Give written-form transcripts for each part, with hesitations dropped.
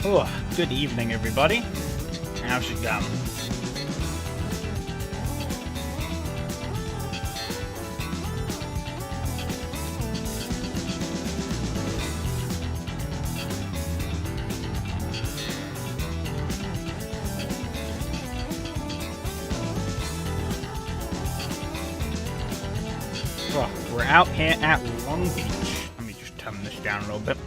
Oh, good evening, everybody. How's it going? Oh, we're out here at Long Beach. Let me just turn this down a little bit.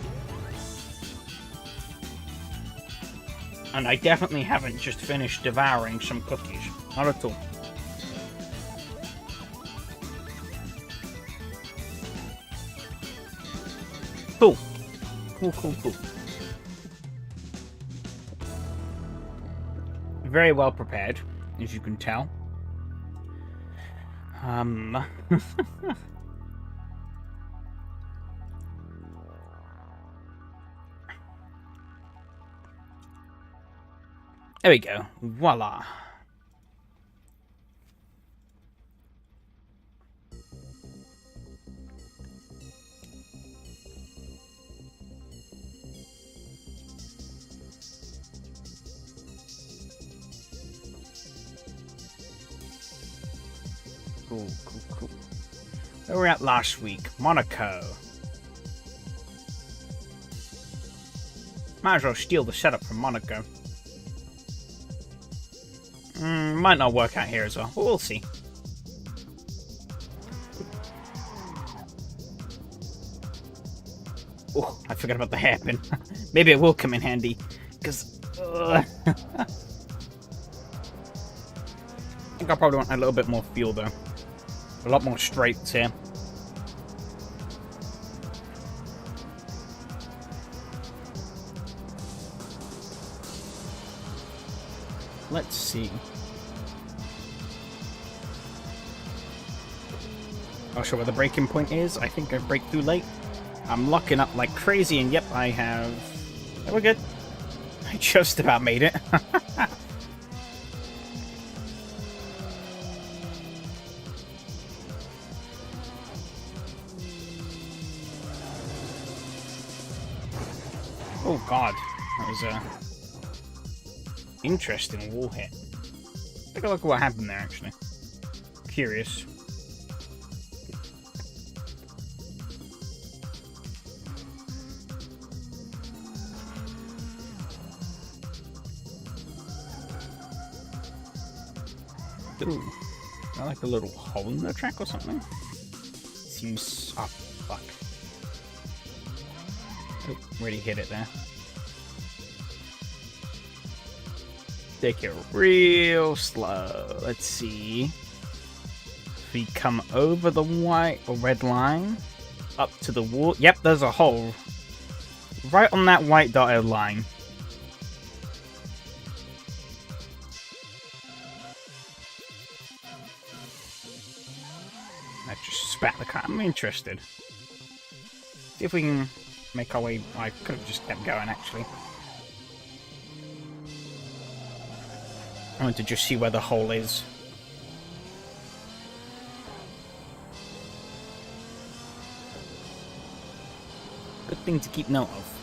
And I definitely haven't just finished devouring some cookies. Not at all. Cool. Cool. Very well prepared, as you can tell. There we go. Voila. Cool. Where were we at last week? Monaco. Might as well steal the setup from Monaco. Might not work out here as well, but we'll see. Oh, I forgot about the hairpin. Maybe it will come in handy, because... I think I probably want a little bit more fuel, though. A lot more straights here. Let's see. Not sure where the braking point is. I think I brake too late. I'm locking up like crazy, and yep, I have... Oh, we're good. I just about made it. Oh god, that was a interesting wall hit. Take a look at what happened there, actually. Curious. Ooh, I like a little hole in the track or something. Seems... oh, fuck. Oh, already hit it there. Take it real slow. Let's see. If we come over the white or red line, up to the wall. Yep, there's a hole. Right on that white dotted line. I just spat the car. I'm interested. See if we can make our way. I could have just kept going, actually. I want to just see where the hole is. Good thing to keep note of.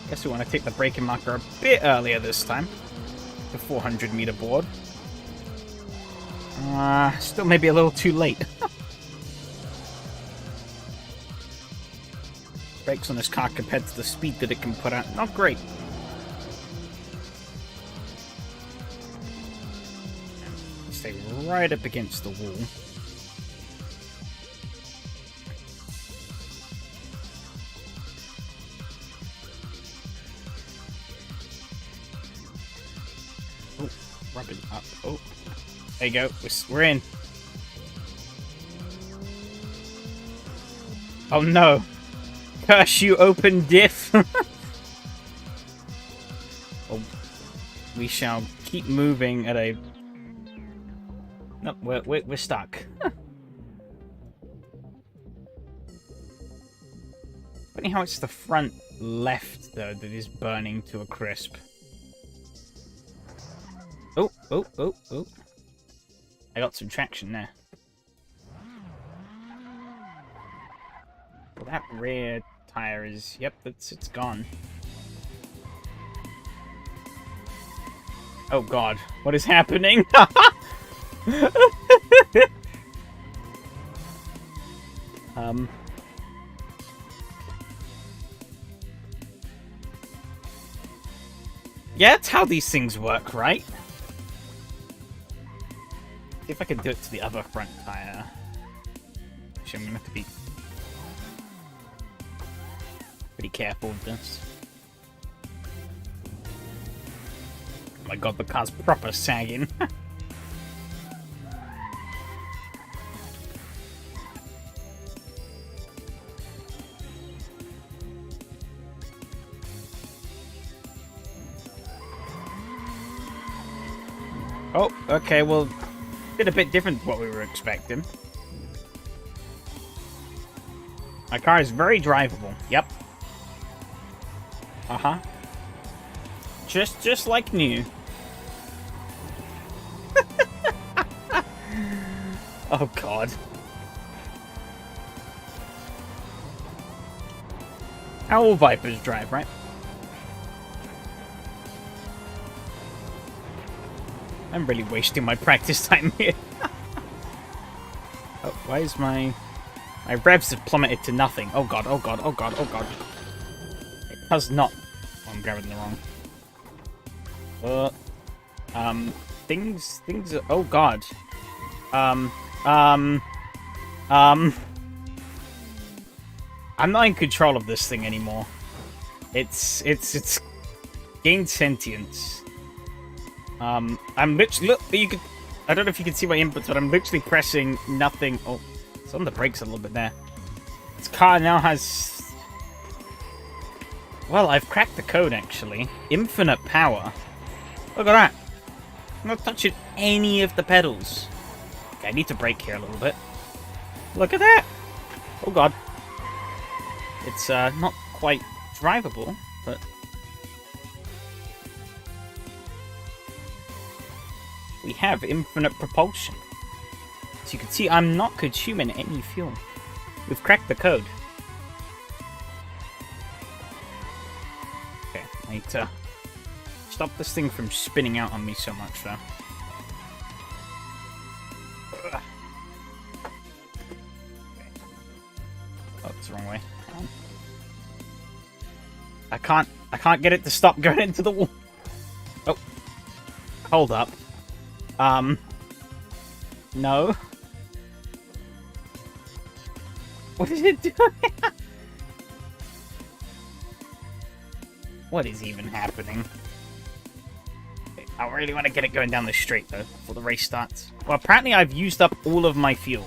Guess we want to take the braking marker a bit earlier this time. The 400-meter board. Still maybe a little too late. Brakes on this car compared to the speed that it can put out, not great. Stay right up against the wall. Oh, rubbing up. Oh, there you go. We're in. Oh no. Curse you, open diff. Oh, we shall keep moving at a... No, we're stuck. Funny how it's the front left, though, that is burning to a crisp. Oh. I got some traction there. Well, that rear tire is... Yep, it's gone. Oh god, what is happening? Yeah, that's how these things work, right? See if I can do it to the other front tire. Actually, I'm gonna have to be pretty careful with this. Oh my god, the car's proper sagging. Oh, okay, well, did a bit different to what we were expecting. My car is very drivable. Yep. Uh-huh. Just like new. Oh, God. How all Vipers drive, right? I'm really wasting my practice time here. Oh, why is my revs have plummeted to nothing? Oh god, oh god, oh god, oh god. It does not. Oh, I'm grabbing the wrong. Things are, oh god. I'm not in control of this thing anymore. It's gained sentience. I'm literally, look, you could, I don't know if you can see my inputs, but I'm literally pressing nothing. Oh, it's on the brakes a little bit there. This car now has, well, I've cracked the code, actually. Infinite power. Look at that. I'm not touching any of the pedals. Okay, I need to brake here a little bit. Look at that. Oh, God. It's, not quite drivable, but... we have infinite propulsion. So you can see I'm not consuming any fuel. We've cracked the code. Okay, I need to stop this thing from spinning out on me so much, though. Okay. Oh, it's the wrong way. I can't get it to stop going into the wall. Oh. Hold up. No. What is it doing? What is even happening? Okay, I really want to get it going down the straight, though, before the race starts. Well, apparently I've used up all of my fuel.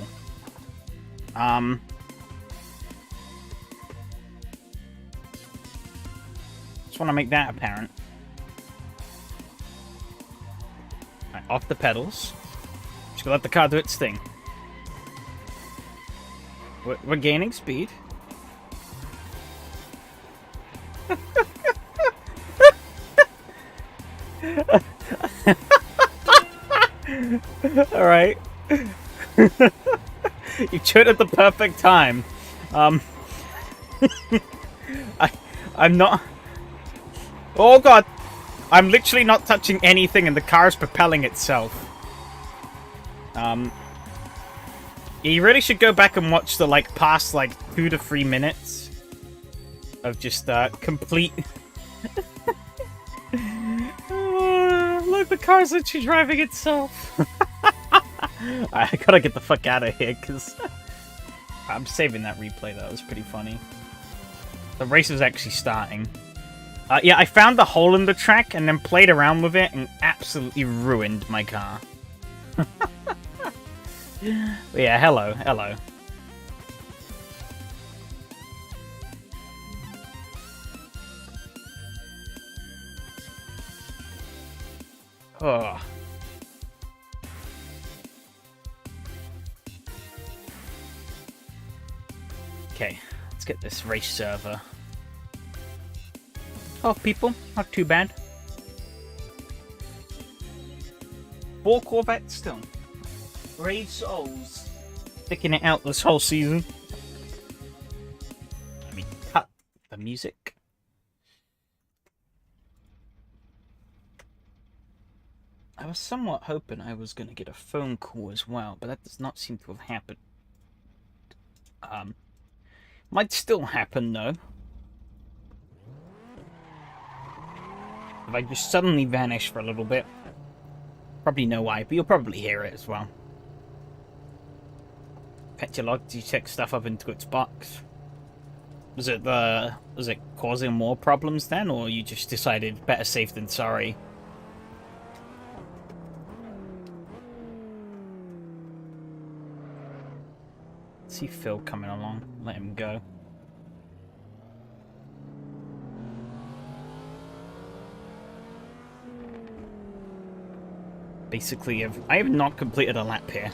Just want to make that apparent. Right, off the pedals. Just gonna let the car do its thing. We're gaining speed. Alright. You chose at the perfect time. I'm not... Oh god! I'm literally not touching anything and the car's propelling itself. You really should go back and watch the, past, 2 to 3 minutes of just, complete... Look, the car's literally driving itself. I gotta get the fuck out of here, because... I'm saving that replay, though. It was pretty funny. The race is actually starting. Yeah, I found the hole in the track and then played around with it and absolutely ruined my car. Yeah, hello, hello. Oh. Okay, let's get this race server. Oh, people, not too bad. 4 Corvettes still. Brave souls. Sticking it out this whole season. music. I was somewhat hoping I was going to get a phone call as well, but that does not seem to have happened. Might still happen, though. If I just suddenly vanish for a little bit. Probably know why, but you'll probably hear it as well. Pet your log, do you check stuff up into its box? Was it causing more problems then, or you just decided better safe than sorry? See Phil coming along. Let him go. Basically, I have not completed a lap here.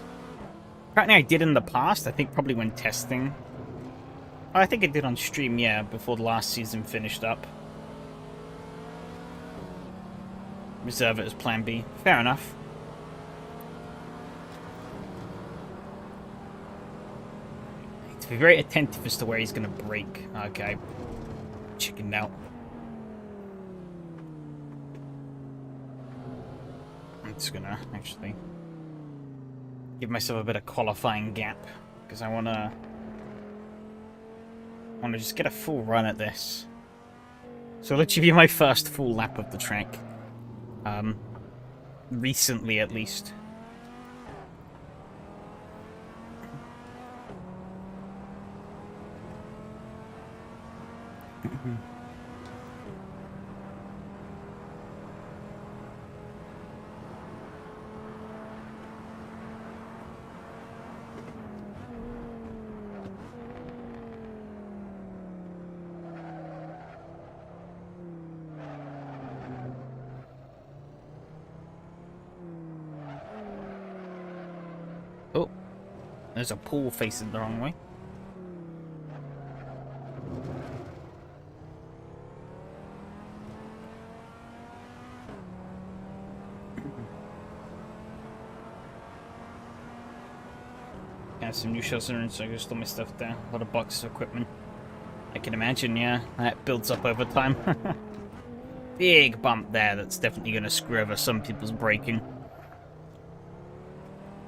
Apparently I did in the past, I think probably when testing. Oh, I think I did on stream, yeah, before the last season finished up. Reserve it as plan B. Fair enough. To be very attentive as to where he's going to brake. Okay. Chickened out. I'm just going to actually give myself a bit of qualifying gap. Because I want to just get a full run at this. So it'll literally be my first full lap of the track. Recently, at least. Oh, there's a pool facing the wrong way. Got some new shells in, so I just all my stuff there. A lot of boxes of equipment. I can imagine, yeah, that builds up over time. Big bump there that's definitely going to screw over some people's braking.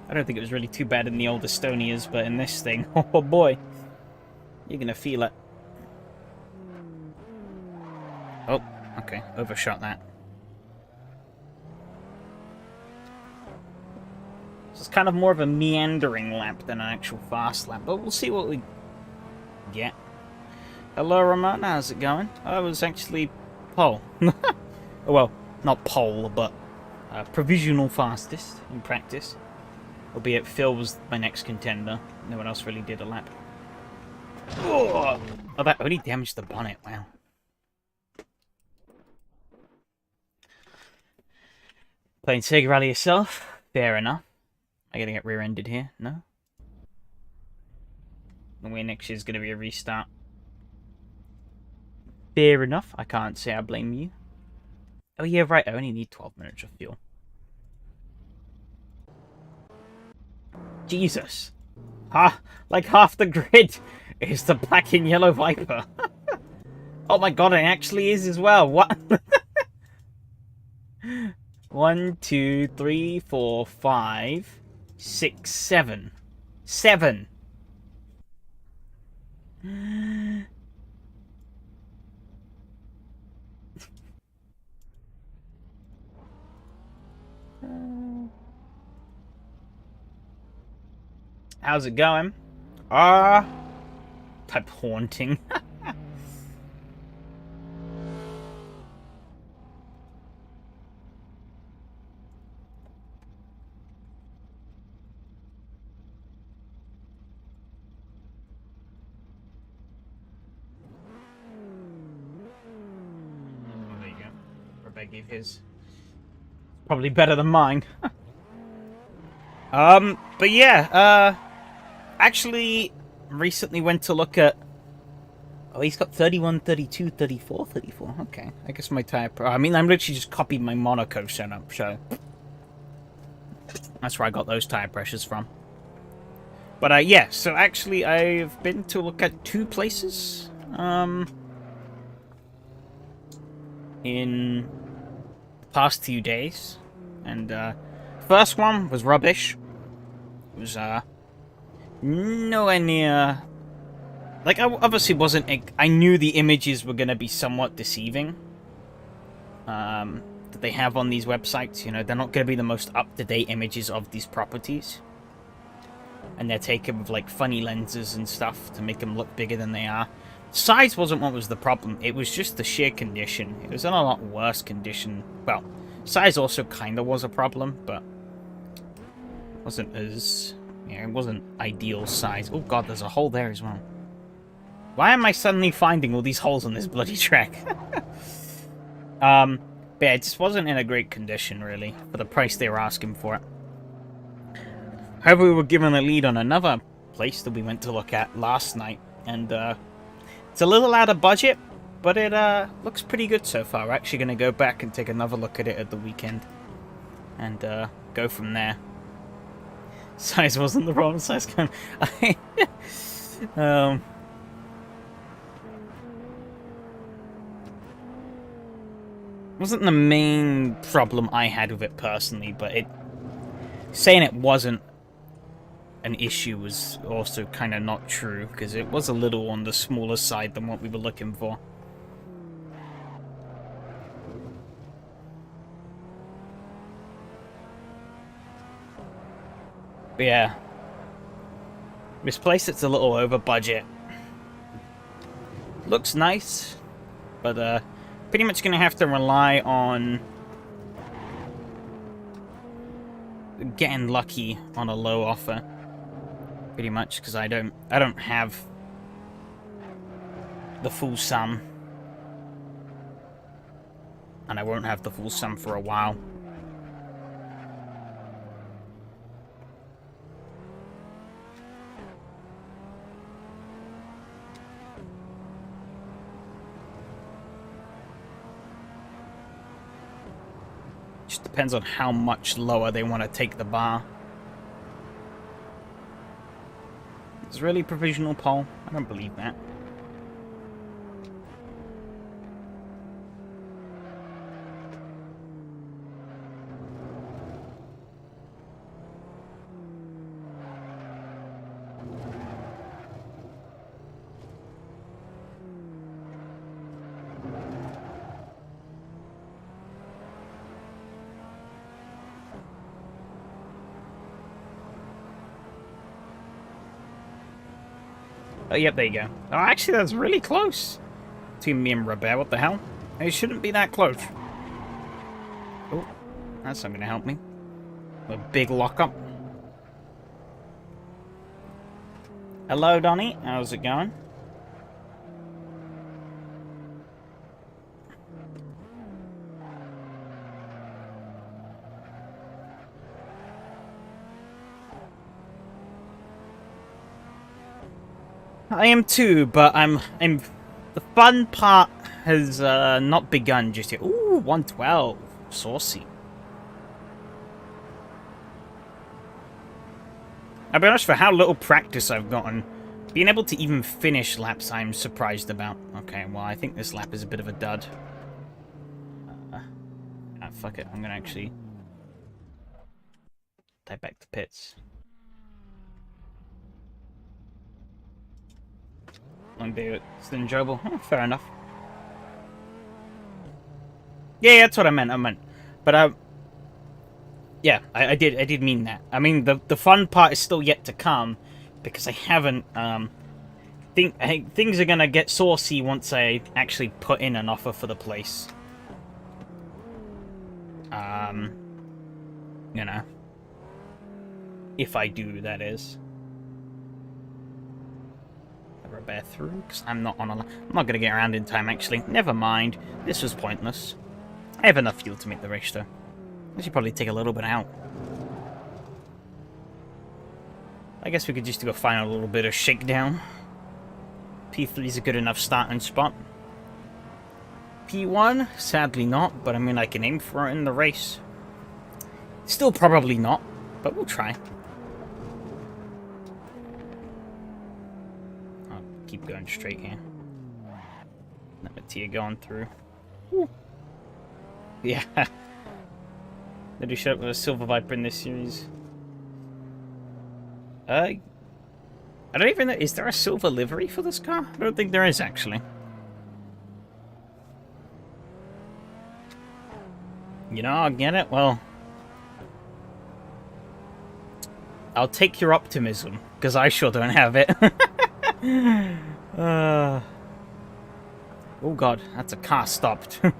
I don't think it was really too bad in the old Estonias, but in this thing, oh boy, you're going to feel it. Oh, okay, overshot that. So it's kind of more of a meandering lap than an actual fast lap, but we'll see what we get. Hello, Ramona, how's it going? I was actually pole. Well, not pole, but provisional fastest in practice. Albeit Phil was my next contender. No one else really did a lap. Oh, that only damaged the bonnet. Wow. Playing Sega Rally yourself? Fair enough. Am I going to get rear-ended here? No? The way next year's going to be a restart. Fair enough. I can't say I blame you. Oh yeah, right. I only need 12 minutes of fuel. Jesus. Like half the grid is the black and yellow Viper. Oh my god, it actually is as well. What? 1, 2, 3, 4, 5, 6, 7. 7. How's it going? Type haunting. There you go. Rebecca gave his. Probably better than mine. But yeah, actually recently went to look at. Oh, he's got 31, 32, 34, 34. Okay, I guess my type. I mean, I'm literally just copied my Monaco setup, so that's where I got those tire pressures from. But yeah, so actually I've been to look at 2 places. in the past 2 days. And first one was rubbish. It was nowhere near... Like, I obviously wasn't... I knew the images were going to be somewhat deceiving. That they have on these websites. You know, they're not going to be the most up-to-date images of these properties. And they're taken with, like, funny lenses and stuff to make them look bigger than they are. Size wasn't what was the problem. It was just the sheer condition. It was in a lot worse condition. Well, size also kind of was a problem, but wasn't as... Yeah, it wasn't ideal size. Oh god, there's a hole there as well. Why am I suddenly finding all these holes on this bloody track? But yeah, it just wasn't in a great condition, really, for the price they were asking for it. However, we were given a lead on another place that we went to look at last night, and it's a little out of budget, but it looks pretty good so far. We're actually going to go back and take another look at it at the weekend, and go from there. Size wasn't the wrong size. Wasn't the main problem I had with it personally, but saying it wasn't an issue was also kind of not true, because it was a little on the smaller side than what we were looking for. But yeah, this place, it's a little over budget. Looks nice, but pretty much gonna have to rely on getting lucky on a low offer. Pretty much, because I don't have the full sum, and I won't have the full sum for a while. Just depends on how much lower they want to take the bar. It's really provisional poll. I don't believe that. Oh, yep, there you go. Oh, actually, that's really close. Between me and Robert, what the hell? It shouldn't be that close. Oh, that's not going to help me. A big lockup. Hello, Donnie. How's it going? I am too, but I'm the fun part has not begun just yet. Ooh, 112. Saucy. I'll be honest, for how little practice I've gotten, being able to even finish laps I'm surprised about. Okay, well, I think this lap is a bit of a dud. Fuck it, I'm gonna actually type back to pits. Long day, it's enjoyable. Oh, fair enough. Yeah, that's what I meant. But yeah, I did mean that. I mean, the fun part is still yet to come, because I haven't. I think things are gonna get saucy once I actually put in an offer for the place. You know, if I do, that is. Bear through, because I'm not gonna get around in time. Actually, never mind. This was pointless. I have enough fuel to make the race, though. I should probably take a little bit out. I guess we could just do a final little bit of shakedown. P3 is a good enough starting spot. P1, sadly not, but I mean I can aim for it in the race. Still probably not, but we'll try. Keep going straight here. Another tier going through. Ooh. Yeah. They do show up with a Silver Viper in this series. I don't even know. Is there a silver livery for this car? I don't think there is, actually. You know, I'll get it. Well, I'll take your optimism, because I sure don't have it. Oh god, that's a car stopped. Okay.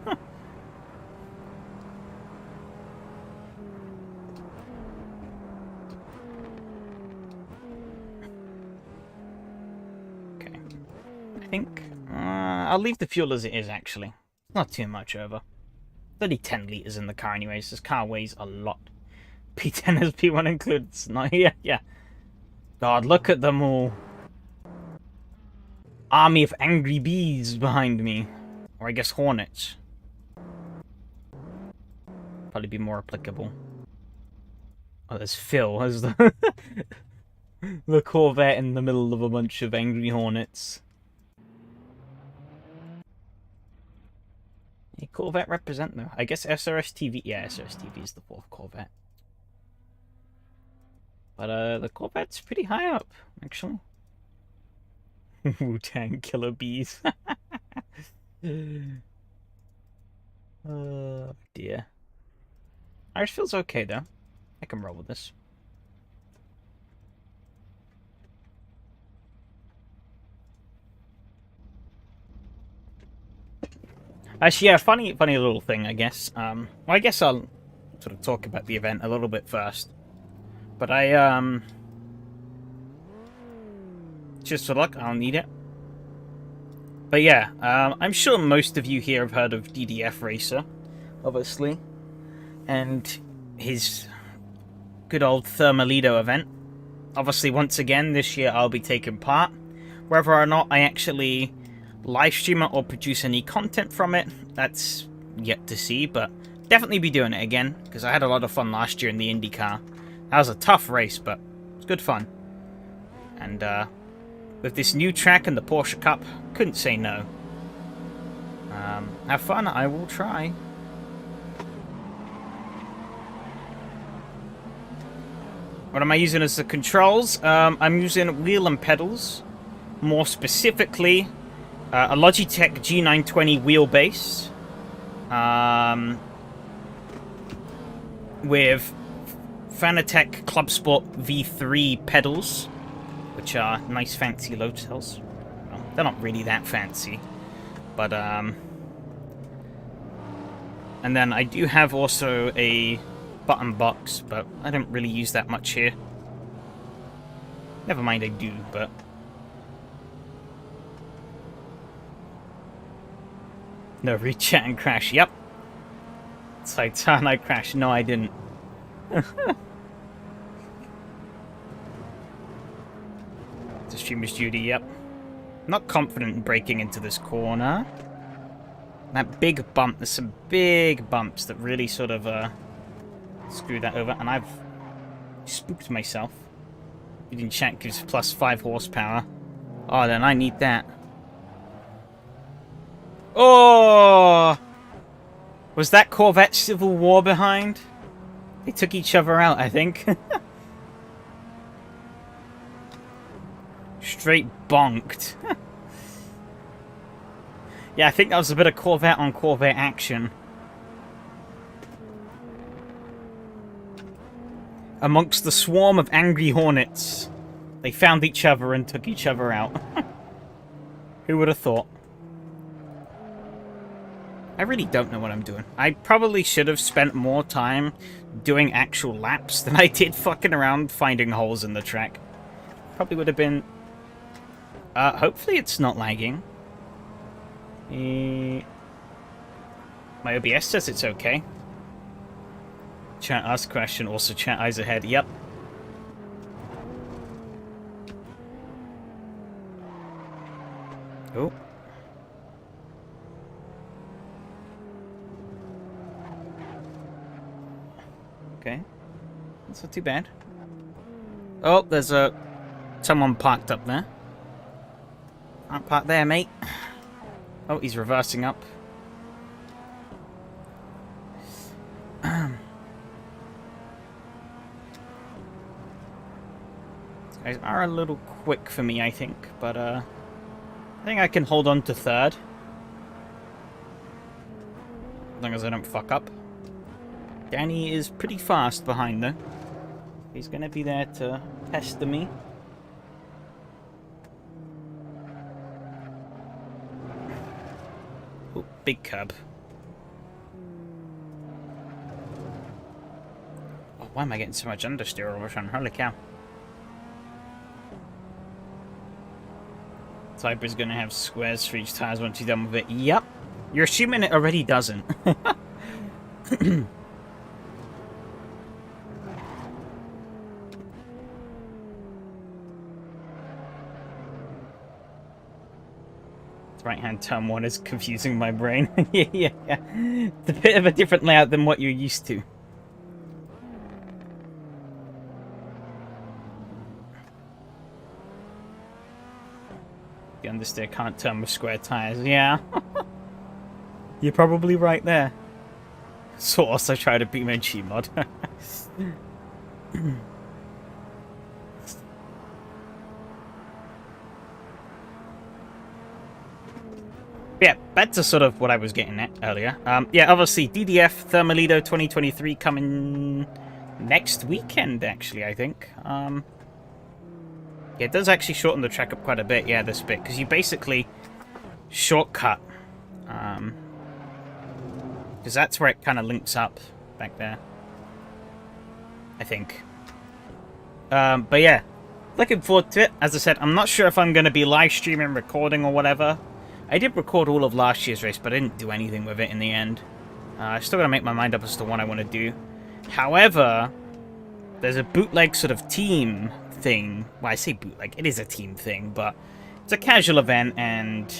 I think I'll leave the fuel as it is, actually. Not too much over. There's only 10 litres in the car anyways. This car weighs a lot. P10 as P1 included. It's not here. Yeah. God, look at them all. Army of angry bees behind me. Or I guess hornets. Probably be more applicable. Oh, there's Phil as the the Corvette in the middle of a bunch of angry hornets. Yeah, Corvette represent though. I guess SRS-TV. Yeah, SRS-TV is the 4th Corvette. But the Corvette's pretty high up, actually. Wu-Tang Killer Bees. Oh dear. Ours feels okay though. I can roll with this. Actually, yeah, funny little thing, I guess. Well, I guess I'll sort of talk about the event a little bit first. But just for luck, I'll need it. But yeah, I'm sure most of you here have heard of DDF Racer, obviously. And his good old Thermalito event. Obviously, once again, this year I'll be taking part. Whether or not I actually live stream it or produce any content from it, that's yet to see, but definitely be doing it again, because I had a lot of fun last year in the IndyCar. That was a tough race, but it was good fun. And with this new track and the Porsche Cup, couldn't say no. Have fun, I will try. What am I using as the controls? I'm using wheel and pedals. More specifically, a Logitech G920 wheelbase. With Fanatec Club Sport V3 pedals, which are nice fancy Lotels. Well, they're not really that fancy, but and then I do have also a button box, but I don't really use that much here. Never mind, I do, but no, rechat and crash. Yep. It's like, turn I crashed. No, I didn't. The streamer's duty, yep. Not confident in breaking into this corner. That big bump, there's some big bumps that really sort of screw that over, and I've spooked myself. Reading chat gives plus 5 horsepower. Oh, then I need that. Oh! Was that Corvette Civil War behind? They took each other out, I think. Straight bonked. Yeah, I think that was a bit of Corvette on Corvette action. Amongst the swarm of angry hornets, they found each other and took each other out. Who would have thought? I really don't know what I'm doing. I probably should have spent more time doing actual laps than I did fucking around finding holes in the track. Probably would have been... hopefully it's not lagging. My OBS says it's okay. Chat ask question, also chat eyes ahead. Yep. Oh. Okay. That's not too bad. Oh, there's someone parked up there. Can't park there, mate. Oh, he's reversing up. Guys are a little quick for me, I think, but I think I can hold on to third. As long as I don't fuck up. Danny is pretty fast behind though. He's gonna be there to pester me. Oh, big curb. Oh, why am I getting so much understeer all of a sudden? Holy cow. Typer's gonna have squares for each tires once you're done with it. Yep. You're assuming it already doesn't. Right-hand turn one is confusing my brain. yeah. It's a bit of a different layout than what you're used to. The understeer can't turn with square tires. Yeah. You're probably right there. So also try to beat me in cheat mod. Yeah, back to sort of what I was getting at earlier. Yeah, obviously, DDF Thermalito 2023 coming next weekend, actually, I think. Yeah, it does actually shorten the track up quite a bit, yeah, this bit, because you basically shortcut. Because that's where it kind of links up back there, I think. But yeah, looking forward to it. As I said, I'm not sure if I'm going to be live streaming, recording, or whatever. I did record all of last year's race, but I didn't do anything with it in the end. I still gotta make my mind up as to what I want to do. However, there's a bootleg sort of team thing. Well, I say bootleg, it is a team thing, but it's a casual event and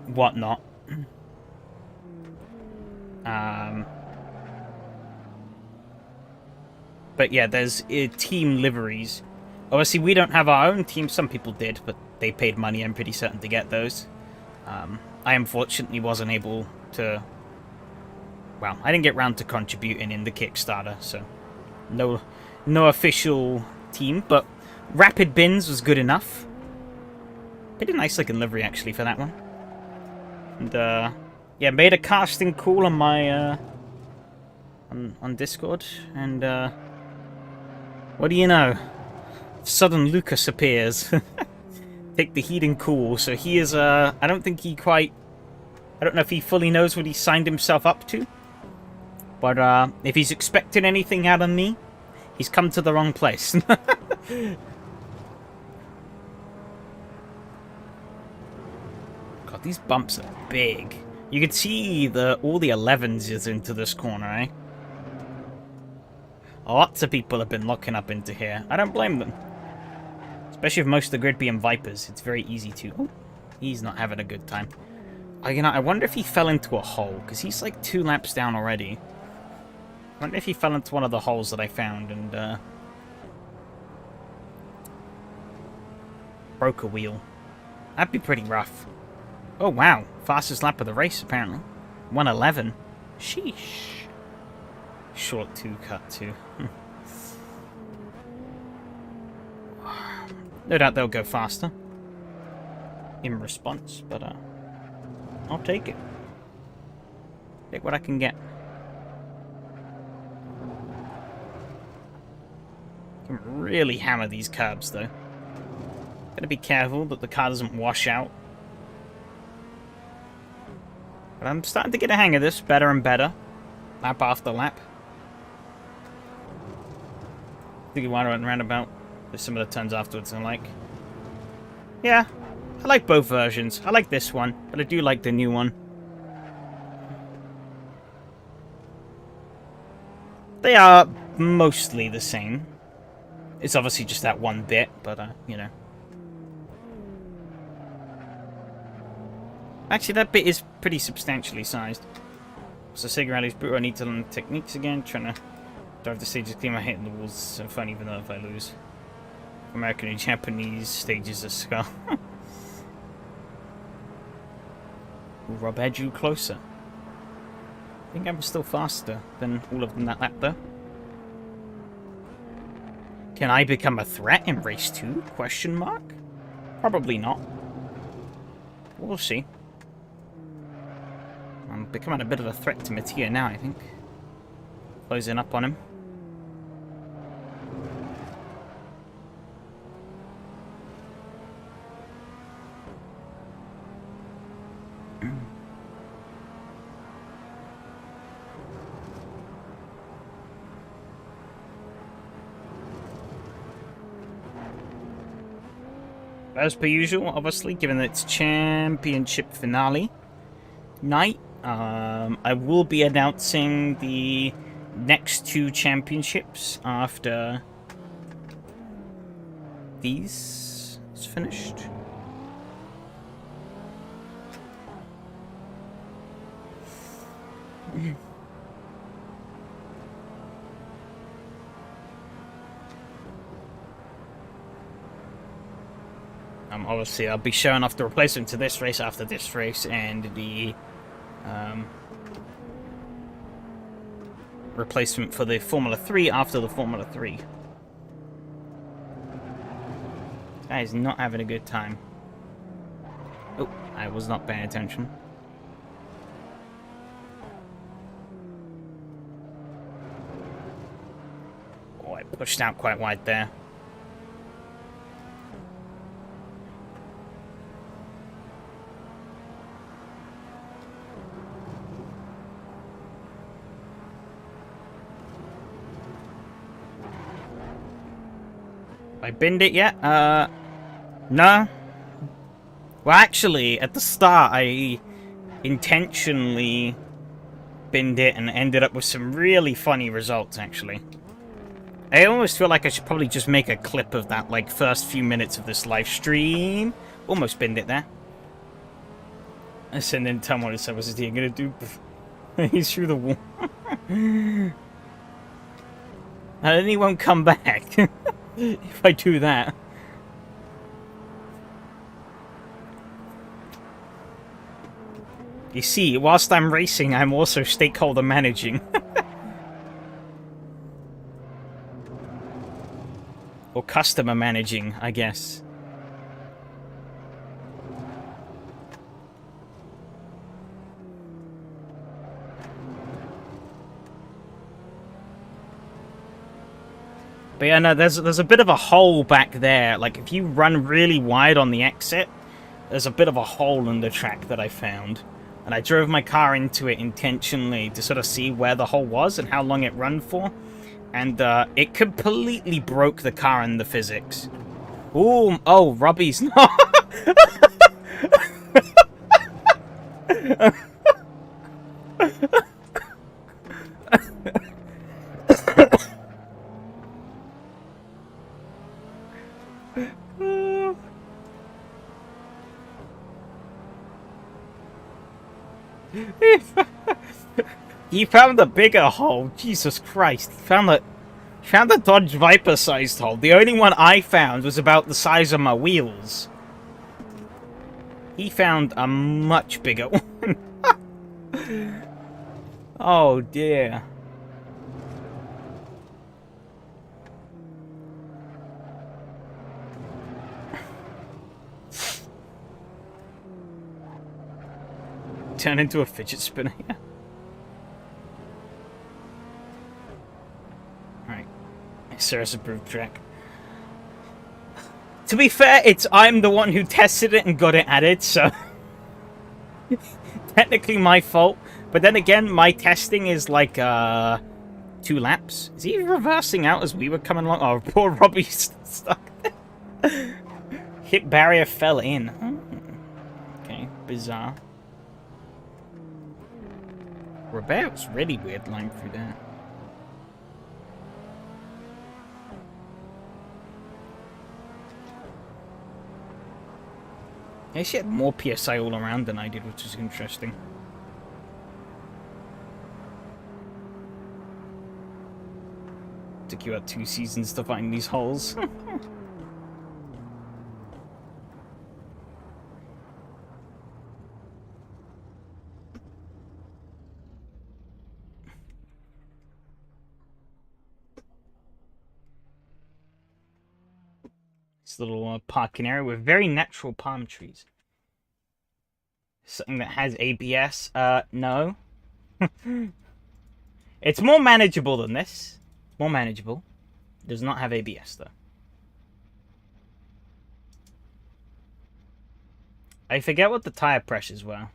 whatnot. But yeah, there's team liveries. Obviously, we don't have our own team. Some people did, but they paid money, I'm pretty certain, to get those. I unfortunately wasn't able to... Well, I didn't get round to contributing in the Kickstarter, so... No official team, but Rapid Bins was good enough. Pretty nice looking livery, actually, for that one. And, yeah, made a casting call on my, on Discord, and, what do you know? Sudden Lucas appears. Take the heat and cool. So he is, I don't think he quite... I don't know if he fully knows what he signed himself up to. But, if he's expecting anything out of me, he's come to the wrong place. God, these bumps are big. You can see all the 11s is into this corner, eh? Lots of people have been locking up into here. I don't blame them. Especially with most of the grid being Vipers. It's very easy to... Oh, he's not having a good time. You know, I wonder if he fell into a hole, because he's like 2 laps down already. I wonder if he fell into one of the holes that I found and, broke a wheel. That'd be pretty rough. Oh, wow. Fastest lap of the race, apparently. 1:11. Sheesh. Short 2, cut 2. No doubt they'll go faster in response, but I'll take it. Take what I can get. Can really hammer these curbs, though. Gotta be careful that the car doesn't wash out. But I'm starting to get a hang of this better and better. Lap after lap. I think you want to run roundabout. There's some of the turns afterwards I like. Yeah, I like both versions. I like this one, but I do like the new one. They are mostly the same. It's obviously just that one bit, but, you know. Actually, that bit is pretty substantially sized. So Sega Rally's brutal. I need to learn techniques again. Trying to drive the stages clean my hitting the walls. It's so fun even though if I lose. American and Japanese stages of skull. Rob edge you closer. I think I'm still faster than all of them that lap though. Can I become a threat in race 2? Question mark? Probably not. We'll see. I'm becoming a bit of a threat to Mattia now, I think. Closing up on him. As per usual, obviously, given that it's championship finale night, I will be announcing the next 2 championships after these is finished. Obviously, I'll be showing off the replacement to this race after this race, and the replacement for the Formula 3 after the Formula 3. This guy is not having a good time. Oh, I was not paying attention. Oh, I pushed out quite wide there. I binned it yet? No. Well, actually, at the start, I intentionally binned it and ended up with some really funny results, actually. I almost feel like I should probably just make a clip of that, like, first few minutes of this live stream. Almost binned it there. I sent in tell me what is he gonna do? He's through the wall. And then he won't come back. If I do that. You see, whilst I'm racing, I'm also stakeholder managing. Or customer managing, I guess. But yeah, no, there's a bit of a hole back there. Like, if you run really wide on the exit, there's a bit of a hole in the track that I found. And I drove my car into it intentionally to sort of see where the hole was and how long it ran for. And it completely broke the car and the physics. Ooh, oh, Robbie's not. He found the bigger hole. Jesus Christ. He found the Dodge Viper-sized hole. The only one I found was about the size of my wheels. He found a much bigger one. Oh, dear. Turn into a fidget spinner, yeah. Alright. SRS approved track. To be fair, I'm the one who tested it and got it added, so... technically my fault. But then again, my testing is like, 2 laps. Is he reversing out as we were coming along? Oh, poor Robbie's stuck there. Hit barrier fell in. Oh. Okay, bizarre. Robert's really weird line through there. Yeah, she had more PSI all around than I did, which is interesting. Took you about 2 seasons to find these holes. It's a little parking area with very natural palm trees. Something that has ABS? No. It's more manageable than this. More manageable. Does not have ABS, though. I forget what the tire pressures were.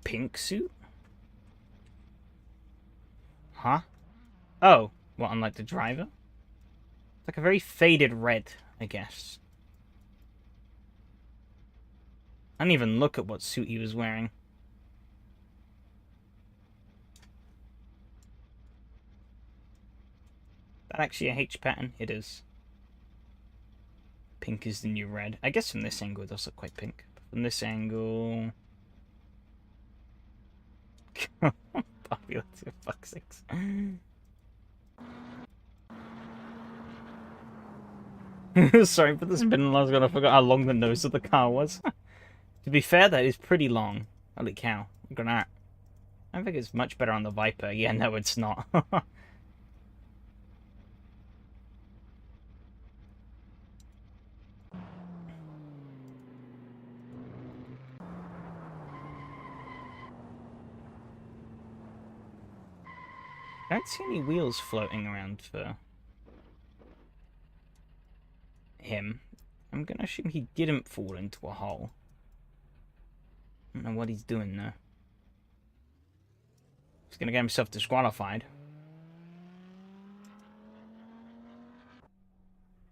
Pink suit? Huh? Oh, what, unlike the driver? It's like a very faded red, I guess. I didn't even look at what suit he was wearing. That actually a H pattern? It is. Pink is the new red. I guess from this angle it does look quite pink. From this angle... Popular, for fuck's sakes. Sorry for the spin. I was gonna forget how long the nose of the car was. To be fair, that is pretty long. Holy cow. Look at that. I think it's much better on the Viper. Yeah, no, it's not. I don't see any wheels floating around for him. I'm gonna assume he didn't fall into a hole. I don't know what he's doing there. He's gonna get himself disqualified.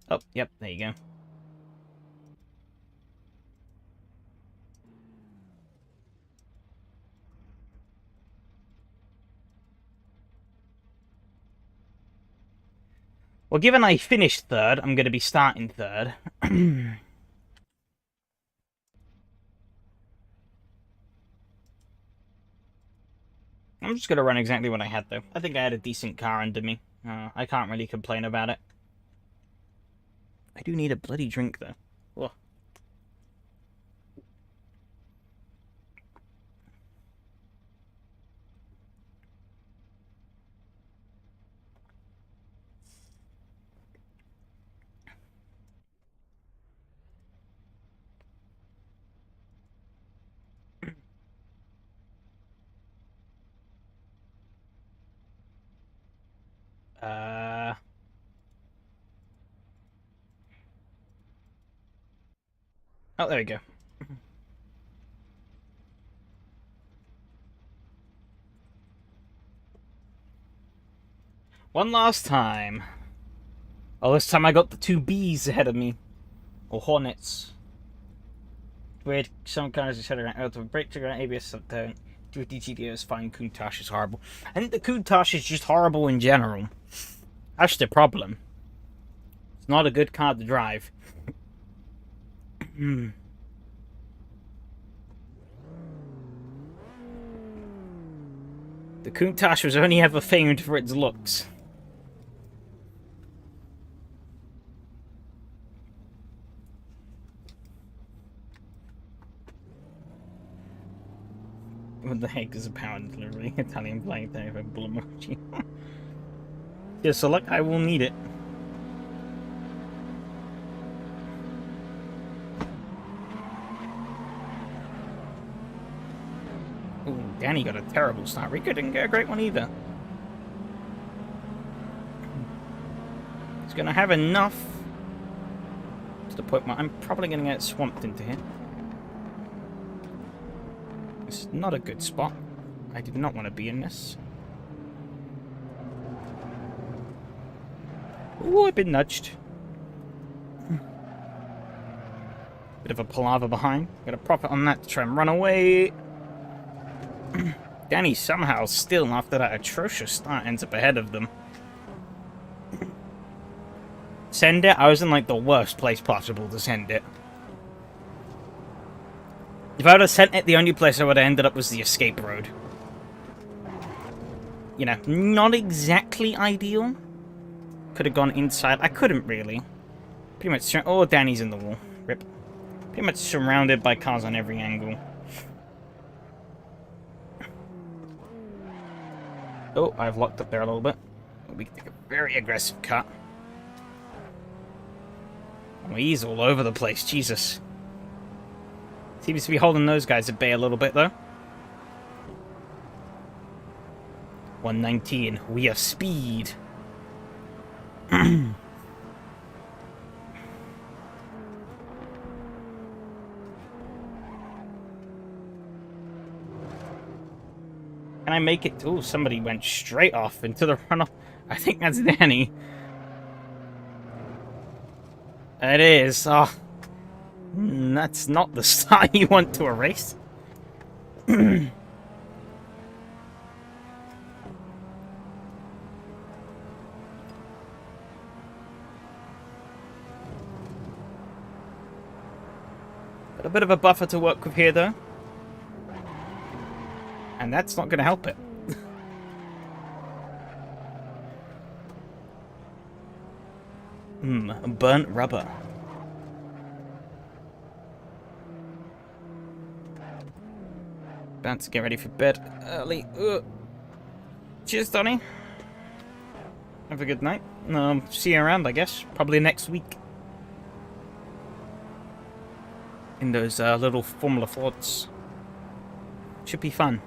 Oh, yep, there you go. Well, given I finished third, I'm going to be starting third. I'm just going to run exactly what I had, though. I think I had a decent car under me. I can't really complain about it. I do need a bloody drink, though. Ugh. Oh, there we go. One last time. Oh, this time I got the two Bs ahead of me. Or Hornets. Weird, some cars are shutting out of brake trigger and ABS don't. Duty GTO is fine, Countach is horrible. I think the Countach is just horrible in general. That's the problem. It's not a good car to drive. The Countach was only ever famed for its looks. What the heck is a power delivery? Italian flag there for bull emoji. Yeah, so look, I will need it. Ooh, Danny got a terrible start. Rico didn't get a great one either. He's gonna have enough to the point where I'm probably gonna get swamped into here. This is not a good spot. I did not want to be in this. Ooh, I've been nudged. Bit of a palaver behind. Got a profit on that to try and run away. Danny somehow still, after that atrocious start, ends up ahead of them. Send it? I was in like the worst place possible to send it. If I would have sent it, the only place I would have ended up was the escape road. You know, not exactly ideal. Could have gone inside. I couldn't really. Pretty much. Oh, Danny's in the wall. Rip. Pretty much surrounded by cars on every angle. Oh, I've locked up there a little bit. We can take a very aggressive cut. Oh, he's all over the place, Jesus. Seems to be holding those guys at bay a little bit, though. 119. We have speed. Can I make it? Oh, somebody went straight off into the runoff. I think that's Danny. It is. Oh, that's not the start you want to a race. Got a bit of a buffer to work with here, though. And that's not going to help it. Burnt rubber. About to get ready for bed early. Cheers, Donnie. Have a good night. See you around, I guess. Probably next week. In those little Formula Fords. Should be fun.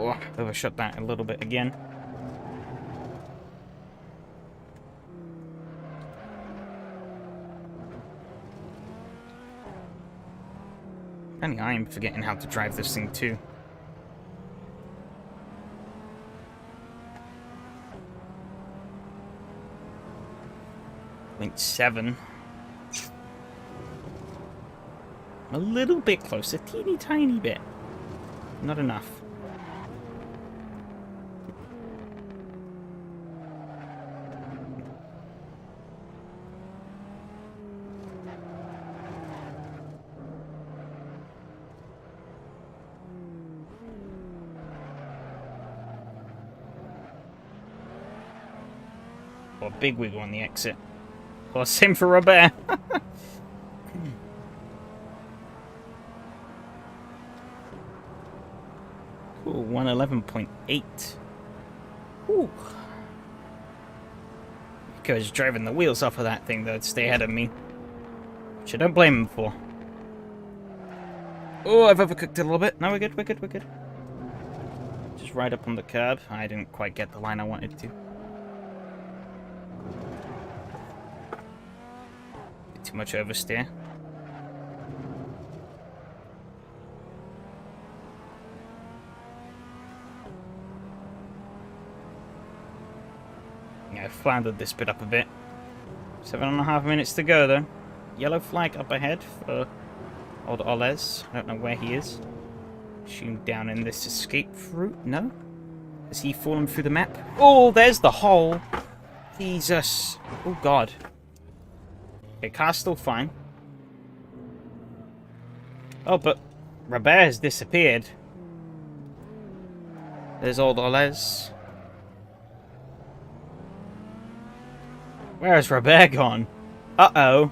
Oh, overshot that a little bit again. Apparently I am forgetting how to drive this thing too. 0.7. A little bit closer, teeny tiny bit. Not enough. Or big wiggle on the exit. Or same for Robert. Cool, 111.8. Ooh. Because driving the wheels off of that thing, though, to stay ahead of me. Which I don't blame him for. Oh, I've overcooked it a little bit. No, we're good, we're good, we're good. Just right up on the curb. I didn't quite get the line I wanted to. Too much oversteer. Yeah, I floundered this bit up a bit. 7.5 minutes to go, though. Yellow flag up ahead for old Oles. I don't know where he is. Assume down in this escape route. No? Has he fallen through the map? Oh, there's the hole. Jesus. Oh, God. Okay, car's still fine. Oh, but Robert has disappeared. There's old Oles. Where has Robert gone? Uh-oh.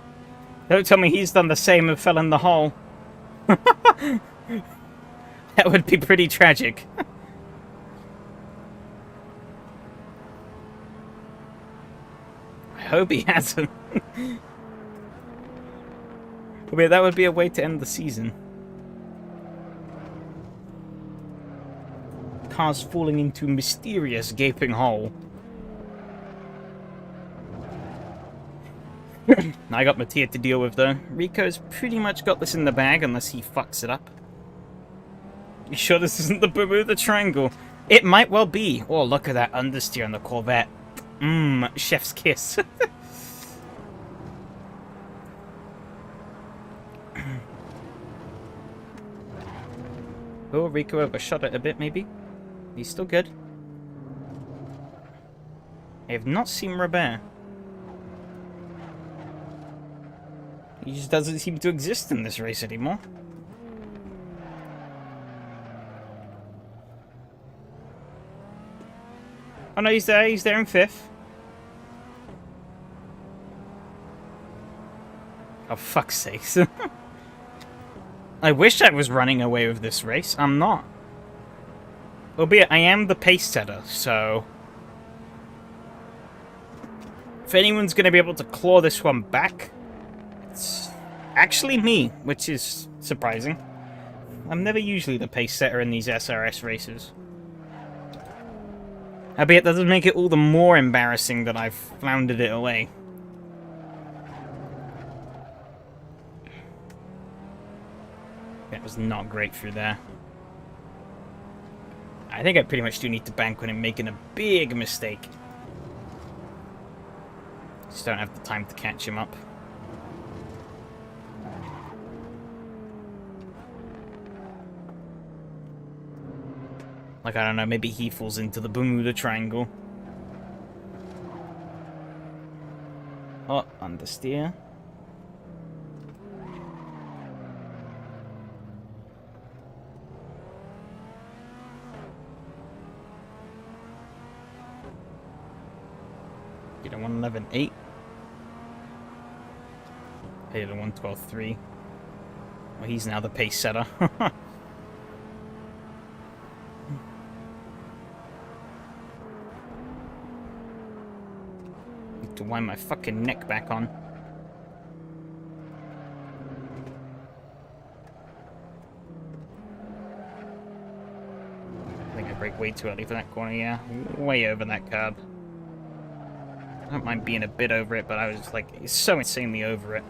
Don't tell me he's done the same and fell in the hole. That would be pretty tragic. I hope he hasn't. Wait, that would be a way to end the season. Car's falling into a mysterious gaping hole. I got Mattia to deal with, though. Rico's pretty much got this in the bag, unless he fucks it up. You sure this isn't the Bermuda Triangle? It might well be. Oh, look at that understeer on the Corvette. Chef's kiss. Oh, Rico overshot it a bit, maybe. He's still good. I have not seen Robert. He just doesn't seem to exist in this race anymore. Oh no, he's there in 5th. For fuck's sakes. I wish I was running away with this race. I'm not. Albeit, I am the pace setter, so... if anyone's going to be able to claw this one back, it's actually me, which is surprising. I'm never usually the pace setter in these SRS races. Albeit, that does make it all the more embarrassing that I've floundered it away. That was not great through there. I think I pretty much do need to bank on him making a big mistake. Just don't have the time to catch him up. Like, I don't know, maybe he falls into the Bermuda Triangle. Oh, understeer. Get a 111.8. Hit a 112.3. Well, he's now the pace setter. Need to wind my fucking neck back on. I think I brake way too early for that corner, yeah. Way over that curb. I don't mind being a bit over it, but I was just like, it's so insanely over it.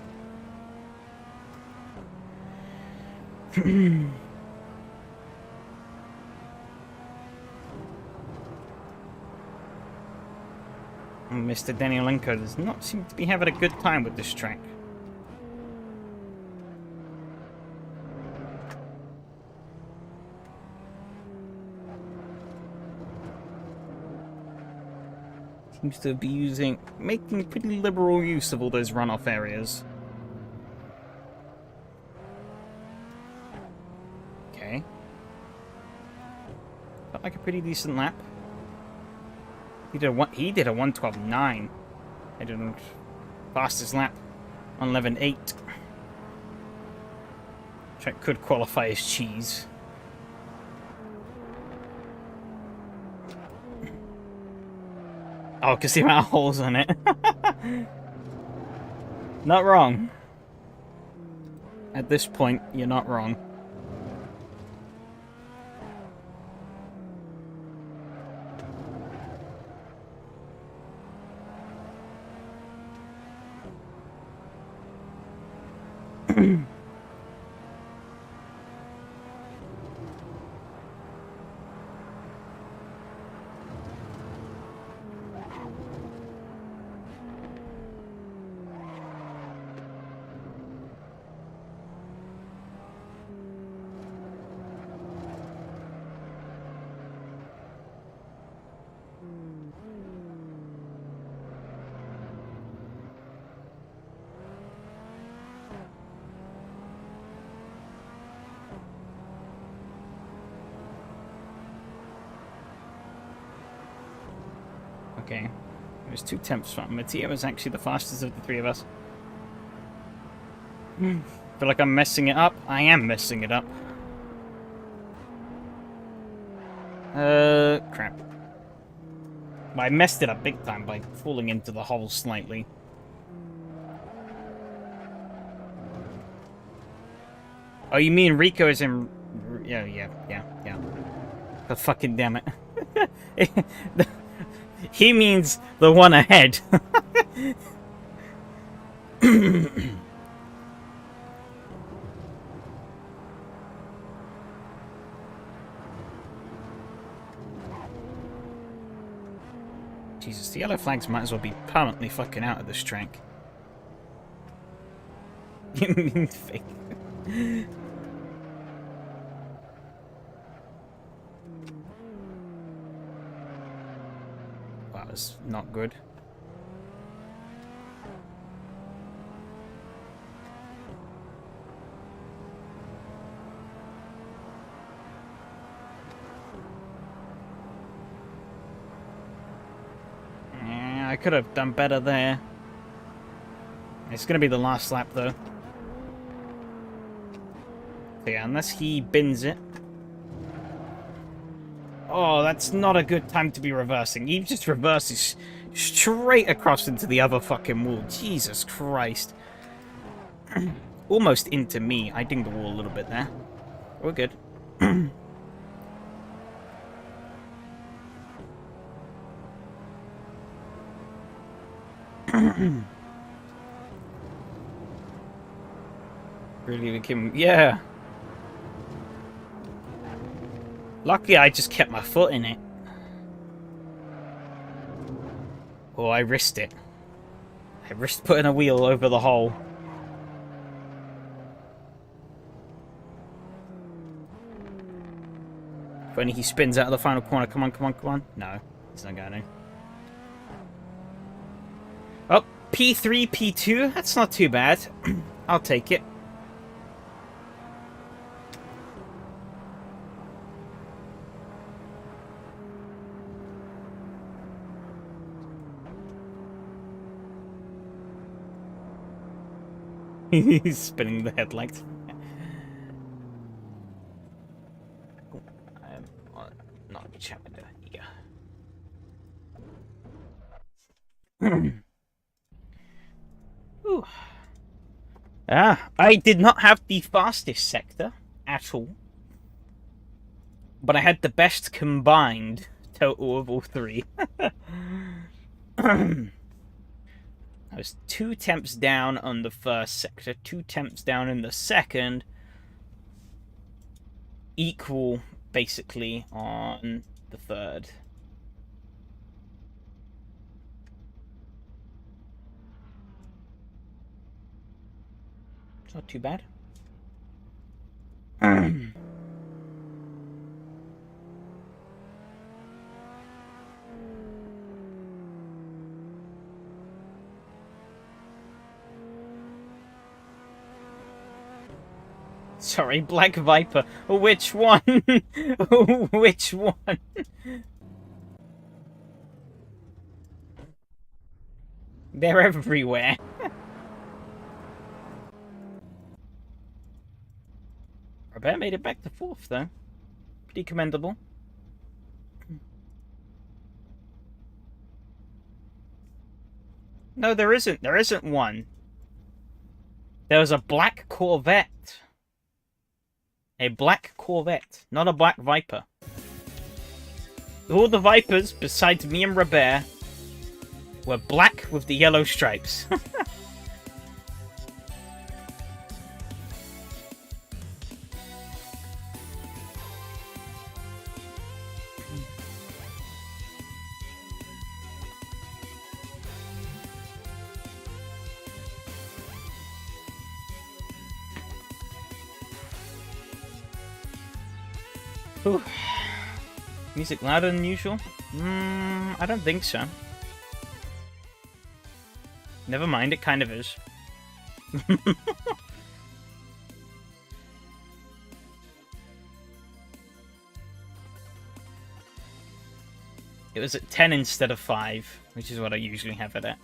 Mr. Danielenko does not seem to be having a good time with this track. Seems to be making pretty liberal use of all those runoff areas. Okay. Felt like a pretty decent lap. He did a 112.9. I did a fastest lap on 11.8. Track could qualify as cheese. Oh, because the amount of holes on it. Not wrong. At this point, you're not wrong. Okay. It was 2 tenths from Mattia was actually the fastest of the three of us. Feel like I'm messing it up. I am messing it up. Crap. Well, I messed it up big time by falling into the hole slightly. Oh, you mean Rico is in... Yeah. But fucking damn it. He means the one ahead. Jesus, the yellow flags might as well be permanently fucking out of this track. You mean fake? That was not good. I could have done better there. It's going to be the last lap, though. So yeah, unless he bins it. Oh, that's not a good time to be reversing. He just reverses straight across into the other fucking wall. Jesus Christ. Almost into me. I dinged the wall a little bit there. We're good. Really became... Yeah. Luckily, I just kept my foot in it. Oh, I risked it. I risked putting a wheel over the hole. If only he spins out of the final corner. Come on, come on, come on. No, he's not going to. Oh, P3, P2. That's not too bad. I'll take it. He's spinning the headlights. I am not chatting here. I did not have the fastest sector at all, but I had the best combined total of all three. I was 2 temps down on the first sector, 2 temps down in the second, equal basically on the third. It's not too bad. Sorry, Black Viper. Which one? Which one? They're everywhere. Robert made it back to 4th, though. Pretty commendable. No, there isn't. There isn't one. There was a black Corvette. A black Corvette, not a Black Viper. All the Vipers, besides me and Robert, were black with the yellow stripes. Ooh. Music louder than usual? I don't think so. Never mind, it kind of is. It was at 10 instead of 5, which is what I usually have it at.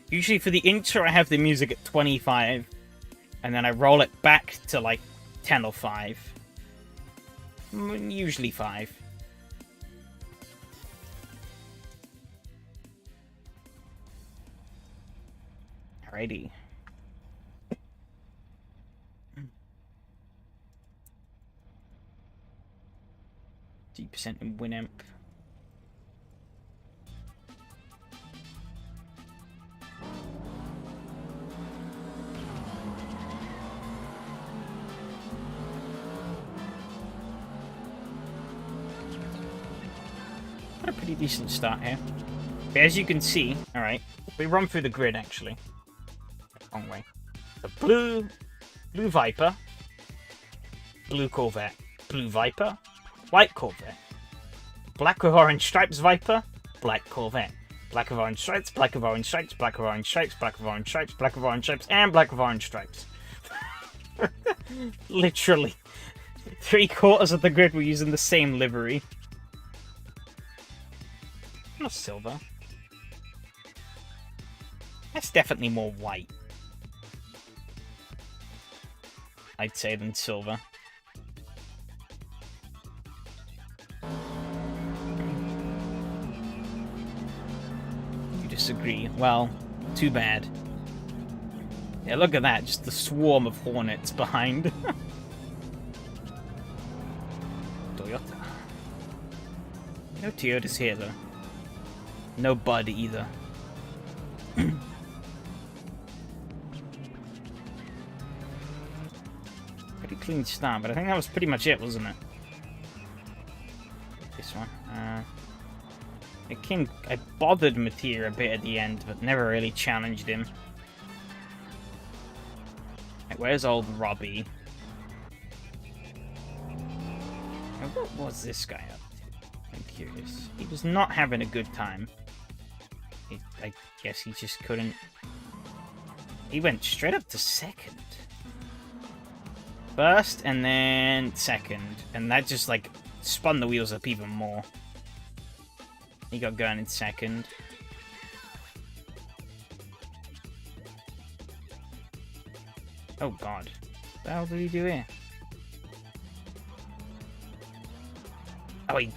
Usually for the intro I have the music at 25, and then I roll it back to like 10 or 5. Usually 5. Alrighty. %, in Winamp. A pretty decent start here. But as you can see, alright, we run through the grid actually. Wrong way. The blue Viper, blue Corvette, blue Viper, white Corvette, black with orange stripes Viper, black Corvette, black with orange stripes, black with orange stripes, black with orange stripes, black with orange stripes, black with orange stripes, and black with orange stripes. Literally. 3/4 of the grid were using the same livery. Not silver. That's definitely more white. I'd say, than silver. You disagree? Well, too bad. Yeah, look at that, just the swarm of hornets behind. Toyota. No Toyotas here, though. No Bud either. Pretty clean start, but I think that was pretty much it, wasn't it? This one. I bothered Matir a bit at the end, but never really challenged him. Right, where's old Robbie? Now, what was this guy up to? I'm curious. He was not having a good time. I guess he just couldn't... He went straight up to second. First, and then second. And that just, like, spun the wheels up even more. He got going in second. Oh, God. What the hell did he do here? Oh, he...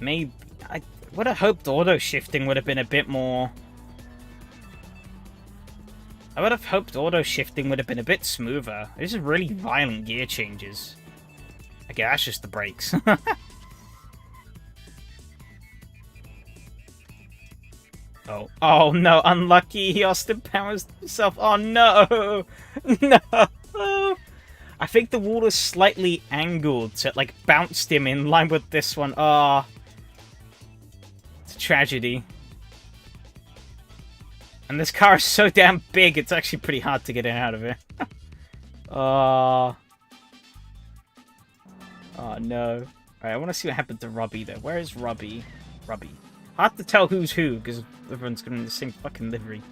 Maybe... I would have hoped auto-shifting would have been a bit more... I would have hoped auto-shifting would have been a bit smoother. This is really violent gear changes. Okay, that's just the brakes. Oh. Oh, no. Unlucky. He Austin powers himself. Oh, no. No. I think the wall is slightly angled, so it, like, bounced him in line with this one. Ah. Oh. It's a tragedy. And this car is so damn big, it's actually pretty hard to get in out of it. Oh. Oh, no. Alright, I want to see what happened to Robbie, though. Where is Robbie? Robbie. Hard to tell who's who, because everyone's got in the same fucking livery.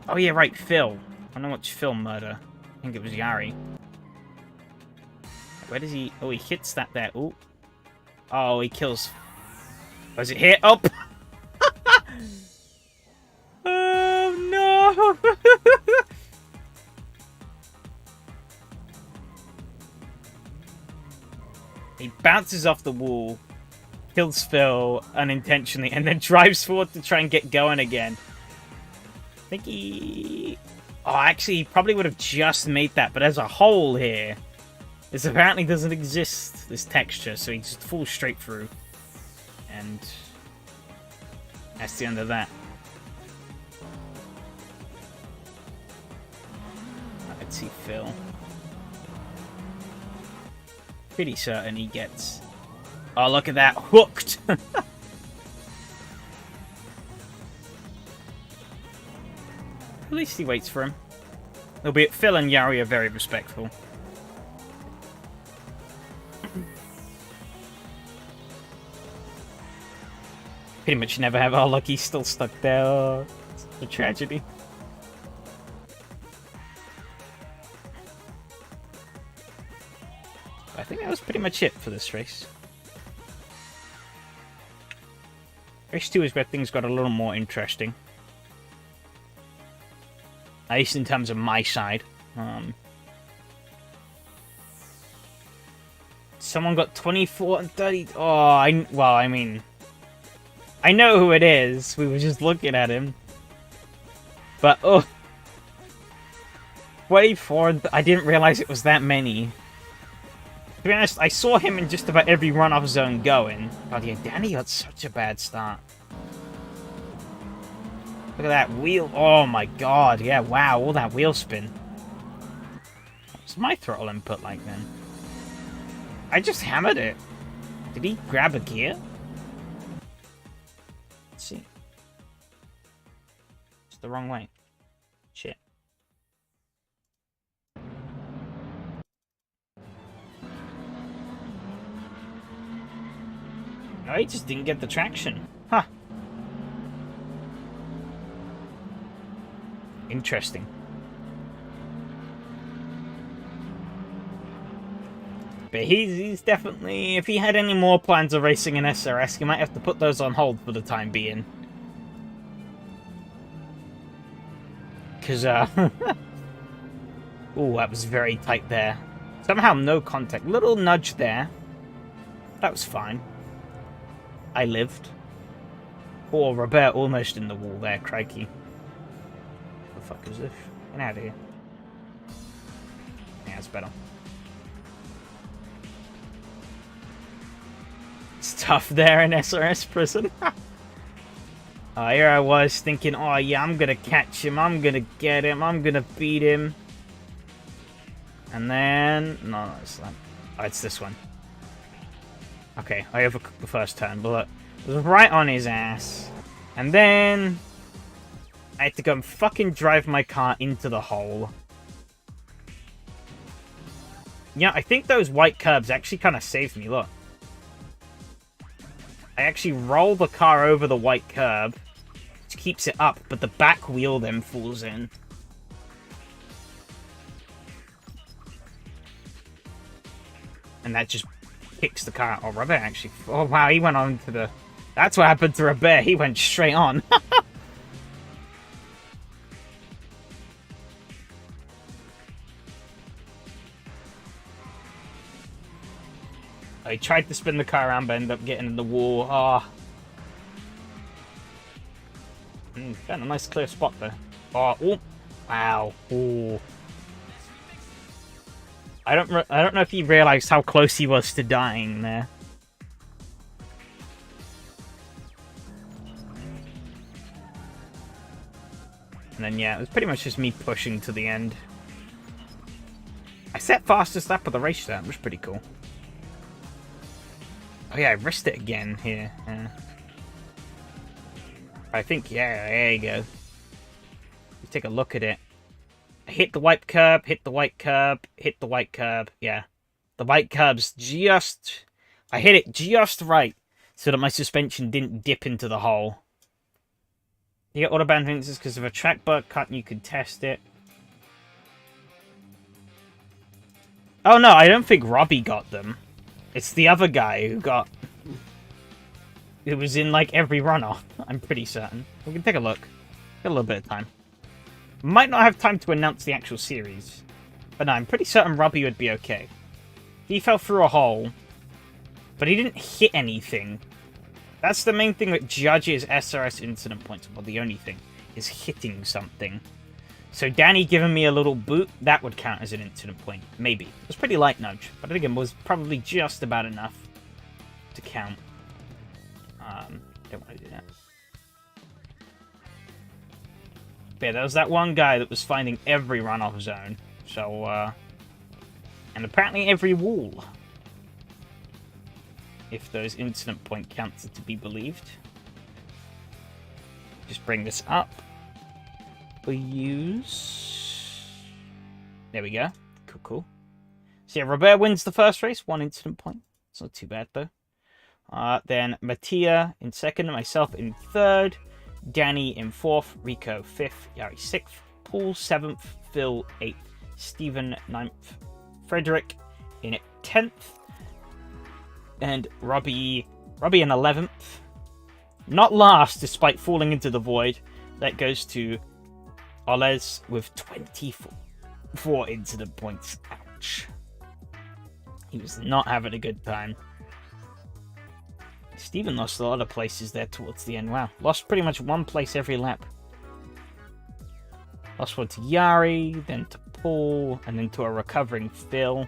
Oh, yeah, right, Phil. I don't know what's Phil murder. I think it was Yari. Where does he... Oh, he hits that there. Ooh. Oh, he kills... Was it here? Oh! Oh, no! He bounces off the wall, kills Phil unintentionally, and then drives forward to try and get going again. I think he... Oh, actually, he probably would have just made that, but as a whole here, this apparently doesn't exist, this texture, so he just falls straight through. And that's the end of that. Let's see Phil. Pretty certain he gets... Oh, look at that. Hooked! At least he waits for him. Albeit Phil and Yari are very respectful. Pretty much never have our lucky still stuck there. Oh, it's a tragedy. I think that was pretty much it for this race. Race 2 is where things got a little more interesting. At least in terms of my side. Someone got 24 and 30. Oh, well, I mean... I know who it is. We were just looking at him. But, oh. 24. I didn't realize it was that many. To be honest, I saw him in just about every run-off zone going. God, yeah, Danny got such a bad start. Look at that wheel. Oh my god. Yeah, wow. All that wheel spin. What's my throttle input like then? I just hammered it. Did he grab a gear? Let's see. It's the wrong way. Shit. No, he just didn't get the traction. Huh. Interesting. But he's definitely, if he had any more plans of racing an SRS, he might have to put those on hold for the time being. Because, ooh, that was very tight there. Somehow no contact. Little nudge there. That was fine. I lived. Oh, Robert almost in the wall there, crikey. What the fuck is this? Get out of here. Yeah, it's better. It's tough there in SRS prison. Here I was thinking, oh yeah, I'm gonna catch him, I'm gonna get him, I'm gonna beat him. And then... No, it's like... Oh, it's this one. Okay, I overcooked the first turn, but look. It was right on his ass. And then... I had to go and fucking drive my car into the hole. Yeah, I think those white curbs actually kind of saved me, look. I actually roll the car over the white curb, which keeps it up, but the back wheel then falls in. And that just kicks the car. Oh, Robert actually... Oh, wow, he went on to the... That's what happened to Robert. He went straight on. I tried to spin the car around, but ended up getting in the wall. Oh. Got a nice clear spot there. Oh, ooh. Wow. Ooh. I don't know if he realized how close he was to dying there. And then, yeah, it was pretty much just me pushing to the end. I set fastest lap of the race there, which was pretty cool. Oh yeah, I risked it again here. Yeah. I think, yeah, there you go. You take a look at it. I hit the white curb, hit the white curb, hit the white curb. Yeah. The white curb's just... I hit it just right so that my suspension didn't dip into the hole. You get autobahn hindrances because of a track bar cut and you can test it. Oh no, I don't think Robbie got them. It's the other guy who got... It was in, like, every runoff. I'm pretty certain. We can take a look. Get a little bit of time. Might not have time to announce the actual series. But no, I'm pretty certain Robbie would be okay. He fell through a hole. But he didn't hit anything. That's the main thing that judges SRS incident points. Well, the only thing is hitting something. So Danny giving me a little boot, that would count as an incident point. Maybe. It was pretty light nudge, but I think it was probably just about enough to count. Don't want to do that. But yeah, there was that one guy that was finding every runoff zone. So, and apparently every wall. If those incident point counts are to be believed. Just bring this up. We use... There we go. Cool, cool. So yeah, Robert wins the first race. 1 incident point. It's not too bad, though. Then Mattia in second. Myself in third. Danny in fourth. Rico 5th. Yari 6th. Paul 7th. Phil 8th. Stephen 9th. Frederick in 10th. And Robbie in 11th. Not last, despite falling into the void. That goes to... Oles with 24 incident points. Ouch. He was not having a good time. Steven lost a lot of places there towards the end. Wow. Lost pretty much 1 place every lap. Lost one to Yari, then to Paul, and then to a recovering Phil.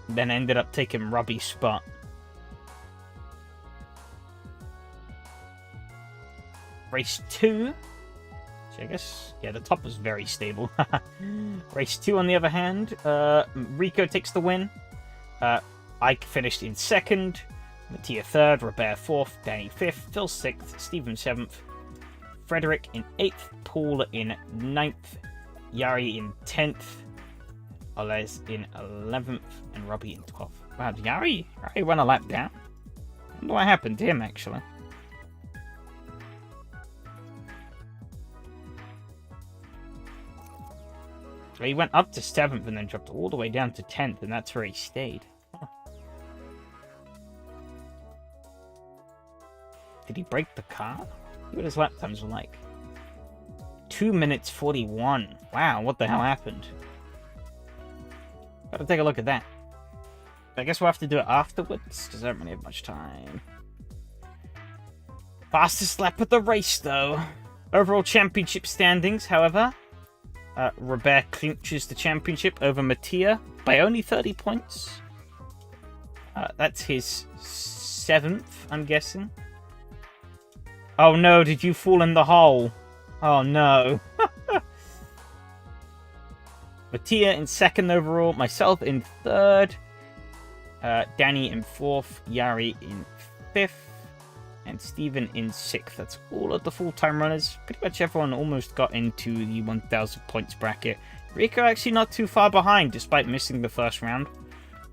Then ended up taking Robbie's spot. Race 2, which I guess, yeah, the top was very stable. Race 2, on the other hand, Rico takes the win. Ike finished in second, Mattia 3rd, Robert 4th, Danny 5th, Phil 6th, Stephen 7th, Frederick in 8th, Paul in 9th, Yari in 10th, Oles in 11th, and Robbie in 12th. Wow, Yari went a lap down. I wonder what happened to him, actually. Well, he went up to 7th and then dropped all the way down to 10th, and that's where he stayed. Huh. Did he break the car? See what his lap times were like. 2 minutes 41. Wow, what the hell happened? Gotta take a look at that. I guess we'll have to do it afterwards, because I don't really have much time. Fastest lap of the race, though. Overall championship standings, however. Robert clinches the championship over Mattia by only 30 points. That's his 7th, I'm guessing. Oh no, did you fall in the hole? Oh no. Mattia in 2nd overall, myself in 3rd. Danny in 4th, Yari in 5th, and Steven in 6th. That's all of the full-time runners. Pretty much everyone almost got into the 1,000 points bracket. Rico actually not too far behind, despite missing the first round.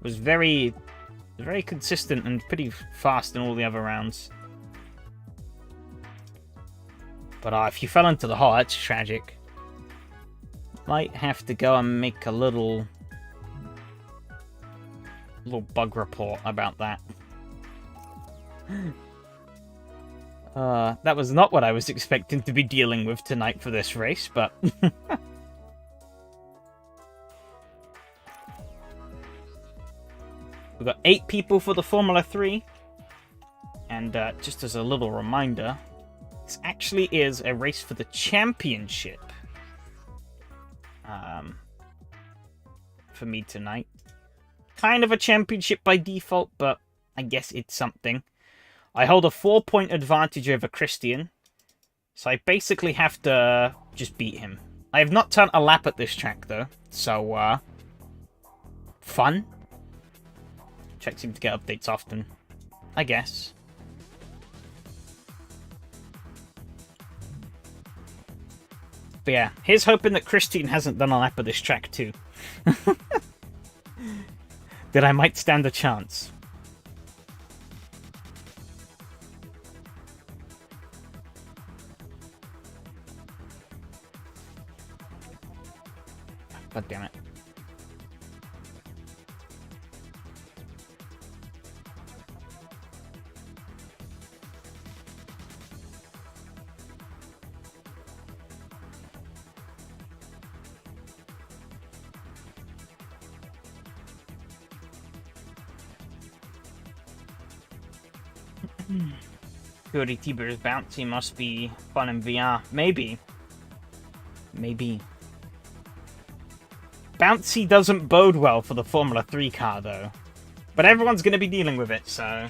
Was very consistent and pretty fast in all the other rounds. But if you fell into the hole, that's tragic. Might have to go and make a little bug report about that. That was not what I was expecting to be dealing with tonight for this race, but... We've got 8 people for the Formula 3. And just as a little reminder, this actually is a race for the championship. For me tonight. Kind of a championship by default, but I guess it's something. I hold a 4-point advantage over Christian, so I basically have to just beat him. I have not turned a lap at this track, though, so, fun. Track seems to get updates often, I guess. But yeah, here's hoping that Christian hasn't done a lap of this track, too. That I might stand a chance. God damn it. Purity Tiber's bouncy must be fun in VR. Maybe. Maybe. Bouncy doesn't bode well for the Formula 3 car, though. But everyone's going to be dealing with it, so...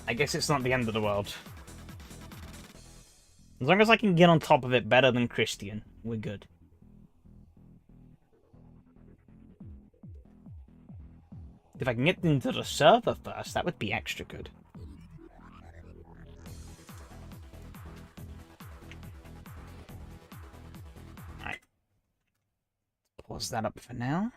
I guess it's not the end of the world. As long as I can get on top of it better than Christian, we're good. If I can get into the server first, that would be extra good. Alright. Pause that up for now.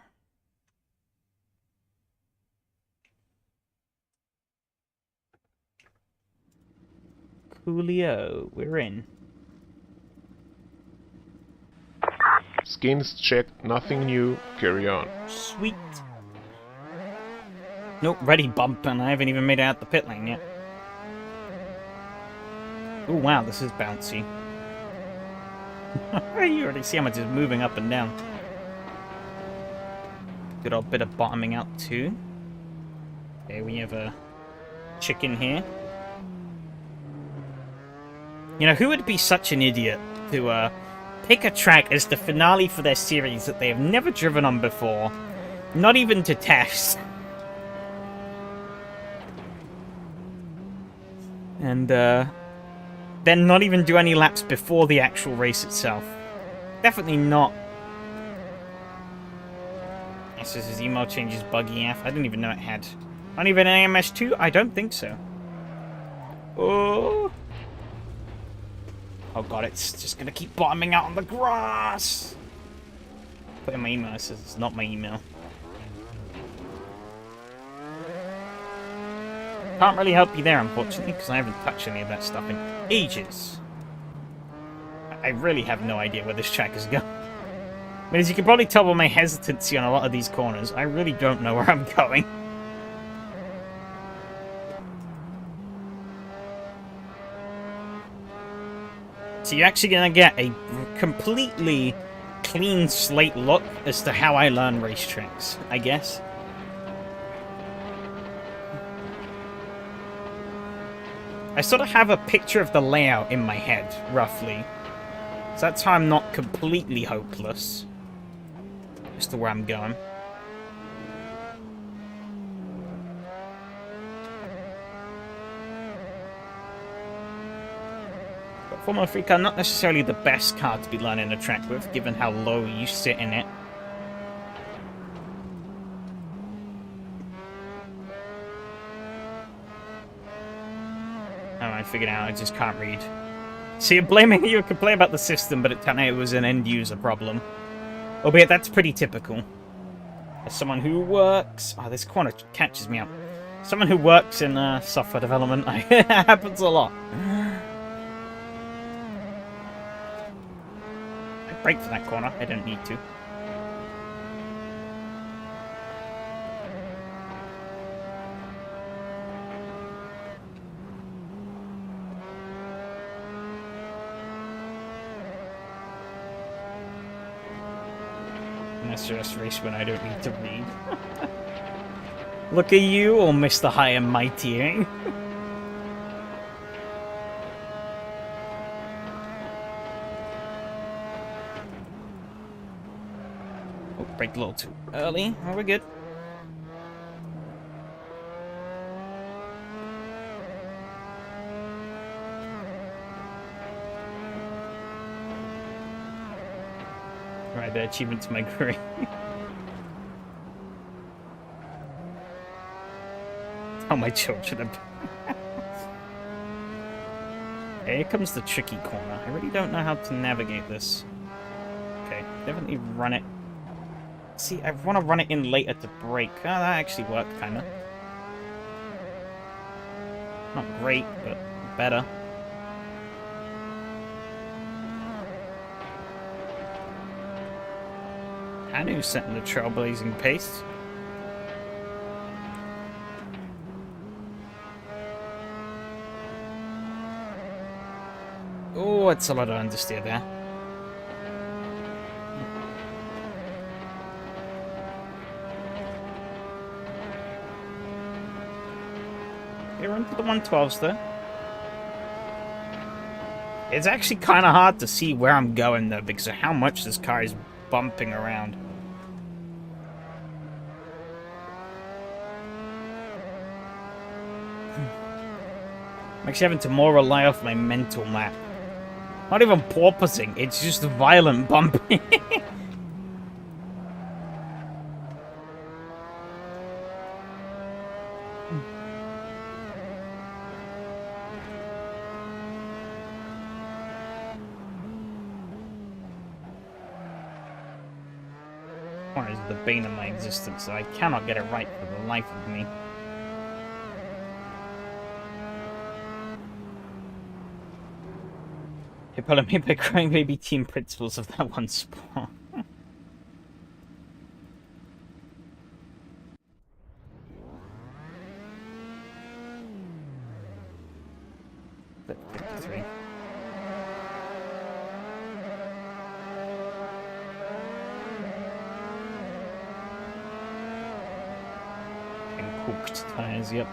Coolio, we're in. Skins checked, nothing new, carry on. Sweet. Nope, ready bump, and I haven't even made it out the pit lane yet. Oh wow, this is bouncy. You already see how much it's moving up and down. Good old bit of bottoming out too. Okay, we have a chicken here. You know, who would be such an idiot to pick a track as the finale for their series that they have never driven on before, not even to test? And, then not even do any laps before the actual race itself. Definitely not. This is his email changes buggy F. I didn't even know it had. Not even an AMS2? I don't think so. Oh. Oh god, it's just gonna keep bottoming out on the grass. Put in my email, it says it's not my email. Can't really help you there, unfortunately, because I haven't touched any of that stuff in ages. I really have no idea where this track is going. I mean, as you can probably tell by my hesitancy on a lot of these corners, I really don't know where I'm going. So you're actually going to get a completely clean slate look as to how I learn racetracks, I guess. I sort of have a picture of the layout in my head, roughly. So that's how I'm not completely hopeless as to where I'm going. But Formula 3 car, not necessarily the best car to be learning a track with, given how low you sit in it. I figured out I just can't read. So you're blaming you could play about the system, but it turned out it was an end-user problem. Albeit that's pretty typical. As someone who works... Oh, this corner catches me up. Someone who works in software development, it happens a lot. I brake for that corner. I don't need to. SRS race when I don't need to read. Look at you, or Mr. High and Mighty. Oh, brake a little too early. Oh, we're good. Right, the achievement to my career. Tell my children. Here comes the tricky corner. I really don't know how to navigate this. Okay, definitely run it. See, I want to run it in later to brake. Oh, that actually worked, kind of. Not great, but better. Hanu's setting the trailblazing pace. Oh, it's a lot of understeer there. You're into the 112s there. It's actually kind of hard to see where I'm going though, because of how much this car is bumping around. I'm actually having to more rely off my mental map. Not even porpoising, it's just violent bumping. Corner is the bane of my existence, so I cannot get it right for the life of me. You're pulling me by crying baby team principles of that one spot. 53. And cooked tires, yep.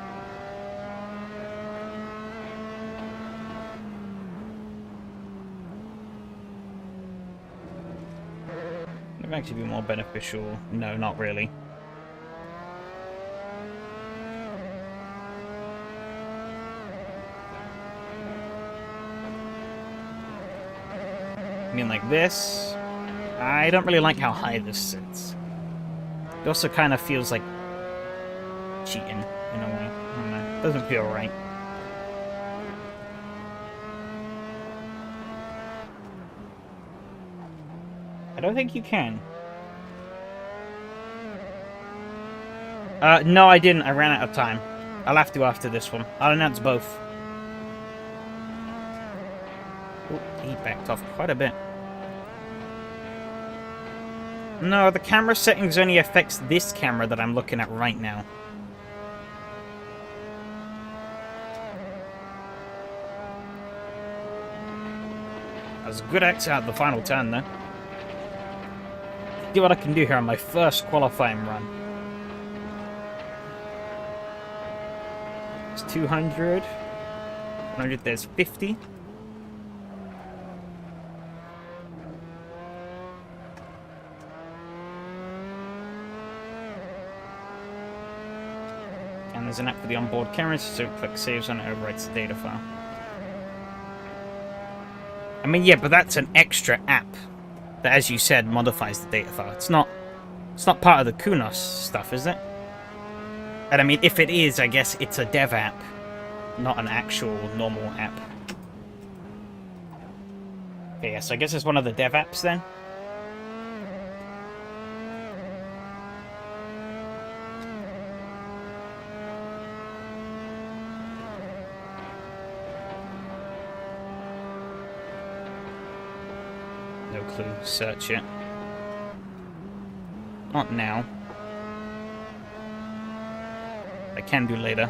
It might actually be more beneficial. No, not really. I mean, like this. I don't really like how high this sits. It also kind of feels like cheating in a way. I don't know. It doesn't feel right. I don't think you can. No, I didn't. I ran out of time. I'll have to after this one. I'll announce both. Oh, he backed off quite a bit. No, the camera settings only affects this camera that I'm looking at right now. That was a good exit out of the final turn, though. See what I can do here on my first qualifying run. It's 200. 100, there's 50. And there's an app for the onboard cameras, so click saves on it, overwrites the data file. I mean, yeah, but that's an extra app that, as you said, modifies the data file. It's not part of the Kunos stuff, is it? And I mean, if it is, I guess it's a dev app, not an actual normal app. Okay, yeah, so I guess it's one of the dev apps then. No clue. Search it. Not now. I can do later.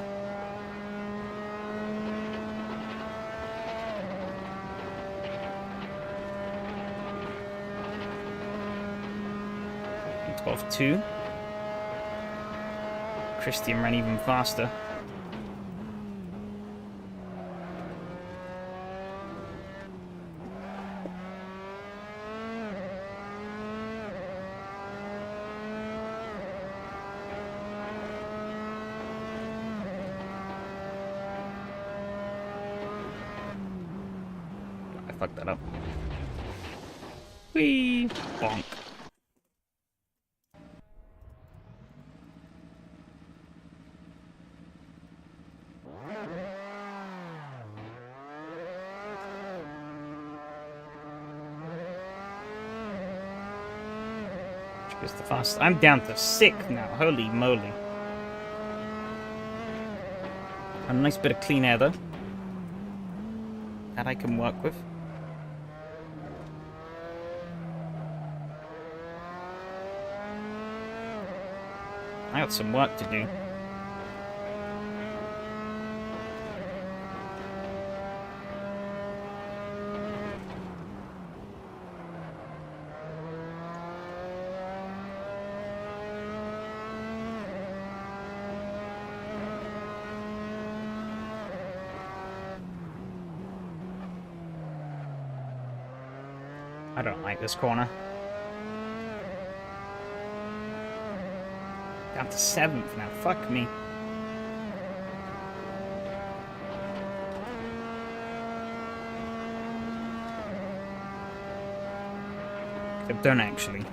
.12.2. Christian ran even faster. I fucked that up. Whee! Bonk. Which goes the fastest. I'm down to 6 now. Holy moly. A nice bit of clean air though. That I can work with. I got some work to do. I don't like this corner. Down to 7th now. Fuck me. I don't actually.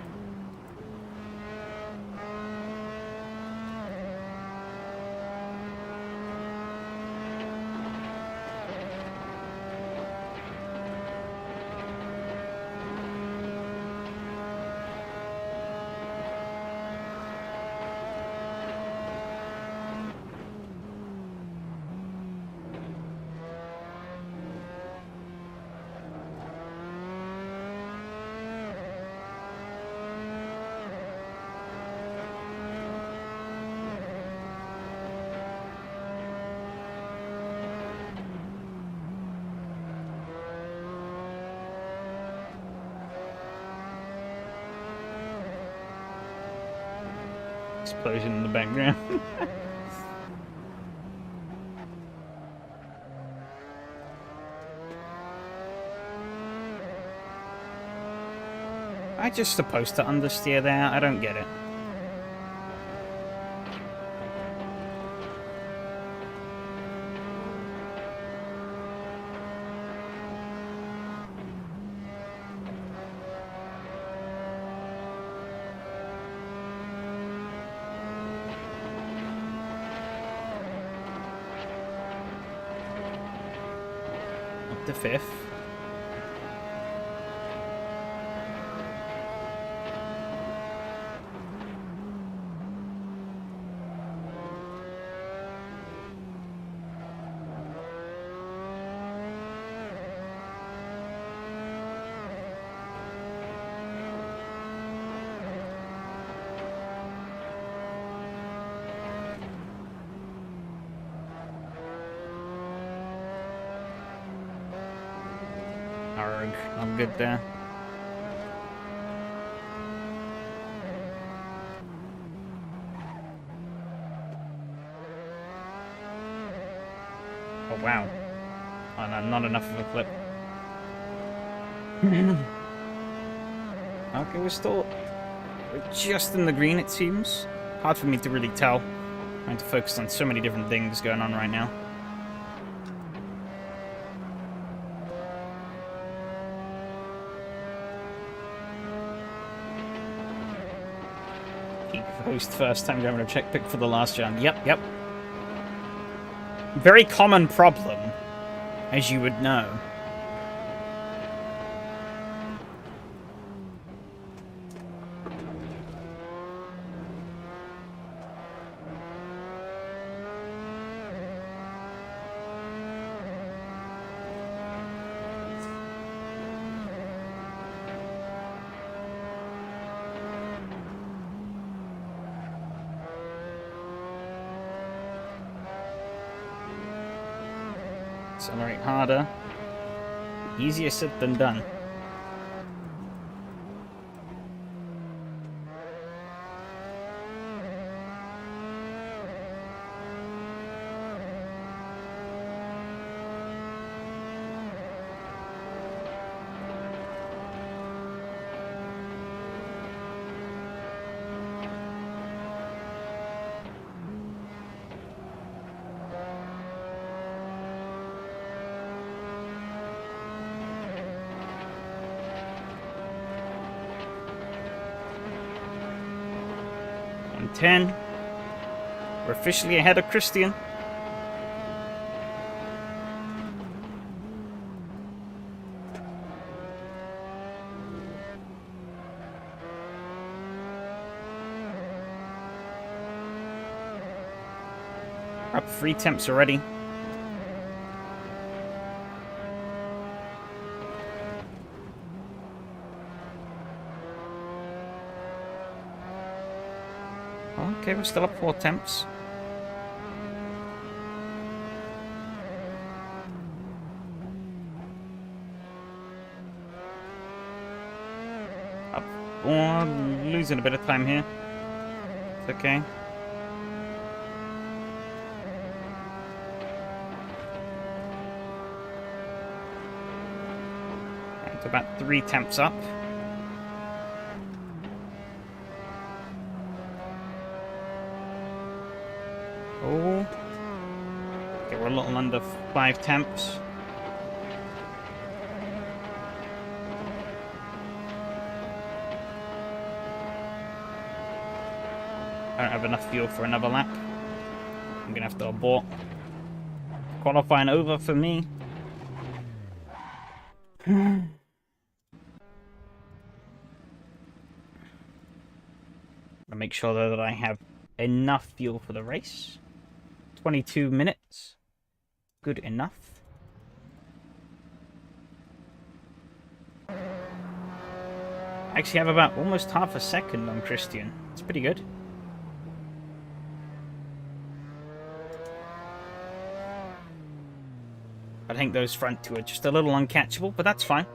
Explosion in the background. I just supposed to understeer there? I don't get it. The 5th. Arg, I'm good there. Oh wow. Oh no, not enough of a clip. Okay, we're just in the green, it seems. Hard for me to really tell. Trying to focus on so many different things going on right now. Keep host first time going to check pick for the last jump. Yep. Very common problem, as you would know. Accelerate harder. Easier said than done. On 10. We're officially ahead of Christian. Up 3 temps already. Okay, we're still up 4 temps. Up. Oh, losing a bit of time here. It's okay. It's about 3 temps up. Oh. Okay, we're a little under 5 temps. I don't have enough fuel for another lap. I'm gonna have to abort. Qualifying over for me. I'll make sure though that I have enough fuel for the race. 22 minutes. Good enough. I actually have about almost half a second on Christian. It's pretty good. I think those front two are just a little uncatchable, but that's fine.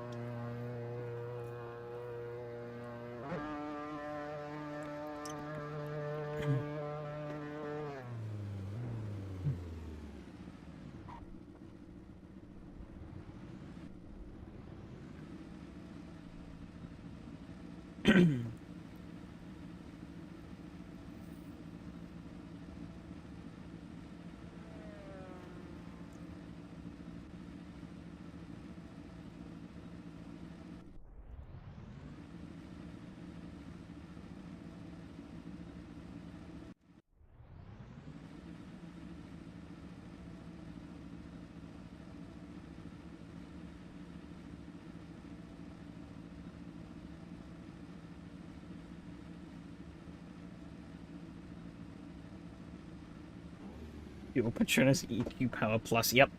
Fuel Patronus EQ Power Plus, yep.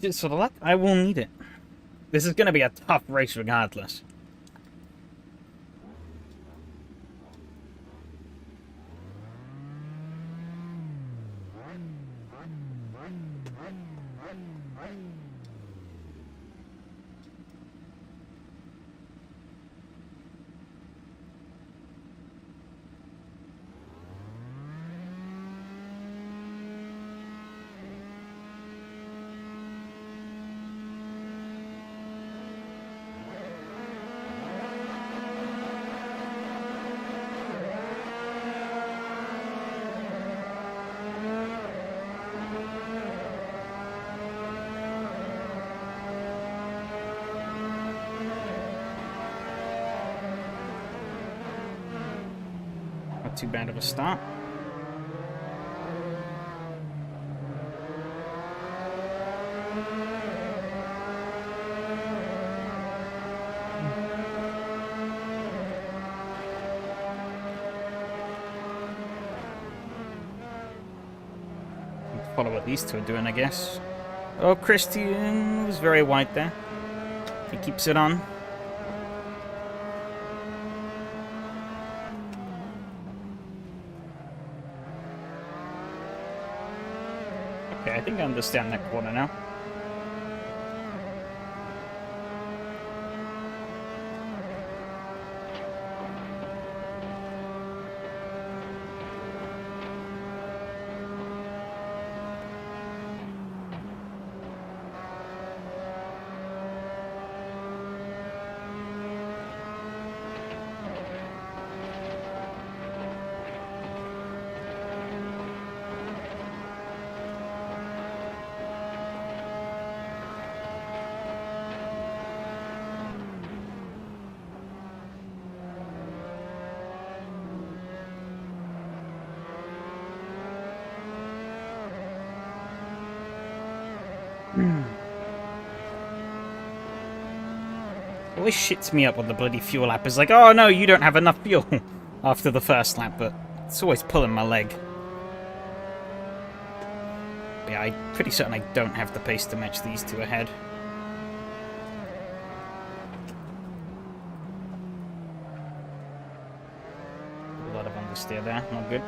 Just for the luck, I will need it. This is going to be a tough race regardless. too bad of a start. Follow what these two are doing, I guess. Oh, Christian was very wide there. He keeps it on. Okay, I think I understand that corner now. Always shits me up when the bloody fuel app is like, oh no, you don't have enough fuel after the first lap, but it's always pulling my leg. But yeah, I'm pretty certain I don't have the pace to match these two ahead. A lot of understeer there, not good.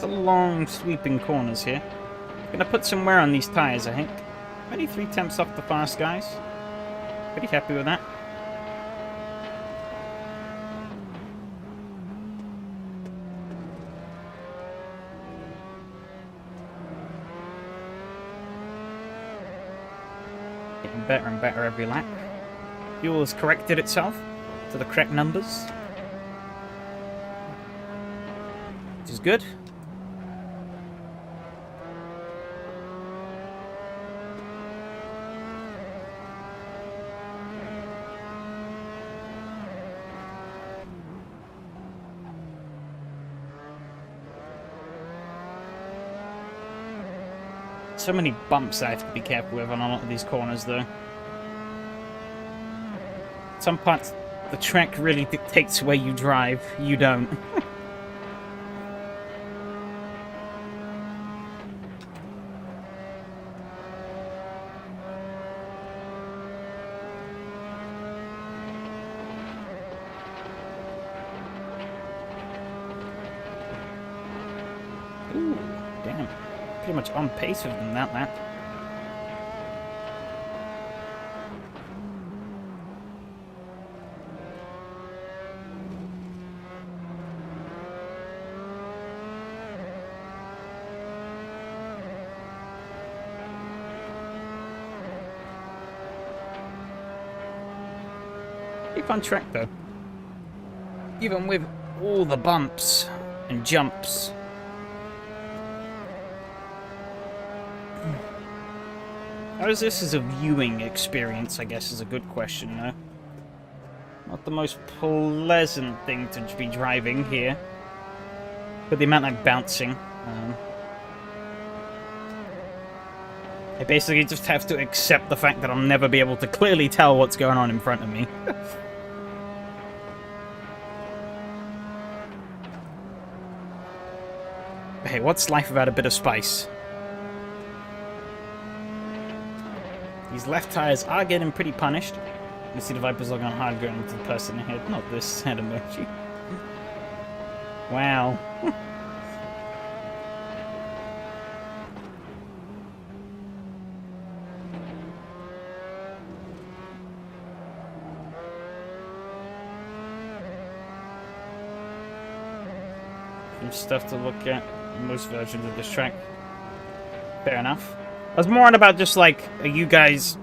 Long sweeping corners here. Gonna put some wear on these tires, I think. Only 3 tenths off the fast guys. Pretty happy with that. Getting better and better every lap. Fuel has corrected itself to the correct numbers, which is good. So many bumps I have to be careful with on a lot of these corners, though. Some parts, the track really dictates where you drive. You don't. Ooh, damn. Pretty much on pace with them that lap. Pretty fun track though. Even with all the bumps and jumps. How is this as a viewing experience, I guess, is a good question, though. Not the most pleasant thing to be driving here. But the amount I'm bouncing. I basically just have to accept the fact that I'll never be able to clearly tell what's going on in front of me. Hey, what's life without a bit of spice? These left tires are getting pretty punished. You see the Viper's logging on hard going into the person ahead. Not this head emoji. Wow. Some stuff to look at in most versions of this track. Fair enough. I was more on about just like, are you guys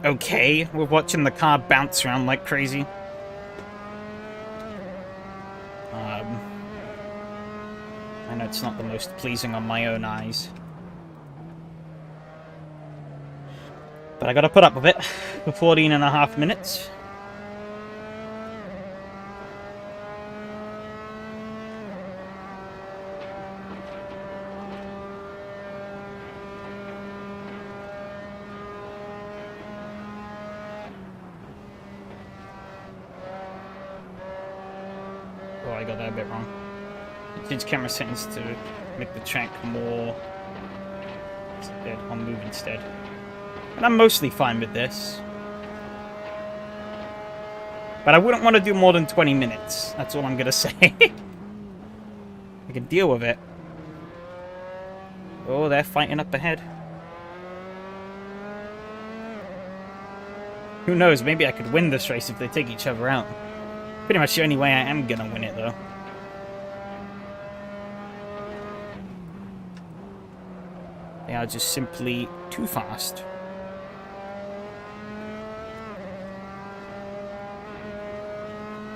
okay with watching the car bounce around like crazy? I know it's not the most pleasing on my own eyes. But I gotta put up with it for 14.5 minutes. Oh, I got that a bit wrong. Change camera settings to make the track more on move instead. And I'm mostly fine with this. But I wouldn't want to do more than 20 minutes. That's all I'm going to say. I can deal with it. Oh, they're fighting up ahead. Who knows? Maybe I could win this race if they take each other out. Pretty much the only way I am going to win it, though. They are just simply too fast.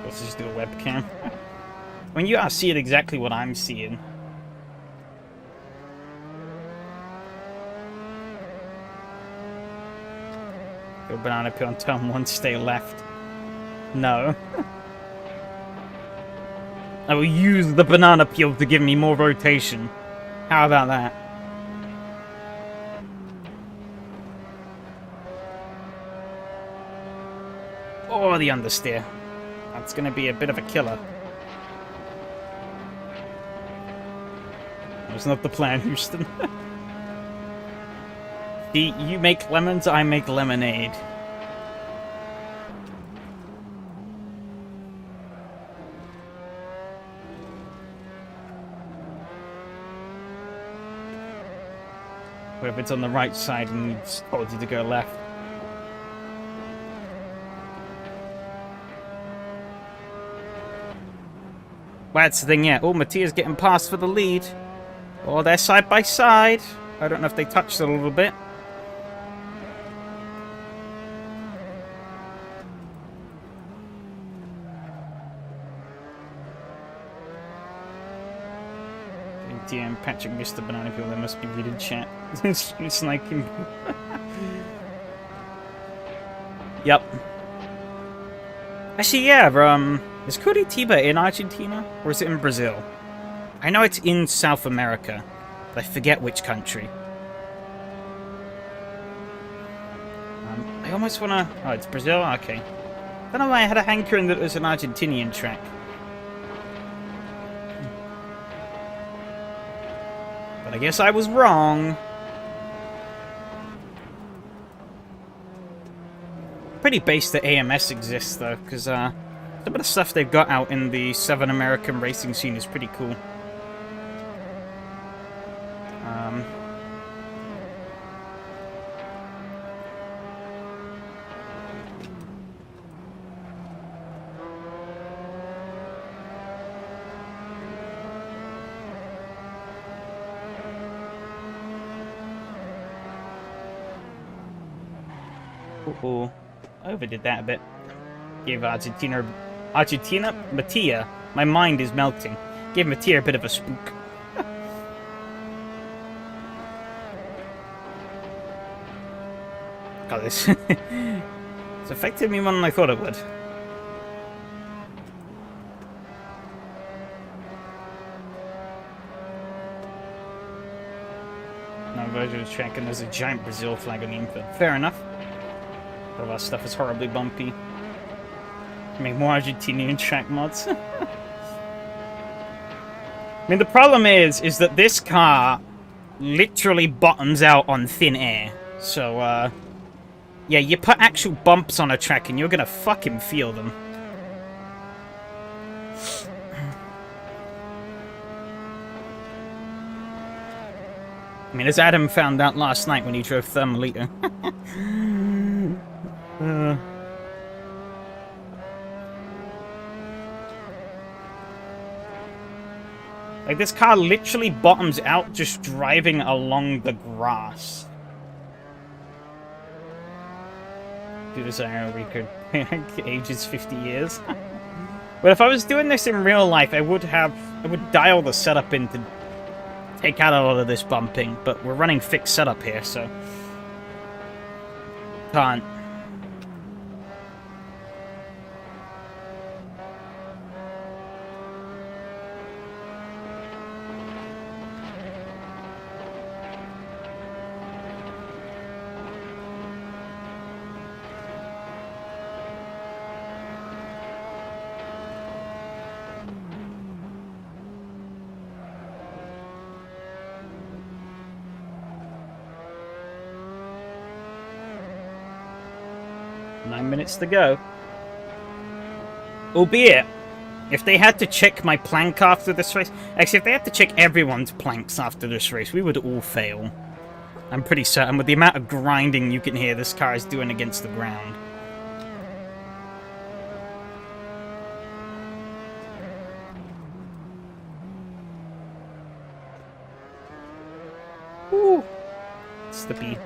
Let's just do a webcam. When you are seeing exactly what I'm seeing. Go banana peel on turn 1, stay left. No. I will use the banana peel to give me more rotation. How about that? Oh, the understeer. That's going to be a bit of a killer. That was not the plan, Houston. See, you make lemons, I make lemonade. What if it's on the right side and it's told you to go left? Well, that's the thing, yeah. Oh, Mattia's getting past for the lead. Oh, they're side by side. I don't know if they touched a little bit. DM Patrick missed the banana peel. They must be reading chat. It's like him. Yep. Actually, yeah. Is Curitiba in Argentina or is it in Brazil? I know it's in South America, but I forget which country. I almost wanna. Oh, it's Brazil. Okay. I don't know why I had a hankering that it was an Argentinian track. But I guess I was wrong. Pretty based that AMS exists, though, because some of the stuff they've got out in the Southern American racing scene is pretty cool. Uh-oh. I overdid that a bit. Gave Mattia, my mind is melting. Gave Mattia a bit of a spook. God, this it's affected me more than I thought it would. No version of track and there's a giant Brazil flag on the infield. Fair enough. All of our stuff is horribly bumpy. Make more Argentinian track mods. I mean, the problem is that this car literally bottoms out on thin air. So, yeah, you put actual bumps on a track and you're gonna fucking feel them. I mean, as Adam found out last night when he drove Thermalita. Like, this car literally bottoms out just driving along the grass. Do this I record ages 50 years. But if I was doing this in real life, I would dial the setup in to take out a lot of this bumping, but we're running fixed setup here, so can't. Minutes to go. Albeit, if they had to check my plank after this race... Actually, if they had to check everyone's planks after this race, we would all fail. I'm pretty certain with the amount of grinding you can hear this car is doing against the ground. Woo! Slippy.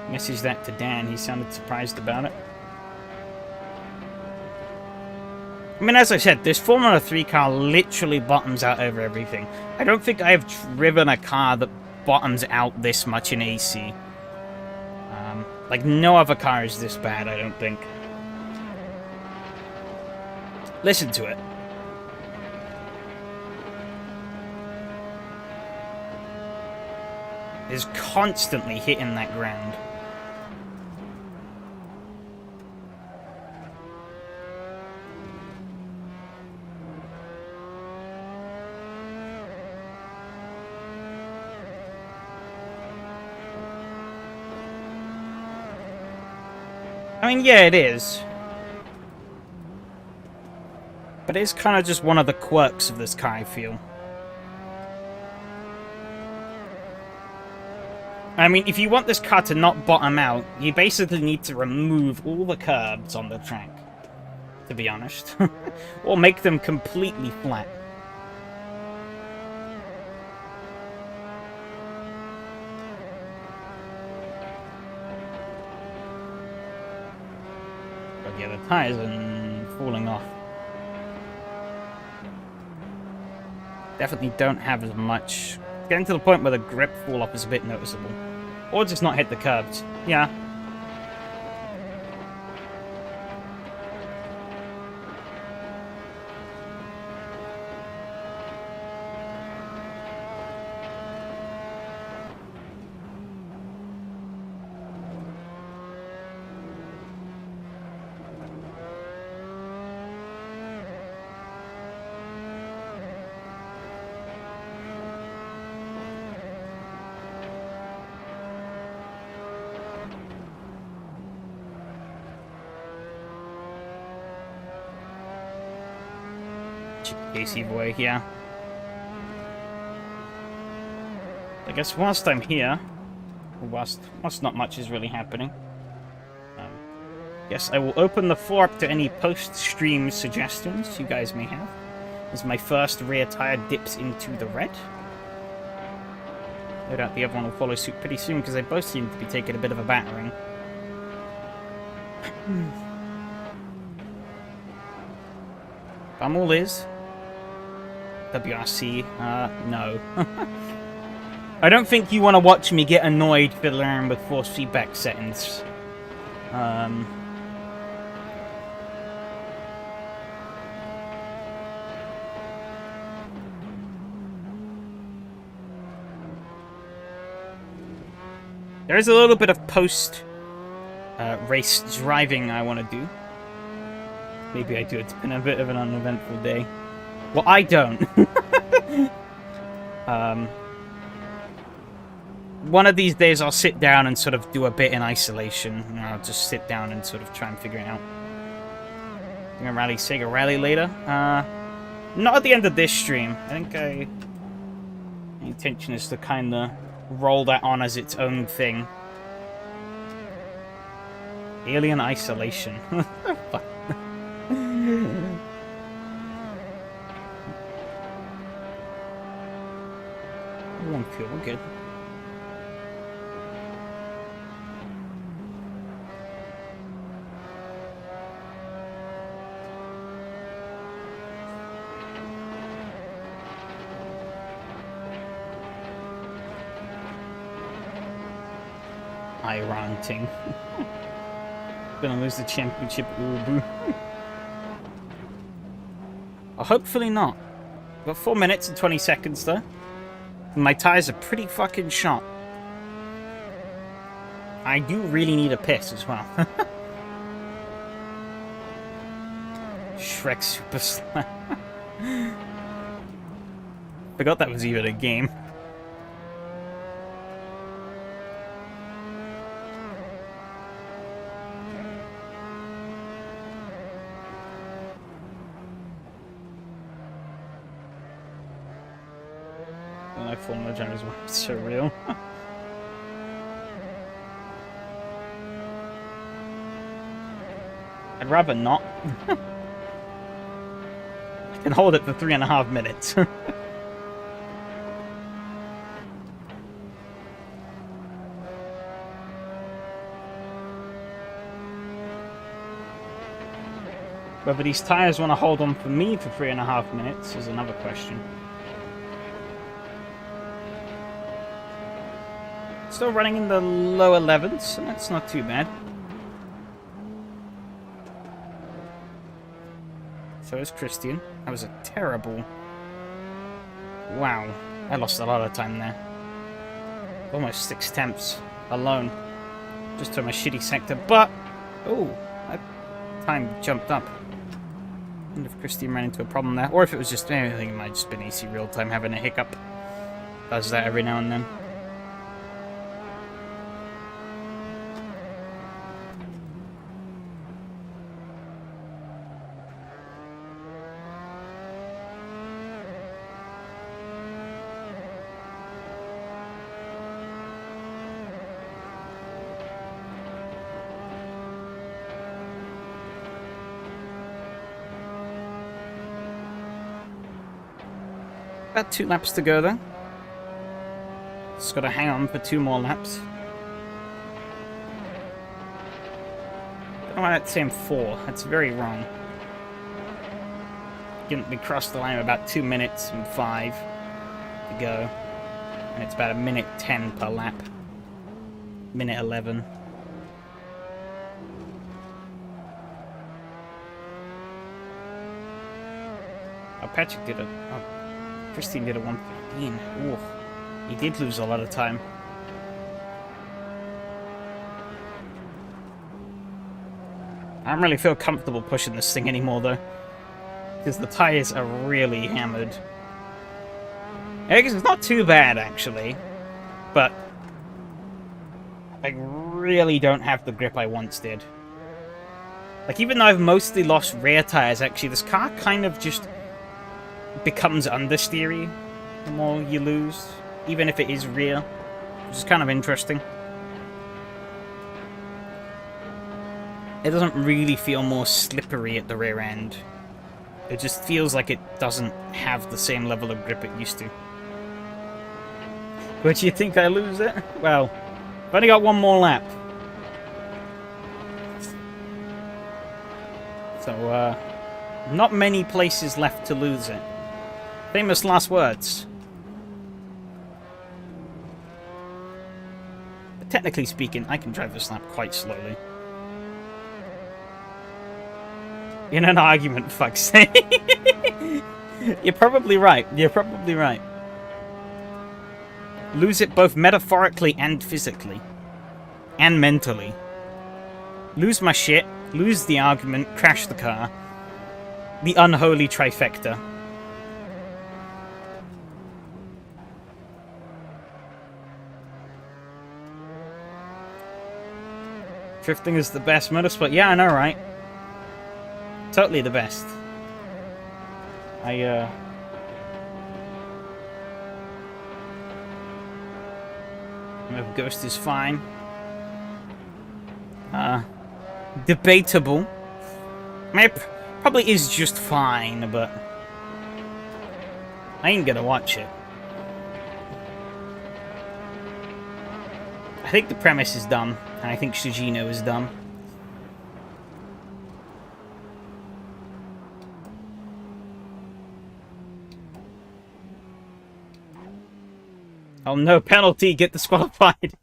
Message that to Dan. He sounded surprised about it. I mean, as I said, this Formula 3 car literally bottoms out over everything. I don't think I have driven a car that bottoms out this much in AC. Like, no other car is this bad, I don't think. Listen to it. It's constantly hitting that ground. I mean, yeah, it is. But it's kind of just one of the quirks of this car, I feel. I mean, if you want this car to not bottom out, you basically need to remove all the curbs on the track, to be honest. Or make them completely flat. But yeah, the tires are falling off. Definitely don't have as much. Getting to the point where the grip fall off is a bit noticeable. Or just not hit the curbs. Yeah. Casey boy, yeah. I guess whilst I'm here, whilst not much is really happening, yes, I will open the floor up to any post-stream suggestions you guys may have, as my first rear tire dips into the red. No doubt the other one will follow suit pretty soon, because they both seem to be taking a bit of a battering. I'm all is. WRC, no. I don't think you want to watch me get annoyed fiddling around with force feedback settings. There is a little bit of post race driving I want to do. Maybe I do. It's been a bit of an uneventful day. Well, I don't. One of these days I'll sit down and sort of do a bit in isolation. And I'll just sit down and sort of try and figure it out. I'm gonna rally Sega Rally later. Not at the end of this stream. I think the intention is to kind of roll that on as its own thing. Alien isolation. good. Ranting. Gonna lose the championship. Ooh, boo. Well, hopefully not. Got 4 minutes and 20 seconds though. And my tires are pretty fucking shot. I do really need a piss as well. Shrek Super Slam. Forgot that was even a game. Formula General's surreal. I'd rather not. I can hold it for 3.5 minutes. Whether these tires want to hold on for me for 3.5 minutes is another question. Still running in the low 11s, so that's not too bad. So is Christian. That was a terrible... Wow. I lost a lot of time there. Almost 6 tenths alone. Just to my shitty sector, but... Oh, that time jumped up. I wonder if Christian ran into a problem there. Or if it was just... I think it might have just been AC real time having a hiccup. Does that every now and then. About 2 laps to go though. Just gotta hang on for 2 more laps. I don't know why that's saying 4. That's very wrong. We crossed the line with about 2 minutes and 5 to go. And it's about 1:10 per lap. 1:11. Oh, Patrick did it. Oh. Christine did a 1:15. Ooh, he did lose a lot of time. I don't really feel comfortable pushing this thing anymore, though. Because the tires are really hammered. I guess it's not too bad, actually. But I really don't have the grip I once did. Like, even though I've mostly lost rear tires, actually, this car kind of just... becomes understeery the more you lose, even if it is rear, which is kind of interesting. It doesn't really feel more slippery at the rear end. It just feels like it doesn't have the same level of grip it used to. But you think I lose it? Well, I've only got 1 more lap. So, not many places left to lose it. Famous last words. But technically speaking, I can drive this lap quite slowly. In an argument, fuck's sake. You're probably right. You're probably right. Lose it both metaphorically and physically. And mentally. Lose my shit. Lose the argument. Crash the car. The unholy trifecta. Drifting is the best motorsport. Yeah, I know, right? Totally the best. Ghost is fine. Debatable. I mean, it probably is just fine, but I ain't gonna watch it. I think the premise is dumb, and I think Sugino is dumb. Oh no, penalty, get disqualified.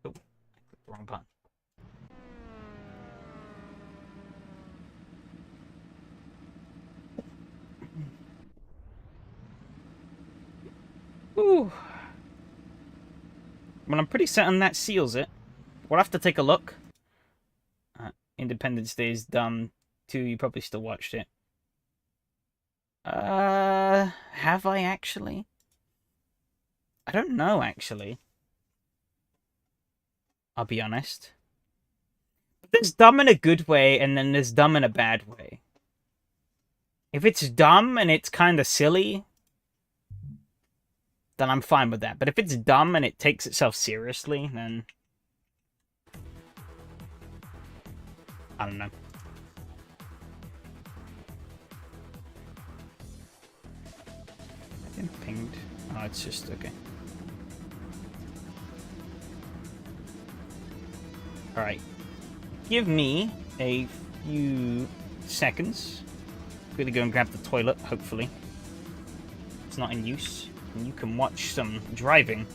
Oh, wrong button. Ooh. Well, I'm pretty certain that seals it. We'll have to take a look. Independence Day is dumb too. You probably still watched it. Have I actually? I don't know, actually. I'll be honest. There's dumb in a good way, and then there's dumb in a bad way. If it's dumb and it's kind of silly, then I'm fine with that. But if it's dumb and it takes itself seriously, then I don't know. I didn't pinged. Oh, it's just okay. Alright. Give me a few seconds. I'm gonna go and grab the toilet, hopefully. It's not in use. And you can watch some driving.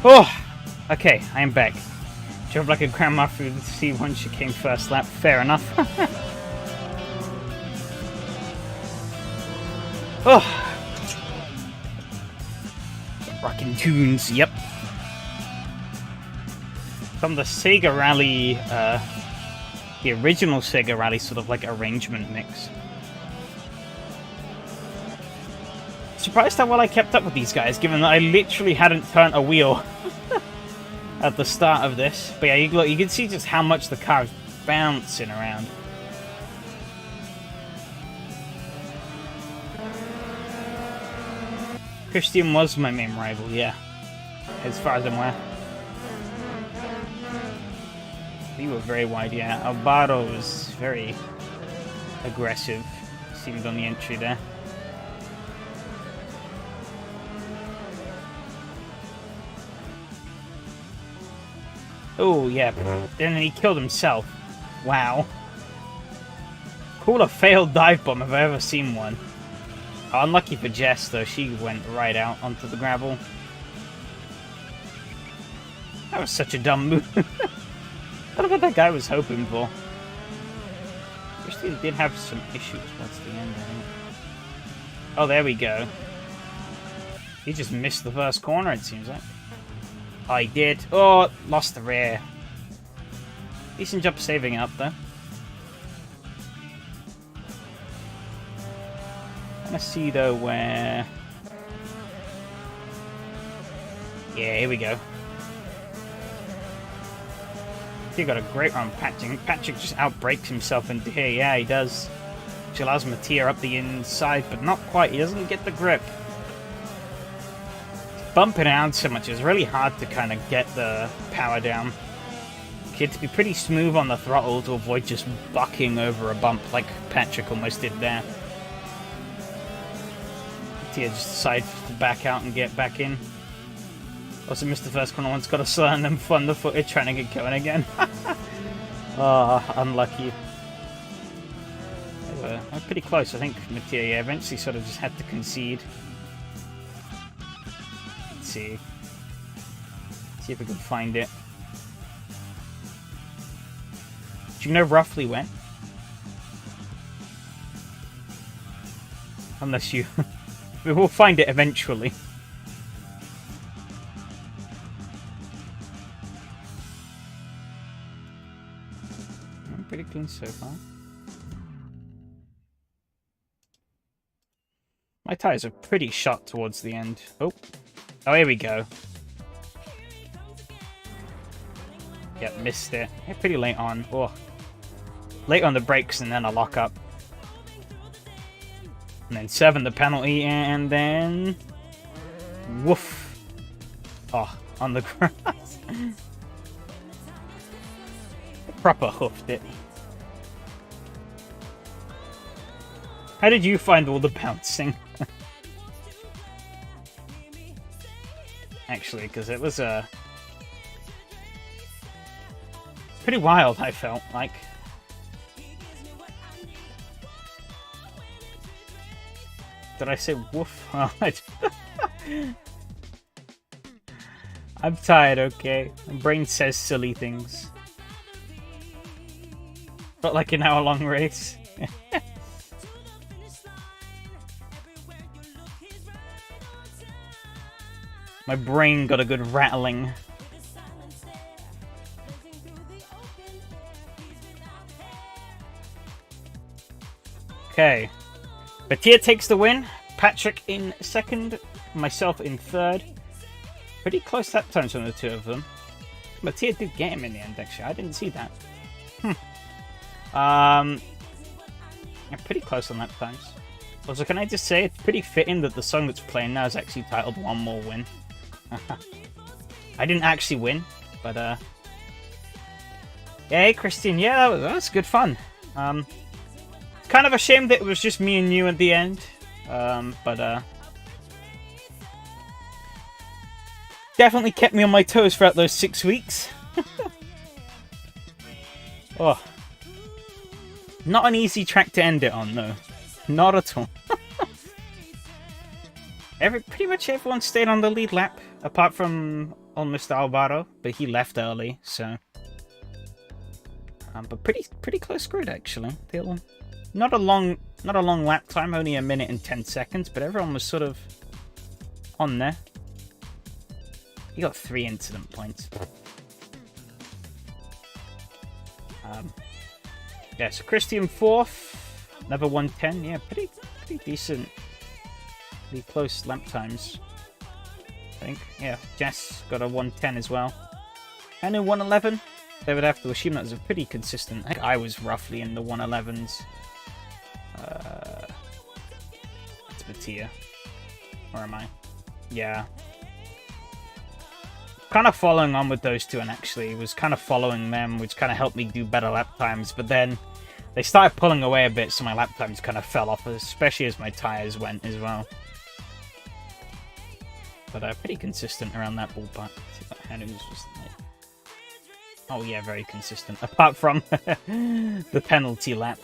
Oh, okay, I am back. Drove like a grandma through the C1. She came first lap. Fair enough. Oh, rockin' tunes. Yep. From the Sega Rally, the original Sega Rally, sort of like arrangement mix. Surprised how well I kept up with these guys, given that I literally hadn't turned a wheel at the start of this. But yeah, you can see just how much the car is bouncing around. Christian was my main rival, yeah. As far as I'm aware. You were very wide, yeah. Alvaro was very aggressive, seemed on the entry there. Oh, yeah. And then he killed himself. Wow. Call a failed dive bomb if I've ever seen one. Oh, unlucky for Jess, though. She went right out onto the gravel. That was such a dumb move. I don't know what that guy was hoping for. Christian did have some issues towards the end, I think. Oh, there we go. He just missed the first corner, it seems like. Oh, he did. Oh, lost the rear. Decent job saving up, though. Let's see, though, where... Yeah, here we go. He got a great run, Patrick. Patrick just outbrakes himself into here. Yeah, he does. Which allows him to tear up the inside, but not quite. He doesn't get the grip. Bumping around so much, it's really hard to kind of get the power down. You have to be pretty smooth on the throttle to avoid just bucking over a bump like Patrick almost did there. Tia just decides to back out and get back in. Also missed the first corner once, got a slow and then fun the footage trying to get going again. Oh, unlucky. They were pretty close, I think. Mattia eventually sort of just had to concede. Let's see. See if we can find it. Do you know roughly when? Unless you... We will find it eventually. Pretty clean so far. My tires are pretty shot towards the end. Oh, here we go. Yep, missed it. Yeah, pretty late on. Oh, late on the brakes and then a lock up. And then 7 the penalty, and then... Woof. Oh, on the grass. Proper hoofed it. How did you find all the bouncing? Actually, because it was pretty wild, I felt like. Did I say woof? Oh, I'm tired, okay? My brain says silly things. Felt like an hour-long race. My brain got a good rattling. Okay. Batia takes the win. Patrick in second. Myself in third. Pretty close lap times from the two of them. Batia did get him in the end, actually. I didn't see that. Yeah, pretty close on lap times. Also, can I just say, it's pretty fitting that the song that's playing now is actually titled One More Win. I didn't actually win, but yeah, hey Christine, yeah, that was good fun. Kind of a shame that it was just me and you at the end, but definitely kept me on my toes throughout those 6 weeks. Oh, not an easy track to end it on, though. Not at all. Pretty much everyone stayed on the lead lap, apart from Mr. Alvaro, but he left early, so. But pretty close grid actually. Not a long lap time, only 1 minute and 10 seconds, but everyone was sort of on there. He got 3 incident points. Yeah, so Christian 4th, another 110. Yeah, pretty decent. Pretty close lap times, I think. Yeah, Jess got a 110 as well. And a 111. They would have to assume that was a pretty consistent. I think I was roughly in the 111s. It's Mattia. Or am I? Yeah. Kind of following on with those two, and actually was kind of following them, which kind of helped me do better lap times. But then they started pulling away a bit, so my lap times kind of fell off, especially as my tires went as well. But pretty consistent around that ballpark. See what Hanu's was like. Oh yeah, very consistent. Apart from the penalty lap.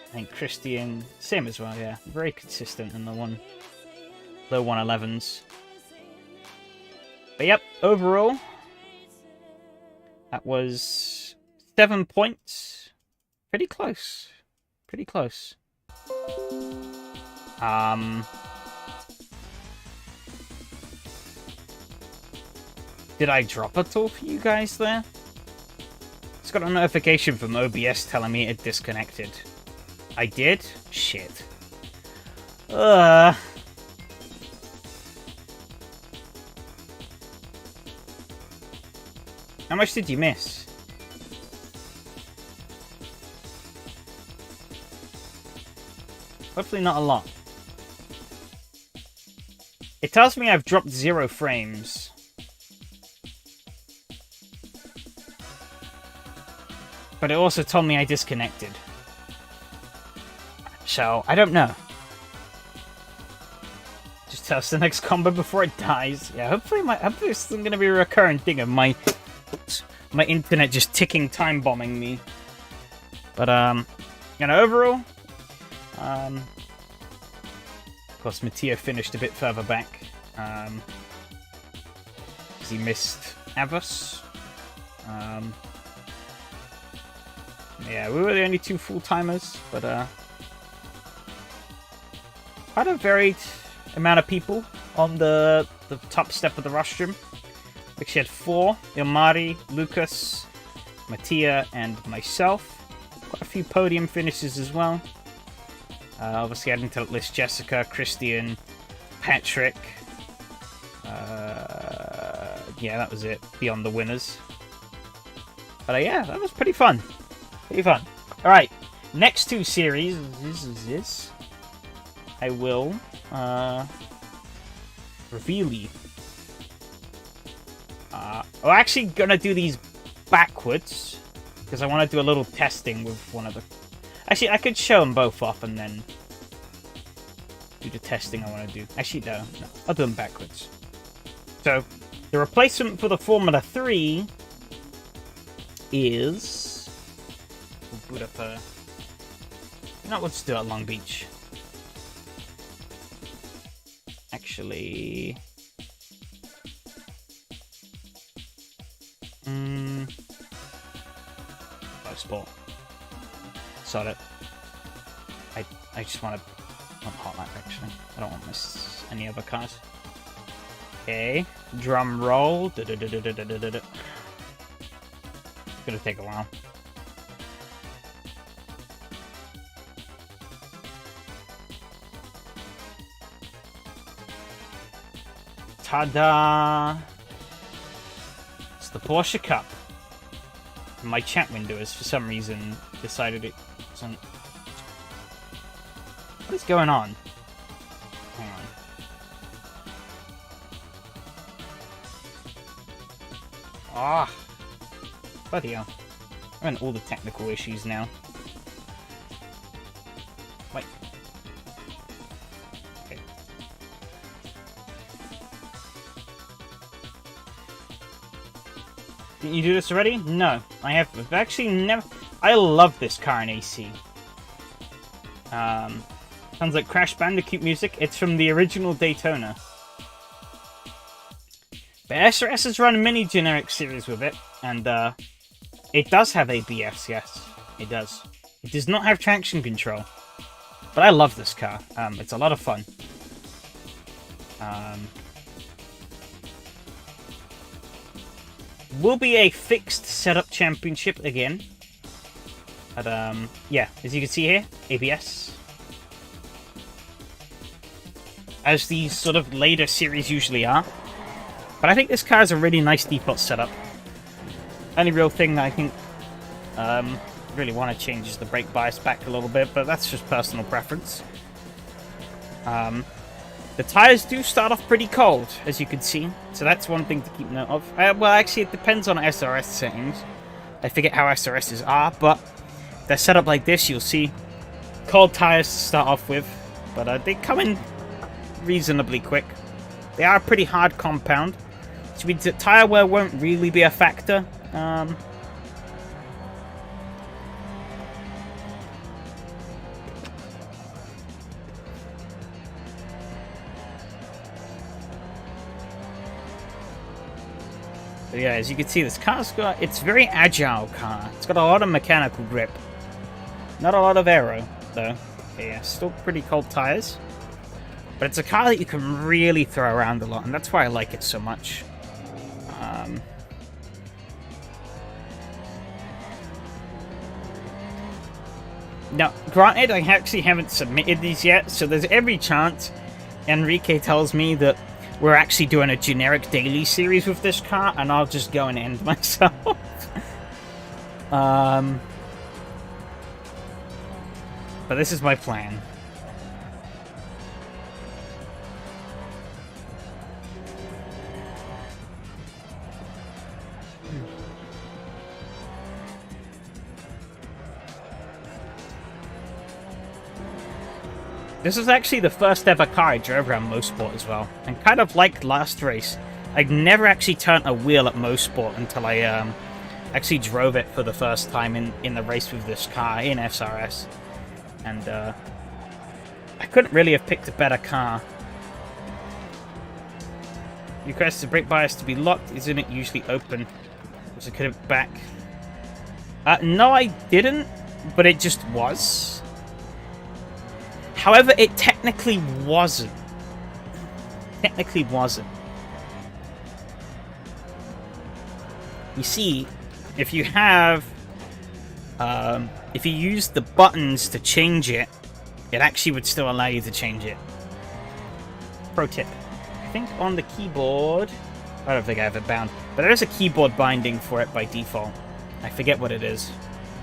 I think Christian, same as well, yeah. Very consistent in the low 111s. But yep, overall, that was 7 points Pretty close. Pretty close. Did I drop it all for you guys there? It's got a notification from OBS telling me it disconnected. I did? Shit. How much did you miss? Hopefully not a lot. It tells me I've dropped 0 frames. But it also told me I disconnected. So, I don't know. Just test the next combo before it dies. Yeah, hopefully this is going to be a recurrent thing of my internet just ticking time bombing me. But, overall, of course, Mattia finished a bit further back. Because he missed Avos. Yeah, we were the only 2 full-timers, but quite a varied amount of people on the top step of the rostrum. We actually had 4, Ilmari, Lucas, Mattia, and myself. Quite a few podium finishes as well. Obviously adding to the list Jessica, Christian, Patrick. Yeah, that was it, beyond the winners. But yeah, that was pretty fun. Pretty fun. Alright, next 2 series, this. I will, reveal you. I'm actually gonna do these backwards, because I want to do a little testing with one of the... Actually, I could show them both off and then do the testing I want to do. Actually, no, I'll do them backwards. So, the replacement for the Formula 3 is... We'll boot up a... No, let's do it at Long Beach. Actually... Oh, sport. Sod it. I just want hot lap, actually. I don't want any other cars. Okay. Drum roll. It's gonna take a while. Ta-da! It's the Porsche Cup. My chat window has, for some reason, decided it wasn't... What is going on? Hang on. Ah! Bloody hell. I'm having all the technical issues now. Wait. Okay. Didn't you do this already? No, I have. I've actually never... I love this car in AC. Sounds like Crash Bandicoot music. It's from the original Daytona. But SRS has run many generic series with it, and it does have ABS, yes. It does. It does not have traction control. But I love this car. It's a lot of fun. Will be a fixed setup championship again. But, yeah, as you can see here, ABS. As these sort of later series usually are. But I think this car is a really nice default setup. Only real thing that I think really want to change is the brake bias back a little bit, but that's just personal preference. The tires do start off pretty cold, as you can see, so that's one thing to keep note of. Well, actually, it depends on SRS settings. I forget how SRSs are, but they're set up like this. You'll see cold tires to start off with, but they come in reasonably quick. They are a pretty hard compound, which means that tire wear won't really be a factor. But yeah, as you can see, this car's got... It's a very agile car. It's got a lot of mechanical grip. Not a lot of aero, though. Okay, yeah, still pretty cold tires. But it's a car that you can really throw around a lot, and that's why I like it so much. Now, granted, I actually haven't submitted these yet, so there's every chance Enrique tells me that we're actually doing a generic daily series with this car, and I'll just go and end myself. But this is my plan. This is actually the first ever car I drove around Mosport as well. And kind of like last race, I'd never actually turned a wheel at Mosport until I actually drove it for the first time in the race with this car in SRS. And I couldn't really have picked a better car. You request the brake bias to be locked. Isn't it usually open? Was I could have back? No, I didn't, but it just was. However, it technically wasn't. Technically wasn't. You see, if you have... if you use the buttons to change it, it actually would still allow you to change it. Pro tip. I think on the keyboard... I don't think I have it bound. But there is a keyboard binding for it by default. I forget what it is.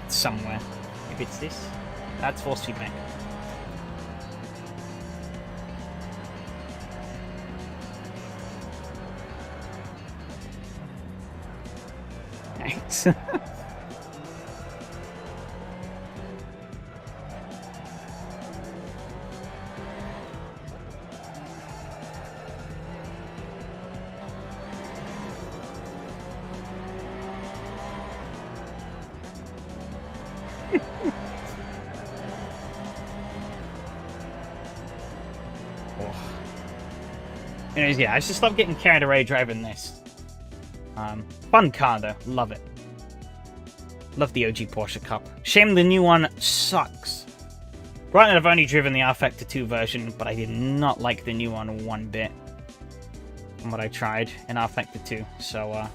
It's somewhere. If it's this, that's force feedback. Thanks. Anyways, yeah, I just love getting carried away driving this. Fun car though, love it. Love the OG Porsche Cup. Shame the new one sucks. Granted, I've only driven the R-Factor 2 version, but I did not like the new one one bit from what I tried in R-Factor 2. So,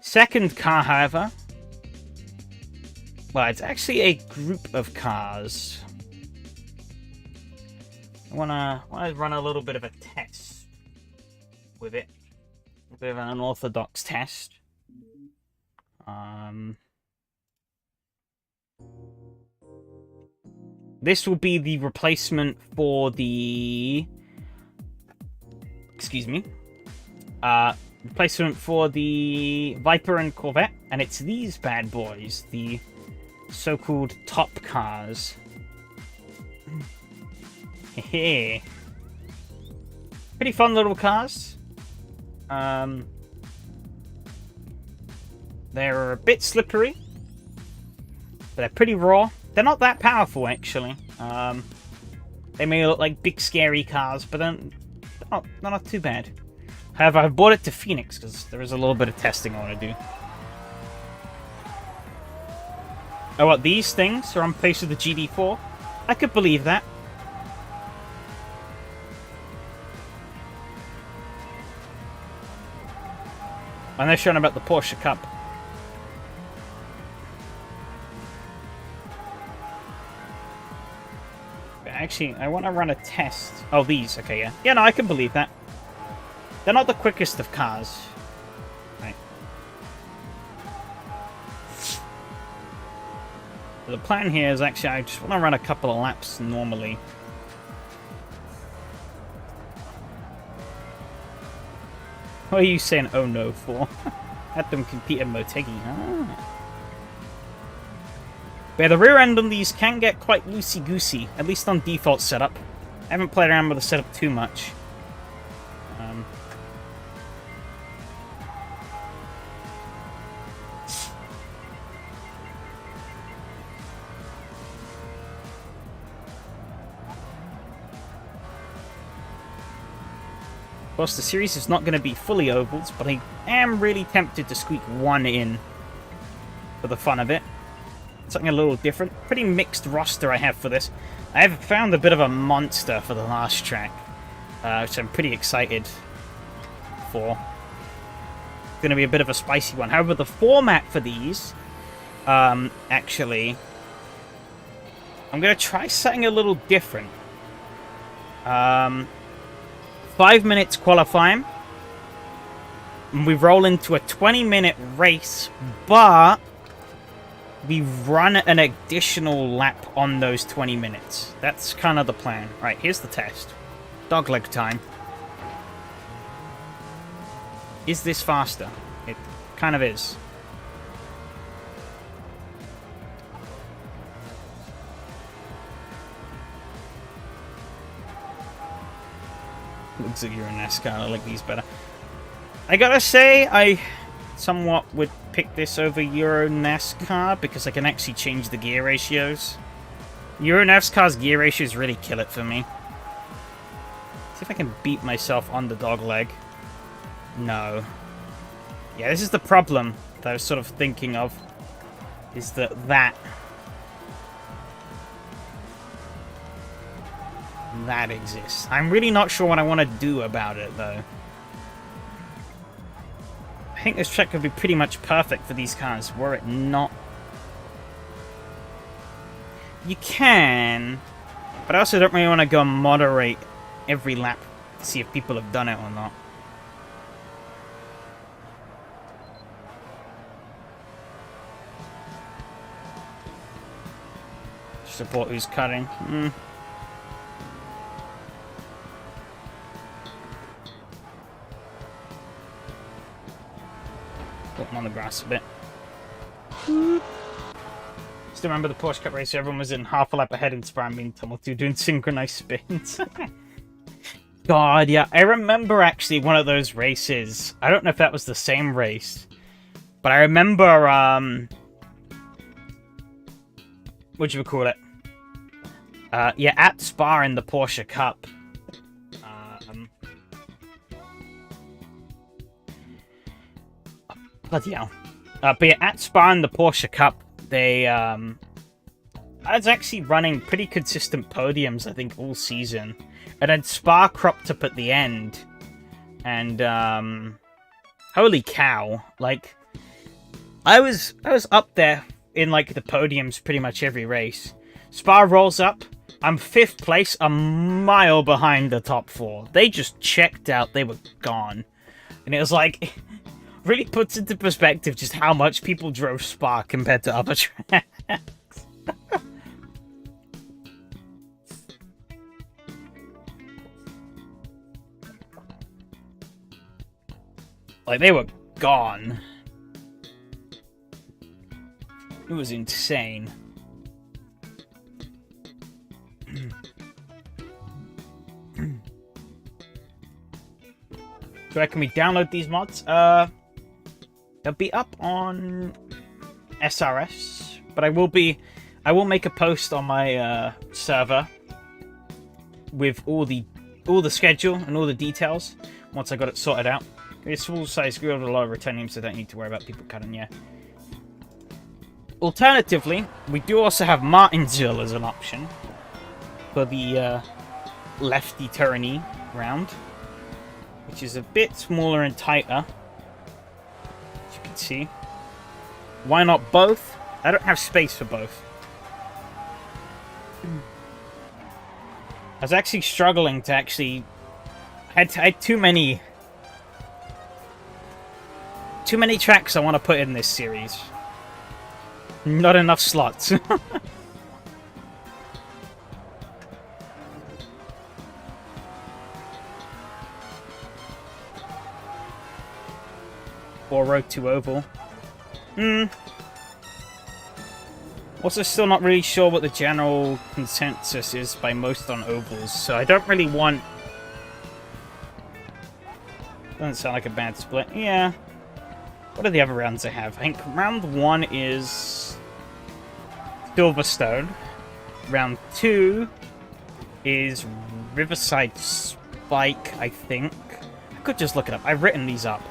second car, however, well, it's actually a group of cars. I wanna run a little bit of a test with it. A bit of an unorthodox test. This will be the replacement for the... Excuse me. Replacement for the Viper and Corvette. And it's these bad boys. The so-called top cars. Hehe. Pretty fun little cars. They're a bit slippery, but they're pretty raw. They're not that powerful, actually. They may look like big, scary cars, but they're not too bad. However, I've brought it to Phoenix because there is a little bit of testing I want to do. Oh, what, these things are on pace with the GD4? I could believe that. And they're showing about the Porsche Cup. Actually, I want to run a test. Oh, these. Okay, yeah. Yeah, no, I can believe that. They're not the quickest of cars. Right. So the plan here is actually I just want to run a couple of laps normally. What are you saying oh no for? Let them compete in Motegi. Ah. But yeah, the rear end on these can get quite loosey-goosey, at least on default setup. I haven't played around with the setup too much. Of course, the series is not going to be fully ovals, but I am really tempted to squeak one in for the fun of it. something a little different. Pretty mixed roster I have for this. I have found a bit of a monster for the last track, which I'm pretty excited for. It's going to be a bit of a spicy one. However, the format for these, actually, I'm going to try something a little different. 5 minutes qualifying. And we roll into a 20-minute race, but we run an additional lap on those 20 minutes. That's kind of the plan. Right, here's the test. Dogleg time. Is this faster? It kind of is. Looks like you're in NASCAR. I like these better. I gotta say, I somewhat would pick this over Euro NASCAR because I can actually change the gear ratios. Euro NASCAR's gear ratios really kill it for me. See if I can beat myself on the dog leg. No. Yeah, this is the problem that I was sort of thinking of. Is that exists. I'm really not sure what I want to do about it, though. I think this track could be pretty much perfect for these cars, were it not. You can, but I also don't really want to go and moderate every lap to see if people have done it or not. Support who's cutting. Put them on the grass a bit. Still remember the Porsche Cup race, everyone was in half a lap ahead in Spa being tumbled to doing synchronized spins. God, yeah. I remember actually one of those races. I don't know if that was the same race. But I remember, what do you call it? Yeah, at Spa in the Porsche Cup. Bloody hell. But yeah, at Spa in the Porsche Cup, they, I was actually running pretty consistent podiums, I think, all season. And then Spa cropped up at the end. And, holy cow. Like, I was up there in, like, the podiums pretty much every race. Spa rolls up. I'm 5th place, a mile behind the top 4. They just checked out. They were gone. And it was like... really puts into perspective just how much people drove Spa compared to other tracks. Like, they were gone. It was insane. So can we download these mods? They'll be up on SRS, but I will make a post on my server with all the schedule and all the details once I got it sorted out. It's full size screw with a lot of retaining, so I don't need to worry about people cutting. Yeah. Alternatively, we do also have Martinsville as an option for the lefty turny round, which is a bit smaller and tighter. As you can see. Why not both? I don't have space for both. I was actually struggling to actually... I had too many tracks I want to put in this series. Not enough slots. Or Road to Oval. Also still not really sure what the general consensus is by most on ovals, so I don't really want... Doesn't sound like a bad split. Yeah. What are the other rounds I have? I think round 1 is Silverstone. Round 2 is Riverside Spike, I think. I could just look it up. I've written these up.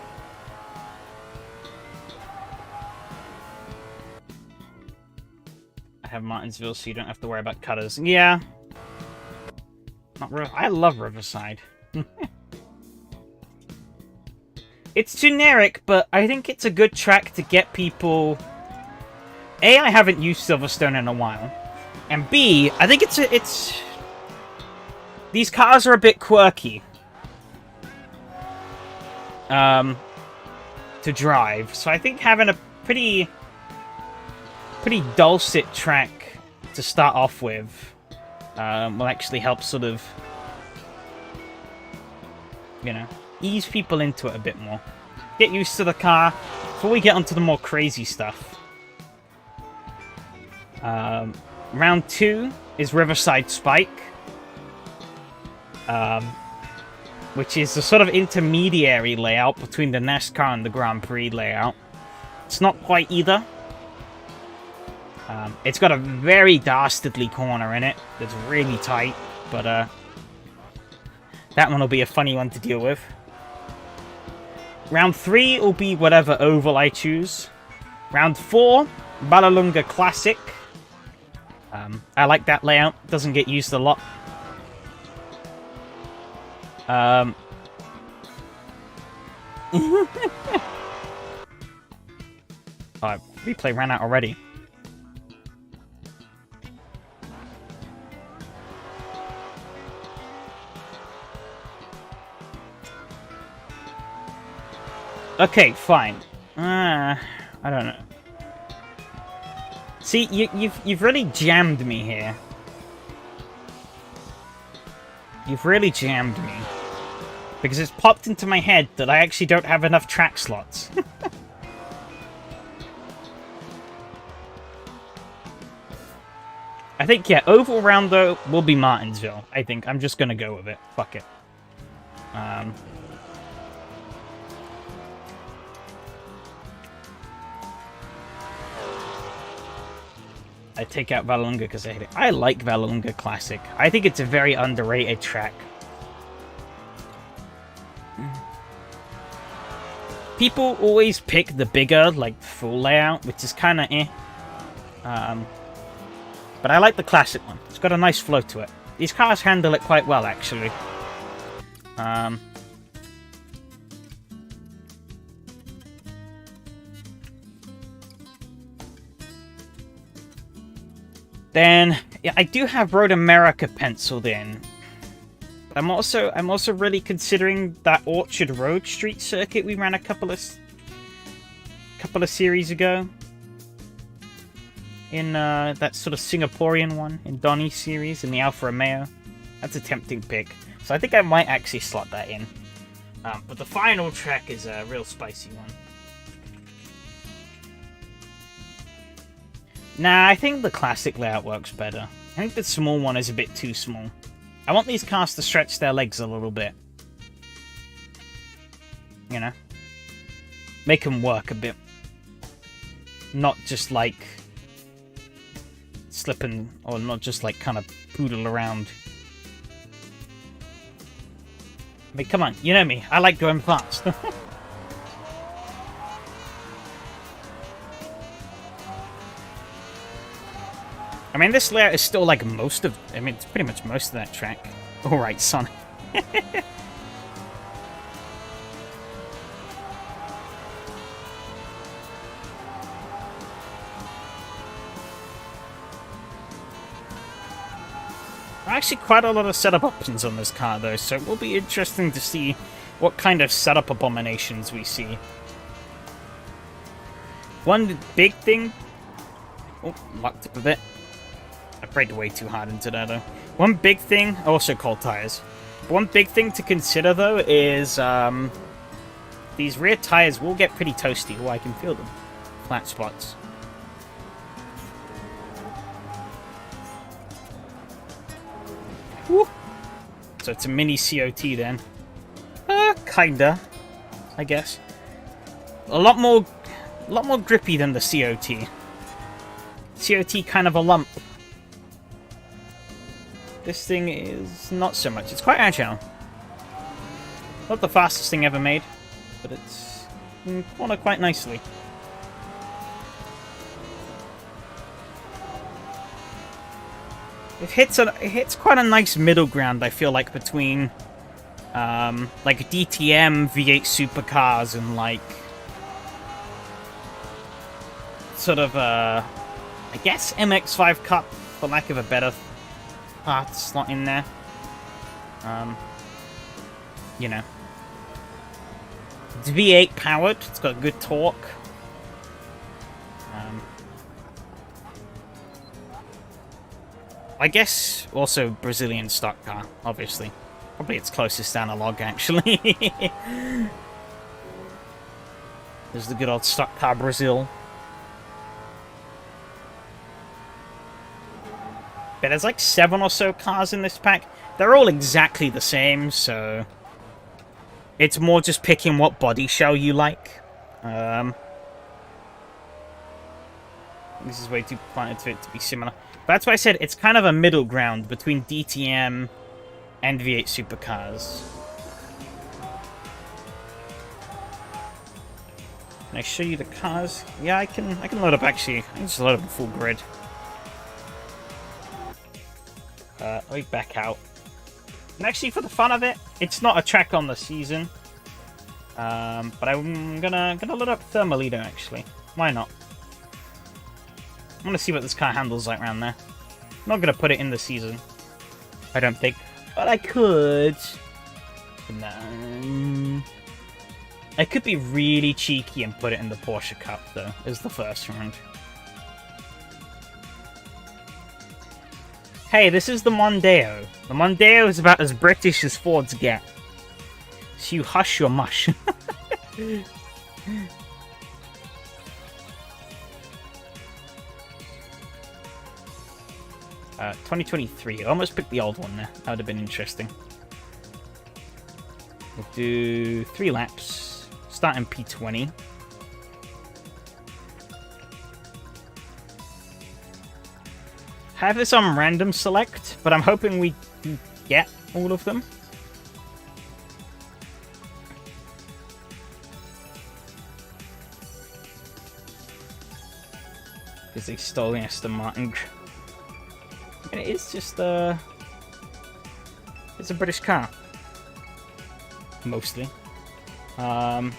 have Martinsville, so you don't have to worry about cutters. Yeah. I love Riverside. It's generic, but I think it's a good track to get people... A, I haven't used Silverstone in a while. And B, I think it's... These cars are a bit quirky. To drive. So I think having a pretty dulcet track to start off with will actually help sort of, you know, ease people into it a bit more. Get used to the car before we get onto the more crazy stuff. Round 2 is Riverside Spike, which is a sort of intermediary layout between the NASCAR and the Grand Prix layout. It's not quite either. It's got a very dastardly corner in it that's really tight, but that one will be a funny one to deal with. Round 3 will be whatever oval I choose. Round 4, Vallelunga Classic. I like that layout. Doesn't get used a lot. Replay ran out already. Okay, fine. I don't know. See, you've really jammed me here. You've really jammed me. Because it's popped into my head that I actually don't have enough track slots. I think, yeah, oval round, though, will be Martinsville. I think. I'm just gonna go with it. Fuck it. I take out Vallelunga because I hate it. I like Vallelunga Classic. I think it's a very underrated track. People always pick the bigger, like, full layout, which is kind of eh. But I like the classic one. It's got a nice flow to it. These cars handle it quite well, actually. Then, yeah, I do have Road America penciled in. I'm also really considering that Orchard Road Street circuit we ran a couple of series ago. In that sort of Singaporean one in Donnie's series in the Alfa Romeo. That's a tempting pick. So I think I might actually slot that in. But the final track is a real spicy one. Nah, I think the classic layout works better. I think the small one is a bit too small. I want these cars to stretch their legs a little bit. You know? Make them work a bit. Not just like... slipping, or not just like kind of poodle around. I mean, come on, you know me. I like going fast. I mean, this layout is still like most of... I mean, it's pretty much most of that track. Alright, Sonic. Actually, quite a lot of setup options on this car, though, so it will be interesting to see what kind of setup abominations we see. One big thing... Oh, locked up a bit. I braked way too hard into that, though. One big thing... Also cold tires. One big thing to consider, though, is... these rear tires will get pretty toasty. Oh, I can feel them. Flat spots. Woo. So it's a mini COT then. Kinda. I guess. A lot more grippy than the COT. COT kind of a lump. This thing is not so much. It's quite agile. Not the fastest thing ever made, but it's corner quite nicely. It hits quite a nice middle ground, I feel like, between like DTM V8 supercars and like sort of I guess MX5 Cup, for lack of a better part slot in there. You know, it's V8 powered. It's got good torque. I guess also Brazilian stock car, obviously. Probably its closest analog, actually. There's the good old stock car Brazil. But there's like 7 or so cars in this pack. They're all exactly the same, so it's more just picking what body shell you like. This is way too planted for it to be similar. That's why I said it's kind of a middle ground between DTM and V8 supercars. Can I show you the cars? Yeah, I can load up actually. I can just load up a full grid. Let me back out. And actually, for the fun of it, it's not a track on the season. But I'm gonna load up Thermalito actually. Why not? I want to see what this car handles like around there. I'm not going to put it in the season, I don't think. But I could. No. I could be really cheeky and put it in the Porsche Cup, though, as the first round. Hey, this is the Mondeo. The Mondeo is about as British as Fords get. So you hush your mush. 2023. I almost picked the old one there. That would have been interesting. We'll do 3 laps. Start in P20. Have this on random select, but I'm hoping we can get all of them. Because they stole the Aston Martin. And it is just it's a British car. Mostly. So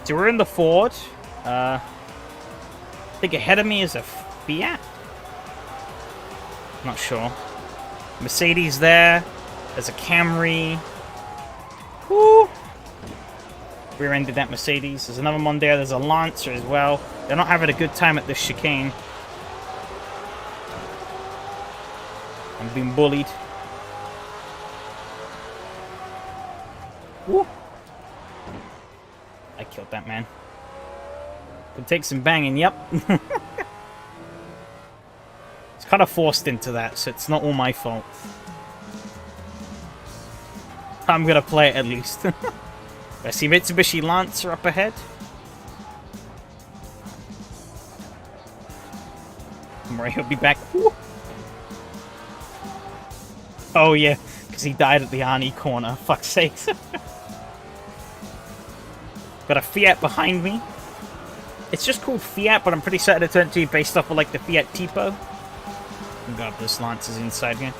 we're in the Ford. I think ahead of me is a Fiat. Not sure. Mercedes there. There's a Camry. Woo! Rear-ended that Mercedes. There's another one there. There's a Lancer as well. They're not having a good time at this chicane. I'm being bullied. Woo! I killed that man. Could take some banging, yep. It's kind of forced into that, so it's not all my fault. I'm gonna play it at least. I see Mitsubishi Lancer up ahead. Don't worry, he'll be back. Woo. Oh yeah, because he died at the Arnie corner. Fuck's sakes. Got a Fiat behind me. It's just called Fiat, but I'm pretty certain it's meant to be based off of like the Fiat Tipo. Oh god, this Lancer's inside here.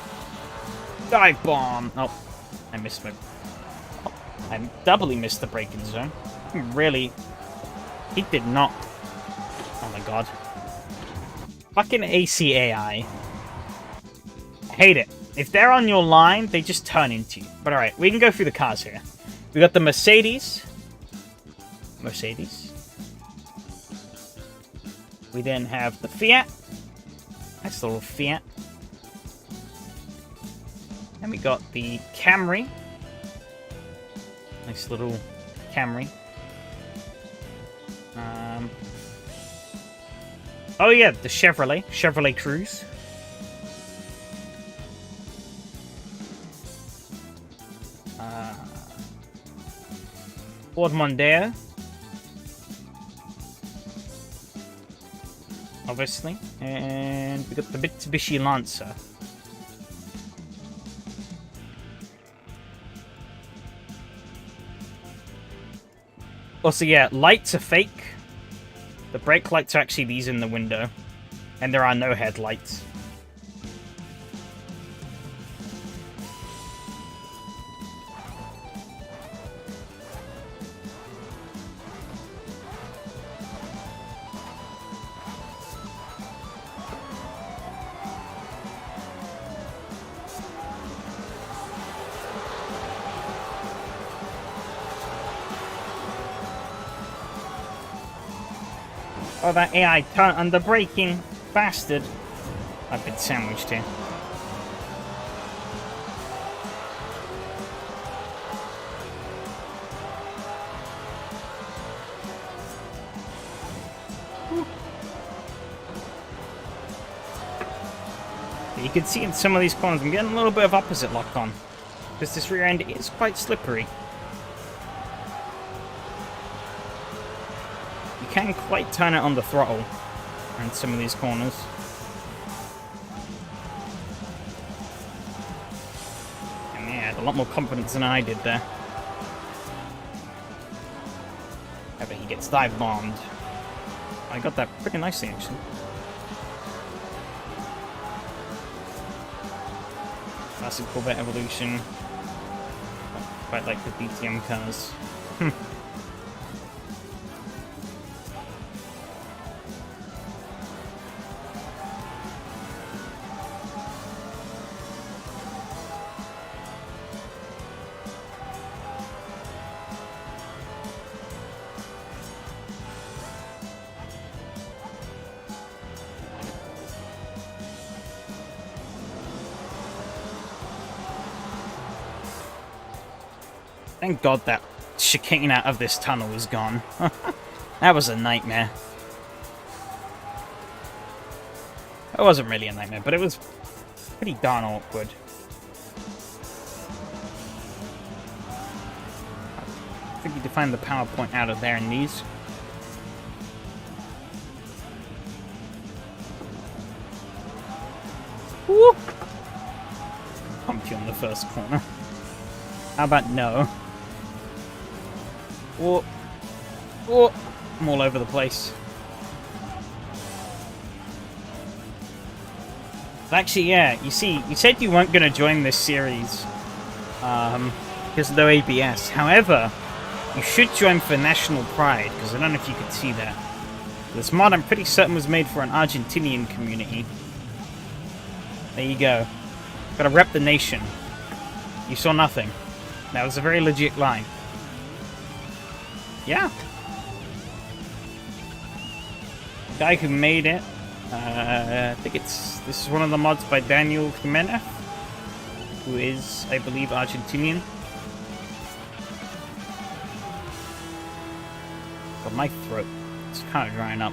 Dive bomb! Oh, I missed my... Oh, I doubly missed the braking zone. Really? He did not... Oh my god. Fucking ACAI. I hate it. If they're on your line, they just turn into you. But alright, we can go through the cars here. We got the Mercedes. We then have the Fiat. Nice little Fiat. And we got the Camry. Nice little Camry. Oh yeah, the Chevrolet Cruze. Ford Mondeo. Obviously. And we got the Mitsubishi Lancer. Also, yeah, lights are fake. The brake lights are actually these in the window. And there are no headlights. Oh, that AI under braking bastard. I've been sandwiched here. You can see in some of these corners, I'm getting a little bit of opposite lock on. Because this rear end is quite slippery. You can quite turn it on the throttle in some of these corners. And yeah, I had a lot more confidence than I did there. I bet he gets dive bombed. I got that pretty nicely, actually. Classic Corvette evolution. Quite like the DTM cars. Thank God that chicane out of this tunnel is gone. That was a nightmare. It wasn't really a nightmare, but it was pretty darn awkward. I think you can find the power point out of there in these. Woo! Pumped you on the first corner. How about no? Oh, oh, I'm all over the place. Actually, yeah, you see, you said you weren't going to join this series because of no ABS. However, you should join for national pride, because I don't know if you could see that. This mod, I'm pretty certain, was made for an Argentinian community. There you go. Gotta rep the nation. You saw nothing. That was a very legit line. Yeah. The guy who made it, I think this is one of the mods by Daniel Jimenez, who is, I believe, Argentinian. But my throat is kind of drying up.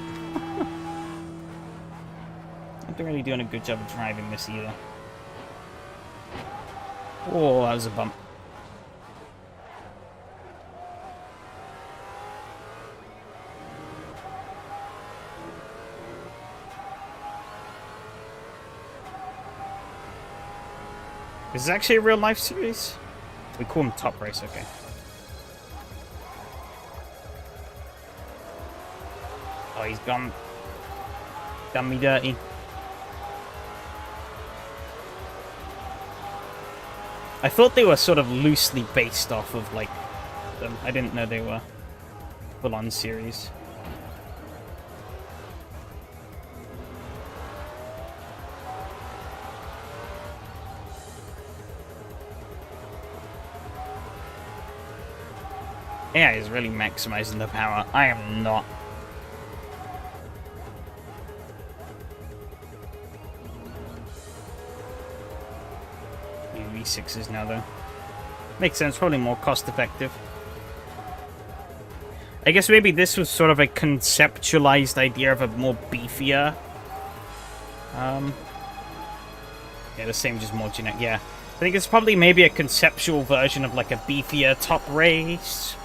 Not really doing a good job of driving this either. Oh, that was a bump. This is actually a real life series? We call them Top Race, okay. Oh, he's done me dirty. I thought they were sort of loosely based off of, like, them. I didn't know they were full-on series. AI is really maximizing the power. I am not. V6s now, though. Makes sense, probably more cost effective. I guess maybe this was sort of a conceptualized idea of a more beefier. Yeah, the same, just more generic. Yeah. I think it's probably maybe a conceptual version of like a beefier Top Race.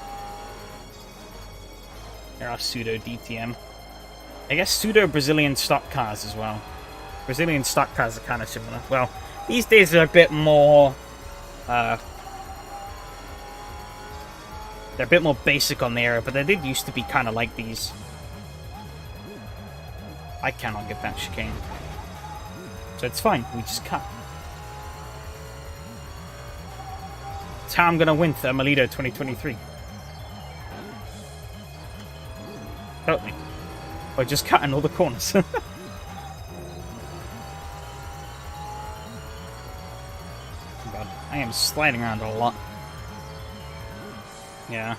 There are pseudo DTM. I guess pseudo Brazilian stock cars as well. Brazilian stock cars are kind of similar. Well, these days they're a bit more they're a bit more basic on the era, but they did used to be kind of like these. I cannot get that chicane. So it's fine, we just cut. That's how I'm gonna win Thermalito 2023. Totally. By just cutting all the corners. God, I am sliding around a lot. Yeah.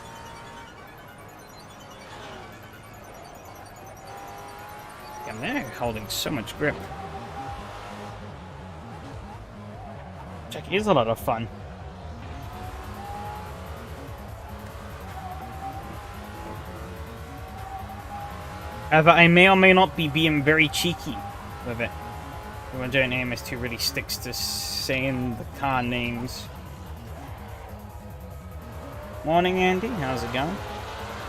Damn, they're holding so much grip. Jack is a lot of fun. However, I may or may not be being very cheeky with it. The Joint AMS2 really sticks to saying the car names. Morning, Andy. How's it going?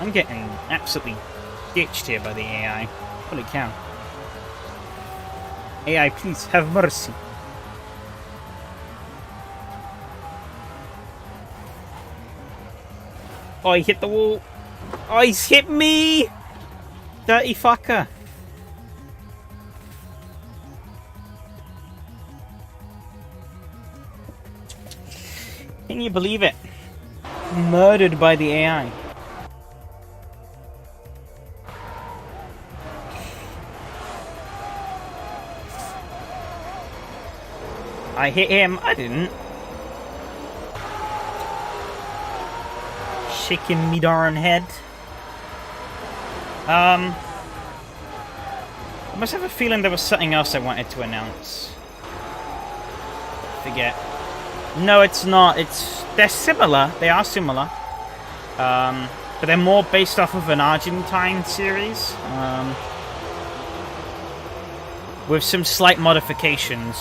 I'm getting absolutely ditched here by the AI. Holy cow. AI, please have mercy. Oh, he hit the wall. Oh, he's hit me! Dirty fucker. Can you believe it? Murdered by the AI. I hit him. I didn't. Shaking me darn head. I must have a feeling there was something else I wanted to announce. Forget. No, it's not. They're similar. They are similar. But they're more based off of an Argentine series. With some slight modifications.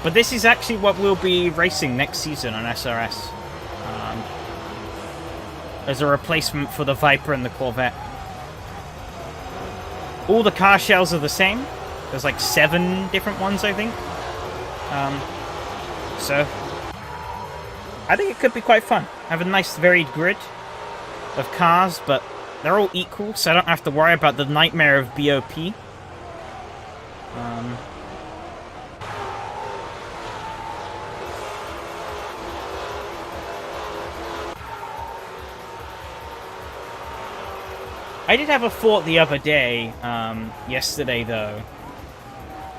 But this is actually what we'll be racing next season on SRS. As a replacement for the Viper and the Corvette. All the car shells are the same. There's like 7 different ones, I think. So, I think it could be quite fun. Have a nice varied grid of cars, but they're all equal, so I don't have to worry about the nightmare of BOP. I did have a thought the other day, yesterday though.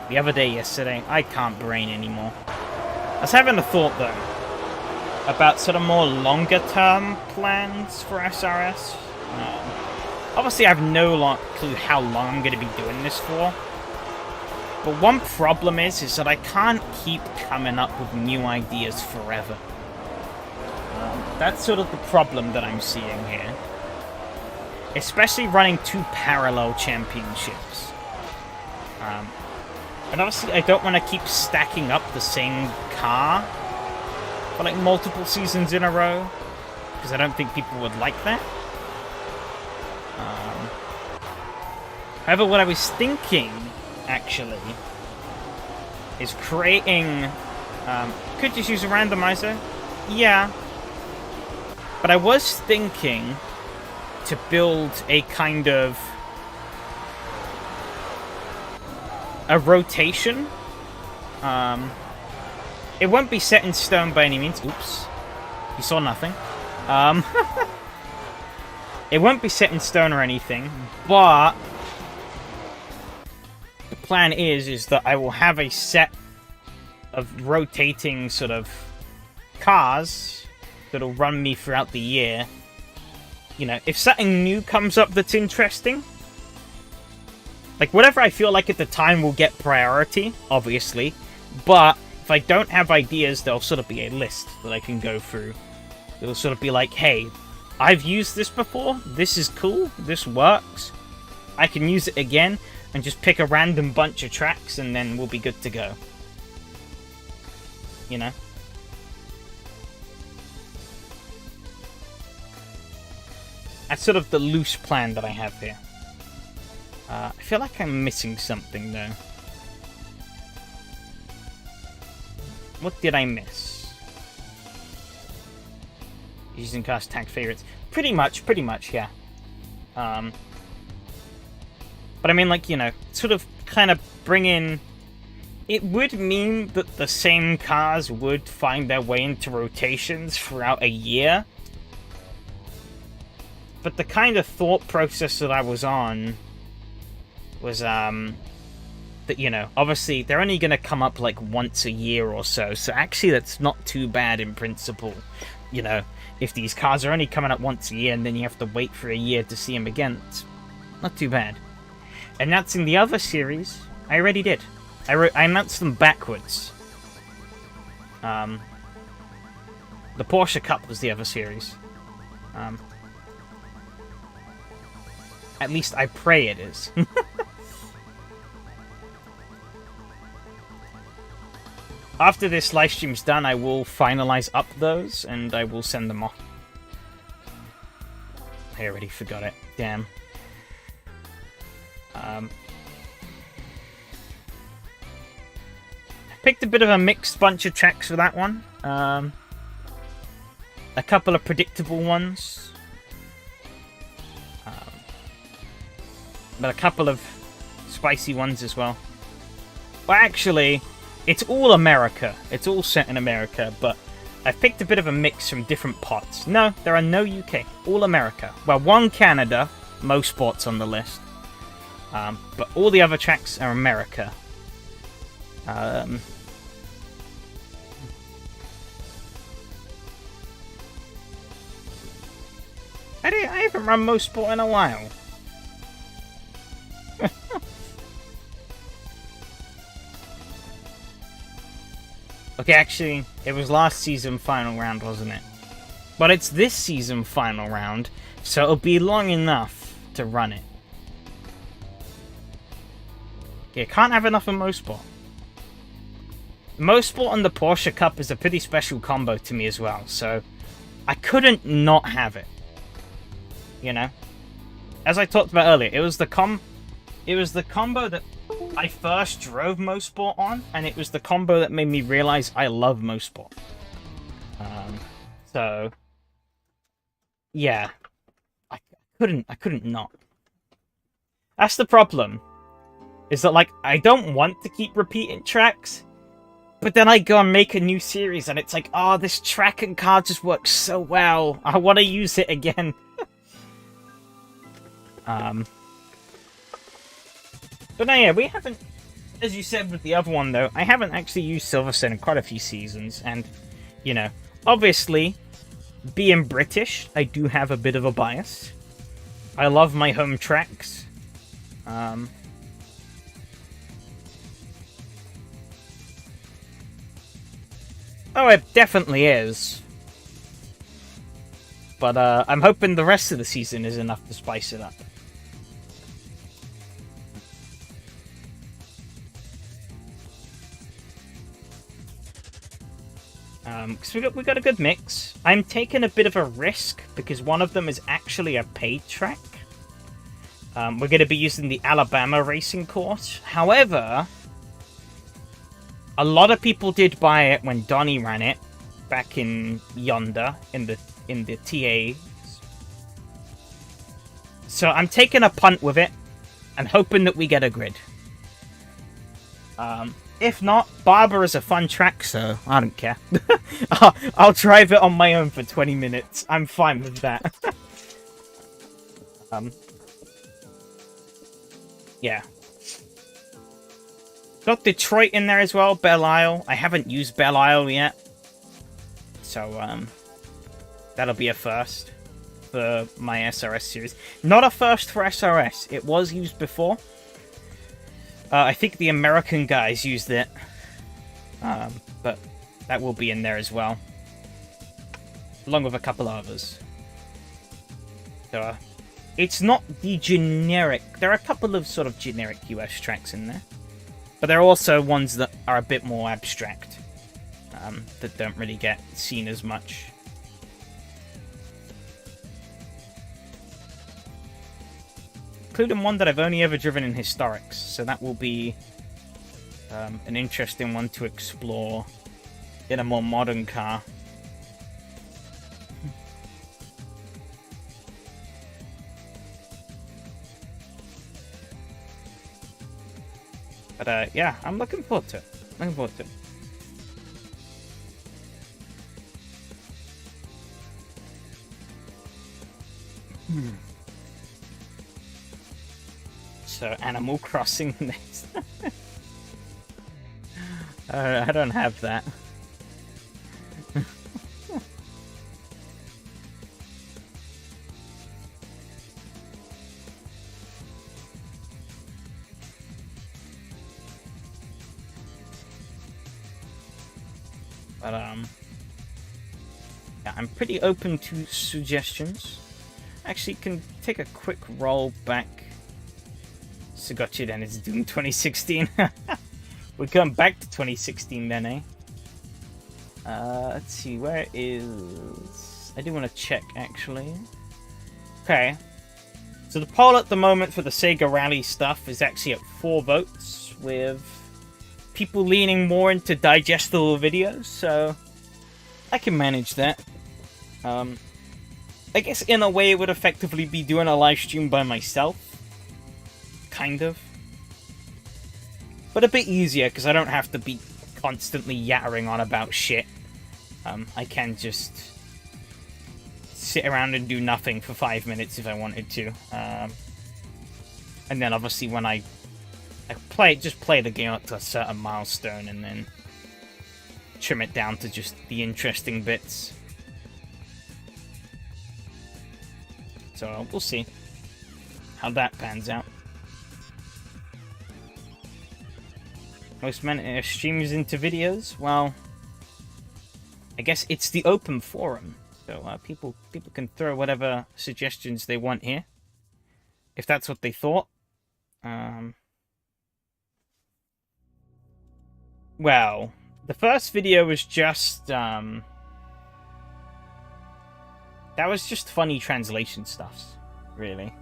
Yesterday, I can't brain anymore. I was having a thought though, about sort of more longer term plans for SRS. Obviously I have no clue how long I'm going to be doing this for. But one problem is that I can't keep coming up with new ideas forever. That's sort of the problem that I'm seeing here. Especially running 2 parallel championships. And obviously I don't want to keep stacking up the same car for like multiple seasons in a row. Because I don't think people would like that. However, what I was thinking, actually, is creating... could just use a randomizer? Yeah. But I was thinking to build a kind of a rotation. It won't be set in stone by any means. Oops. You saw nothing. It won't be set in stone or anything, but the plan is that I will have a set of rotating sort of cars that'll run me throughout the year. You know, if something new comes up that's interesting, like whatever I feel like at the time will get priority, obviously, but if I don't have ideas, there'll sort of be a list that I can go through. It'll sort of be like, hey, I've used this before, this is cool, this works, I can use it again, and just pick a random bunch of tracks and then we'll be good to go. You know? That's sort of the loose plan that I have here. I feel like I'm missing something, though. What did I miss? Using cars tag favorites. Pretty much, yeah. But I mean, like, you know, sort of kind of bring in... It would mean that the same cars would find their way into rotations throughout a year. But the kind of thought process that I was on was, that, you know, obviously they're only going to come up like once a year or so. So actually that's not too bad in principle. You know, if these cars are only coming up once a year and then you have to wait for a year to see them again, it's not too bad. And that's in the other series. I already did. I announced them backwards. The Porsche Cup was the other series. At least I pray it is. After this live stream's done, I will finalize up those, and I will send them off. I already forgot it. Damn. I picked a bit of a mixed bunch of tracks for that one. A couple of predictable ones. But a couple of spicy ones as well. Well, actually, it's all America. It's all set in America, but I've picked a bit of a mix from different pots. No, there are no UK. All America. Well, one Canada. Most spots on the list. But all the other tracks are America. I haven't run Most Sport in a while. Okay, actually, it was last season final round, wasn't it? But it's this season final round, so it'll be long enough to run it. Yeah, can't have enough of Most Sport. Most Sport and the Porsche Cup is a pretty special combo to me as well, so I couldn't not have it. You know? As I talked about earlier, it was the combo that I first drove Most Sport on, and it was the combo that made me realize I love Most Sport. So yeah, I couldn't not. That's the problem. Is that, like, I don't want to keep repeating tracks, but then I go and make a new series, and it's like, oh, this track and car just works so well. I want to use it again. But no, yeah, we haven't, as you said with the other one, though, I haven't actually used Silverstone in quite a few seasons, and, you know, obviously, being British, I do have a bit of a bias. I love my home tracks. Oh, it definitely is. But, I'm hoping the rest of the season is enough to spice it up. Because we got a good mix. I'm taking a bit of a risk because one of them is actually a paid track. We're going to be using the Alabama racing course. However, a lot of people did buy it when Donnie ran it back in yonder in the TAs. So I'm taking a punt with it and hoping that we get a grid. If not, Barber is a fun track, so I don't care. I'll drive it on my own for 20 minutes. I'm fine with that. Yeah. Got Detroit in there as well, Belle Isle. I haven't used Belle Isle yet. So, that'll be a first for my SRS series. Not a first for SRS. It was used before. I think the American guys used it, but that will be in there as well, along with a couple others. So, it's not the generic... There are a couple of sort of generic US tracks in there, but there are also ones that are a bit more abstract, that don't really get seen as much. Including one that I've only ever driven in Historics, so that will be an interesting one to explore in a more modern car. But yeah, I'm looking forward to it. Looking forward to it. So Animal Crossing next. I don't have that. But yeah, I'm pretty open to suggestions. Actually, can take a quick roll back. Sugotchi then is Doom 2016. We're going back to 2016 then, eh? Let's see, where is... I do want to check, actually. Okay. So the poll at the moment for the Sega Rally stuff is actually at 4 votes, with people leaning more into digestible videos, so I can manage that. I guess in a way it would effectively be doing a live stream by myself. Kind of. But a bit easier, because I don't have to be constantly yattering on about shit. I can just sit around and do nothing for 5 minutes if I wanted to. And then obviously when I just play the game up to a certain milestone and then trim it down to just the interesting bits. So we'll see how that pans out. Most men streams into videos? Well, I guess it's the open forum, so people can throw whatever suggestions they want here, if that's what they thought. Well, the first video was just that was just funny translation stuffs, really.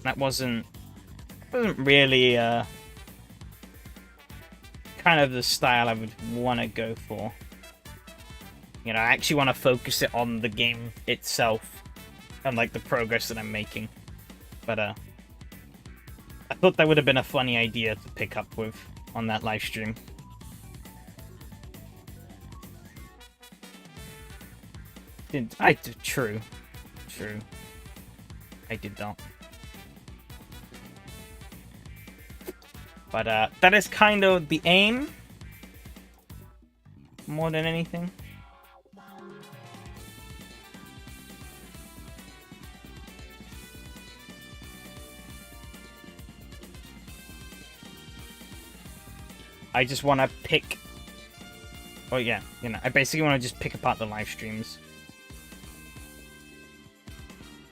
That wasn't really kind of the style I would want to go for. You know, I actually want to focus it on the game itself and like the progress that I'm making. But I thought that would have been a funny idea to pick up with on that live stream. True. I did not. But that is kind of the aim, more than anything. I just want to pick... Oh yeah, you know, I basically want to just pick apart the live streams.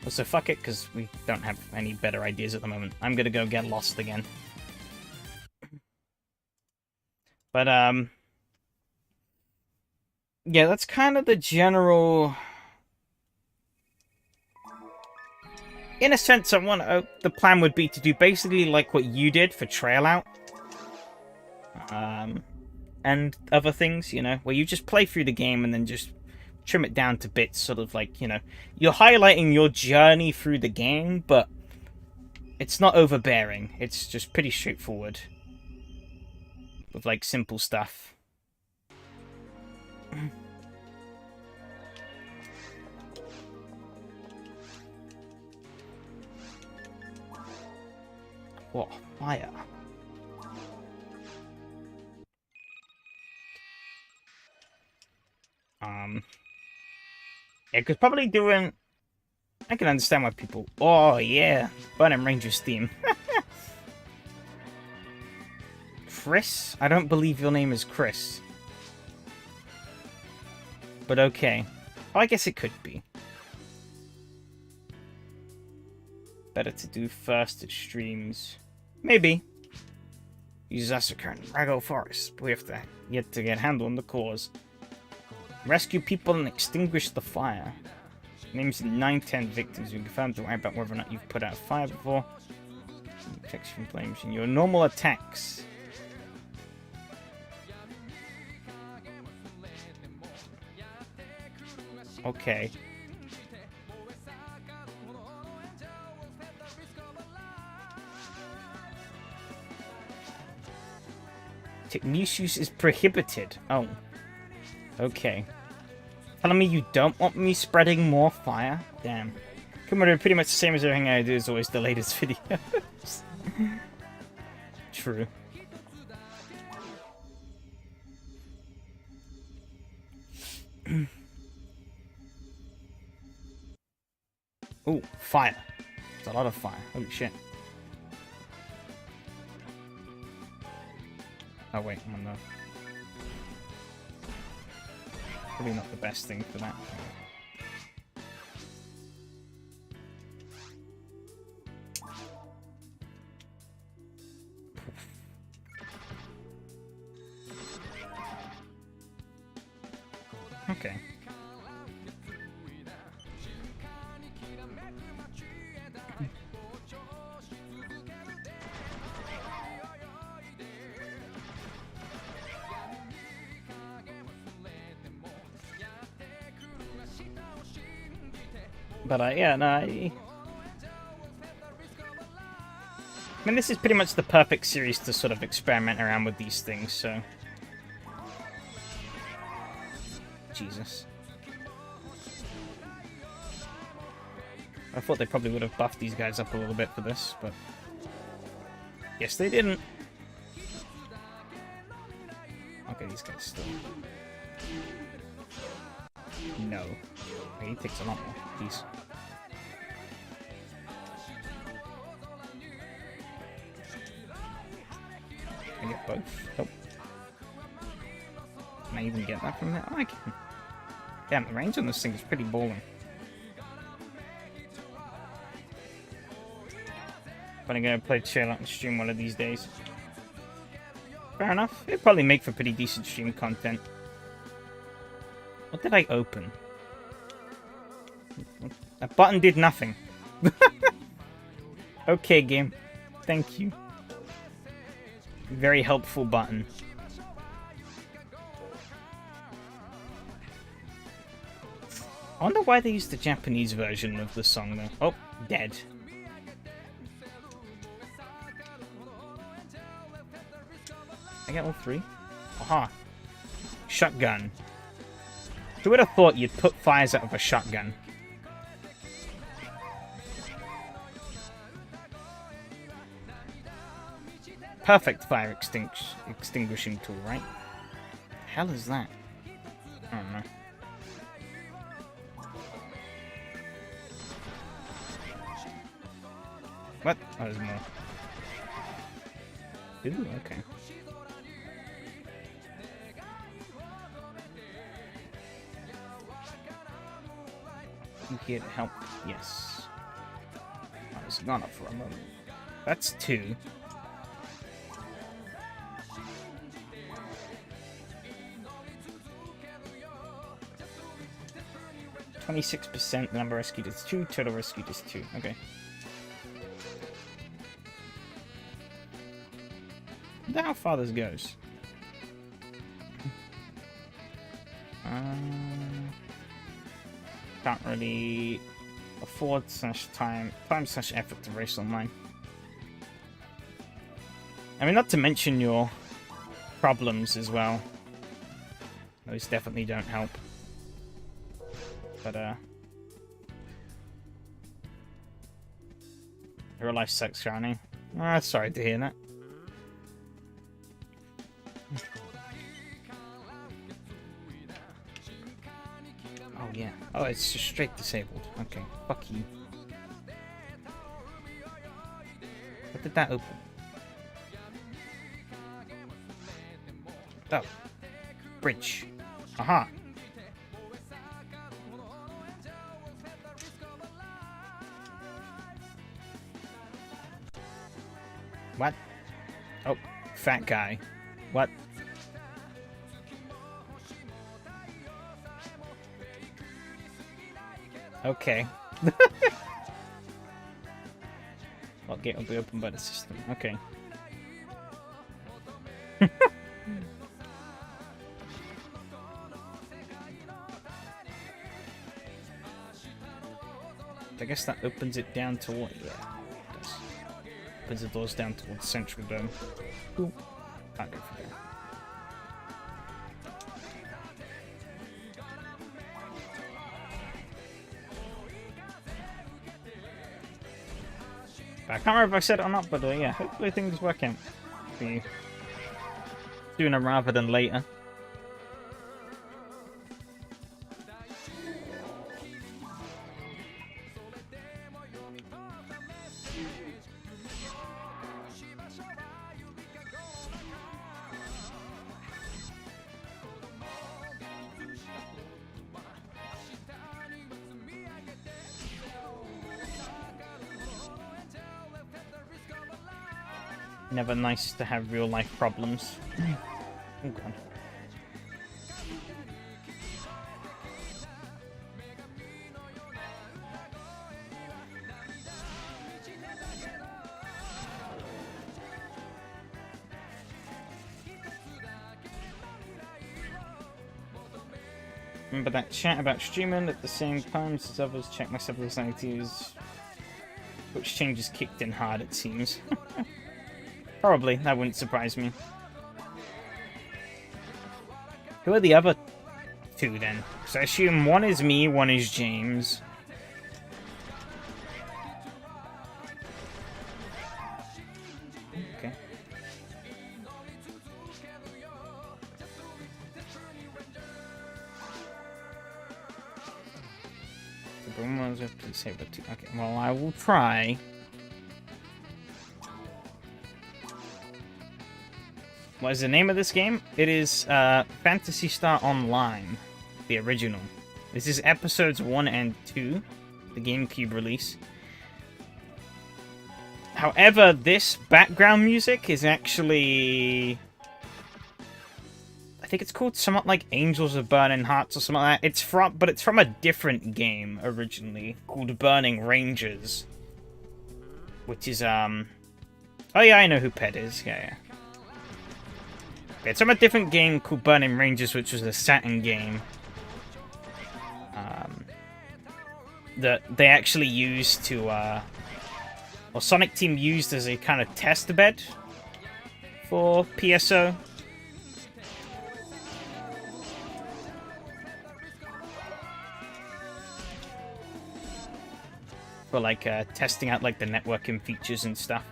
Also, fuck it, because we don't have any better ideas at the moment. I'm gonna go get lost again. But, yeah, that's kind of the general... In a sense, the plan would be to do basically like what you did for Trail Out. And other things, you know, where you just play through the game and then just trim it down to bits, sort of like, you know, you're highlighting your journey through the game, but it's not overbearing. It's just pretty straightforward. With, like, simple stuff. What? Fire? Yeah, because probably doing... I can understand why people... Oh, yeah. Burning Rangers theme. Chris? I don't believe your name is Chris. But okay. Oh, I guess it could be. Better to do first at streams. Maybe. Use Asuka and Rago Forest. We have to yet to get handle on the cause. Rescue people and extinguish the fire. Names 9-10 victims. We confirmed to worry about whether or not you've put out a fire before. Protects from flames in your normal attacks. Okay. Therapeutic misuse is prohibited. Oh. Okay. Telling me you don't want me spreading more fire? Damn. Kumaro, pretty much the same as everything I do is always the latest videos. True. Oh, fire. It's a lot of fire. Holy shit. Oh wait, oh no. Probably not the best thing for that. Okay. But yeah, no, I mean, this is pretty much the perfect series to sort of experiment around with these things, so... Jesus. I thought they probably would have buffed these guys up a little bit for this, but... Yes, they didn't. Okay, these guys still... No. Okay, he takes a lot more. Jeez. Can I get both? Nope. Can I even get that from there? Oh, I can. Damn, the range on this thing is pretty balling. But I'm gonna play chill out and stream one of these days. Fair enough. It'd probably make for pretty decent stream content. What did I open? That button did nothing. Okay, game. Thank you. Very helpful button. I wonder why they used the Japanese version of the song, though. Oh, dead. I get all three? Aha. Shotgun. Who would have thought you'd put fires out of a shotgun? Perfect fire extinguishing tool, right? The hell is that? I don't know. What? Oh, there's more. Ooh, okay. You here to help? Yes. I was gone up for a moment. That's 2. %, the number rescued is 2, total rescued is 2. Okay. I wonder how far this goes. Can't really afford time/effort to race online. I mean, not to mention your problems as well. Those definitely don't help. But, real life sucks, Johnny. Ah, sorry to hear that. Oh, yeah. Oh, it's just straight disabled. Okay, fuck you. What did that open? Oh. Bridge. Aha. What? Oh, fat guy. What? Okay. Well, gate will be opened by the system. Okay. I guess that opens it down to what? Yeah, it does. Opens the doors down towards Central Dome. Ooh. Can't go for there. I can't remember if I said it or not, but yeah, hopefully things work out for you. Sooner rather than later. Never nice to have real life problems. Oh god. Remember that chat about streaming at the same time as others check my several activities, which changes kicked in hard it seems. Probably, that wouldn't surprise me. Who are the other two then? Because I assume one is me, one is James. Okay. Okay, well, I will try. What is the name of this game? It is Phantasy Star Online, the original. This is episodes 1 and 2, the GameCube release. However, this background music is actually... I think it's called somewhat like Angels of Burning Hearts or something like that. It's from a different game originally, called Burning Rangers. Which is, Oh yeah, I know who Pet is, yeah. It's from a different game called Burning Rangers, which was a Saturn game. That they actually used to, or Sonic Team used as a kind of test bed for PSO. For like, testing out like the networking features and stuff.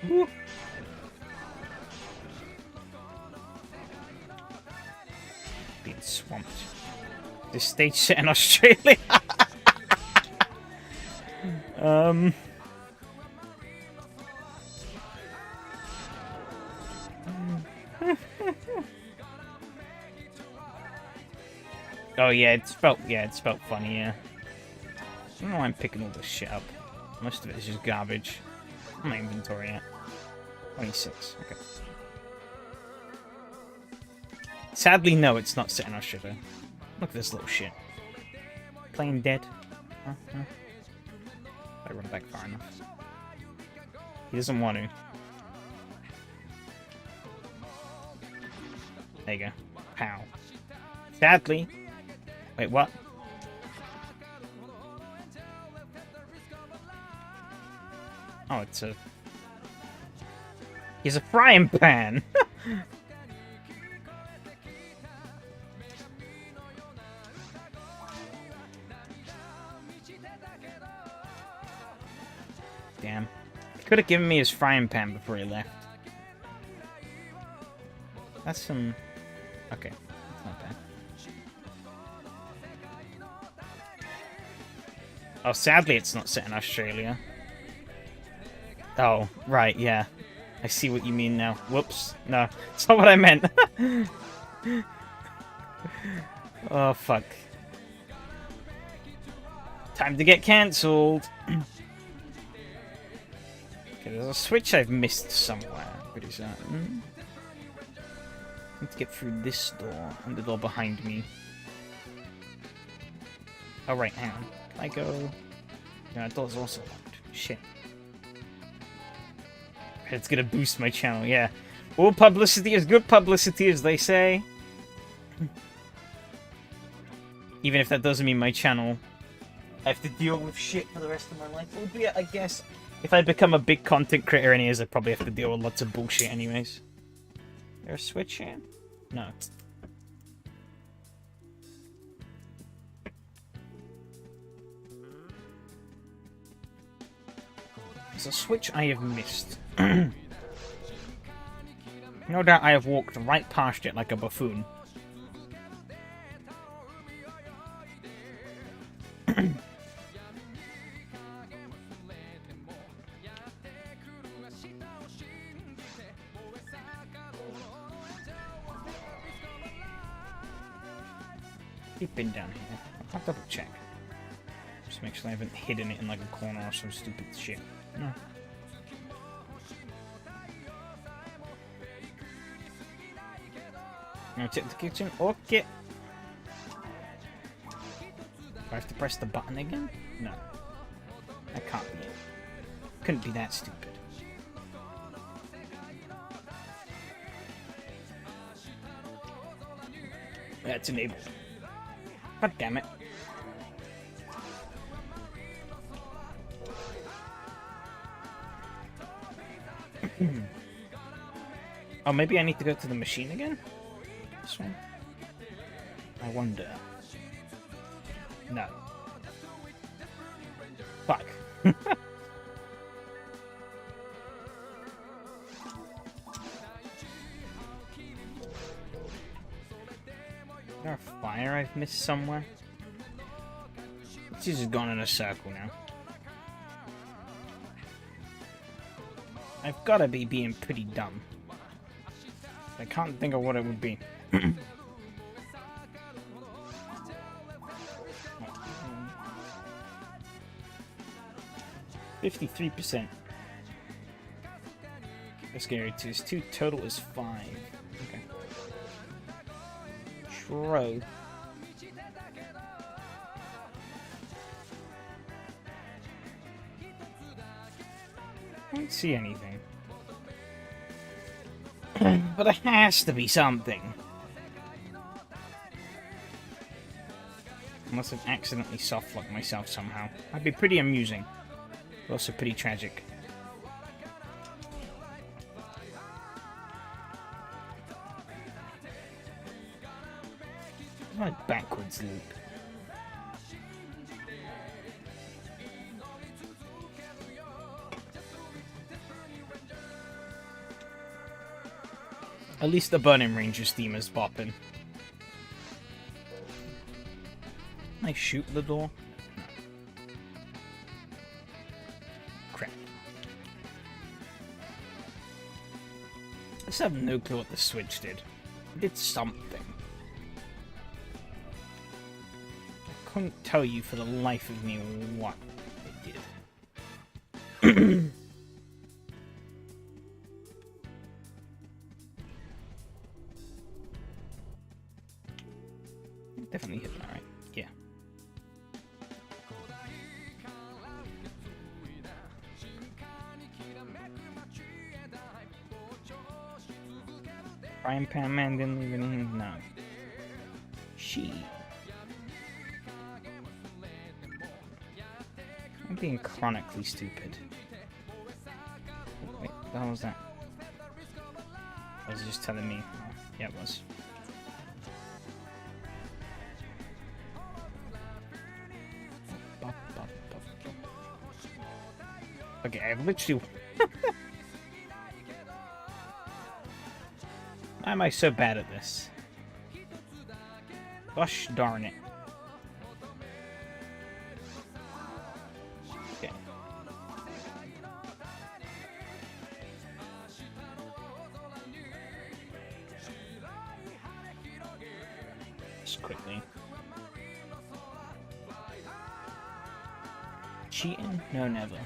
Woo. Being swamped. This stage set in Australia. Oh yeah, it's spelled funny, yeah. I don't know why I'm picking all this shit up. Most of it is just garbage. My inventory at 26. Okay. Sadly, no, it's not set in Australia. Look at this little shit. Playing dead. I run back far enough. He doesn't want to. There you go. Pow. Sadly. Wait, what? Oh, it's a... He's a frying pan! Damn. He could have given me his frying pan before he left. That's some... Okay, that's not bad. Oh, sadly it's not set in Australia. Oh, right, yeah. I see what you mean now. Whoops. No, it's not what I meant. Oh, fuck. Time to get cancelled. Okay, there's a switch I've missed somewhere. What is that? I need to get through this door and the door behind me. Oh, right, hang on. Can I go? Yeah, that door's also locked. Shit. It's gonna boost my channel, yeah. All publicity is good publicity, as they say. Even if that doesn't mean my channel I have to deal with shit for the rest of my life. Albeit, I guess, If I become a big content creator anyways, I probably have to deal with lots of bullshit anyways. There a switch here? No. There's a switch I have missed. No doubt I have walked right past it like a buffoon. Deep in down here. I'll double check. Just make sure I haven't hidden it in like a corner or some stupid shit. No. Now check the kitchen. Okay. Do I have to press the button again? No. That can't be it. Couldn't be that stupid. That's enabled. God damn it. Oh, maybe I need to go to the machine again? This one? I wonder. No. Fuck. Is there a fire I've missed somewhere? It's just gone in a circle now. I've gotta be being pretty dumb. I can't think of what it would be. 53%. That's scary too. 2 total is 5. Okay. True. I don't see anything. But it has to be something. Unless I've accidentally soft-locked myself somehow. That'd be pretty amusing. But also pretty tragic. It's like backwards loop. At least the Burning Rangers theme is bopping. Can I shoot the door? No. Crap. I just have no clue what the switch did. It did something. I couldn't tell you for the life of me what it did. Definitely hit that, right? Yeah. Frying Pan Man didn't leave anything? No. She. I'm being chronically stupid. Wait, what the hell was that? I was just telling me. Oh, yeah, it was. Okay, I've literally... Why am I so bad at this? Gosh darn it. Okay. Just quickly. Cheating? No, never.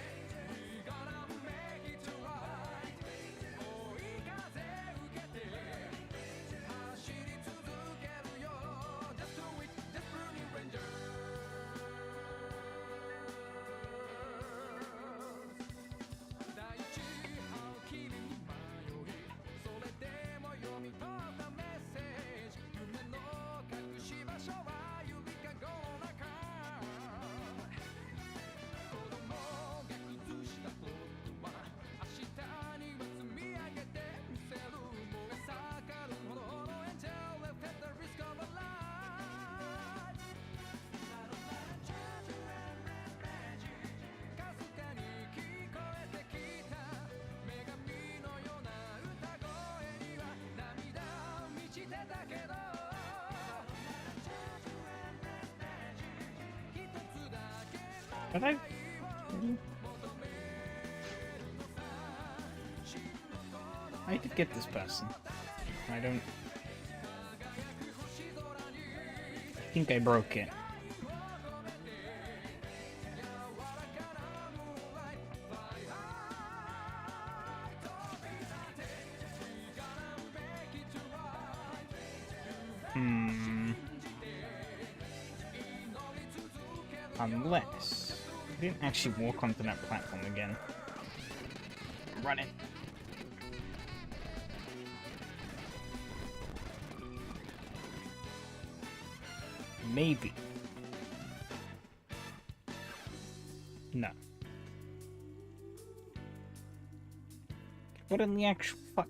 Did I? I did get this person. I don't... I think I broke it. Unless... I didn't actually walk onto that platform again. Run it. Maybe. No. What in the actual fuck?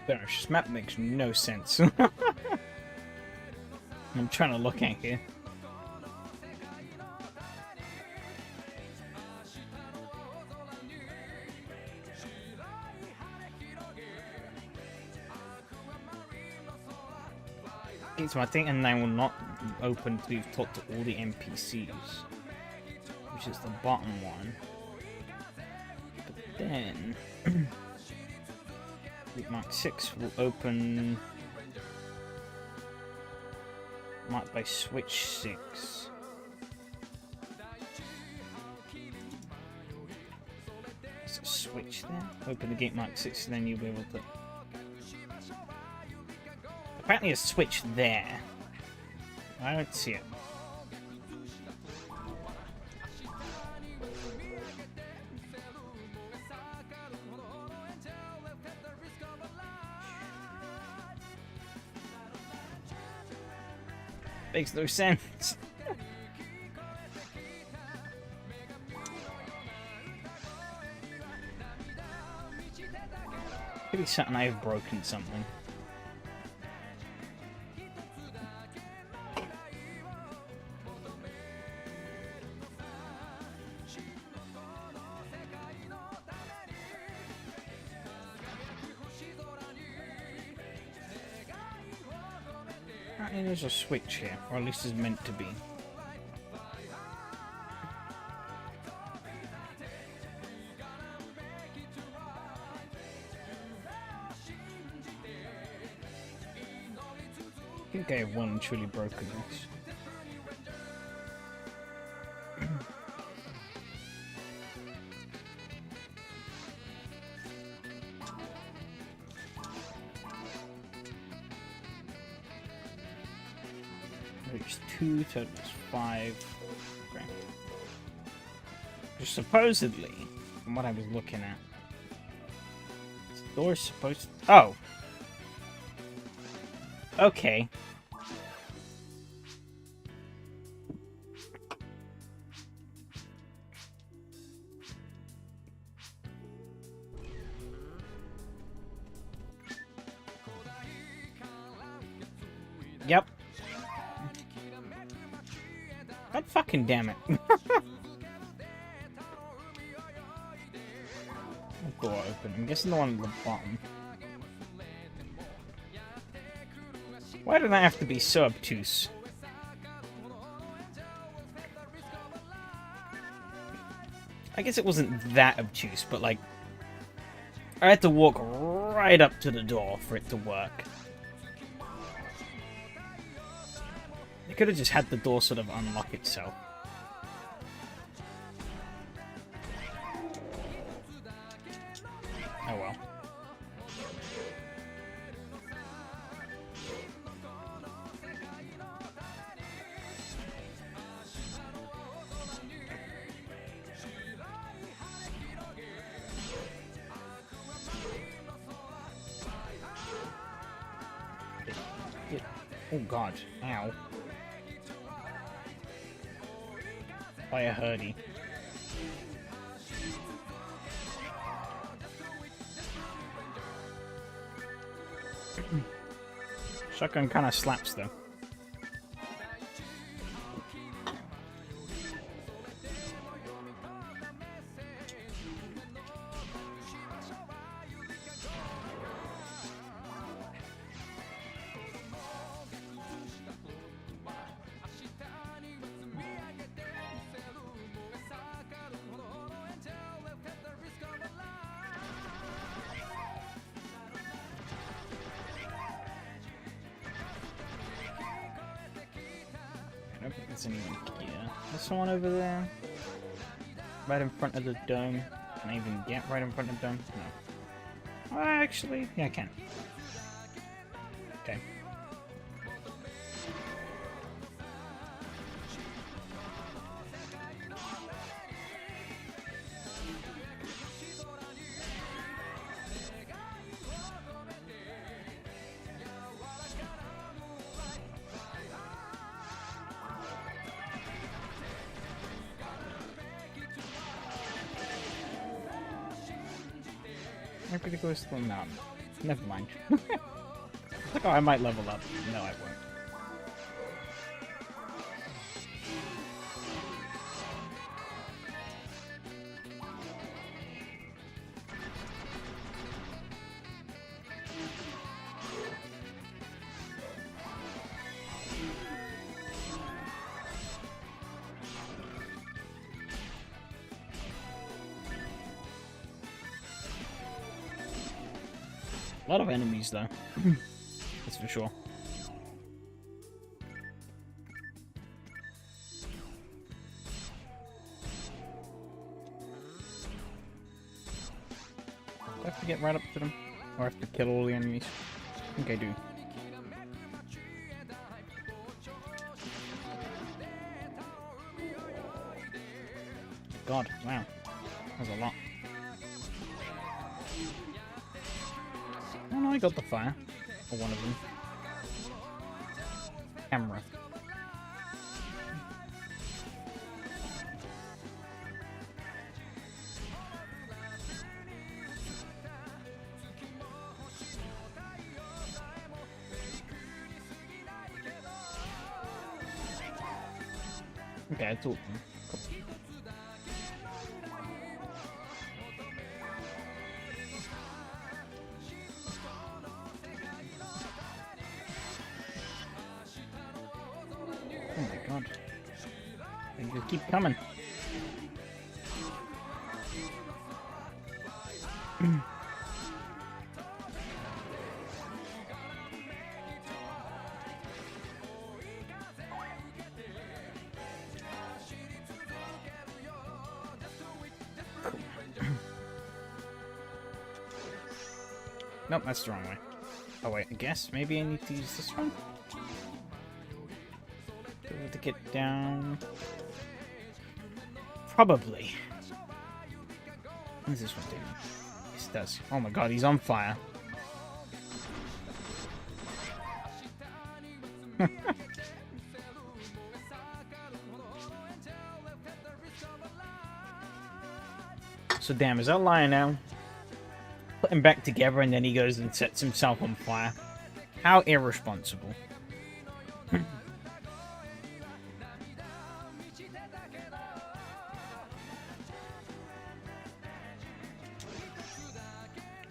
This map makes no sense. I'm trying to look at here. So I think and they will not open to talk to all the NPCs, which is the bottom one. But then Mark 6 will open marked by switch 6. There's a switch there. Open the gate mark 6 and then you'll be able to... Apparently a switch there. I don't see it. Makes no sense. Could be something I've broken something. There's a switch here, or at least it's meant to be. I think I have well and truly broken this. Reach 2, total is 5. Okay. Just supposedly, from what I was looking at, this door's supposed to... Oh! Okay. Yep. God fucking damn it. Door open. I'm guessing the one at the bottom. Why did I have to be so obtuse? I guess it wasn't that obtuse, but like... I had to walk right up to the door for it to work. They could have just had the door sort of unlock itself. Oh well. Oh god. Ow. By a hurdy. Shotgun kind of slaps though. I don't think there's anyone here. There's someone over there. Right in front of the dome. Can I even get right in front of the dome? No. Actually, yeah, I can. Okay. I'm gonna go to the mountain. Never mind. Like, oh, I might level up. No, I won't. A lot of enemies, though. That's for sure. Do I have to get right up to them? Or I have to kill all the enemies? I think I do. God, wow. That's a lot. Oh no, I got the fire. Or one of them. Camera. Okay, I took them. Cool. Oh my god. They just keep coming. Nope, that's the wrong way. Oh wait, I guess maybe I need to use this one? To get down. Probably. What does this one do? This does. Oh my god, he's on fire. So damn, is that lying now? Put him back together and then he goes and sets himself on fire. How irresponsible.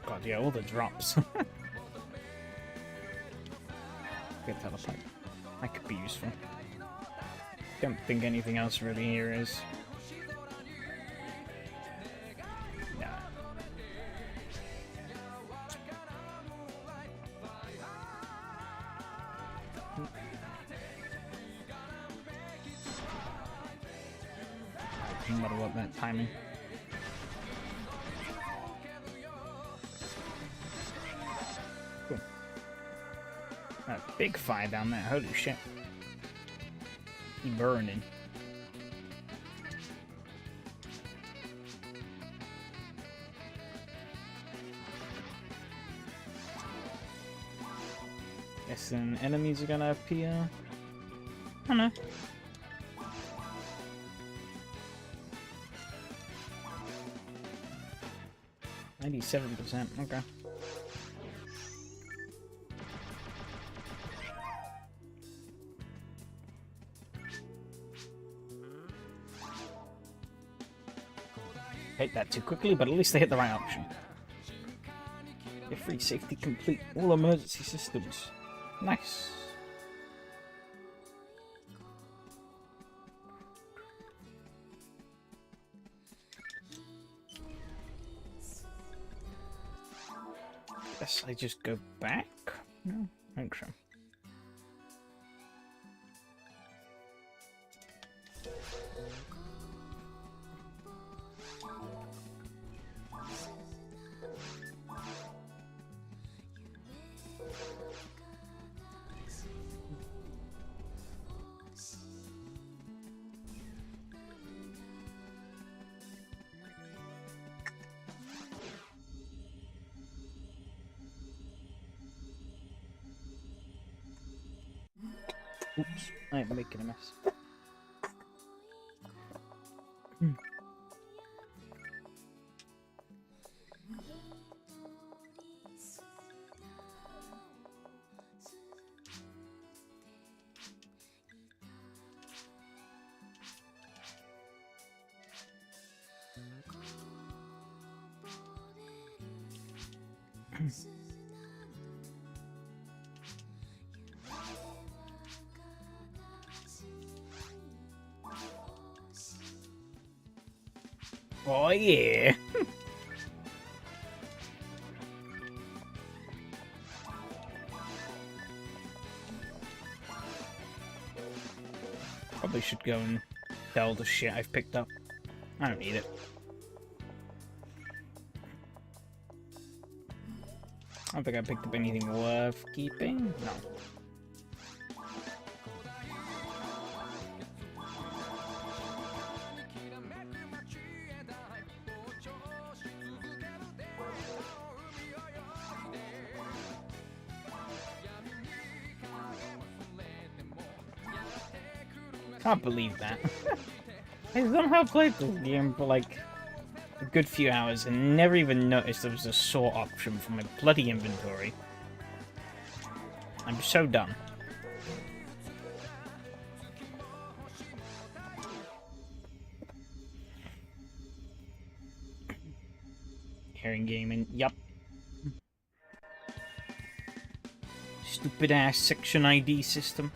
God, yeah, all the drops. Get teleport. That could be useful. Don't think anything else really here is. Nah. No matter what that timing. Cool. A big fire down there. Holy shit. He burning. Guess then enemies are gonna appear. I don't know. 97%, okay. Hit that too quickly, but at least they hit the right option. Get free safety complete. All emergency systems. Nice. Guess I just go back? No, I think so. Oops, I am making a mess. Oh yeah! Probably should go and sell the shit I've picked up. I don't need it. I don't think I picked up anything worth keeping. No. Can't believe that. I somehow played this game for like a good few hours and never even noticed there was a sort option for my bloody inventory. I'm so dumb. Hearing gaming, yup. Stupid ass section ID system.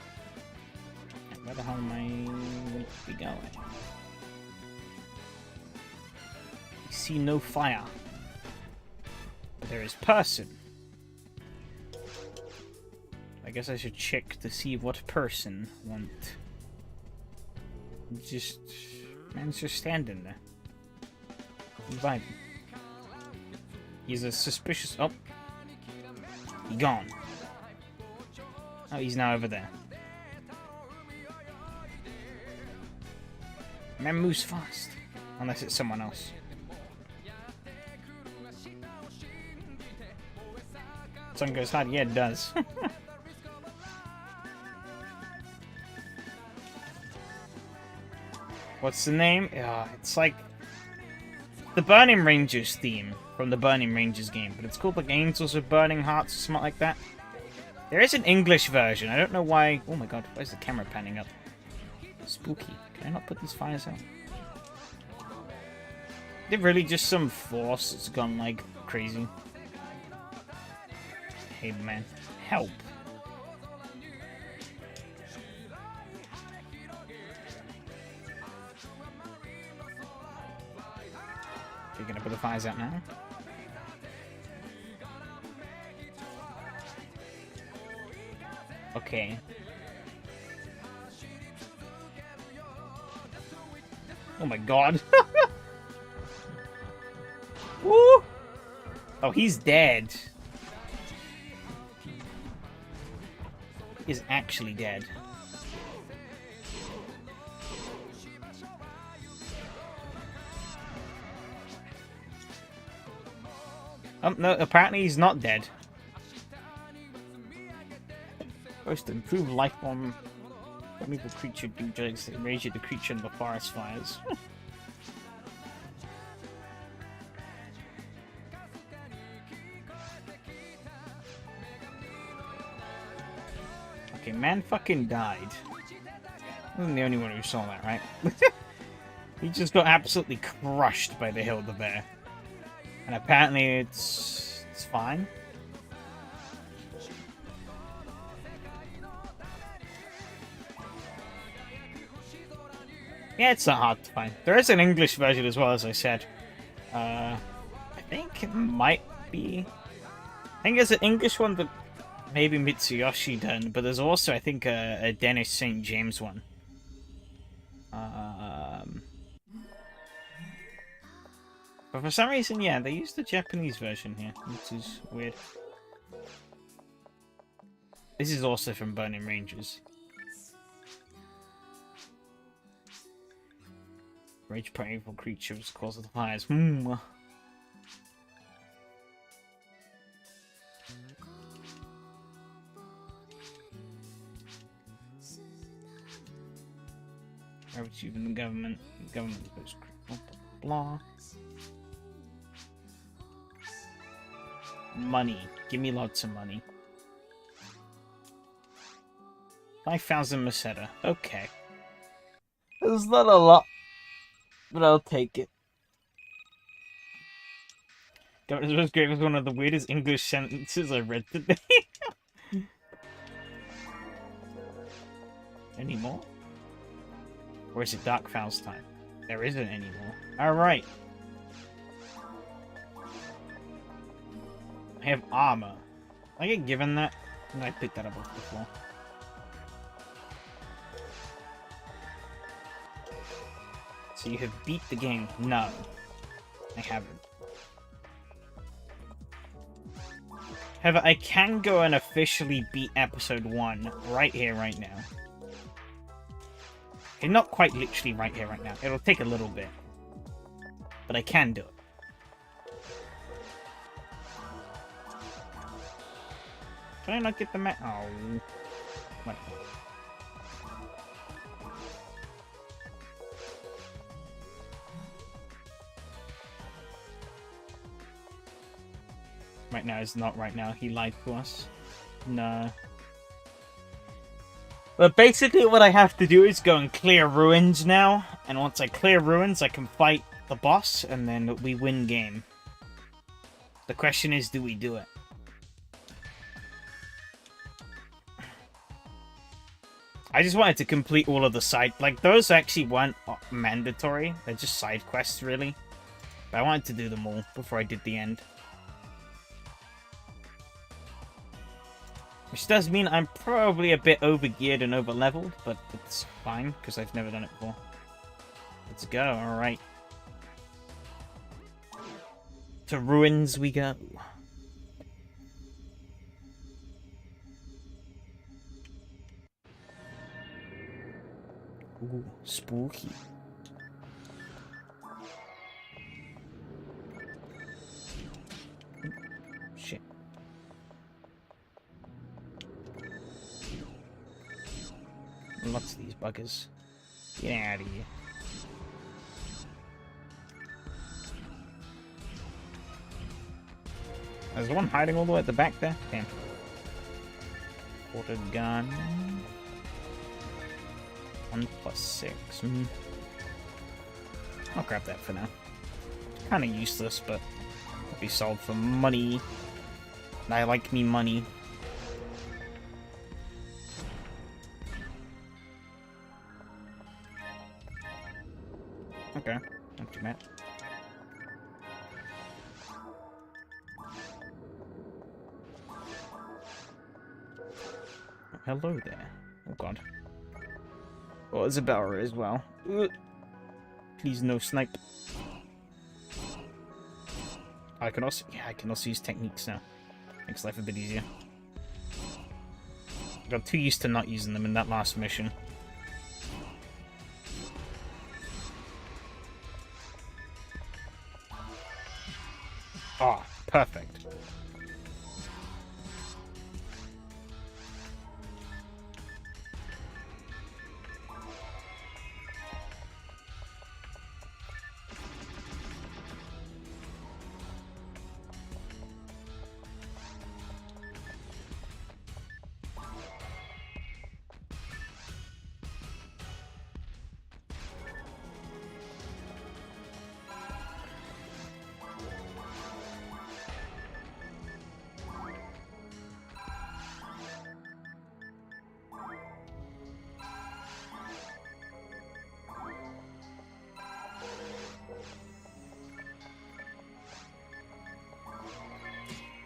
Where the hell am I going to be going? I see no fire. But there is person. I guess I should check to see what person want. Just... man's just standing there. Vibing. He's a suspicious... oh. He gone. Oh, he's now over there. Man moves fast. Unless it's someone else. Sun goes hard. Yeah, it does. What's the name? It's like the Burning Rangers theme from the Burning Rangers game, but it's called like Angels of Burning Hearts or something like that. There is an English version. I don't know why. Oh my god, why is the camera panning up? Spooky. Can I not put these fires out? Is it really just some force that's gone like crazy? Hey man, help. You're gonna put the fires out now? Okay. Oh my god. Woo! Oh, he's dead. He's actually dead. No, apparently he's not dead. Supposed to improve life form. Primeval creature do drugs that enrage the creature in the forest fires. Okay, man fucking died. I wasn't the only one who saw that, right? He just got absolutely crushed by the Hilda Bear. And apparently it's fine. Yeah, it's not hard to find. There is an English version as well, as I said. I think it might be... I think there's an English one that maybe Mitsuyoshi done, but there's also, I think, a Dennis St. James one. But for some reason, yeah, they used the Japanese version here, which is weird. This is also from Burning Rangers. Rage primeval creatures cause of the fires. Ravage even the government. The government goes blah blah. Money. Give me lots of money. 5,000 Meseta. Okay. It's not a lot, but I'll take it. Government's most great was one of the weirdest English sentences I read today. Any more? Or is it Dark Fowl's time? There isn't any more. Alright. I have armor. I get given that? And I picked that up off the floor. So you have beat the game? No. I haven't. However, I can go and officially beat episode 1 right here, right now. Okay, not quite literally right here, right now. It'll take a little bit. But I can do it. Can I not get the map? Oh. Whatever. Right now is not right now. He lied to us. No. But basically what I have to do is go and clear ruins now. And once I clear ruins, I can fight the boss. And then we win game. The question is, do we do it? I just wanted to complete all of the side... Like, those actually weren't mandatory. They're just side quests, really. But I wanted to do them all before I did the end. Which does mean I'm probably a bit over-geared and over-leveled, but it's fine, because I've never done it before. Let's go, alright. To ruins we go. Ooh, spooky. Shit. Lots of these buggers. Get out of here. There's one hiding all the way at the back there. Damn. Quarter gun. 1+6. I'll grab that for now. Kind of useless, but it'll be sold for money. And I like me money. Okay, not too bad. Oh, hello there. Oh god. Oh, Isabella as well. Ugh. Please no snipe. I can also use techniques now. Makes life a bit easier. I got too used to not using them in that last mission. Ah, perfect.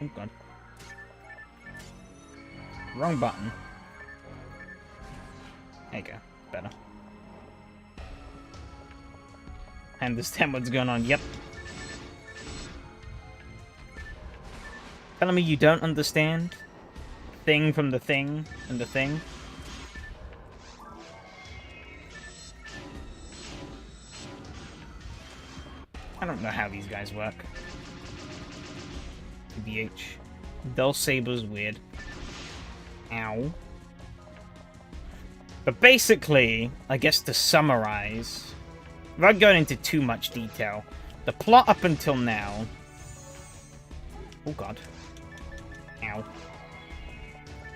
Oh god. Wrong button. There you go. Better. I understand what's going on. Yep. Telling me you don't understand? Thing from the thing and the thing? I don't know how these guys work. TBH. Dull Saber's weird. Ow. But basically, I guess to summarize, without going into too much detail, the plot up until now... Oh god. Ow.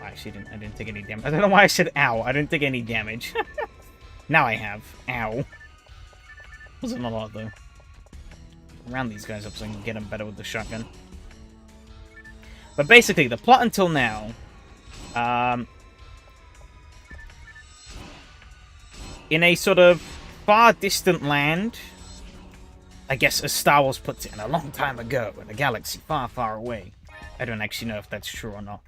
I actually didn't take any damage. I don't know why I said ow. I didn't take any damage. Now I have. Ow. Wasn't a lot though. Round these guys up so I can get them better with the shotgun. But basically, the plot until now... in a sort of far distant land, I guess as Star Wars puts it, in a long time ago, in a galaxy far, far away. I don't actually know if that's true or not.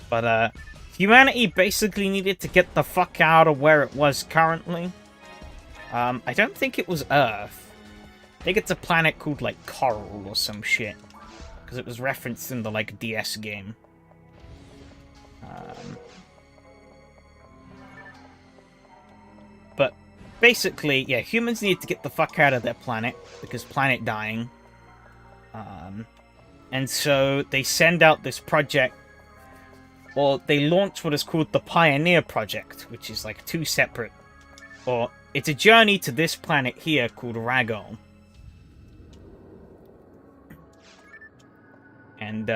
But, humanity basically needed to get the fuck out of where it was currently. I don't think it was Earth. I think it's a planet called, like, Coral or some shit. Because it was referenced in the, like, DS game. But basically, yeah, humans need to get the fuck out of their planet, because planet dying. And so they send out this project, or they launch what is called the Pioneer Project, which is like two separate, or it's a journey to this planet here called Ragol. And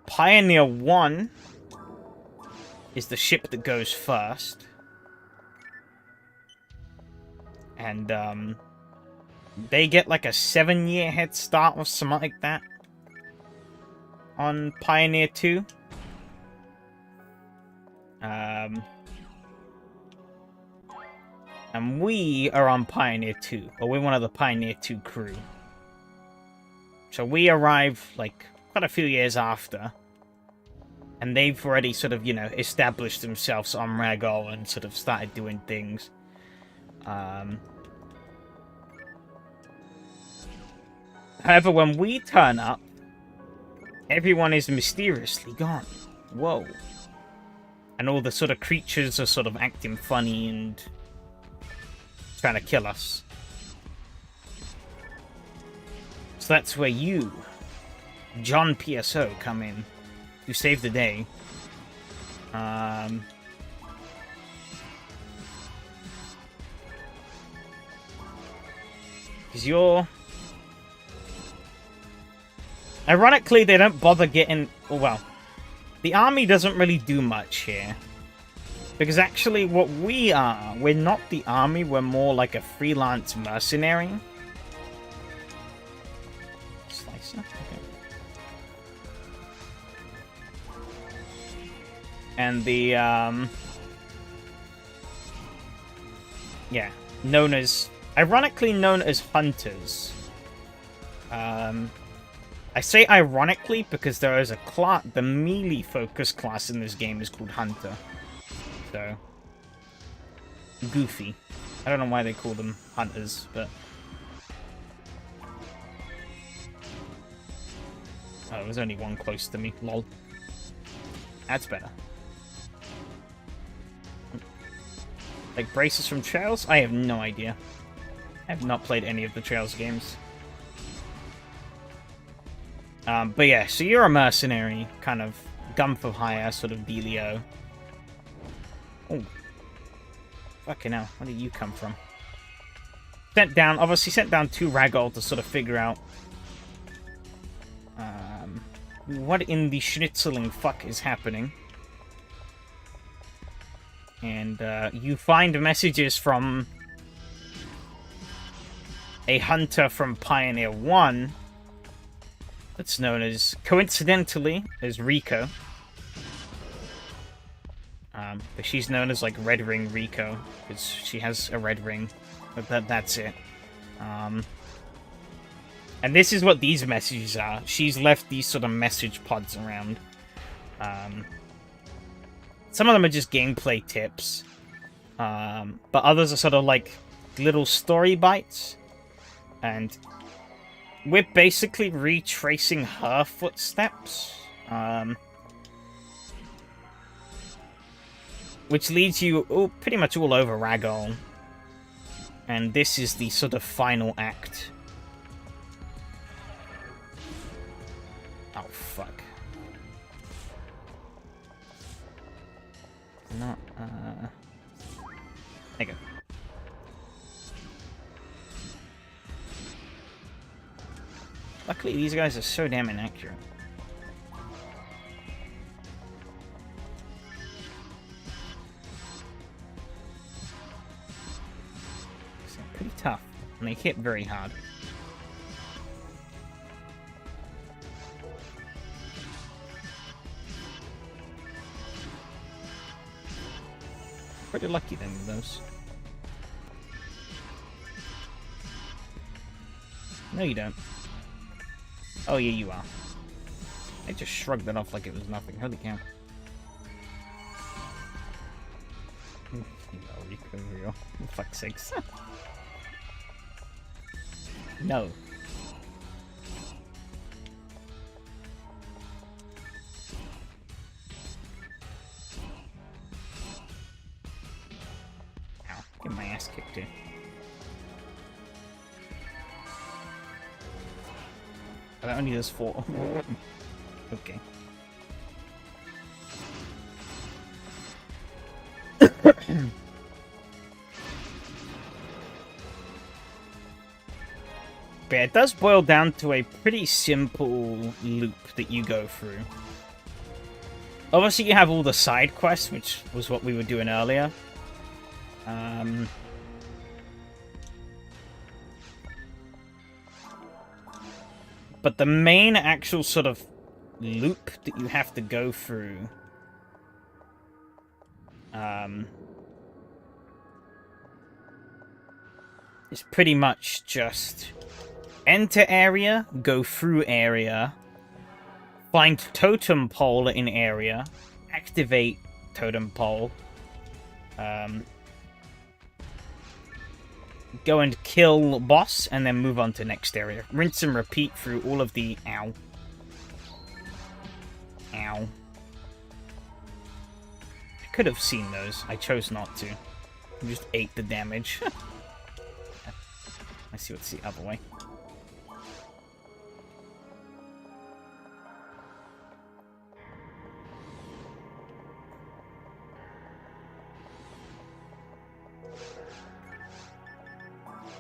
Pioneer 1 is the ship that goes first. And they get like a 7-year head start or something like that on Pioneer 2. And we are on Pioneer 2, or we're one of the Pioneer 2 crew. So we arrive like quite a few years after, and they've already sort of, you know, established themselves on Ragol and sort of started doing things. However, when we turn up, everyone is mysteriously gone. Whoa. And all the sort of creatures are sort of acting funny and trying to kill us. So that's where you, John PSO, come in to save the day. Because you're... Ironically, they don't bother getting... Well, the army doesn't really do much here. Because actually, what we are, we're not the army, we're more like a freelance mercenary. Slicer? Okay. And the, yeah, known as... Ironically known as hunters. I say ironically because there is a class, the melee focus class in this game is called Hunter. So, goofy. I don't know why they call them hunters, but... Oh, there's only one close to me. Lol. That's better. Like braces from Trails? I have no idea. I have not played any of the Trails games. But yeah, so you're a mercenary, kind of gun for hire, sort of dealio. Oh. Fucking hell, where did you come from? Obviously sent down to Ragol to sort of figure out what in the schnitzeling fuck is happening. And you find messages from a hunter from Pioneer 1 that's known as, coincidentally, as Rico. But she's known as, like, Red Ring Rico, because she has a red ring, but that's it. And this is what these messages are. She's left these sort of message pods around. Some of them are just gameplay tips. But others are sort of like little story bites. And we're basically retracing her footsteps. Which leads you pretty much all over Ragdoll. And this is the sort of final act. Oh, fuck. Not, there you go. Luckily, these guys are so damn inaccurate. So pretty tough, and they hit very hard. Pretty lucky then with those. No, you don't. Oh, yeah, you are. I just shrugged it off like it was nothing. Holy cow. No, real. For fuck's sakes. No. Ow. Get my ass kicked in. That only does 4. Okay. But yeah, it does boil down to a pretty simple loop that you go through. Obviously, you have all the side quests, which was what we were doing earlier. But the main actual sort of loop that you have to go through is pretty much just enter area, go through area, find totem pole in area, activate totem pole, go and kill boss, and then move on to next area. Rinse and repeat through all of the... Ow. Ow. I could have seen those. I chose not to. I just ate the damage. Let's see what's the other way.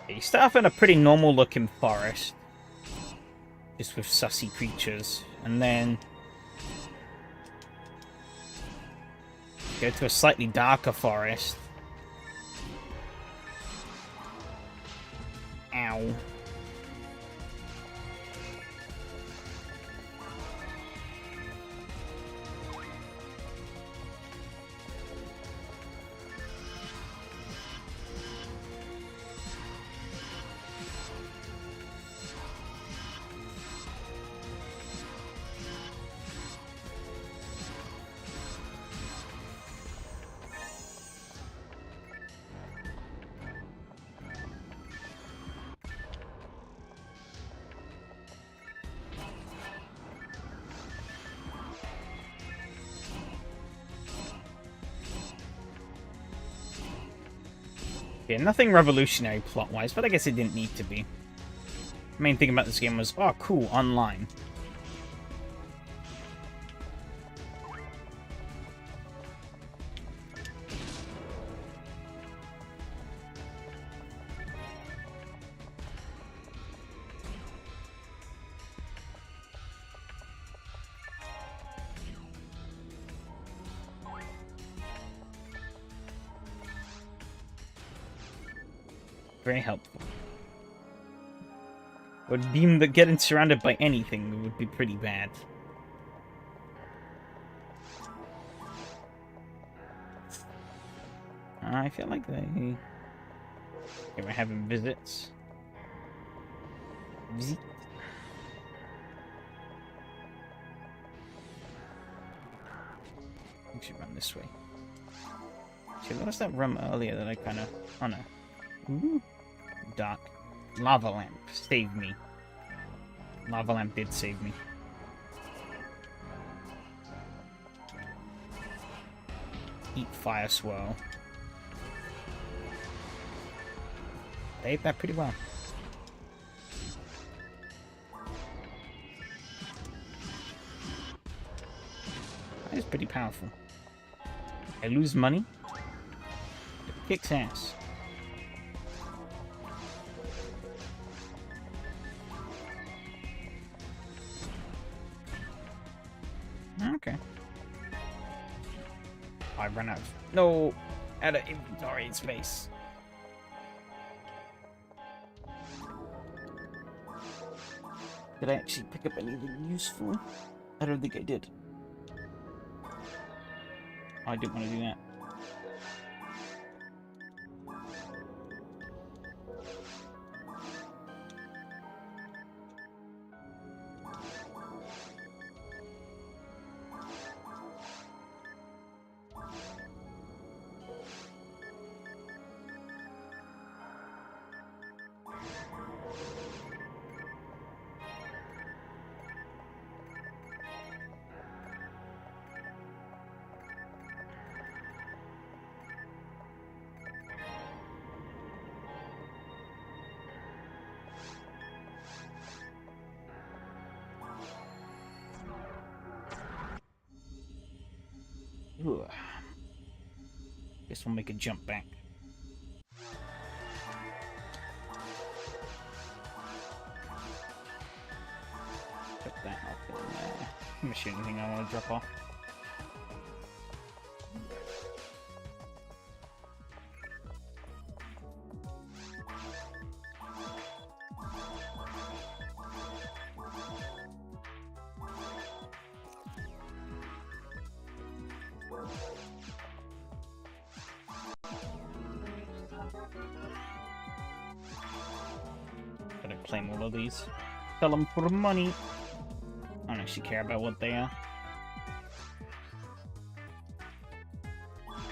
You start off in a pretty normal looking forest. Just with sussy creatures. And then go to a slightly darker forest. Ow. Yeah, nothing revolutionary plot-wise, but I guess it didn't need to be. The main thing about this game was, oh, cool, online. Very helpful. Would deem that getting surrounded by anything would be pretty bad. I feel like they... Okay, we're having visits. Visit. I should run this way. Actually, what was that room earlier that I kind of... Oh, no. Ooh. Dark. Lava lamp. Saved me. Lava lamp did save me. Eat fire swirl. They ate that pretty well. That is pretty powerful. I lose money. It kicks ass. Okay. I ran out of... No! Out of inventory space. Did I actually pick up anything useful? I don't think I did. I didn't want to do that. Ugh. Guess we'll make a jump back. Put that off in there. Let me see anything I want to drop off. Gotta claim all of these. Sell them for money. I don't actually care about what they are.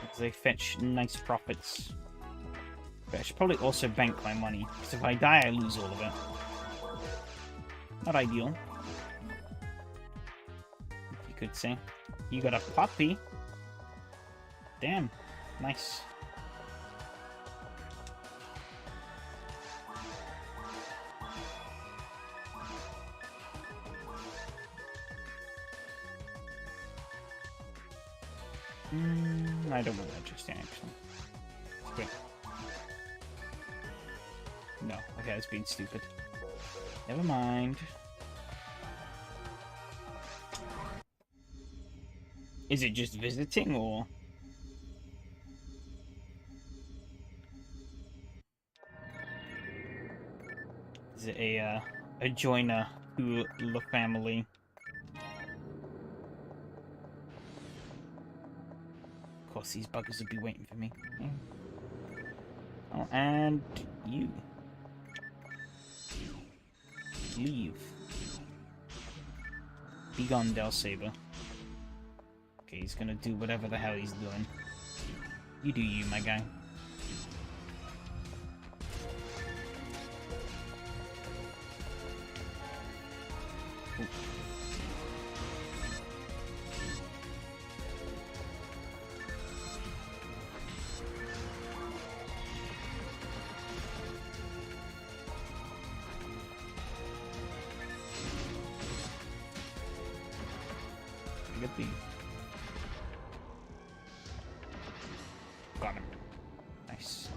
Because they fetch nice profits. But I should probably also bank my money. Because if I die, I lose all of it. Not ideal. You could say. You got a puppy. Damn. Nice. I don't want that just yet, actually. Wait. No, okay, I was being stupid. Never mind. Is it just visiting, or...? Is it a joiner to the family? Of course, these buggers would be waiting for me. Oh, and you. Leave. Be gone, Del Saber. Okay, he's gonna do whatever the hell he's doing. You do you, my guy. Ooh. Get the... Got him. Nice.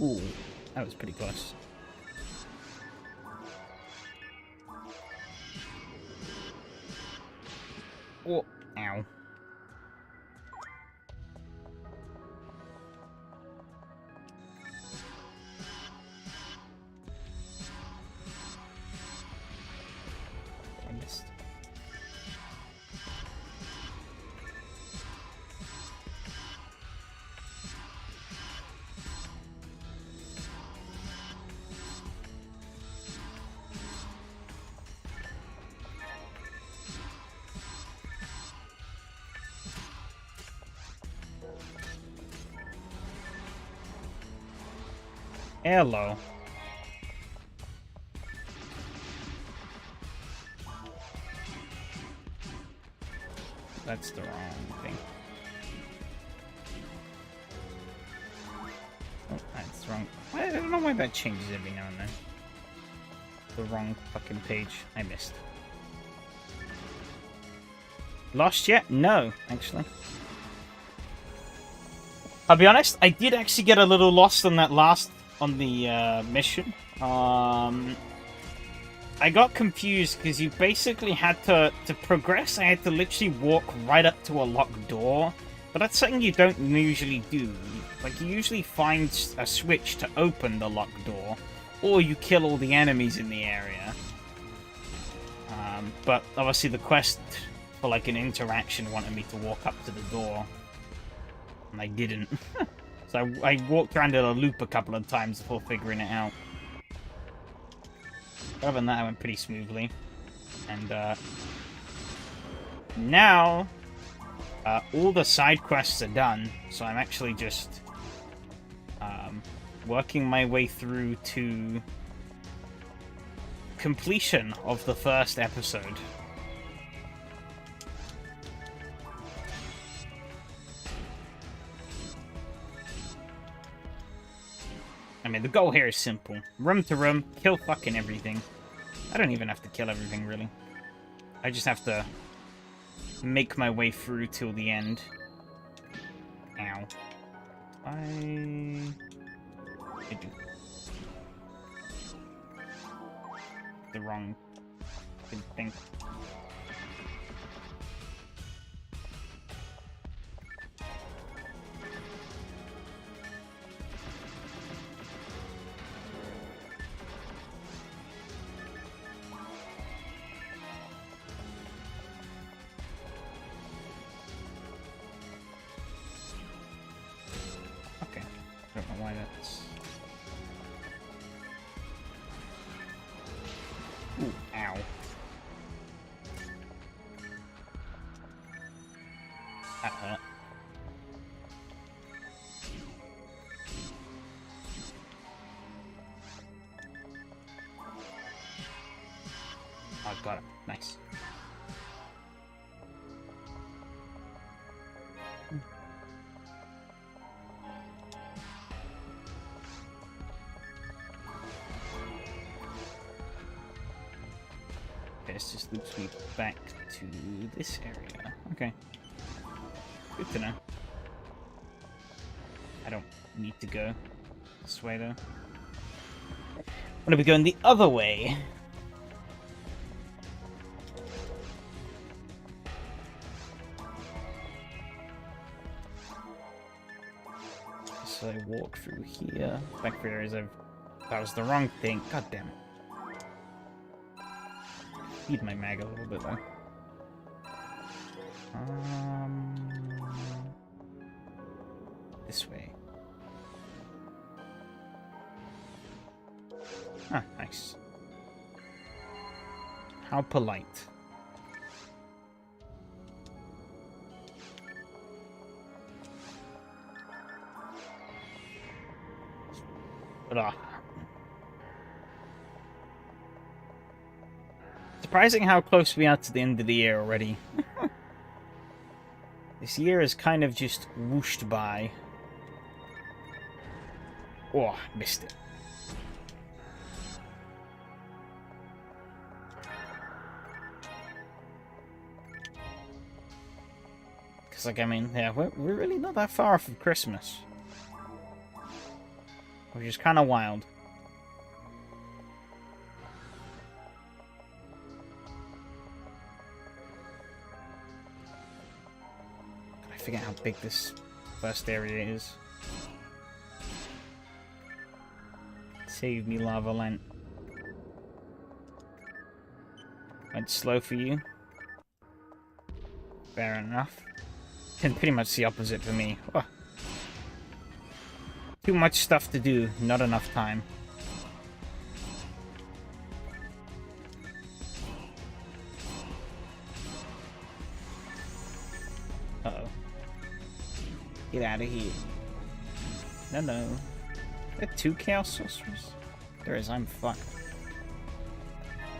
Ooh, that was pretty close. Oh, ow. I missed. Hello. That's the wrong thing. Oh, that's wrong. I don't know why that changes every now and then. The wrong fucking page. I missed. Lost yet? No, actually. I'll be honest, I did actually get a little lost on that last... on the mission. I got confused because you basically had to progress. I had to literally walk right up to a locked door, but that's something you don't usually do. Like, you usually find a switch to open the locked door, or you kill all the enemies in the area. But obviously the quest for like an interaction wanted me to walk up to the door, and I didn't. So I walked around in a loop a couple of times before figuring it out. Other than that, I went pretty smoothly. And now, all the side quests are done, so I'm actually just working my way through to completion of the first episode. I mean, the goal here is simple. Room to room, kill fucking everything. I don't even have to kill everything, really. I just have to make my way through till the end. Ow. I do the wrong thing. I don't know why that's... Ooh, ow. That hurt. Oh, got it. Nice. This just loops me back to this area. Okay. Good to know. I don't need to go this way, though. I'm gonna be going the other way. So I walk through here. Back there is a... That was the wrong thing. God damn it. Feed my mag a little bit though. This way. Ah, nice. How polite. Ugh. Surprising how close we are to the end of the year already. This year is kind of just whooshed by. Oh, missed it. Because, like, I mean, yeah, we're really not that far from Christmas. Which is kind of wild. I forget how big this first area is. Save me, Lava Lent. Went slow for you. Fair enough. Can pretty much the opposite for me. Oh. Too much stuff to do, not enough time. Uh-oh. Get out of here. No, no. There are 2 Chaos Sorcerers? There is, I'm fucked.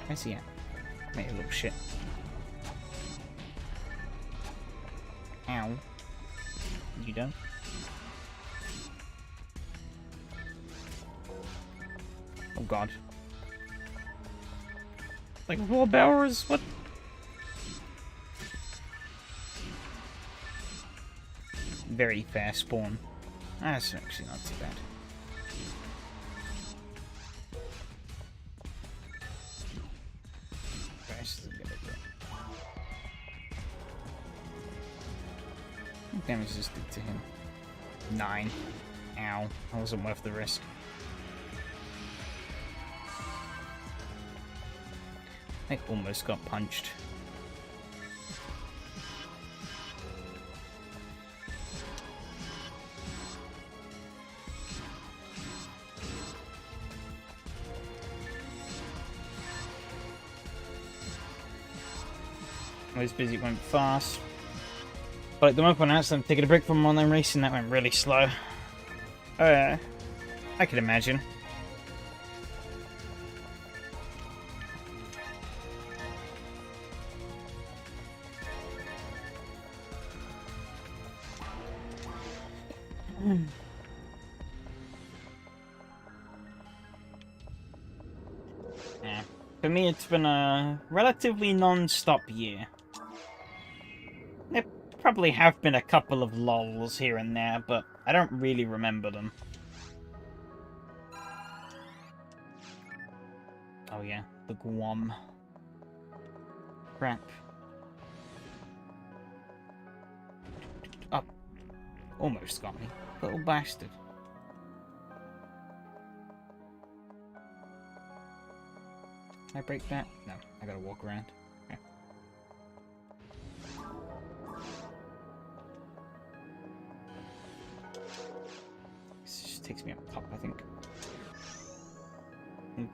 Where's he at? Mate, a little shit. Ow. You don't? Oh god. Like warbowers? What? Very fair spawn. That's actually not too bad. What damage does this do to him? 9. Ow. That wasn't worth the risk. I almost got punched. I was busy, it went fast. But at the moment when I was taking a break from online racing, that went really slow. I could imagine. Yeah. For me, it's been a relatively non-stop year. There probably have been a couple of lulls here and there, but I don't really remember them. Oh yeah, the Guam. Crap. Oh, almost got me. Little bastard. Can I break that? No, I gotta walk around. Okay. This just takes me up top, I think.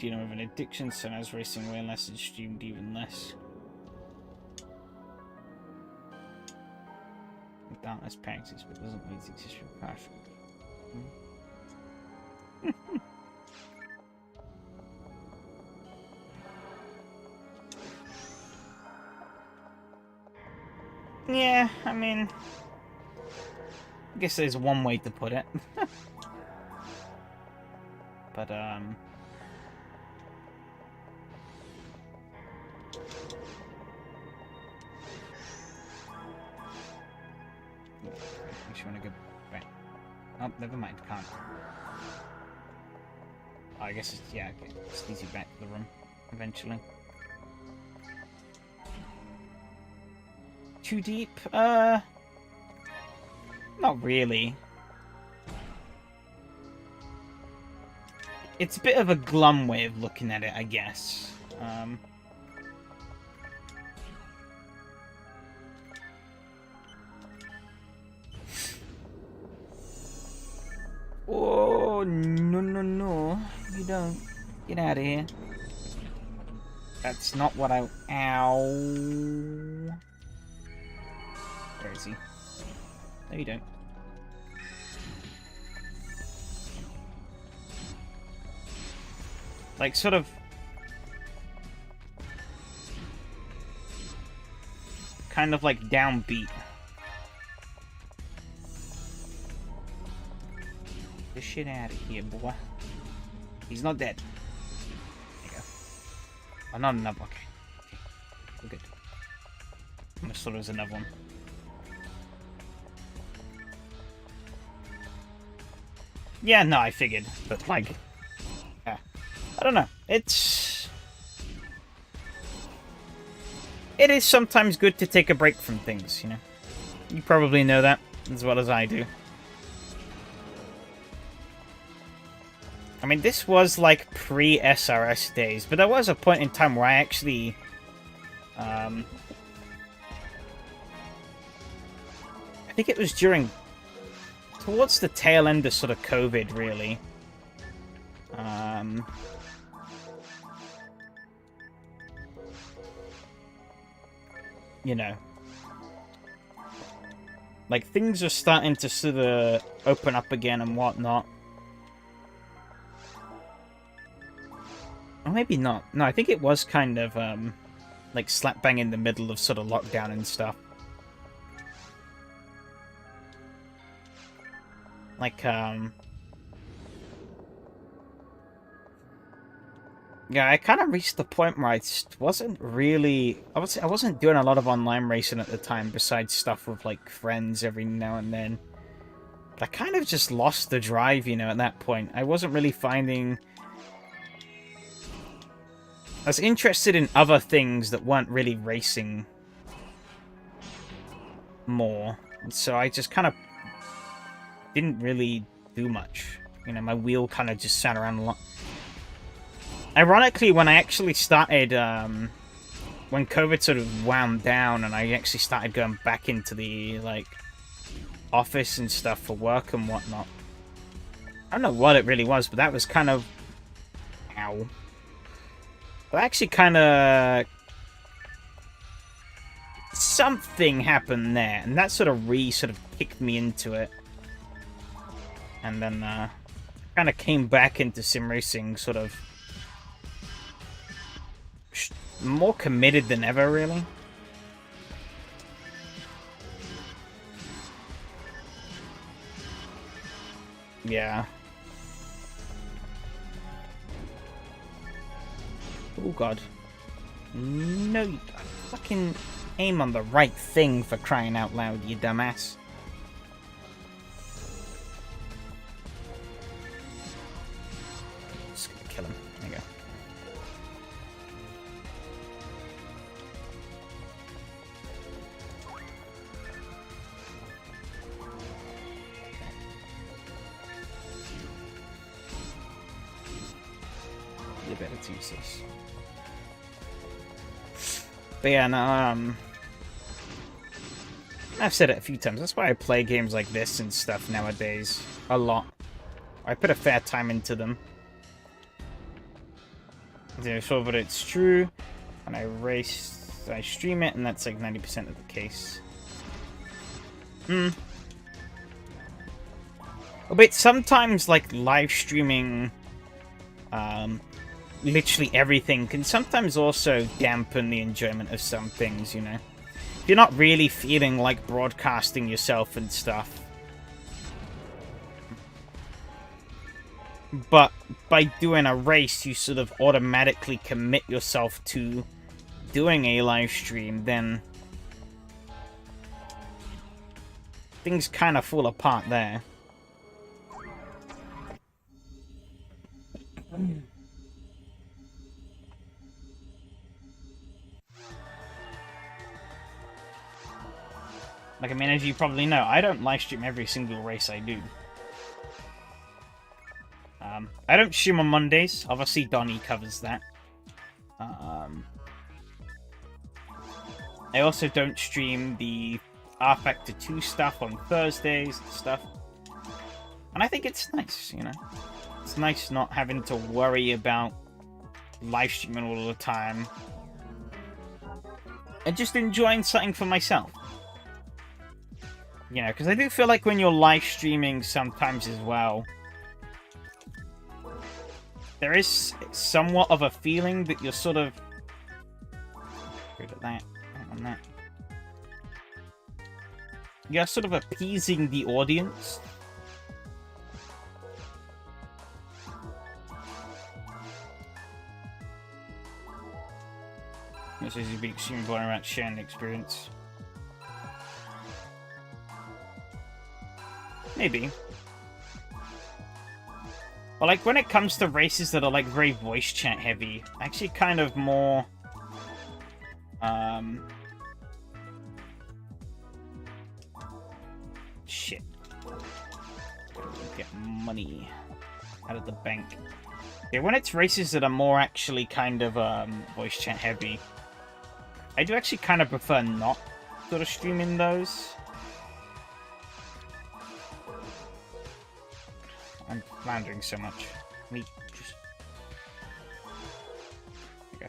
Dealing with an addiction, so I was racing way less and streamed even less. Darkness practice, but doesn't mean it exists from partial. Yeah, I mean, I guess there's one way to put it. But, make sure I go back. Oh, never mind, can't. Oh, I guess it's, yeah, okay. Just leads you back to the room, eventually. Too deep? Not really. It's a bit of a glum way of looking at it, I guess. Oh, no, no, no. You don't. Get out of here. That's not what I... Ow. Where is he? No, you don't. Like, sort of... kind of like downbeat. the shit out of here, boy. He's not dead. There you go. Oh, not another. Okay. Okay. We're good. I just thought it was another one. Yeah, no, I figured. But, like... Yeah. I don't know. It is sometimes good to take a break from things, you know? You probably know that as well as I do. I mean, this was like pre-SRS days, but there was a point in time where I actually... I think it was towards the tail end of sort of COVID, really. You know. Like, things are starting to sort of open up again and whatnot. Or maybe not. No, I think it was kind of, like, slap bang in the middle of sort of lockdown and stuff. Like, yeah, I kind of reached the point where I wasn't really... I wasn't doing a lot of online racing at the time, besides stuff with, like, friends every now and then. But I kind of just lost the drive, you know, at that point. I wasn't really finding... I was interested in other things that weren't really racing more. So I just kind of didn't really do much. You know, my wheel kind of just sat around a lot. Ironically, when I actually started, when COVID sort of wound down and I actually started going back into the, like, office and stuff for work and whatnot. I don't know what it really was, but that was kind of... Ow. But actually kind of... Something happened there, and that sort of kicked me into it. And then, kind of came back into sim racing sort of... more committed than ever, really. Yeah. Oh god. No, you fucking aim on the right thing, for crying out loud, you dumbass. Just gonna kill him. There you go. You better use this. But yeah, no, I've said it a few times. That's why I play games like this and stuff nowadays. A lot. I put a fair time into them. So but it's true. When I race, I stream it, and that's like 90% of the case. But sometimes, like, live streaming... literally everything can sometimes also dampen the enjoyment of some things, you know? If you're not really feeling like broadcasting yourself and stuff. But by doing a race, you sort of automatically commit yourself to doing a live stream, then things kind of fall apart there. Like, I mean, as you probably know, I don't live stream every single race I do. I don't stream on Mondays. Obviously, Donnie covers that. I also don't stream the R Factor 2 stuff on Thursdays and stuff. And I think it's nice, you know? It's nice not having to worry about live streaming all the time. And just enjoying something for myself. You know, because I do feel like when you're live streaming sometimes as well, there is somewhat of a feeling that you're sort of... Rid of that. On that. You're sort of appeasing the audience. This is be extremely boring about sharing the experience. Maybe. But like when it comes to races that are like very voice chat heavy, actually kind of more shit. Get money out of the bank. Yeah, when it's races that are more actually kind of voice chat heavy, I do actually kind of prefer not sort of streaming those. I'm floundering so much. Me just okay.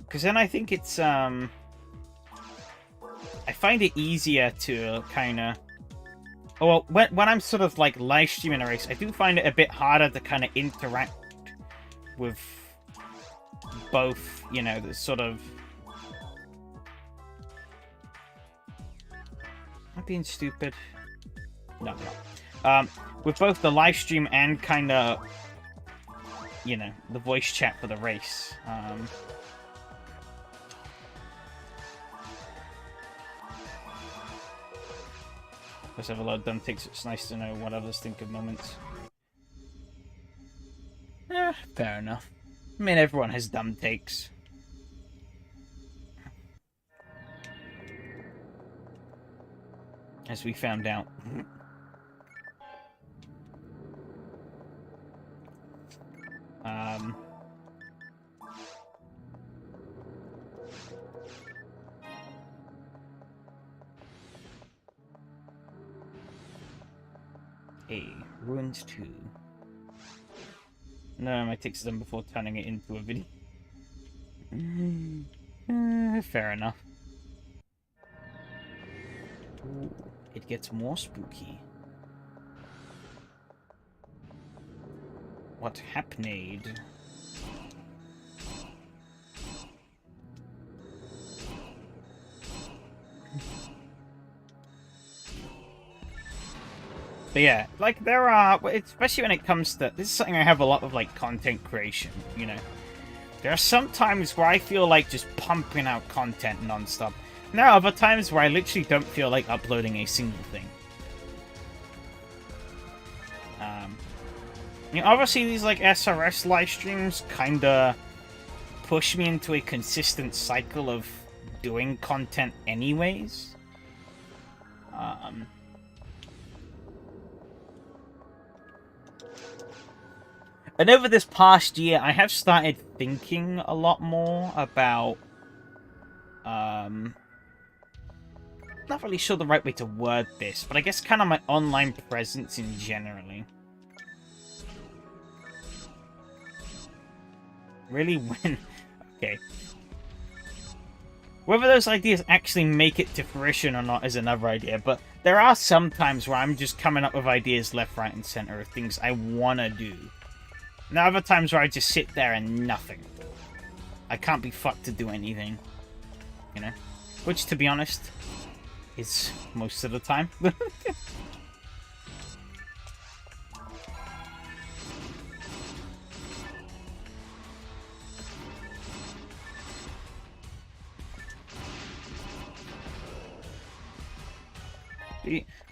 Because then I think it's I find it easier to kind of. Well, when I'm sort of like live streaming a race, I do find it a bit harder to kind of interact with both, you know, the sort of. Am I being stupid? No, no. With both the live stream and kind of, you know, the voice chat for the race. Plus, I have a lot of dumb takes. It's nice to know what others think of moments. Eh, fair enough. I mean, everyone has dumb takes. As we found out. Ruins 2. No, my takes them before turning it into a video. Fair enough. Ooh, it gets more spooky. What happened? But yeah, like there are, especially when it comes to, this is something I have a lot of like content creation, you know. There are some times where I feel like just pumping out content non-stop. And there are other times where I literally don't feel like uploading a single thing. You know, obviously these like SRS live streams kinda push me into a consistent cycle of doing content anyways. And over this past year, I have started thinking a lot more about, not really sure the right way to word this, but I guess kind of my online presence in generally. Really, when... Okay. Whether those ideas actually make it to fruition or not is another idea, but there are some times where I'm just coming up with ideas left, right, and center of things I want to do. And there are other times where I just sit there and nothing. I can't be fucked to do anything. You know? Which, to be honest, is most of the time.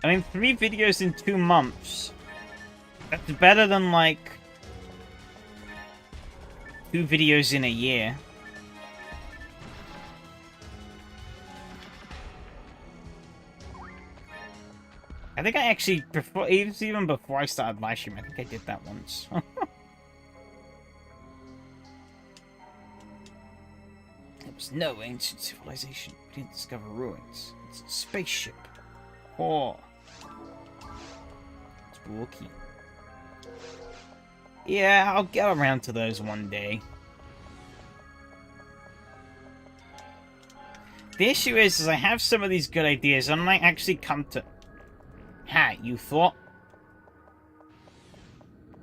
I mean, 3 videos in 2 months. That's better than, like, 2 videos in a year. I think I actually, even before I started live stream, I think I did that once. There was no ancient civilization. We didn't discover ruins. It's a spaceship. Oh. Spooky. Yeah, I'll get around to those one day. The issue is I have some of these good ideas, and I might actually come to... Ha, you thought?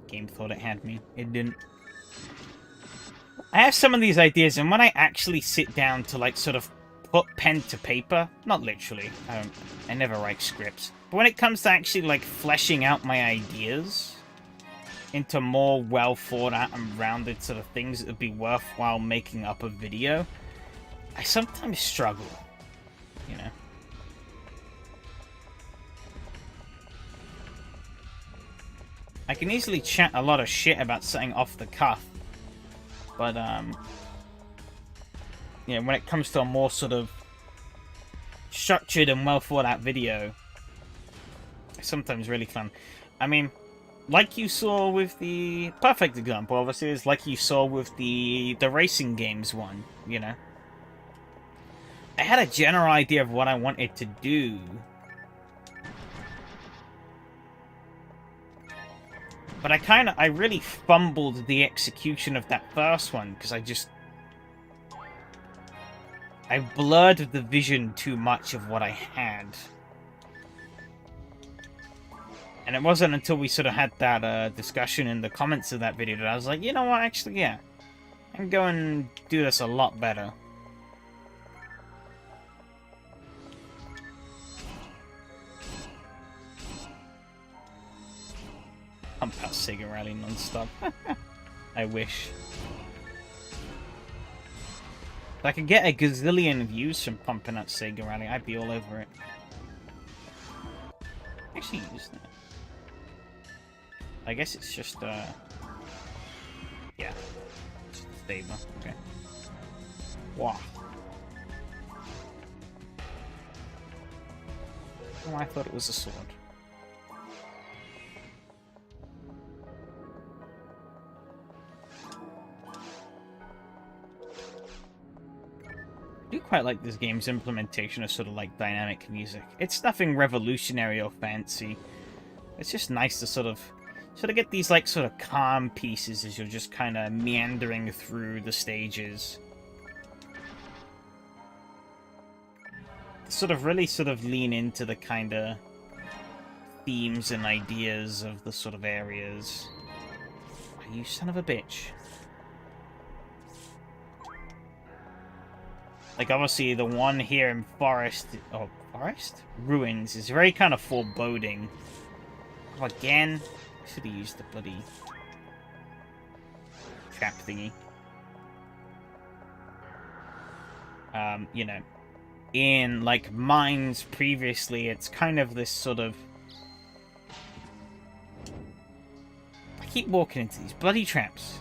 Game thought it had me. It didn't. I have some of these ideas, and when I actually sit down to, like, sort of put pen to paper, not literally, I never write scripts, but when it comes to actually, like, fleshing out my ideas, into more well thought out and rounded sort of things that would be worthwhile making up a video, I sometimes struggle, you know. I can easily chat a lot of shit about something off the cuff, but you know, when it comes to a more sort of structured and well thought out video, it's sometimes really fun. I mean, like you saw with the perfect example, obviously, is like you saw with the racing games one, you know. I had a general idea of what I wanted to do, but I really fumbled the execution of that first one because I blurred the vision too much of what I had. And it wasn't until we sort of had that discussion in the comments of that video that I was like, you know what, actually, yeah. I can go and do this a lot better. Pump out Sega Rally non-stop. I wish. If I could get a gazillion views from pumping out Sega Rally, I'd be all over it. Actually used it. I guess it's just, yeah. Just stable. Okay. Wow. Oh, I thought it was a sword. I do quite like this game's implementation of sort of like dynamic music. It's nothing revolutionary or fancy. It's just nice to sort of get these like sort of calm pieces as you're just kind of meandering through the stages. Sort of really sort of lean into the kind of themes and ideas of the sort of areas. Oh, you son of a bitch. Like, obviously, the one here in Forest... Oh, Forest? Ruins is very kind of foreboding. Oh, again? I should have used the bloody... trap thingy. You know. In, like, mines previously, it's kind of this sort of... I keep walking into these bloody traps.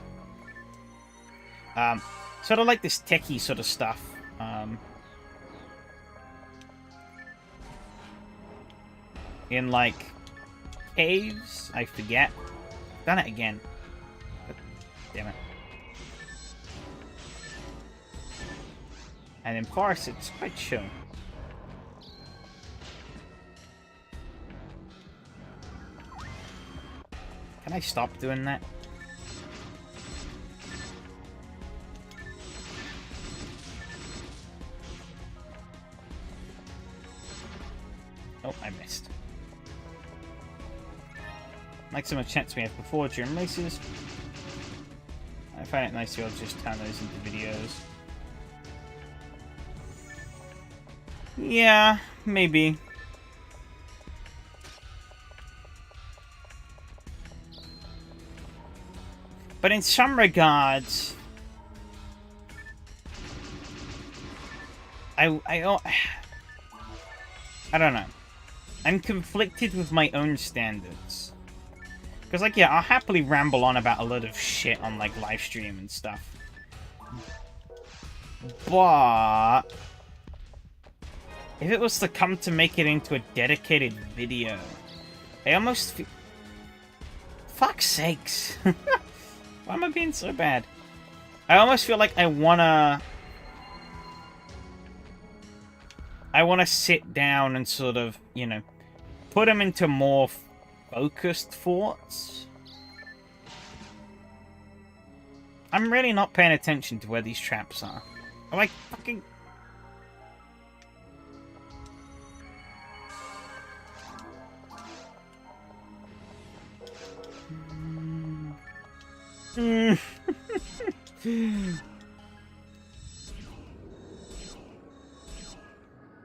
Sort of like this techie sort of stuff. In, like, caves? I forget. Done it again. But, damn it. And in forest, it's quite chill. Can I stop doing that? Oh, I missed. Like some of the chats we have before during races. I find it nice to be able to just turn those into videos. Yeah, maybe. But in some regards, I don't know. I'm conflicted with my own standards. Because, like, yeah, I'll happily ramble on about a lot of shit on, like, live stream and stuff. But if it was to come to make it into a dedicated video, I almost feel... Fuck's sakes. Why am I being so bad? I almost feel like I wanna sit down and sort of, you know, put them into more focused thoughts. I'm really not paying attention to where these traps are. I'm like fucking...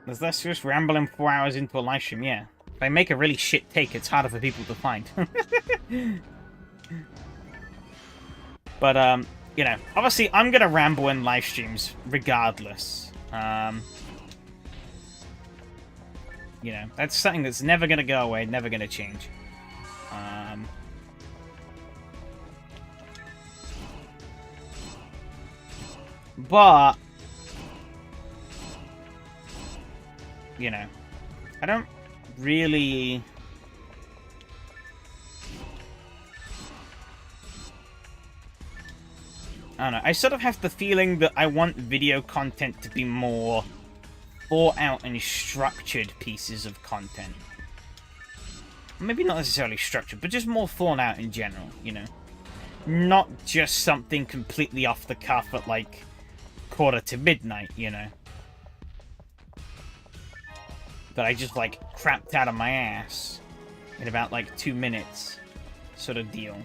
That's just rambling 4 hours into a live stream, yeah. If I make a really shit take, it's harder for people to find. But, you know, obviously I'm going to ramble in live streams regardless. You know, that's something that's never going to go away, never going to change. But, you know, I don't really... I don't know. I sort of have the feeling that I want video content to be more thought out and structured pieces of content. Maybe not necessarily structured, but just more thought out in general, you know? Not just something completely off the cuff at, like, 1:45, you know? That I just, like, crapped out of my ass in about, like, 2 minutes sort of deal.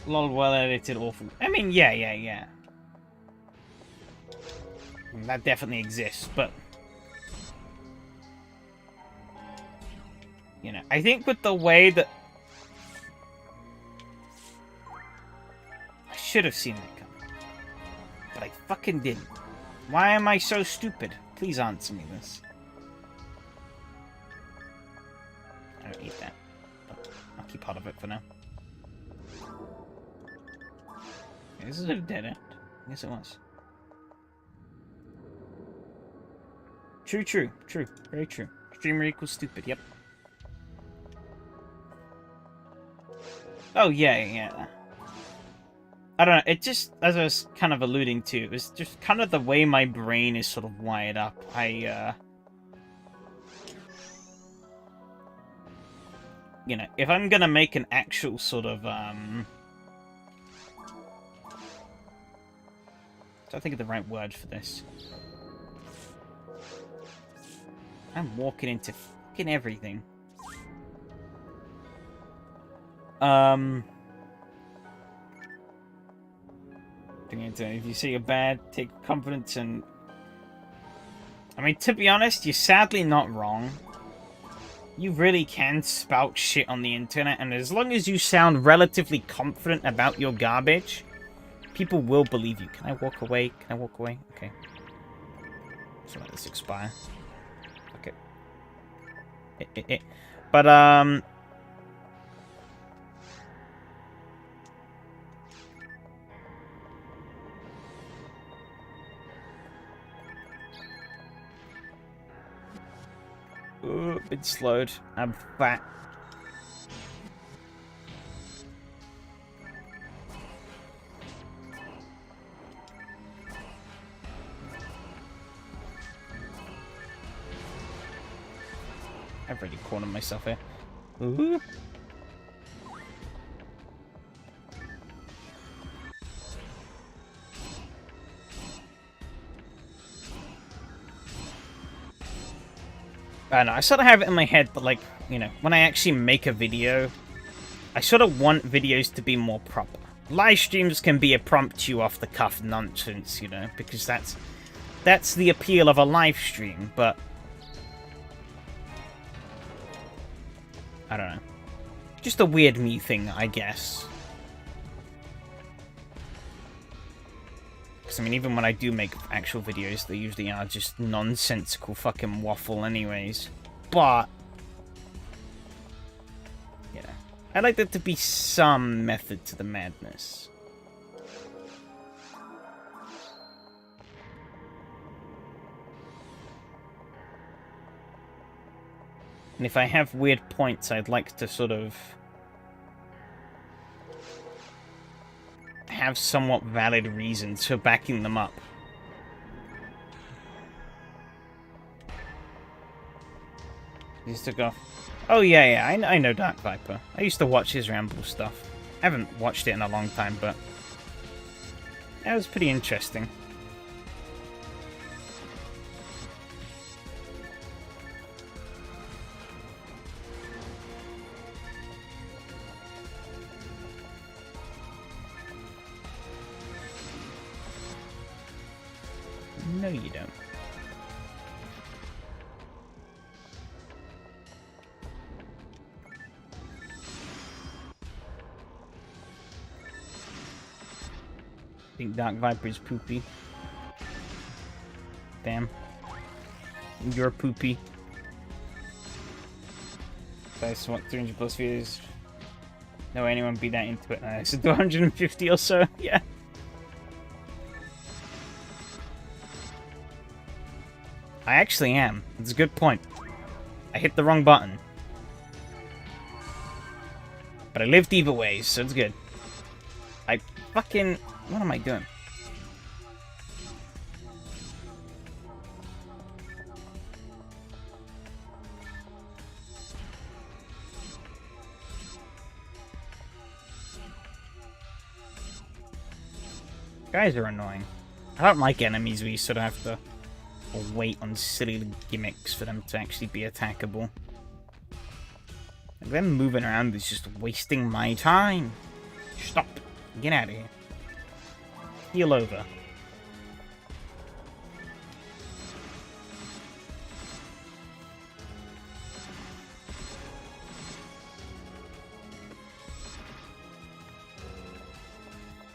Lol, well edited, awful. I mean, yeah. That definitely exists, but... You know, I think with the way that... I should have seen that coming. But I fucking didn't. Why am I so stupid? Please answer me this. I don't eat that. But I'll keep part of it for now. Okay, this is a dead end. Yes, it was. True. Very true. Streamer equals stupid, yep. Oh, yeah. I don't know, it just, as I was kind of alluding to, it was just kind of the way my brain is sort of wired up. You know, if I'm gonna make an actual sort of, I don't think of the right word for this. I'm walking into fucking everything. If you see a bad, take confidence and... I mean, to be honest, you're sadly not wrong. You really can spout shit on the internet, and as long as you sound relatively confident about your garbage, people will believe you. Can I walk away? Can I walk away? Okay. So let this expire. Okay. But, ooh, been slowed. I'm fat. I've already cornered myself here. Ooh. I don't know, I sort of have it in my head, but like, you know, when I actually make a video, I sort of want videos to be more proper. Live streams can be a promptu off-the-cuff nonsense, you know, because that's the appeal of a live stream, but... I don't know. Just a weird me thing, I guess. Because, I mean, even when I do make actual videos, they usually are just nonsensical fucking waffle anyways. But... yeah. I like there to be some method to the madness. And if I have weird points, I'd like to sort of have somewhat valid reasons for backing them up. Used to go, oh yeah, I know Dark Viper. I used to watch his Ramble stuff. I haven't watched it in a long time, but that was pretty interesting. No, you don't. think Dark Viper is poopy. Damn. You're poopy. I just want 300 plus views. No way anyone be that into it. So 250 or so, yeah. I actually am. It's a good point. I hit the wrong button. But I lived either way, so it's good. I fucking... What am I doing? Guys are annoying. I don't like enemies where you sort of have to wait on silly gimmicks for them to actually be attackable. Like, them moving around is just wasting my time. Stop. Get out of here. Heal over.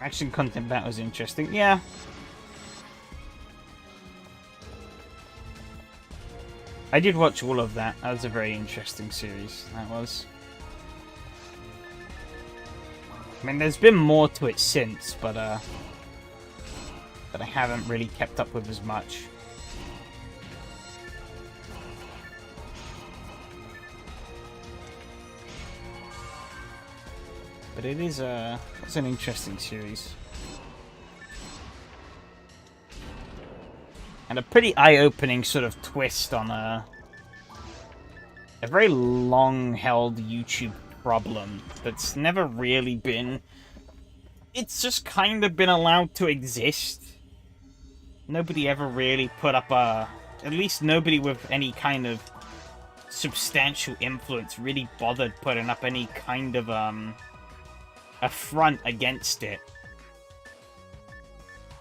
Action content battle was interesting. Yeah. I did watch all of that. That was a very interesting series. That was. I mean, there's been more to it since, but I haven't really kept up with as much. But it is it's an interesting series. And a pretty eye-opening sort of twist on a very long-held YouTube problem that's never really been... It's just kind of been allowed to exist. Nobody ever really put up a... At least nobody with any kind of substantial influence really bothered putting up any kind of a front against it.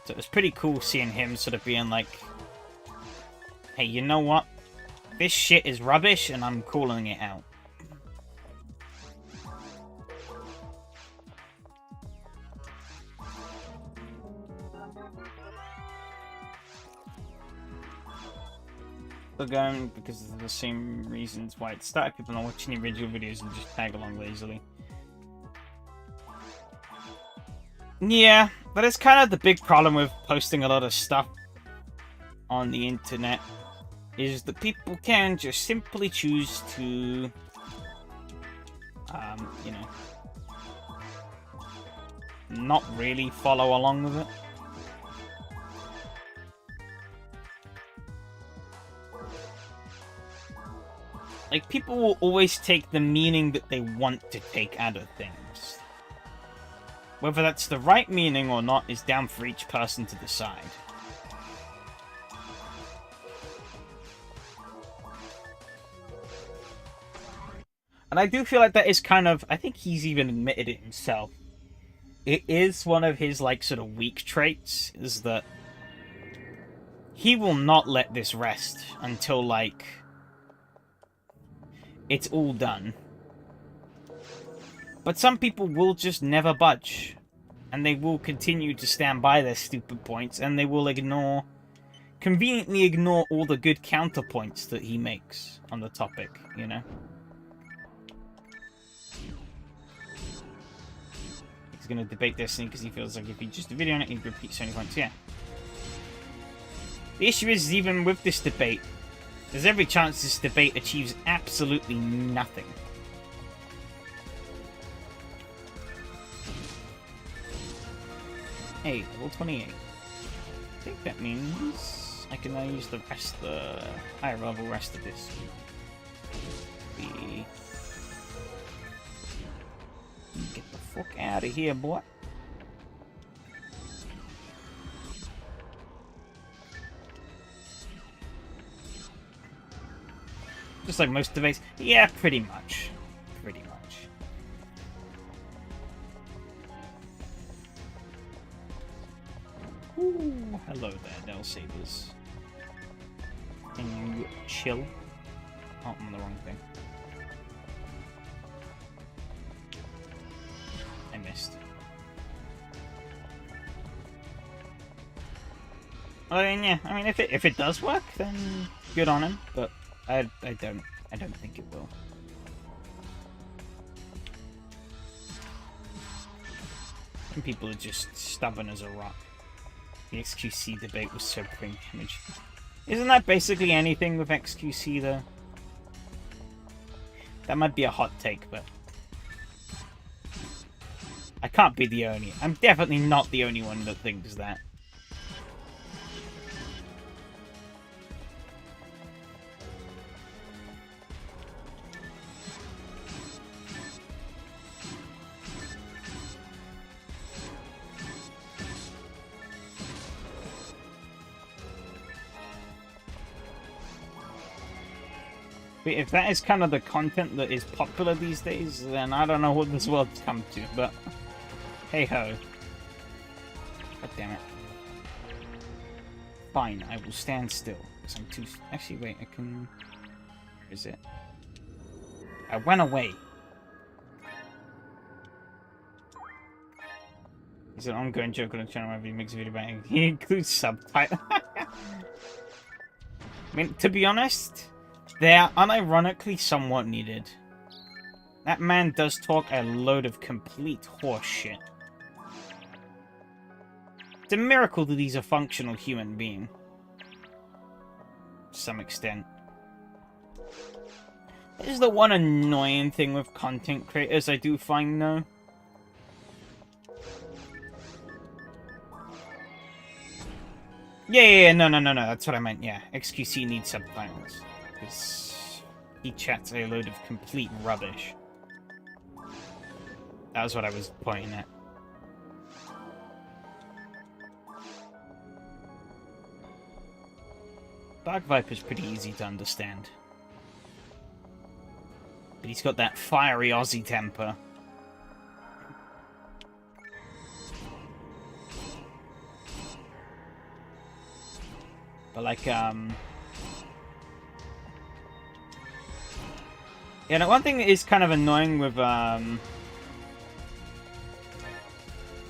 So it was pretty cool seeing him sort of being like, hey, you know what? This shit is rubbish and I'm calling it out. Going because of the same reasons why it started. People not watching the original videos and just tag along lazily. Yeah, but it's kind of the big problem with posting a lot of stuff on the internet, is that people can just simply choose to, you know, not really follow along with it. Like, people will always take the meaning that they want to take out of things. Whether that's the right meaning or not is down for each person to decide. And I do feel like that is kind of... I think he's even admitted it himself. It is one of his, like, sort of weak traits, is that he will not let this rest until, like, it's all done. But some people will just never budge. And they will continue to stand by their stupid points, and they will conveniently ignore all the good counterpoints that he makes on the topic, you know? He's going to debate Destiny because he feels like if he just a video on it, he'd repeat so many points. Yeah. The issue is, even with this debate, there's every chance this debate achieves absolutely nothing. Hey, level 28. I think that means I can now use the rest, the higher level rest of this. Get the fuck out of here, boy. Just like most debates. Yeah, pretty much. Pretty much. Ooh, hello there, Del Sabers. Can you chill? Oh, I'm on the wrong thing. I missed. I mean, yeah. I mean, if it does work, then good on him. But I don't think it will. Some people are just stubborn as a rock. The XQC debate was so brain damaged. Isn't that basically anything with XQC though? That might be a hot take, but I can't be the only. I'm definitely not the only one that thinks that. But if that is kind of the content that is popular these days, then I don't know what this world's come to, but hey ho. God damn it. Fine, I will stand still. Because I'm too... Actually, wait, I can... Where is it? I went away. He's an ongoing joke on the channel whenever he makes a video about it. He includes subtitles. I mean, to be honest... They are unironically somewhat needed. That man does talk a load of complete horse shit. It's a miracle that he's a functional human being. To some extent. This is the one annoying thing with content creators I do find, though. Yeah, no, that's what I meant, yeah. XQC needs subtitles. He chats a load of complete rubbish. That was what I was pointing at. Dark Viper's pretty easy to understand. But he's got that fiery Aussie temper. But like, yeah, now one thing that is kind of annoying with, so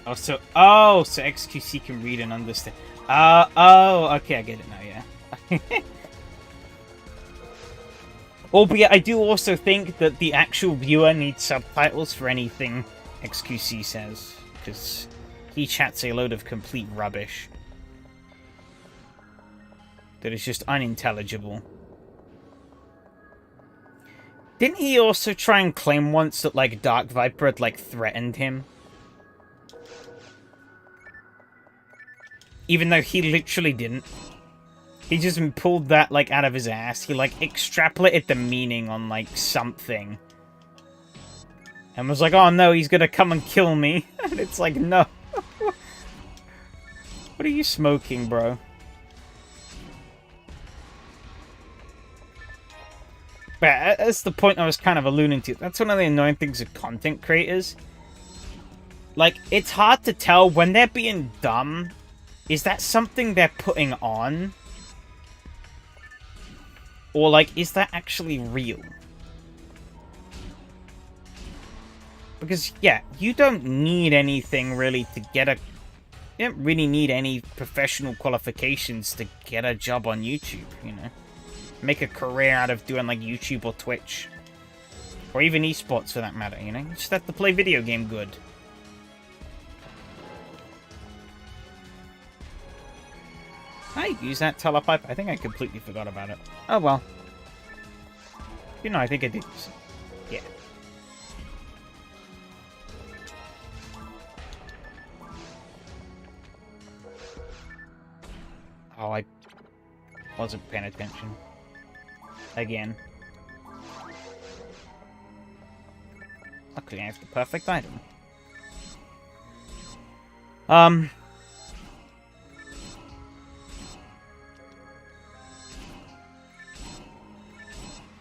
XQC can read and understand. Okay, I get it now, yeah. Albeit, I do also think that the actual viewer needs subtitles for anything XQC says, because he chats a load of complete rubbish that is just unintelligible. Didn't he also try and claim once that, like, Dark Viper had, like, threatened him? Even though he literally didn't. He just pulled that, like, out of his ass. He, like, extrapolated the meaning on, like, something. And was like, oh no, he's gonna come and kill me. And it's like, no. What are you smoking, bro? But that's the point I was kind of alluding to. That's one of the annoying things of content creators. Like, it's hard to tell when they're being dumb. Is that something they're putting on? Or, like, is that actually real? Because, yeah, you don't need anything, really, to get a... You don't really need any professional qualifications to get a job on YouTube, you know? Make a career out of doing, like, YouTube or Twitch. Or even esports, for that matter, you know? You just have to play video game good. I use that telepipe. I think I completely forgot about it. Oh, well. You know, I think I did. Yeah. Oh, I wasn't paying attention. Again. Luckily, I have the perfect item.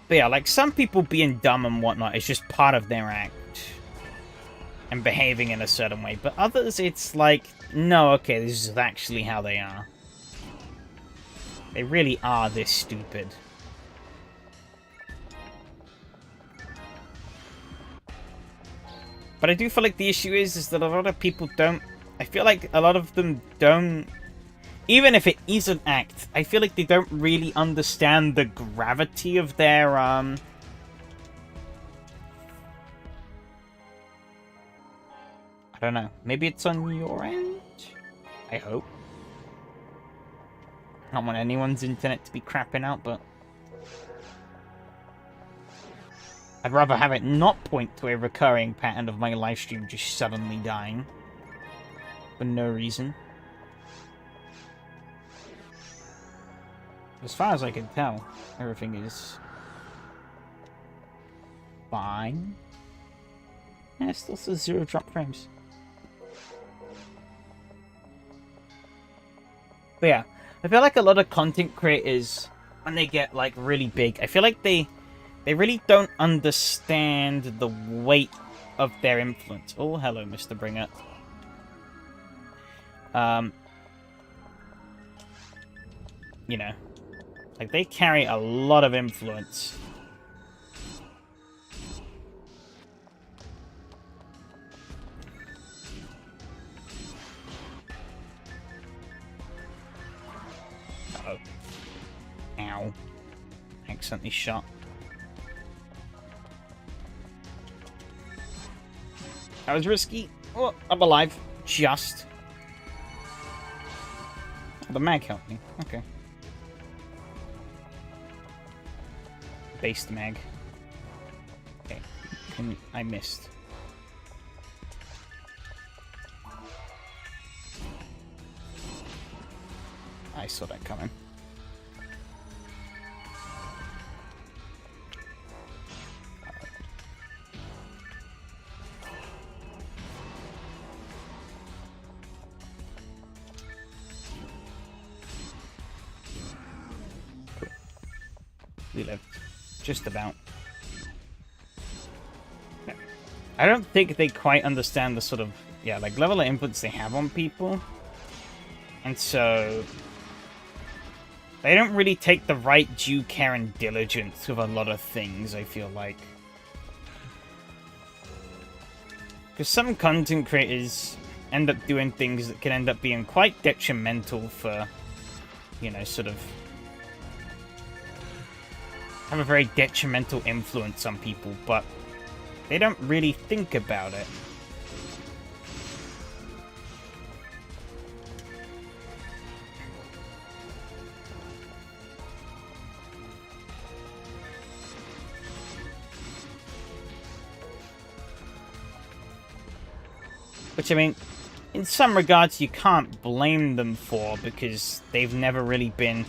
But yeah, like, some people being dumb and whatnot is just part of their act. And behaving in a certain way. But others, it's like, no, okay, this is actually how they are. They really are this stupid. But I do feel like the issue is that a lot of people don't... I feel like a lot of them don't... even if it is an act, I feel like they don't really understand the gravity of their, I don't know. Maybe it's on your end? I hope. I don't want anyone's internet to be crapping out, but I'd rather have it not point to a recurring pattern of my live stream just suddenly dying. For no reason. As far as I can tell, everything is fine. And it still says 0 drop frames. But yeah, I feel like a lot of content creators, when they get like really big, I feel like they really don't understand the weight of their influence. Oh, hello, Mr. Bringer. You know, like they carry a lot of influence. Uh-oh. Ow. Accidentally shot. That was risky. Oh, I'm alive. Just. Oh, the mag helped me. Okay. Based mag. Okay. I missed. I saw that coming. We lived. Just about. Yeah. I don't think they quite understand the sort of, yeah, like level of influence they have on people. And so they don't really take the right due care and diligence with a lot of things, I feel like. Because some content creators end up doing things that can end up being quite detrimental for, you know, sort of have a very detrimental influence on people, but they don't really think about it. Which, I mean, in some regards you can't blame them for, because they've never really been...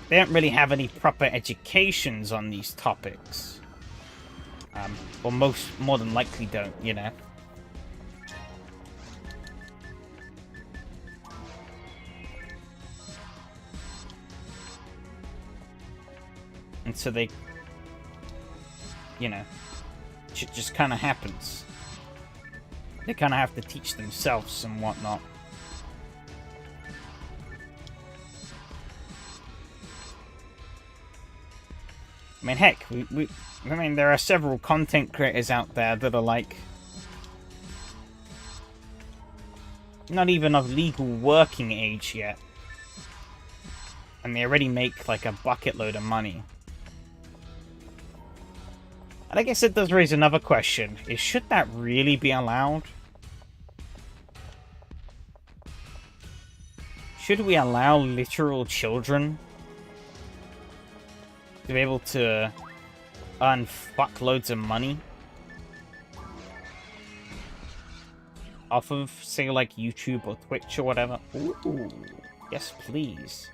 They don't really have any proper educations on these topics. Or more than likely don't, you know. And so they, you know, it just kind of happens. They kind of have to teach themselves and whatnot. I mean, heck, I mean, there are several content creators out there that are, like, not even of legal working age yet. And they already make, like, a bucket load of money. And I guess it does raise another question. Should that really be allowed? Should we allow literal children to be able to earn fuckloads of money off of, say, like, YouTube or Twitch or whatever? Ooh, yes, please.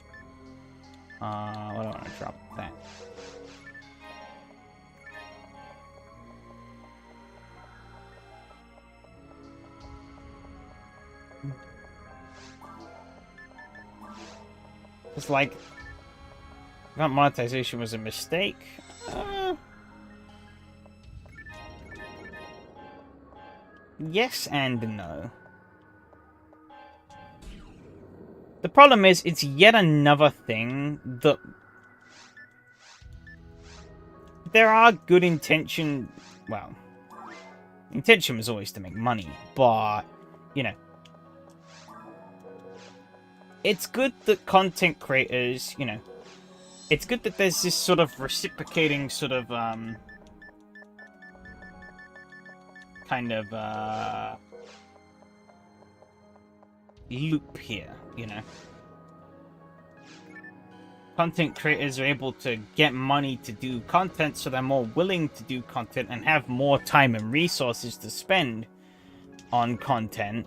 What do I want to drop that? It's like, that monetization was a mistake. Yes and no. The problem is, it's yet another thing that there are good intention. Well, intention was always to make money, but you know, it's good that content creators, you know, it's good that there's this sort of reciprocating sort of, kind of, loop here, you know. Content creators are able to get money to do content, so they're more willing to do content and have more time and resources to spend on content,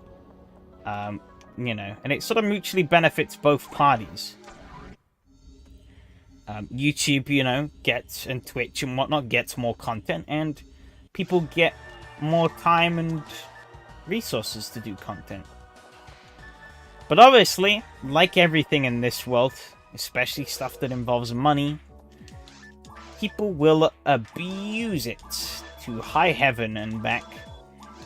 you know, and it sort of mutually benefits both parties. YouTube, you know, gets, and Twitch and whatnot gets more content, and people get more time and resources to do content. But obviously, like everything in this world, especially stuff that involves money, people will abuse it to high heaven and back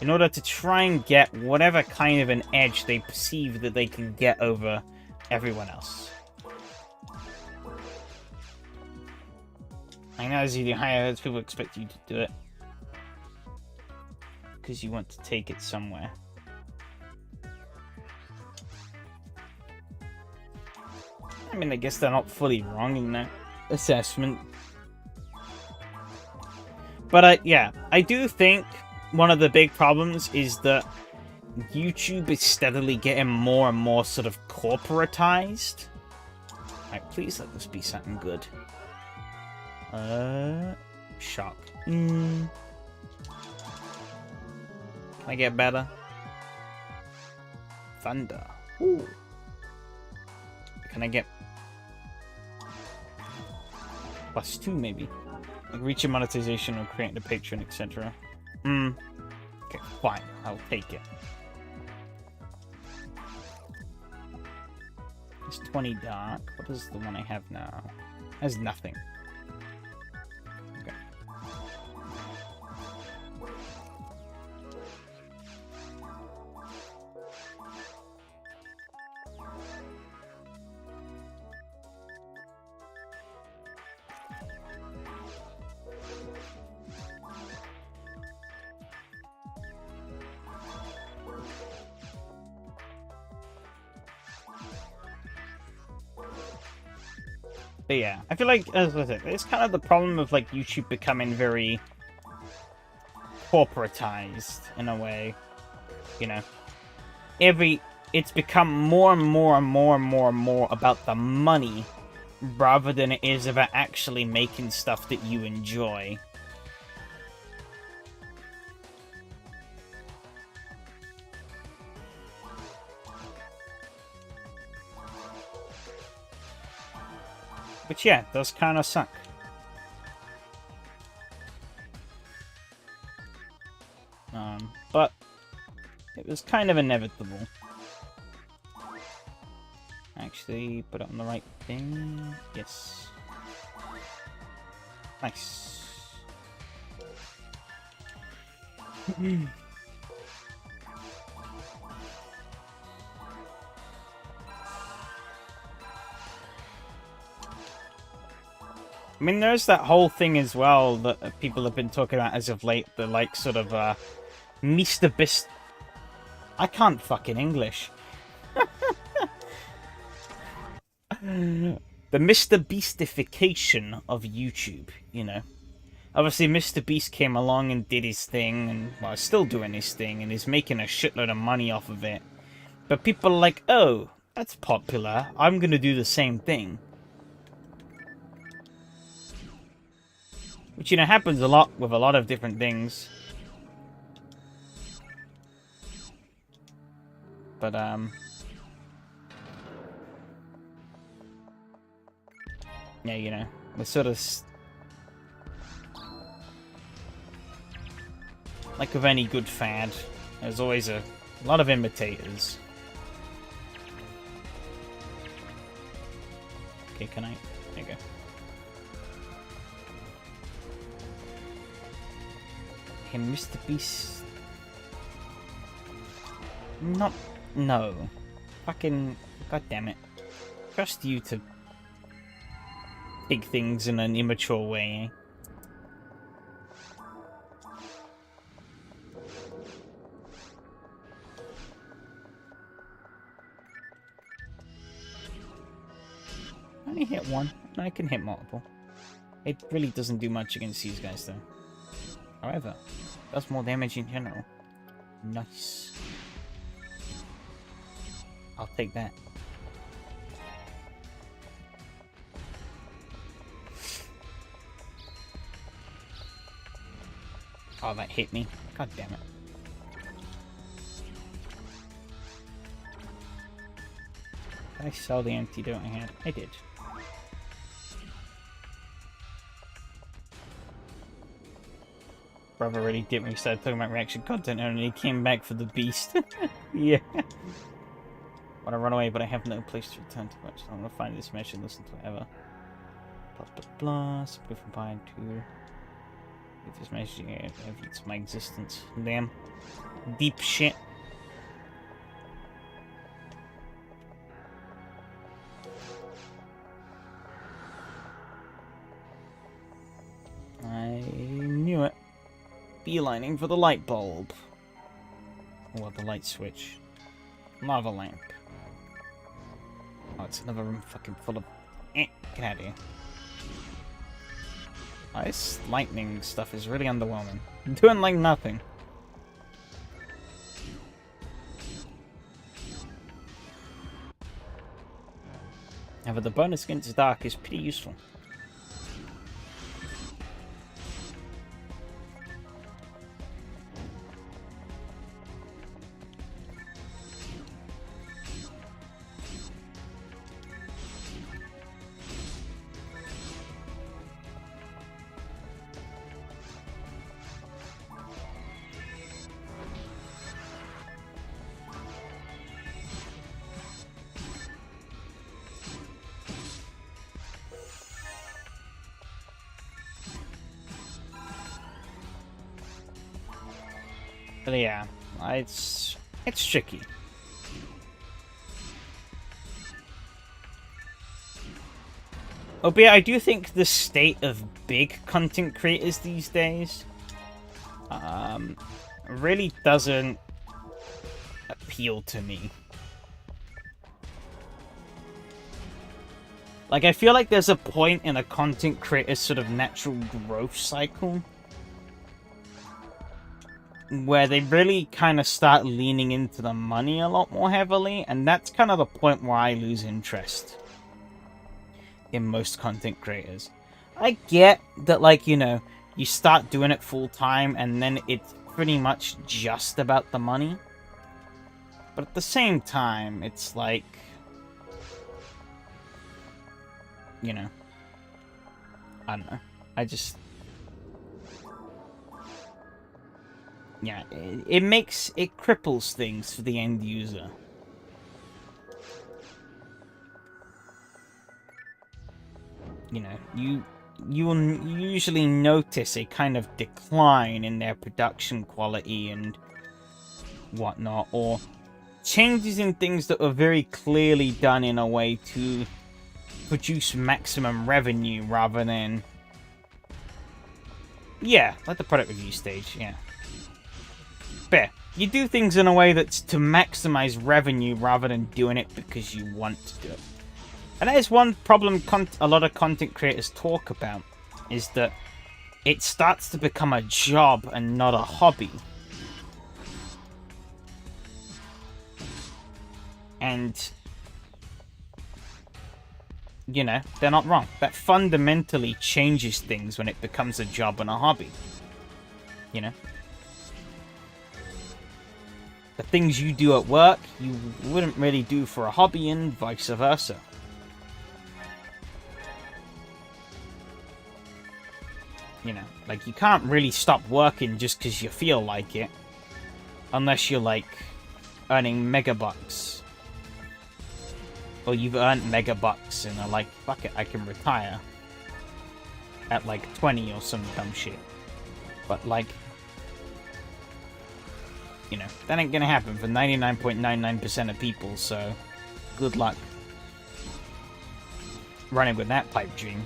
in order to try and get whatever kind of an edge they perceive that they can get over everyone else. I know as you do higher heads, people expect you to do it because you want to take it somewhere. I mean, I guess they're not fully wrong in that assessment. But yeah, I do think one of the big problems is that YouTube is steadily getting more and more sort of corporatized. Alright, please let this be something good. Shock. Can I get better? Thunder. Ooh. Can I get +2 maybe? Like reaching monetization or creating a patron, etc. Okay, fine. I'll take it. It's 20 dark. What is the one I have now? It has nothing. Okay. But yeah, I feel like, as I said, it's kind of the problem of like YouTube becoming very corporatized in a way. You know, it's become more and more and more and more and more about the money rather than it is about actually making stuff that you enjoy. Which, yeah, does kind of suck. But it was kind of inevitable. Actually, put it on the right thing. Yes. Nice. I mean, there's that whole thing as well that people have been talking about as of late, the like sort of Mr. Beast. I can't fucking English. The Mr. Beastification of YouTube, you know. Obviously, Mr. Beast came along and did his thing, and well, is still doing his thing, and is making a shitload of money off of it. But people are like, oh, that's popular. I'm gonna do the same thing. Which, you know, happens a lot with a lot of different things. But, yeah, you know, we're sort of... like with any good fad, there's always a lot of imitators. Okay, can I... there you go. Okay, Mr. Beast... not... no. Fucking... god damn it. Trust you to... take things in an immature way, eh? I only hit one. I can hit multiple. It really doesn't do much against these guys, though. However, it does more damage in general. Nice. I'll take that. Oh, that hit me. God damn it. Did I sell the antidote I had? I did. Brother really did when he started talking about reaction content and he came back for the beast. Yeah. Want to run away, but I have no place to return to much. So I'm going to find this mesh and listen to whatever. Plus, plus, plus. Go from buying to... If this mesh evidence my existence. Damn. Deep shit. I knew it. Beelining for the light bulb. Or the light switch. Lava lamp. Oh, it's another room fucking full of... Get out of here. Oh, this lightning stuff is really underwhelming. I'm doing like nothing. However, the bonus against dark is pretty useful. But yeah, it's tricky. Albeit, I do think the state of big content creators these days really doesn't appeal to me. Like, I feel like there's a point in a content creator's sort of natural growth cycle where they really kind of start leaning into the money a lot more heavily, and that's kind of the point where I lose interest in most content creators. I get that, like, you know, you start doing it full time and then it's pretty much just about the money. But at the same time, it's like, you know, I don't know. Yeah, it cripples things for the end user. You know, you will usually notice a kind of decline in their production quality and whatnot, or changes in things that were very clearly done in a way to produce maximum revenue rather than... Yeah, like the product review stage, yeah. Fair. You do things in a way that's to maximize revenue rather than doing it because you want to do it. And that is one problem a lot of content creators talk about, is that it starts to become a job and not a hobby. And, you know, they're not wrong. That fundamentally changes things when it becomes a job and a hobby. You know? The things you do at work, you wouldn't really do for a hobby, and vice versa. You know, like, you can't really stop working just because you feel like it. Unless you're, like, earning megabucks. Or you've earned megabucks and are like, fuck it, I can retire. At, like, 20 or some dumb shit. But, like... You know, that ain't gonna happen for 99.99% of people, so good luck running with that pipe dream.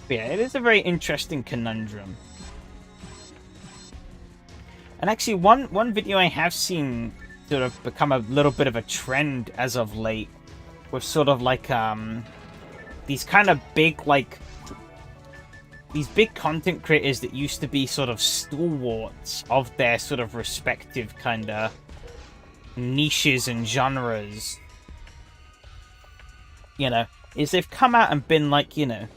But yeah, it is a very interesting conundrum. And actually, one video I have seen sort of become a little bit of a trend as of late, with sort of like these kind of big these big content creators that used to be sort of stalwarts of their sort of respective kind of niches and genres. You know, is they've come out and been like, you know,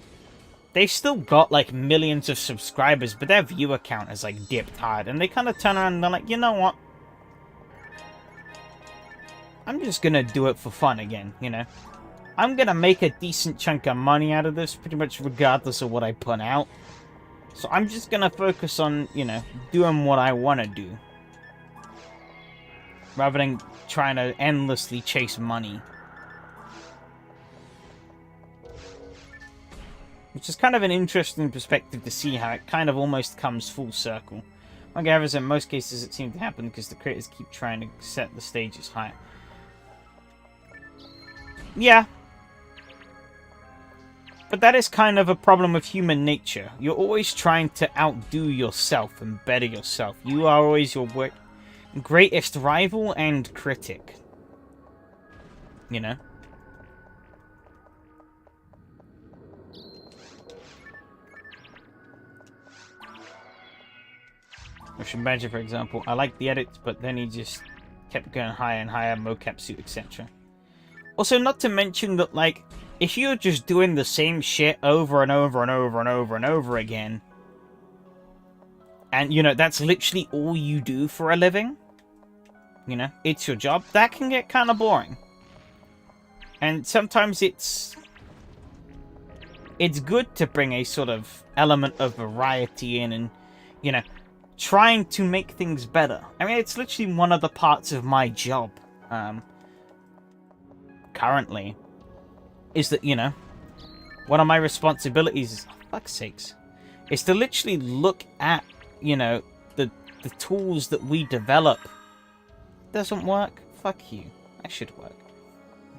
they've still got like millions of subscribers, but their viewer count has like dipped hard, and they kind of turn around and they're like, you know what? I'm just gonna do it for fun again, you know? I'm gonna make a decent chunk of money out of this, pretty much regardless of what I put out. So I'm just gonna focus on, you know, doing what I want to do, rather than trying to endlessly chase money. Which is kind of an interesting perspective to see how it kind of almost comes full circle. However, in most cases it seems to happen because the creators keep trying to set the stages higher. Yeah. But that is kind of a problem with human nature. You're always trying to outdo yourself and better yourself. You are always your greatest rival and critic. You know? Motion Badger, for example. I like the edits, but then he just kept going higher and higher, mocap suit, etc. Also, not to mention that, like, if you're just doing the same shit over and over and over and over and over again, and, you know, that's literally all you do for a living, you know, it's your job, that can get kind of boring. And sometimes it's good to bring a sort of element of variety in and, you know, trying to make things better. I mean, it's literally one of the parts of my job, currently, is that, you know, one of my responsibilities, oh, fuck's sakes, is to literally look at, you know, the tools that we develop. Doesn't work? Fuck you. That should work.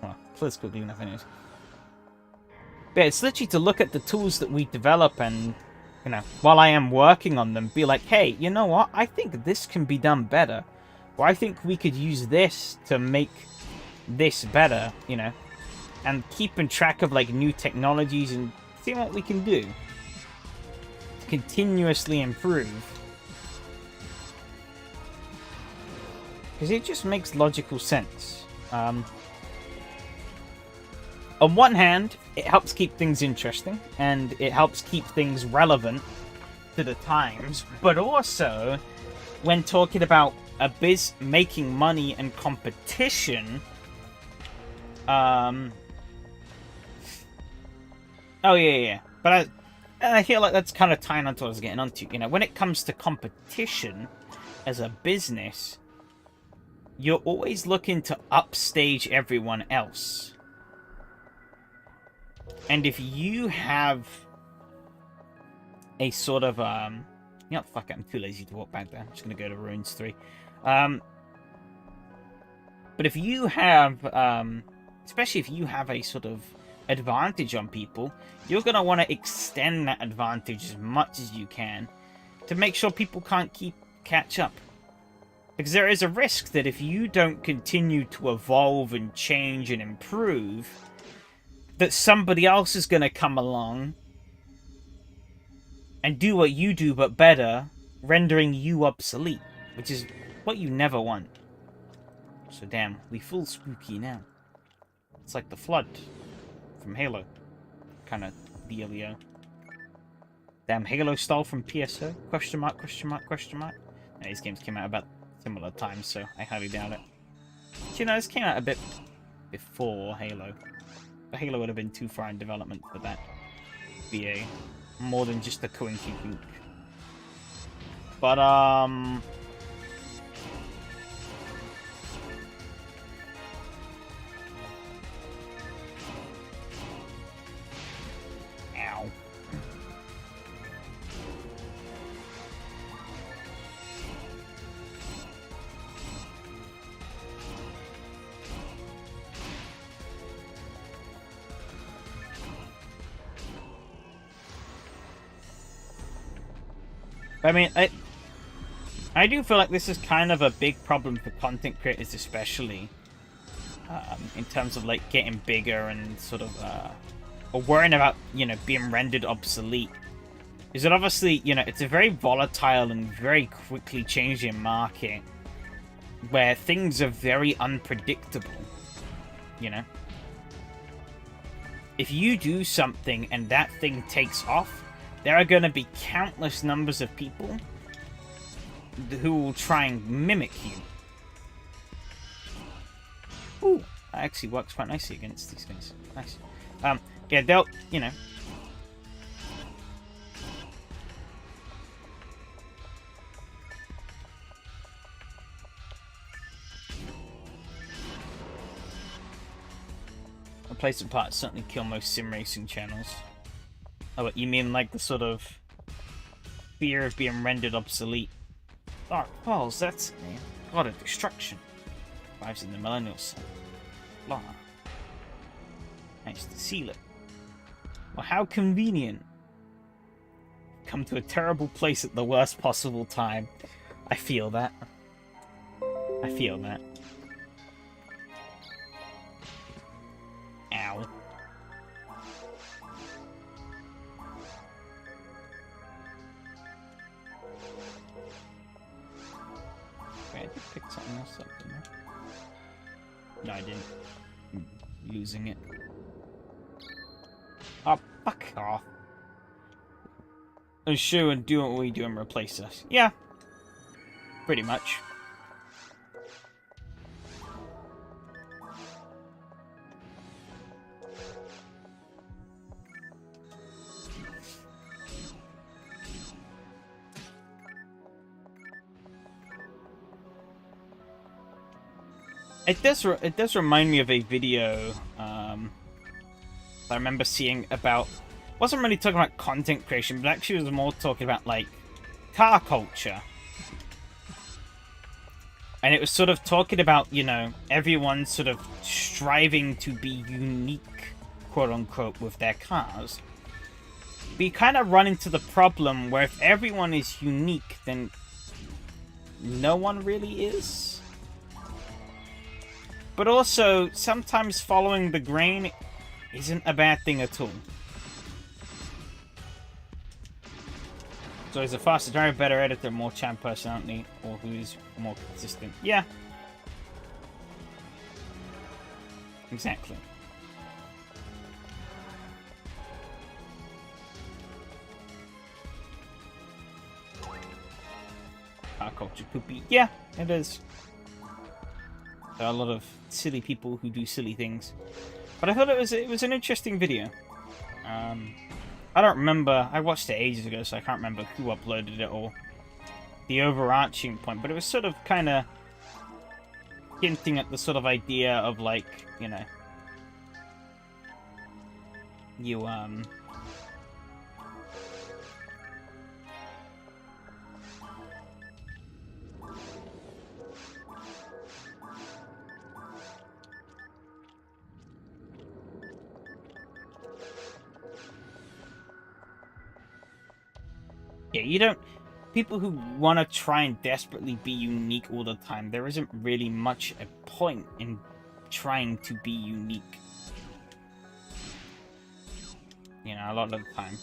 Well, political glue enough anyways. But it's literally to look at the tools that we develop and, you know, while I am working on them, be like, hey, you know what? I think this can be done better. Or I think we could use this to make this better, you know. And keeping track of, like, new technologies and seeing what we can do to continuously improve. Because it just makes logical sense. On one hand, it helps keep things interesting, and it helps keep things relevant to the times, but also, when talking about a biz making money and competition, oh yeah. But I feel like that's kind of tying onto what I was getting onto. You know, when it comes to competition as a business, you're always looking to upstage everyone else. And if you have a sort of, you know, fuck it, I'm too lazy to walk back there. I'm just going to go to Ruins 3. But if you have, especially if you have a sort of advantage on people, you're going to want to extend that advantage as much as you can to make sure people can't catch up. Because there is a risk that if you don't continue to evolve and change and improve, that somebody else is going to come along and do what you do but better, rendering you obsolete, which is what you never want. So damn, we full spooky now. It's like the Flood from Halo. Kind of dealio. Damn, Halo style from PSO? Question mark, question mark, question mark. No, these games came out about similar times, so I highly doubt it. But, you know, this came out a bit before Halo. But Halo would have been too far in development for that be a more than just a coinky-gook. But, Ow. I mean, I do feel like this is kind of a big problem for content creators, especially in terms of like getting bigger and sort of or worrying about, you know, being rendered obsolete. Is that obviously, you know, it's a very volatile and very quickly changing market where things are very unpredictable, you know? If you do something and that thing takes off, there are going to be countless numbers of people who will try and mimic you. Ooh, that actually works quite nicely against these guys. Nice. Yeah, they'll, you know... Replacement parts certainly kill most sim racing channels. Oh, what, you mean like the sort of fear of being rendered obsolete? Dark Pearls, that's it, man. God of destruction. Lives in the millennial sun. Blah. Nice to seal it. Well, how convenient. Come to a terrible place at the worst possible time. I feel that. I feel that. Ow. Wait, I did pick something else up, didn't I? No, I didn't. I'm losing it. Oh, fuck off. And show and do what we do and replace us. Yeah. Pretty much. It does remind me of a video I remember seeing about... Wasn't really talking about content creation, but actually was more talking about, like, car culture. And it was sort of talking about, you know, everyone sort of striving to be unique, quote-unquote, with their cars. But you kind of run into the problem where if everyone is unique, then no one really is. But also, sometimes following the grain isn't a bad thing at all. So is a faster driver, better editor, more champ personality, or who's more consistent? Yeah. Exactly. Car culture poopy. Yeah, it is. There are a lot of silly people who do silly things. But I thought it was an interesting video. I don't remember. I watched it ages ago, so I can't remember who uploaded it or the overarching point. But it was sort of kind of hinting at the sort of idea of, like, you know, you yeah, you don't... People who want to try and desperately be unique all the time, there isn't really much a point in trying to be unique. You know, a lot of the time.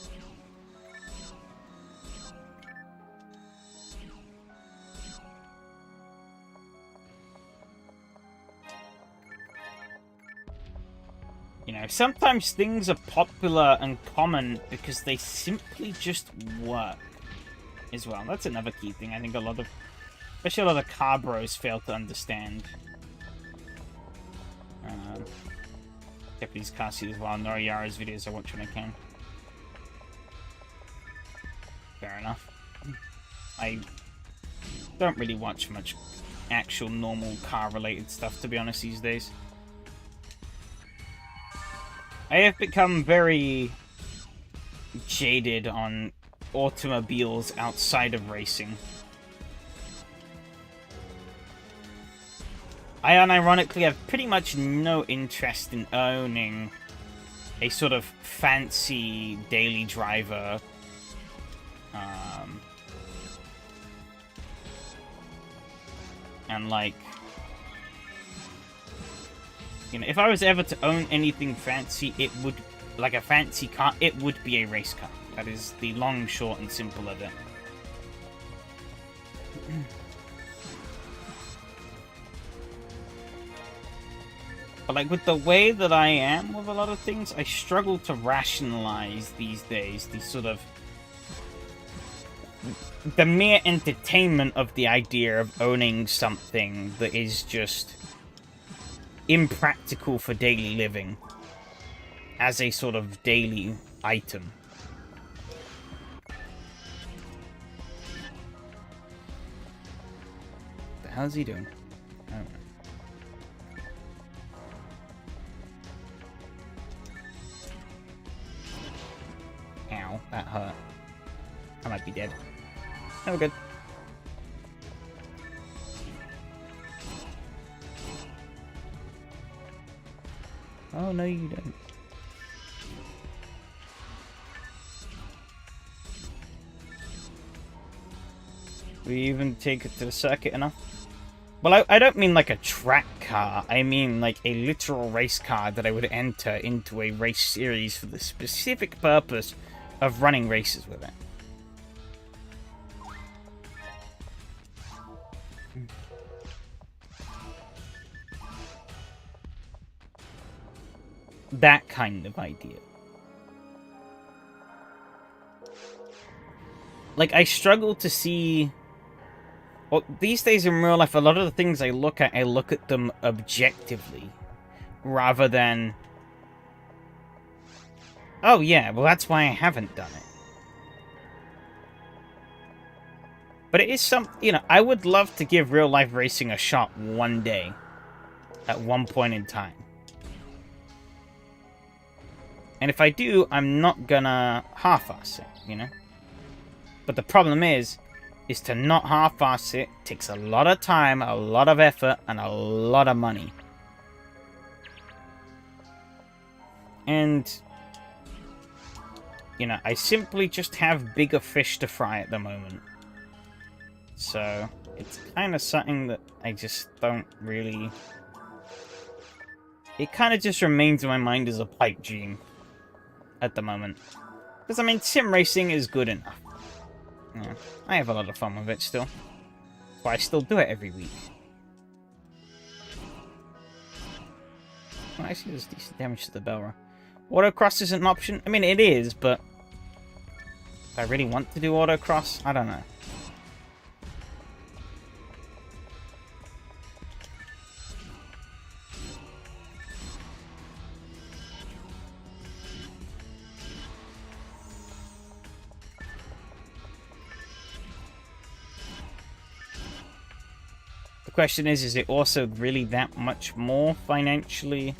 You know, sometimes things are popular and common because they simply just work. As well. That's another key thing I think a lot of, especially a lot of car bros fail to understand. Japanese car seats as well. Noriyara's videos I watch when I can. Fair enough. I don't really watch much actual normal car related stuff, to be honest, these days. I have become very jaded on automobiles outside of racing. I unironically have pretty much no interest in owning a sort of fancy daily driver And, like, you know, if I was ever to own anything fancy, it would, like a fancy car, it would be a race car. That is the long, short, and simple of it. But, like, with the way that I am with a lot of things, I struggle to rationalize these days the sort of the mere entertainment of the idea of owning something that is just impractical for daily living as a sort of daily item. What the hell's he doing? Oh. Ow, that hurt. I might be dead. Oh, we're good. Oh, no, you don't. We even take it to the circuit enough? Well, I don't mean like a track car. I mean like a literal race car that I would enter into a race series for the specific purpose of running races with it. That kind of idea. Like, I struggle to see... Well, these days in real life, a lot of the things I look at them objectively. Rather than... Oh, yeah, well, that's why I haven't done it. But it is some... You know, I would love to give real-life racing a shot one day. At one point in time. And if I do, I'm not gonna half-ass it, you know? But the problem is to not half-ass it takes a lot of time, a lot of effort, and a lot of money. And, you know, I simply just have bigger fish to fry at the moment. So, it's kind of something that I just don't really... It kind of just remains in my mind as a pipe dream. At the moment. Because, I mean, sim racing is good enough. Yeah, I have a lot of fun with it still. But I still do it every week. Well, I see there's decent damage to the Belra. Autocross isn't an option? I mean, it is, but... If I really want to do autocross? I don't know. The question is it also really that much more financially?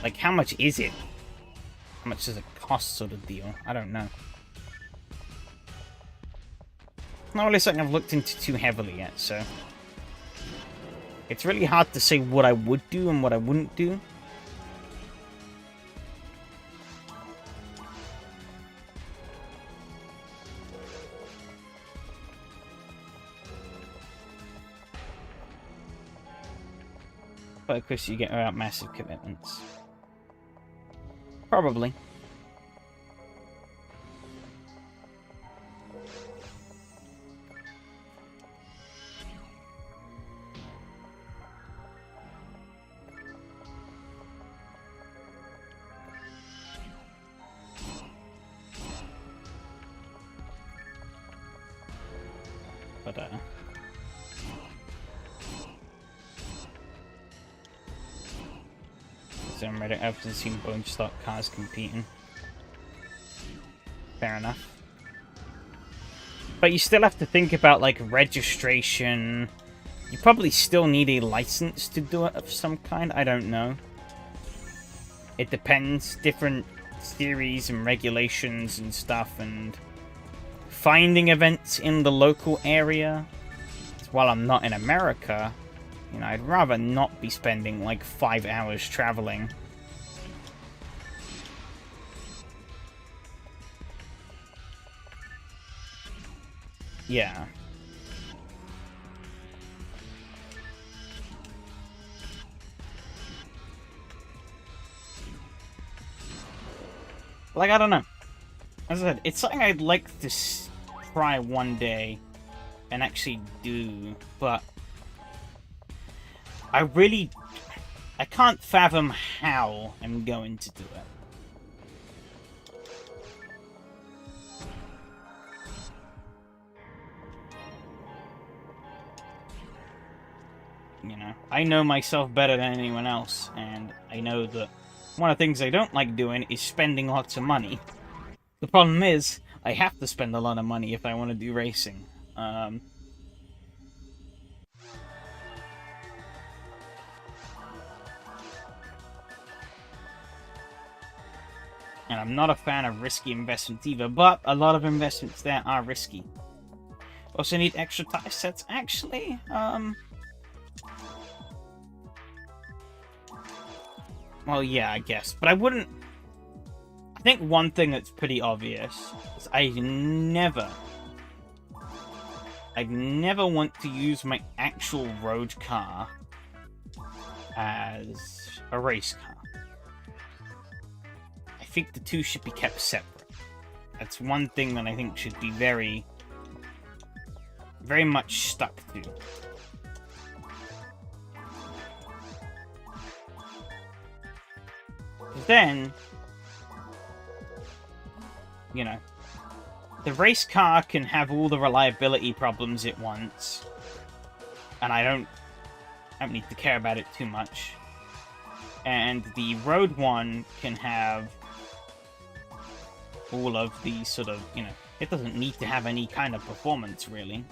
Like, how much is it? How much does it cost, sort of deal? I don't know. Not really something I've looked into too heavily yet, so... It's really hard to say what I would do and what I wouldn't do. But of course you get without massive commitments. Probably. But on Reddit, I've often seen bone stock cars competing. Fair enough. But you still have to think about, like, registration. You probably still need a license to do it of some kind. I don't know. It depends. Different theories and regulations and stuff, and finding events in the local area. While I'm not in America, you know, I'd rather not be spending like 5 hours traveling. Yeah. Like, I don't know. As I said, it's something I'd like to try one day and actually do, but I can't fathom how I'm going to do it. You know, I know myself better than anyone else, and I know that one of the things I don't like doing is spending lots of money. The problem is, I have to spend a lot of money if I want to do racing. And I'm not a fan of risky investments either, but a lot of investments there are risky. Also need extra tire sets, actually. Well, yeah, I guess. But I wouldn't... I think one thing that's pretty obvious is I'd never want to use my actual road car as a race car. I think the two should be kept separate. That's one thing that I think should be very, very much stuck to. Then, you know, the race car can have all the reliability problems it wants, and I don't need to care about it too much. And the road one can have all of the sort of, you know, it doesn't need to have any kind of performance, really.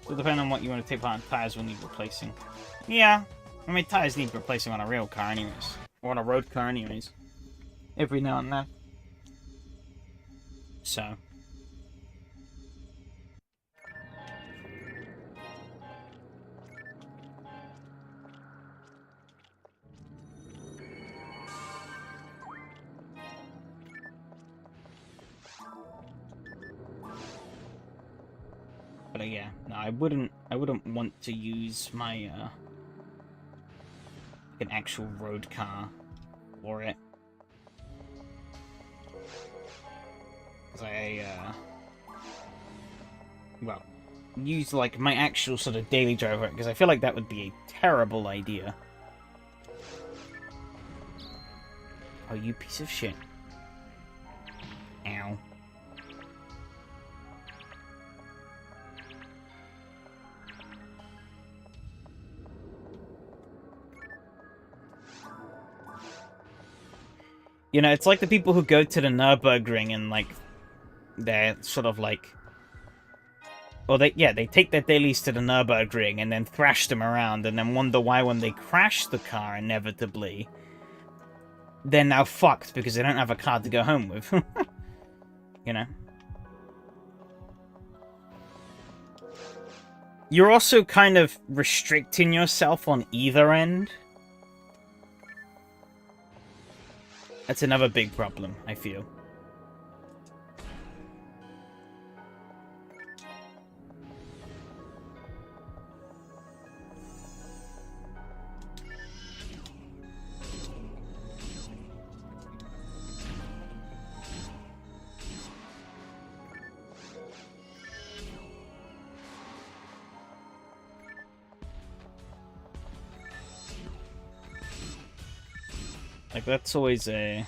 So depending on what you want to take on, tires will need replacing. Yeah, I mean, tires need replacing on a real car anyways. Or on a road car anyways. Every now and then. So. But yeah, no, I wouldn't want to use my an actual road car for it. Because well, use like my actual sort of daily driver, because I feel like that would be a terrible idea. Oh, you piece of shit. Ow. You know, it's like the people who go to the Nürburgring and, like, they're sort of like... Well, they take their dailies to the Nürburgring and then thrash them around and then wonder why when they crash the car, inevitably, they're now fucked because they don't have a car to go home with. You know? You're also kind of restricting yourself on either end. That's another big problem, I feel. Like, that's always a... I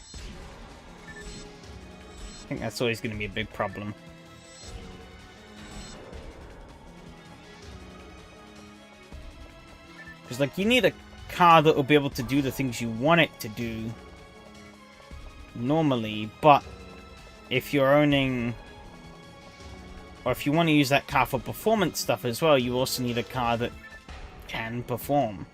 think that's always going to be a big problem. Because, like, you need a car that will be able to do the things you want it to do normally, but if you're owning... Or if you want to use that car for performance stuff as well, you also need a car that can perform.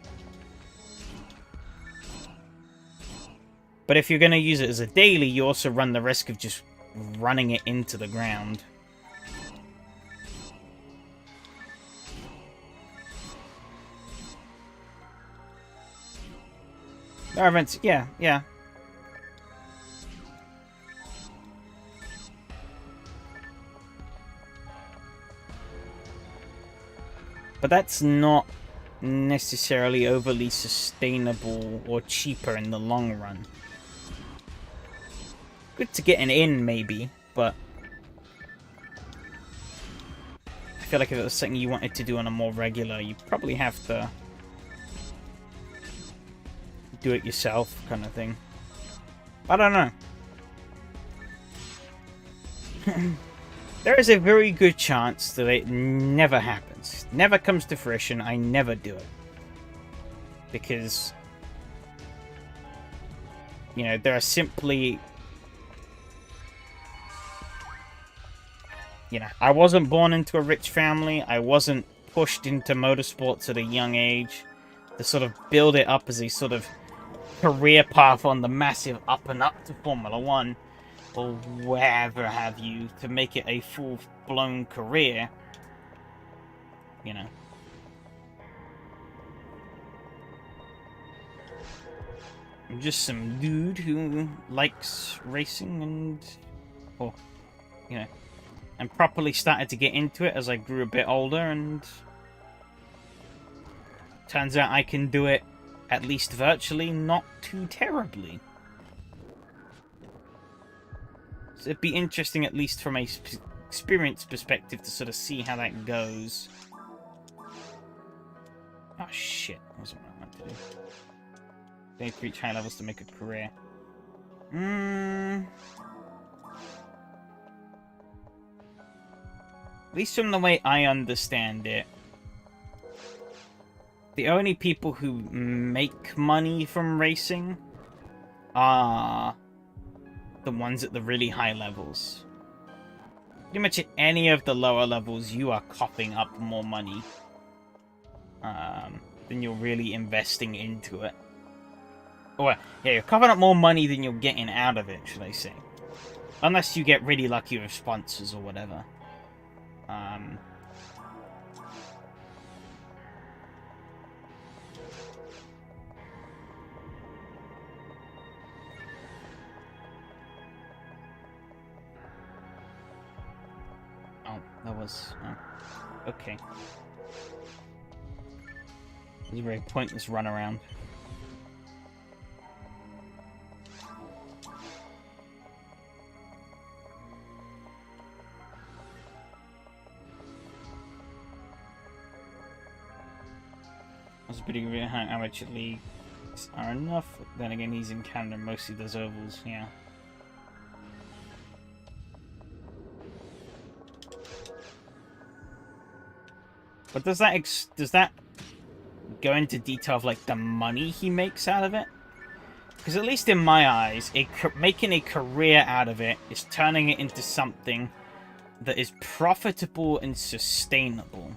But if you're going to use it as a daily, you also run the risk of just running it into the ground. There are events, yeah. But that's not necessarily overly sustainable or cheaper in the long run. good to get an in, maybe, but I feel like if it was something you wanted to do on a more regular, you probably have to do it yourself, kind of thing. I don't know. There is a very good chance that it never happens. Never comes to fruition. I never do it. Because, you know, there are simply... You know, I wasn't born into a rich family. I wasn't pushed into motorsports at a young age to sort of build it up as a sort of career path on the massive up and up to Formula 1 or wherever have you to make it a full-blown career. You know. I'm just some dude who likes racing and, or, you know, and properly started to get into it as I grew a bit older, and turns out I can do it, at least virtually, not too terribly. So it'd be interesting, at least from a experience perspective, to sort of see how that goes. Oh shit, that wasn't what I wanted to do. They have to reach high levels to make a career. At least from the way I understand it, the only people who make money from racing are the ones at the really high levels. Pretty much at any of the lower levels, you are coughing up more money than you're really investing into it. Or, yeah, you're coughing up more money than you're getting out of it, should I say. Unless you get really lucky with sponsors or whatever. Oh, that was... Oh, okay. It was a very pointless run around. I was pretty good how amateur leagues are enough. Then again, he's in Canada, mostly does ovals, yeah. But does that go into detail of like the money he makes out of it? Because at least in my eyes, making a career out of it is turning it into something that is profitable and sustainable.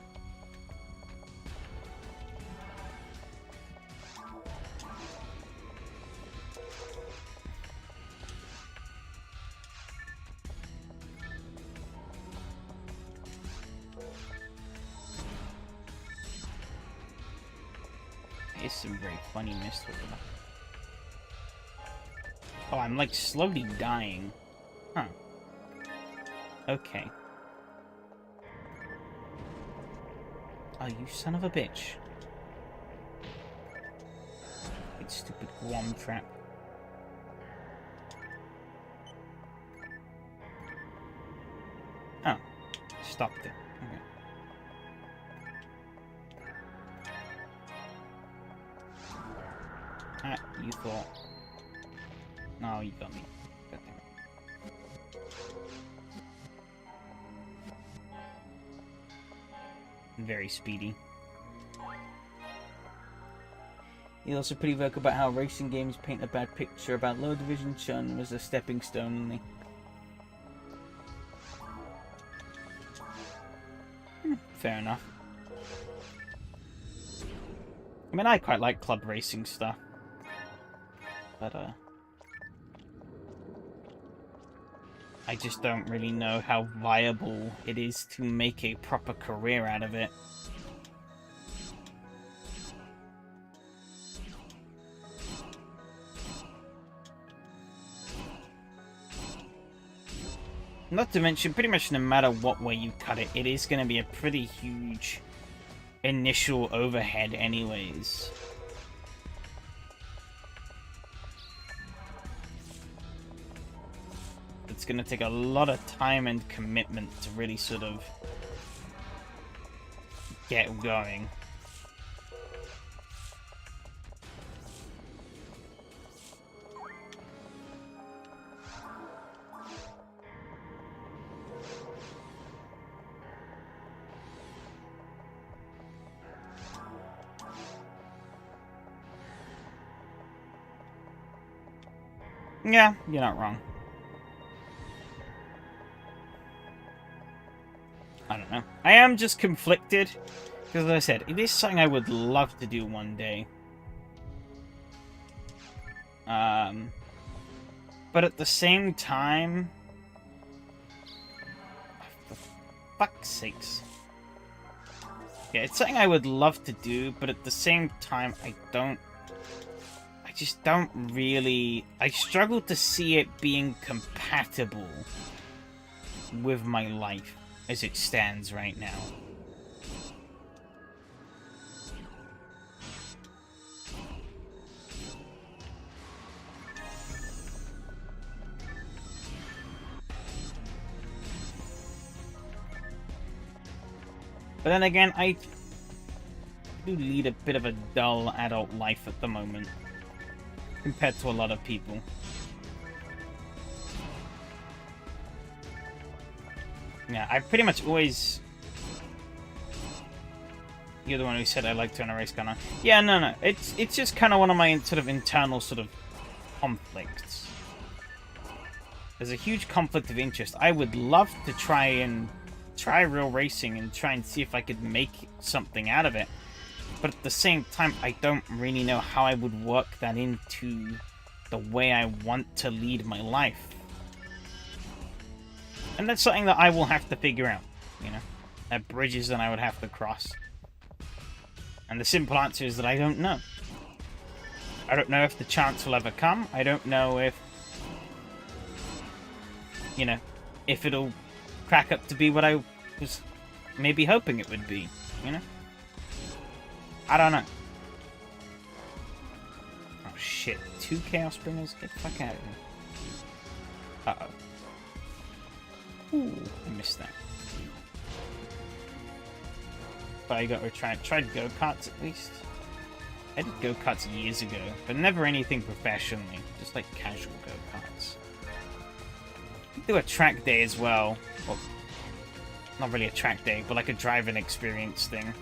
There's some very funny mist over there. Oh, I'm like slowly dying. Huh. Okay. Oh, you son of a bitch. You stupid Guam trap. Oh. Stopped it. Okay. Ah, you thought. No, you got me. God damn it. Very speedy. He's also pretty vocal about how racing games paint a bad picture about low division Chun was a stepping stone only. Fair enough. I mean, I quite like club racing stuff. But, I just don't really know how viable it is to make a proper career out of it. Not to mention, pretty much no matter what way you cut it, it is going to be a pretty huge initial overhead anyways. going to take a lot of time and commitment to really sort of get going. Yeah, you're not wrong. I don't know. I am just conflicted, because as I said, it is something I would love to do one day. But at the same time... For fuck's sakes. Yeah, it's something I would love to do, but at the same time, I just don't really... I struggle to see it being compatible with my life as it stands right now. But then again, I do lead a bit of a dull adult life at the moment, compared to a lot of people. Yeah, I pretty much always... You're the one who said I like to run a race car. Yeah, no. It's just kind of one of my sort of internal sort of conflicts. There's a huge conflict of interest. I would love to try real racing and try and see if I could make something out of it. But at the same time, I don't really know how I would work that into the way I want to lead my life. And that's something that I will have to figure out, you know? That bridges that I would have to cross. And the simple answer is that I don't know. I don't know if the chance will ever come. I don't know if, you know, if it'll crack up to be what I was maybe hoping it would be, you know? I don't know. Oh shit, 2 Chaos Bringers? Get the fuck out of here. Uh-oh. Ooh, I missed that. But I got to tried go-karts at least. I did go-karts years ago, but never anything professionally. Just like casual go-karts. Do a track day as well. Well, not really a track day, but like a driving experience thing.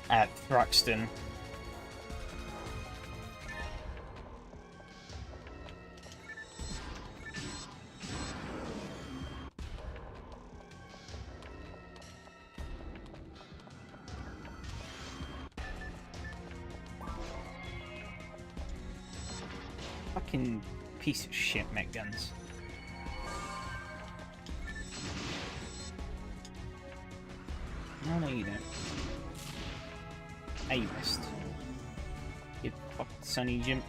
At Thruxton. Fucking piece of shit mech guns. No, you don't. Ah, you missed. You fucked Sonny Jim.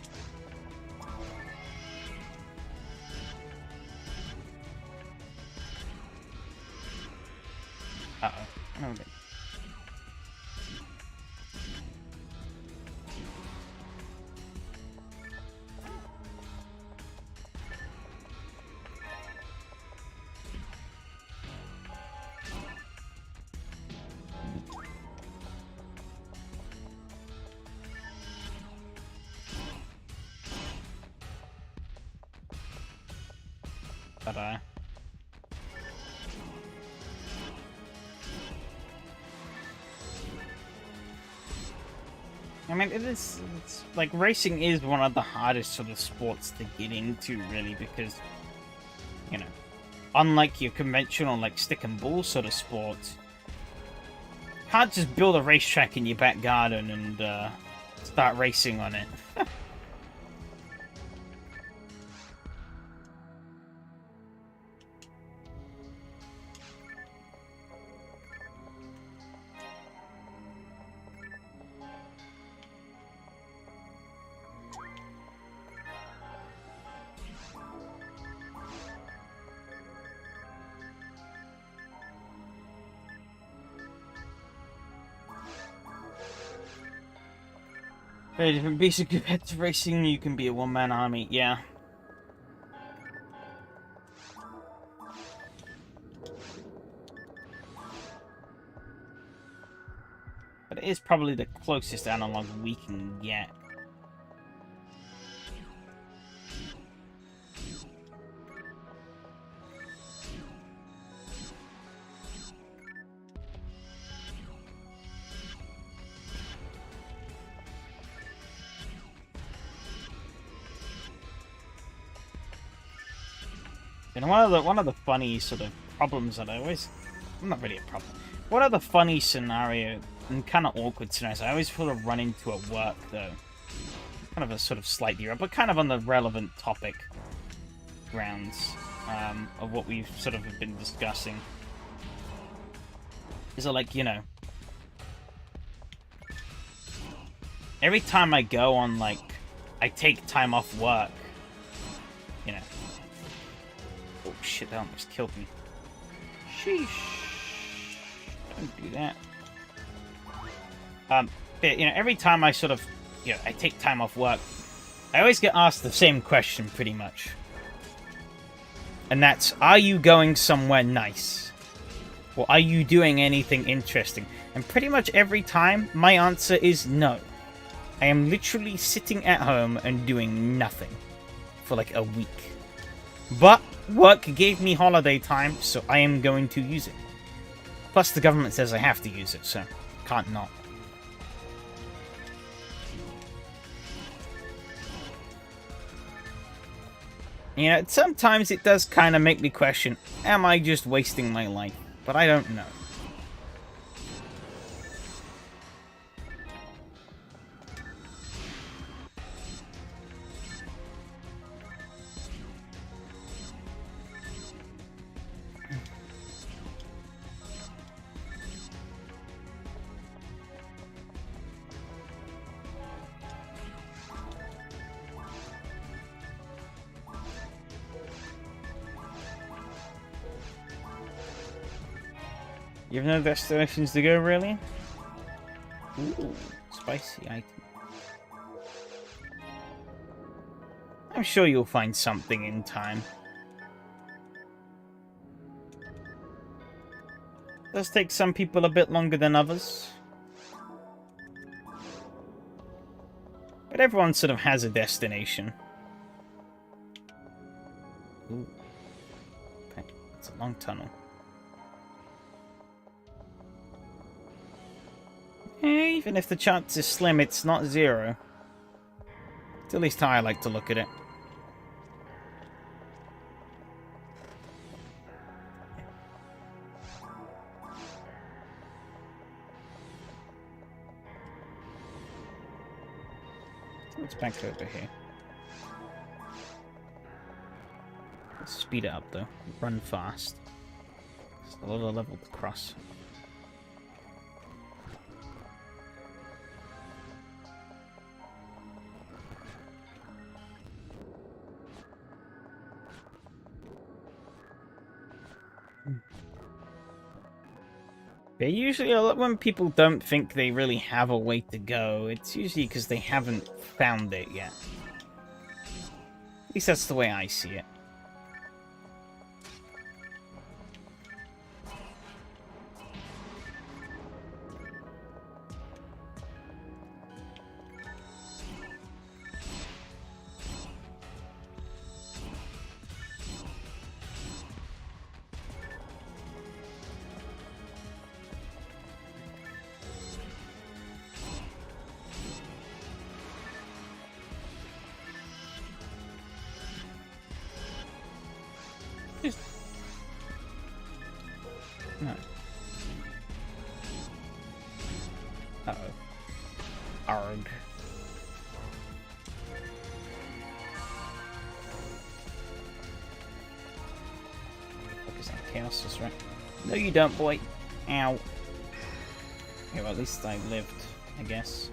Uh-oh. No, okay. Ta-da. I mean, it's like, racing is one of the hardest sort of sports to get into, really, because, you know, unlike your conventional, like, stick and ball sort of sports, you can't just build a racetrack in your back garden and, start racing on it. Very different beast of competitive racing. You can be a one-man army, yeah. is probably the closest analog we can get. And one of the funny sort of problems that I always, not really a problem. One of the funny scenario and kind of awkward scenarios I always sort of run into at work, though. Kind of a sort of slight derail, but kind of on the relevant topic grounds of what we've sort of been discussing. Is that, like, you know, every time I go on, like, I take time off work, you know. Oh shit, that almost killed me. Sheesh. Don't do that. But, you know, every time I sort of, you know, I take time off work, I always get asked the same question, pretty much. And that's, are you going somewhere nice? Or are you doing anything interesting? And pretty much every time, my answer is no. I am literally sitting at home and doing nothing for like a week. But work gave me holiday time, so I am going to use it. Plus, the government says I have to use it, so can't not. You know, sometimes it does kind of make me question, am I just wasting my life? But I don't know. You have no destinations to go, really? Ooh, spicy item. I'm sure you'll find something in time. It does take some people a bit longer than others. But everyone sort of has a destination. Ooh. Okay, it's a long tunnel. Even if the chance is slim, it's not zero. It's at least how I like to look at it. Let's back over here. Let's speed it up, though. Run fast. There's a lot of level to cross. But usually, when people don't think they really have a way to go, it's usually because they haven't found it yet. At least that's the way I see it. No. Uh-oh. Arg. Focus on chaos, that's right. No, you don't, boy. Ow. Okay, well, at least I lived, I guess.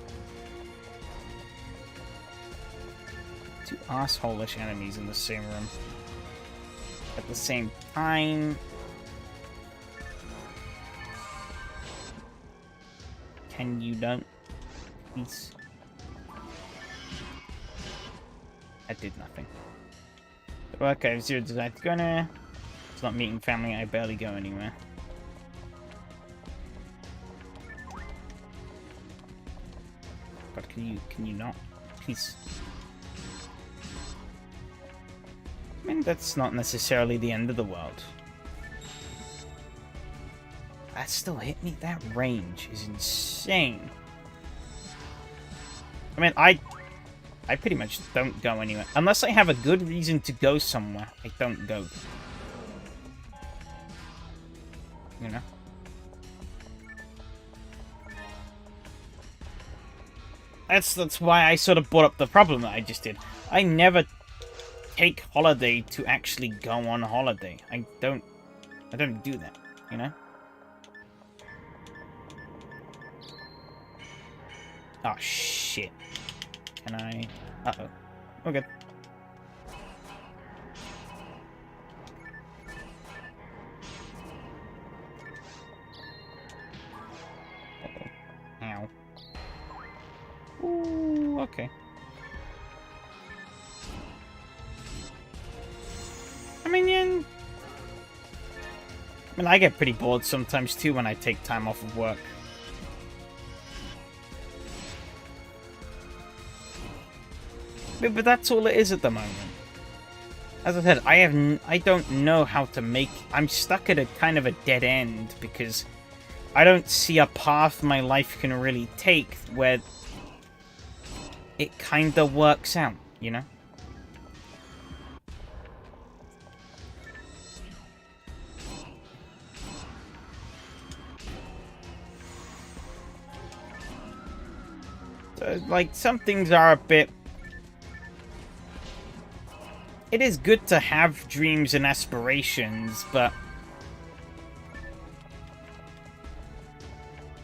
Two asshole-ish enemies in the same room. At the same time... Can you don't? Please. I did nothing. Okay, zero desire to go anywhere. It's not meeting family, I barely go anywhere. Can you not? Please. I mean, that's not necessarily the end of the world. That still hit me. That range is insane. I mean, I pretty much don't go anywhere. Unless I have a good reason to go somewhere, I don't go. You know? That's why I sort of brought up the problem that I just did. I never take holiday to actually go on holiday. I don't do that, you know? Oh, shit. Can I... Uh-oh. We're good. Uh-oh. Ow. Ooh, okay. I mean, I get pretty bored sometimes too when I take time off of work. But that's all it is at the moment. As I said, I don't know how to make... I'm stuck at a kind of a dead end because I don't see a path my life can really take where it kind of works out, you know? So, like, some things are a bit... It is good to have dreams and aspirations, but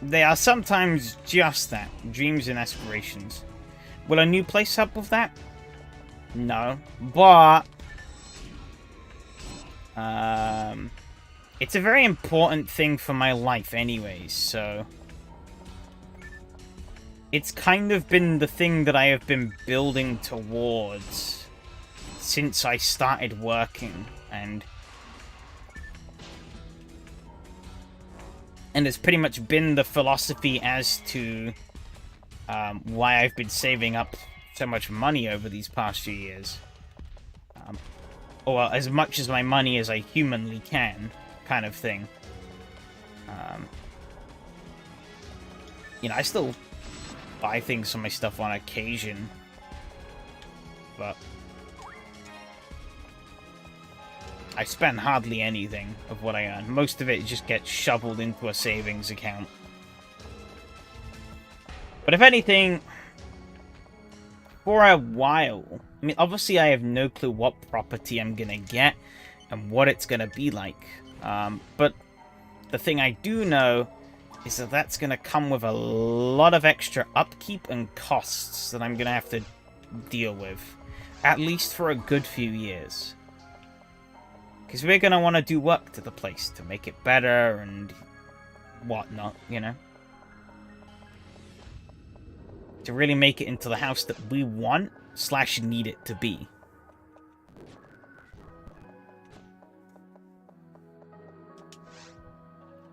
they are sometimes just that, dreams and aspirations. Will a new place help with that? No, but it's a very important thing for my life anyways, so it's kind of been the thing that I have been building towards since I started working, and it's pretty much been the philosophy as to why I've been saving up so much money over these past few years. Or as much as my money as I humanly can, kind of thing. You know, I still buy things for my stuff on occasion, but I spend hardly anything of what I earn. Most of it just gets shoveled into a savings account. But if anything, for a while, I mean, obviously I have no clue what property I'm gonna get and what it's gonna be like. But the thing I do know is that that's gonna come with a lot of extra upkeep and costs that I'm gonna have to deal with, at least for a good few years. Because we're going to want to do work to the place to make it better and whatnot, you know? To really make it into the house that we want / need it to be.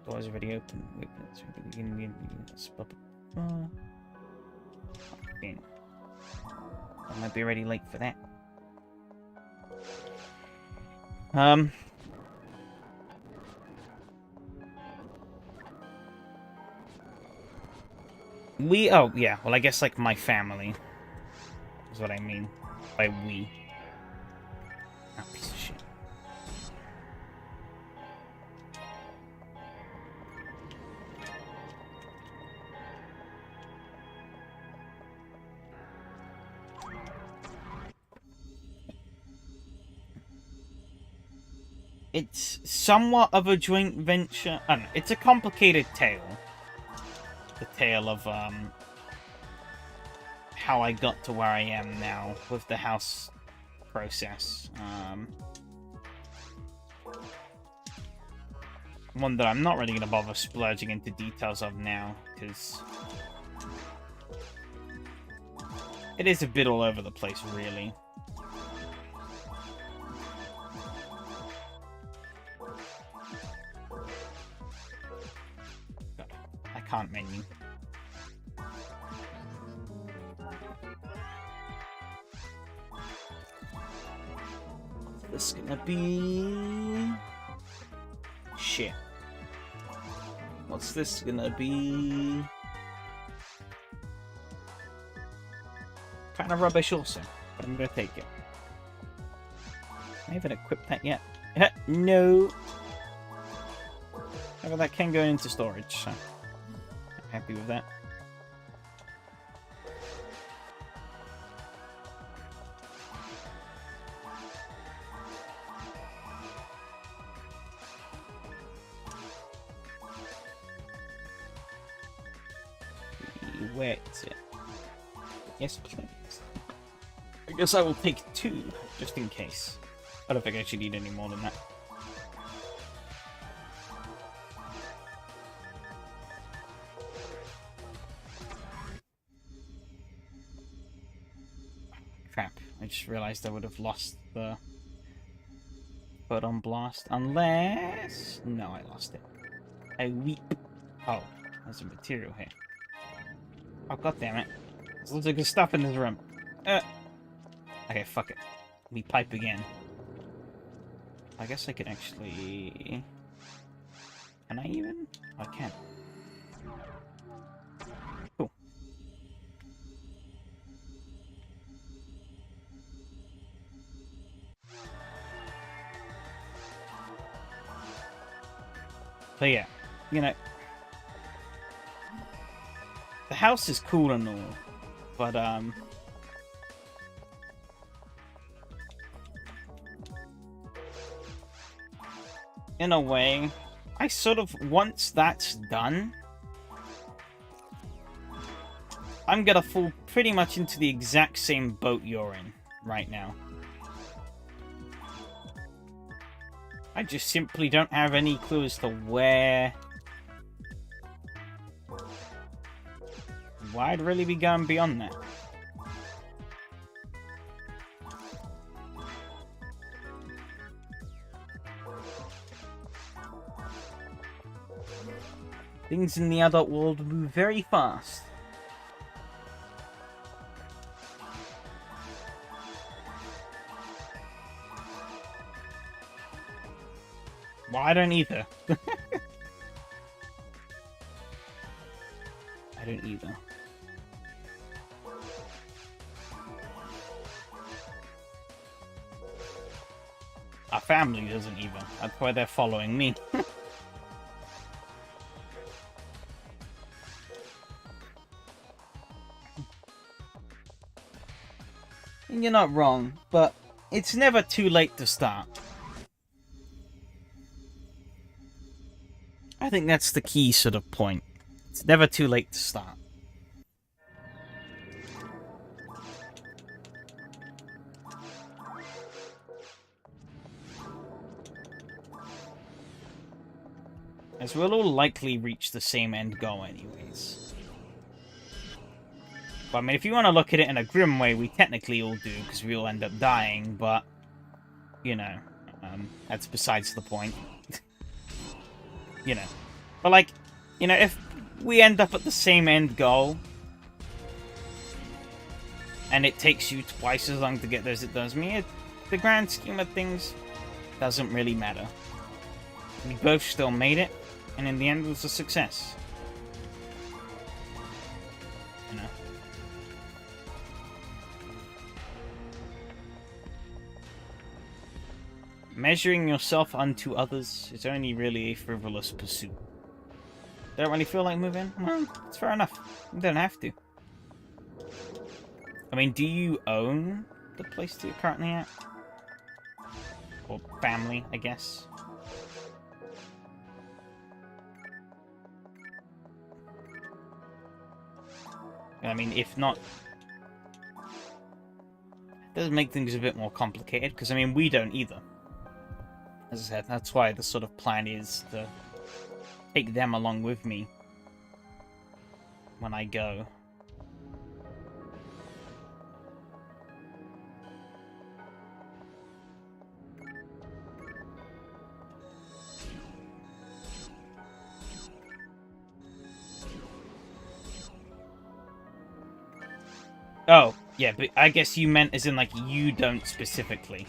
Doors already open. Wait, I might be already late for that. Oh, yeah, well, I guess, like, my family is what I mean by we. Oh, piece of shit. It's somewhat of a joint venture. I don't know, it's a complicated tale. The tale of how I got to where I am now with the house process. One that I'm not really going to bother splurging into details of now, because it is a bit all over the place, really. God, I can't menu. this gonna be? Shit. What's this gonna be? Kind of rubbish also, but I'm gonna take it. I haven't equipped that yet. No. However, that can go into storage, so I'm happy with that. Where is it? Yes, please. I guess I will take 2, just in case. I don't think I should need any more than that. Crap, I just realized I would have lost the photon blast. Unless... No, I lost it. I weep. Oh, there's a material here. Oh, goddammit. There's lots of good stuff in this room. Okay, fuck it. We pipe again. I guess I can actually... Can I even? I can. Cool. So yeah, you know... The house is cool and all, but, in a way, I sort of, once that's done, I'm gonna fall pretty much into the exact same boat you're in right now. I just simply don't have any clue as to where... Why I'd really be going beyond that. Things in the adult world move very fast. Well, I don't either. I don't either. Our family doesn't even. That's why they're following me. And you're not wrong, but it's never too late to start. I think that's the key sort of point. It's never too late to start. As we'll all likely reach the same end goal anyways. But I mean, if you want to look at it in a grim way, we technically all do, because we all end up dying, but, you know, that's besides the point. You know. But, like, you know, if we end up at the same end goal, and it takes you twice as long to get there as it does me, the grand scheme of things doesn't really matter. We both still made it, and in the end it was a success. You know. Measuring yourself unto others is only really a frivolous pursuit. Don't really feel like moving? Well, it's fair enough. You don't have to. I mean, do you own the place that you're currently at? Or family, I guess? I mean, if not... It does make things a bit more complicated, because, I mean, we don't either. As I said, that's why the sort of plan is to take them along with me when I go. Oh, yeah, but I guess you meant as in, like, you don't specifically.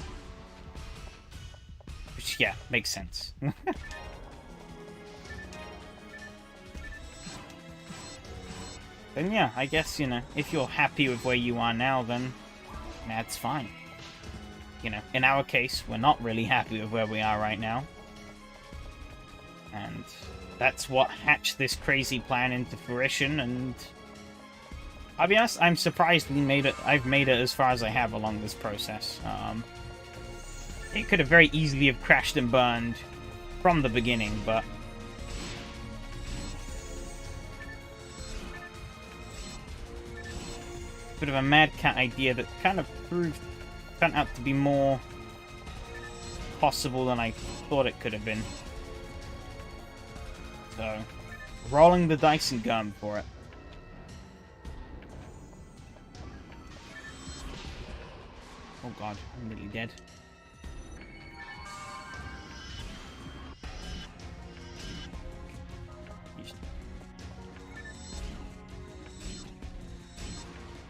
Which, yeah, makes sense. Then yeah, I guess, you know, if you're happy with where you are now, then that's fine. You know, in our case, we're not really happy with where we are right now. And that's what hatched this crazy plan into fruition, and I'll be honest, I'm surprised I've made it as far as I have along this process. It could have very easily have crashed and burned from the beginning, but bit of a mad cat idea that kind of turned out to be more possible than I thought it could have been. So, rolling the dice and going for it. Oh god, I'm nearly dead.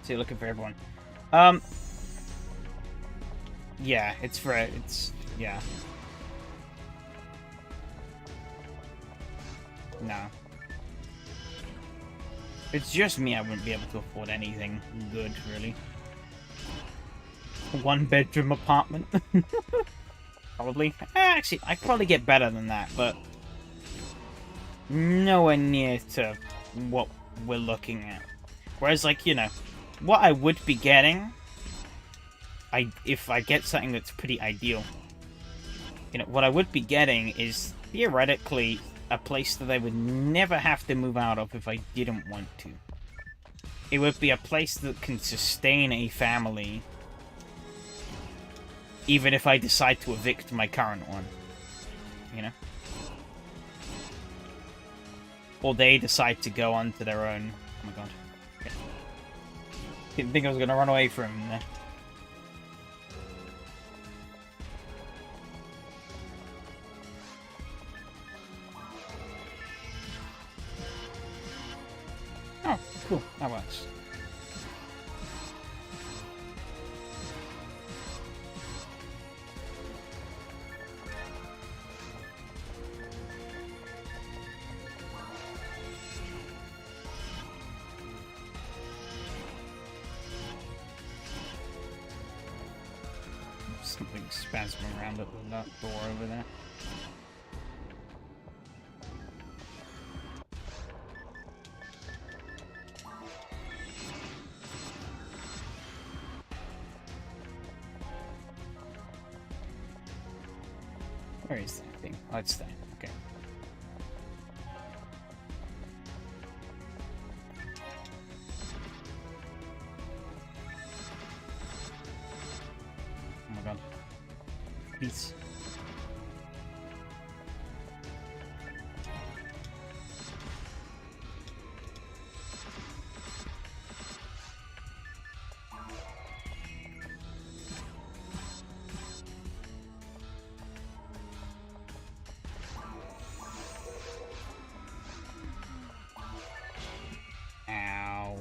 So you're looking for everyone. Yeah, yeah. No. It's just me, I wouldn't be able to afford anything good, really. One bedroom apartment. Probably. Actually, I'd probably get better than that, but nowhere near to what we're looking at. Whereas, like, you know, what I would be getting, if I get something that's pretty ideal, you know, what I would be getting is theoretically a place that I would never have to move out of if I didn't want to. It would be a place that can sustain a family, even if I decide to evict my current one, you know? Or they decide to go on to their own. Oh my god. Okay. Didn't think I was going to run away from him there. Oh, cool. That works. Something spasming around at that door over there. Where is that thing? Oh, it's there. Okay. Oh my god. Peace. Ow.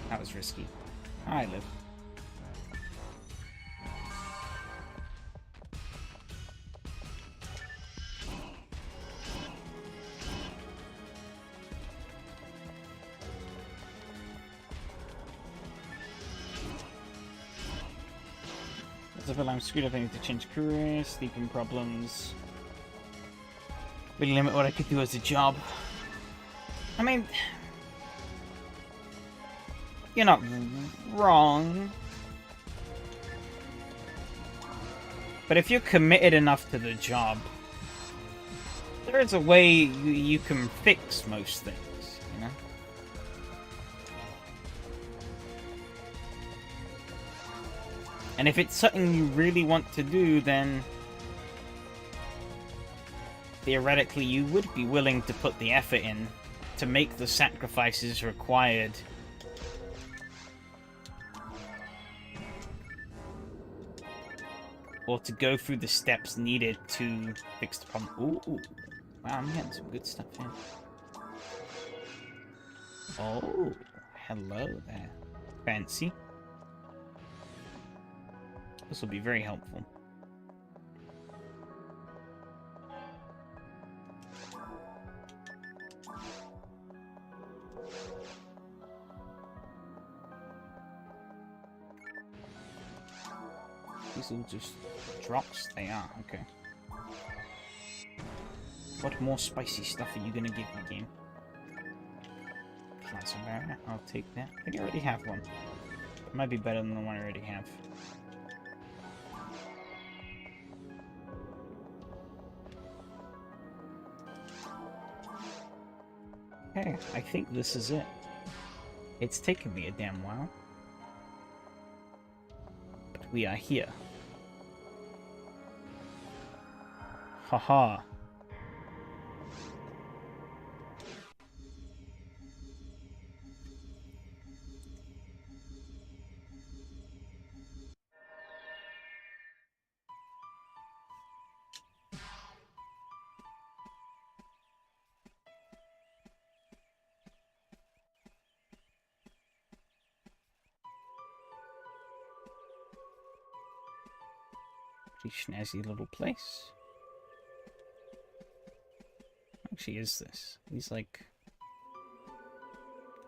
That was risky. I live. I feel I'm screwed up. I need to change career, sleeping problems. Really limit what I could do as a job. I mean, you're not wrong. But if you're committed enough to the job, there is a way you can fix most things, you know? And if it's something you really want to do, then theoretically you would be willing to put the effort in to make the sacrifices required or to go through the steps needed to fix the problem. Ooh, wow, I'm getting some good stuff here. Oh, hello there. Fancy. This will be very helpful. These all just drops? They are, okay. What more spicy stuff are you gonna give me, game? Plants and barrier, I'll take that. I think I already have one. It might be better than the one I already have. Okay, I think this is it. It's taken me a damn while. But we are here. Haha. Pretty snazzy little place. Actually, is this? He's like...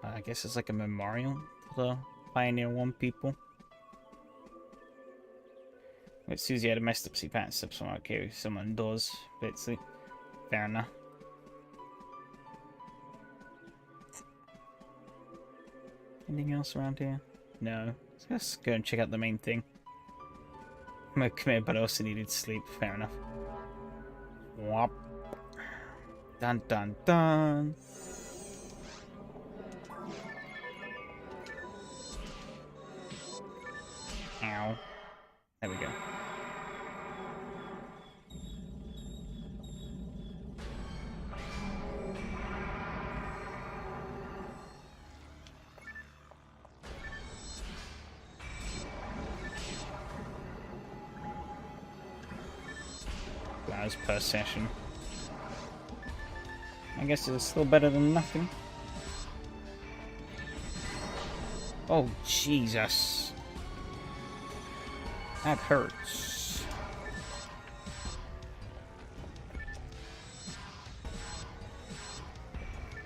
I guess it's like a memorial to the Pioneer 1 people. Wait, Susie had a messed up CPAT step, so okay, someone does. Bitsy. Fair enough. Anything else around here? No. Let's go and check out the main thing. I'm committed, but I also needed sleep. Fair enough. Whop. Dun dun dun. Ow. There we go. Flowers per session. I guess it's still better than nothing. Oh, Jesus. That hurts.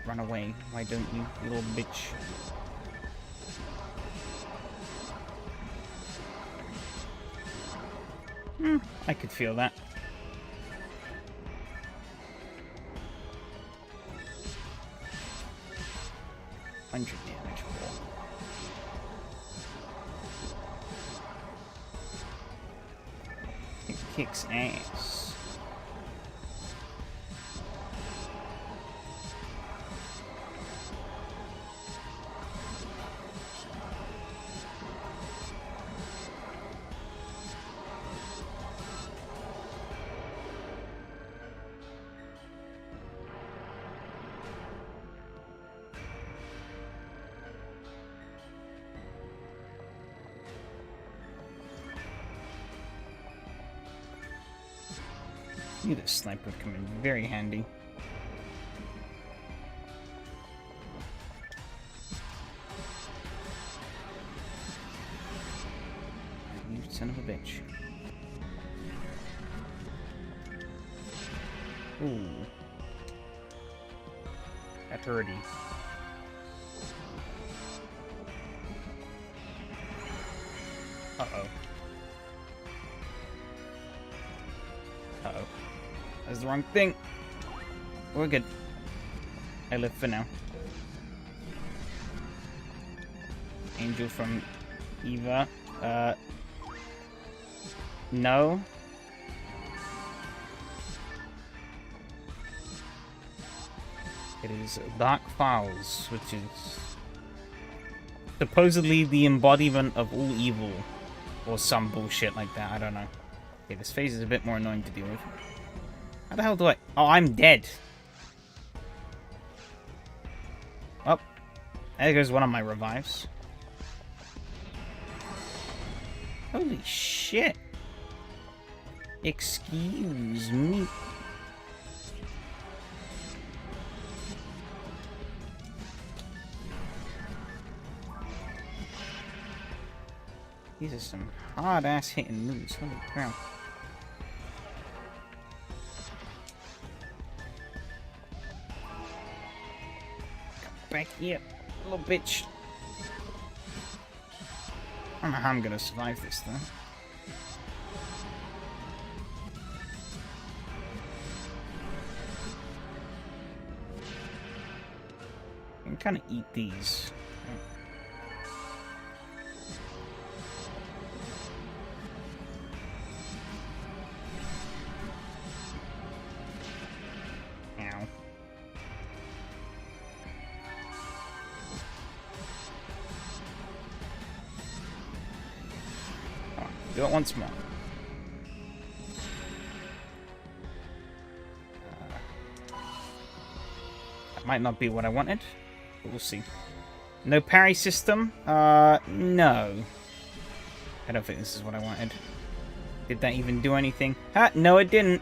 Run away. Why don't you little bitch? I could feel that. 100 damage more. It kicks ass. I knew this sniper would come in very handy. You son of a bitch. Ooh. That hurty. Uh-oh. Uh-oh. That's the wrong thing. We're good. I live for now. Angel from Eva. No. It is Dark Files, which is supposedly the embodiment of all evil. Or some bullshit like that, I don't know. Okay, this phase is a bit more annoying to deal with. How the hell do I... Oh, I'm dead. Oh. There goes one of my revives. Holy shit. Excuse me. These are some hard-ass hitting moves. Holy crap. Come back here, little bitch. I don't know how I'm gonna survive this, though. I can kind of eat these. Ow. Oh, do it once more. That might not be what I wanted. We'll see. No parry system? No. I don't think this is what I wanted. Did that even do anything? Ah, no it didn't.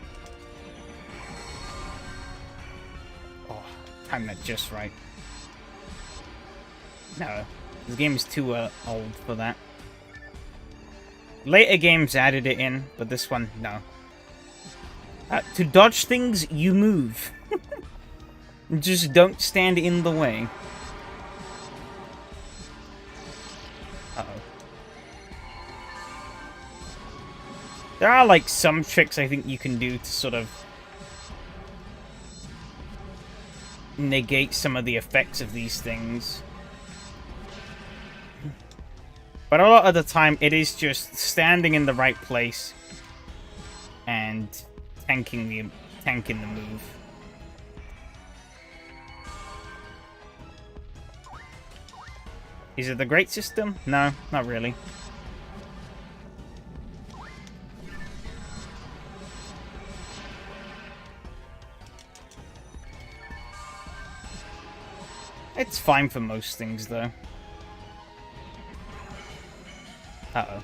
Oh, timed that just right. No. This game is too old for that. Later games added it in, but this one, no. To dodge things, you move. Just don't stand in the way. Uh-oh. There are, like, some tricks I think you can do to sort of negate some of the effects of these things. But a lot of the time, it is just standing in the right place and tanking the move. Is it the great system? No, not really. It's fine for most things, though. Uh-oh.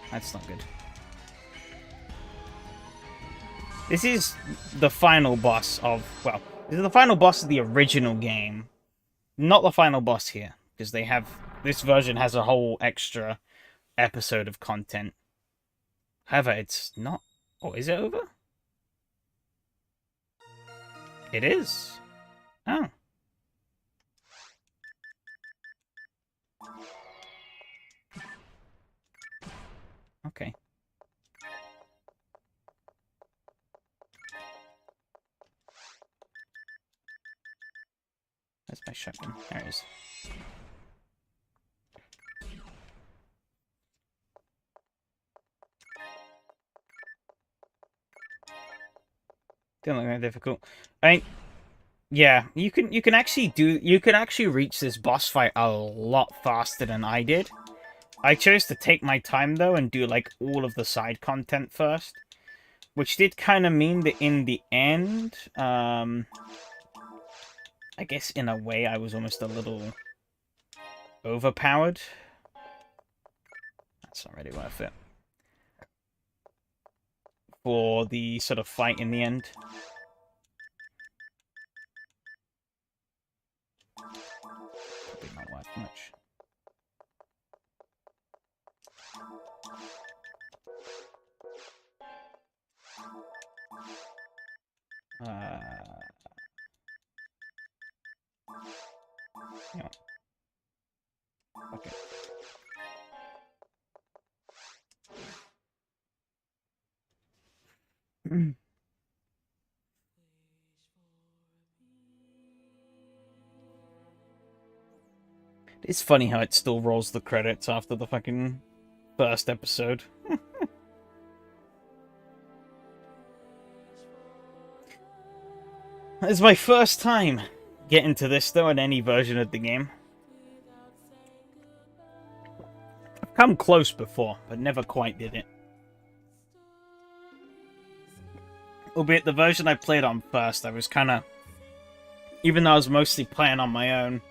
That's not good. This is the final boss of... Well, this is the final boss of the original game. Not the final boss here. Because they have... This version has a whole extra episode of content. However, it's not... Oh, is it over? It is. Oh. Okay. Where's my shotgun? There it is. Didn't look that difficult. Yeah, you can actually reach this boss fight a lot faster than I did. I chose to take my time though and do like all of the side content first, which did kind of mean that in the end, I guess in a way I was almost a little overpowered. That's not really worth it for the sort of fight in the end. Probably not worth much. Yeah. Okay. It's funny how it still rolls the credits after the fucking first episode. It's my first time getting to this, though, in any version of the game. I've come close before, but never quite did it. Albeit the version I played on first, I was kind of... Even though I was mostly playing on my own,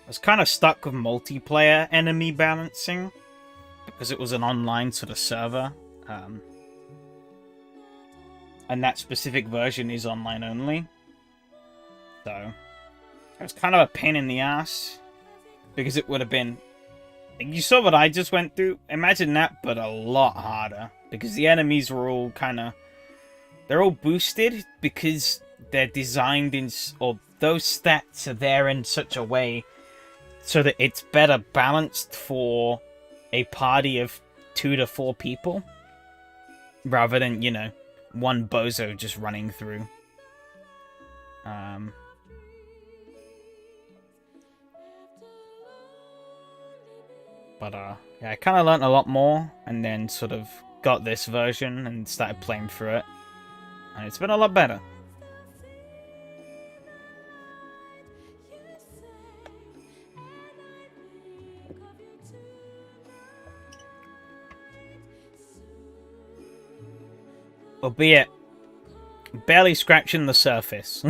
I was kind of stuck with multiplayer enemy balancing, because it was an online sort of server. And that specific version is online only. So, it was kind of a pain in the ass, because it would have been You saw what I just went through? Imagine that, but a lot harder. Because the enemies were all kind of... They're all boosted because they're designed in... Or those stats are there in such a way so that it's better balanced for a party of 2 to 4 people. Rather than, you know, one bozo just running through. But, yeah, I kind of learnt a lot more, and then sort of got this version and started playing through it. And it's been a lot better. Albeit, barely scratching the surface.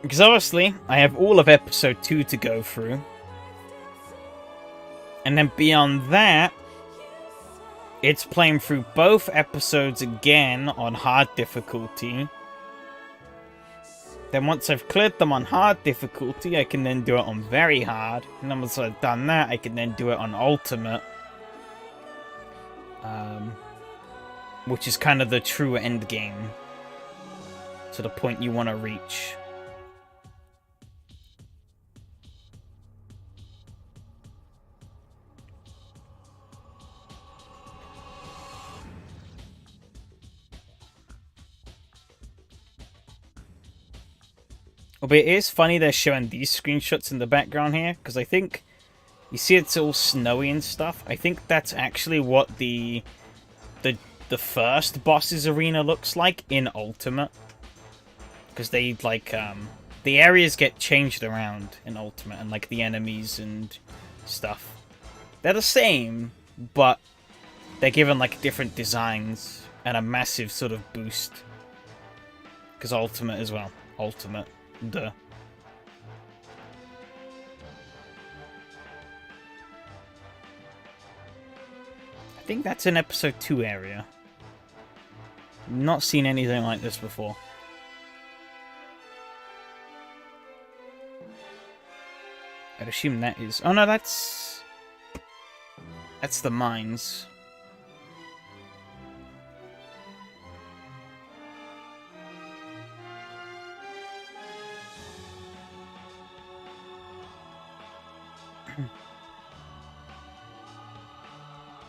Because obviously, I have all of episode 2 to go through. And then beyond that, it's playing through both episodes again on hard difficulty. Then once I've cleared them on hard difficulty, I can then do it on very hard. And then once I've done that, I can then do it on ultimate. Which is kind of the true end game. To the point you want to reach. But it is funny they're showing these screenshots in the background here, because I think, you see it's all snowy and stuff, I think that's actually what the first boss's arena looks like in Ultimate. Because they, like, the areas get changed around in Ultimate, and, like, the enemies and stuff. They're the same, but they're given, like, different designs and a massive sort of boost. Because Ultimate as well. Ultimate. Duh. I think that's an episode 2 area. Not seen anything like this before. I'd assume that is... Oh no, that's the mines.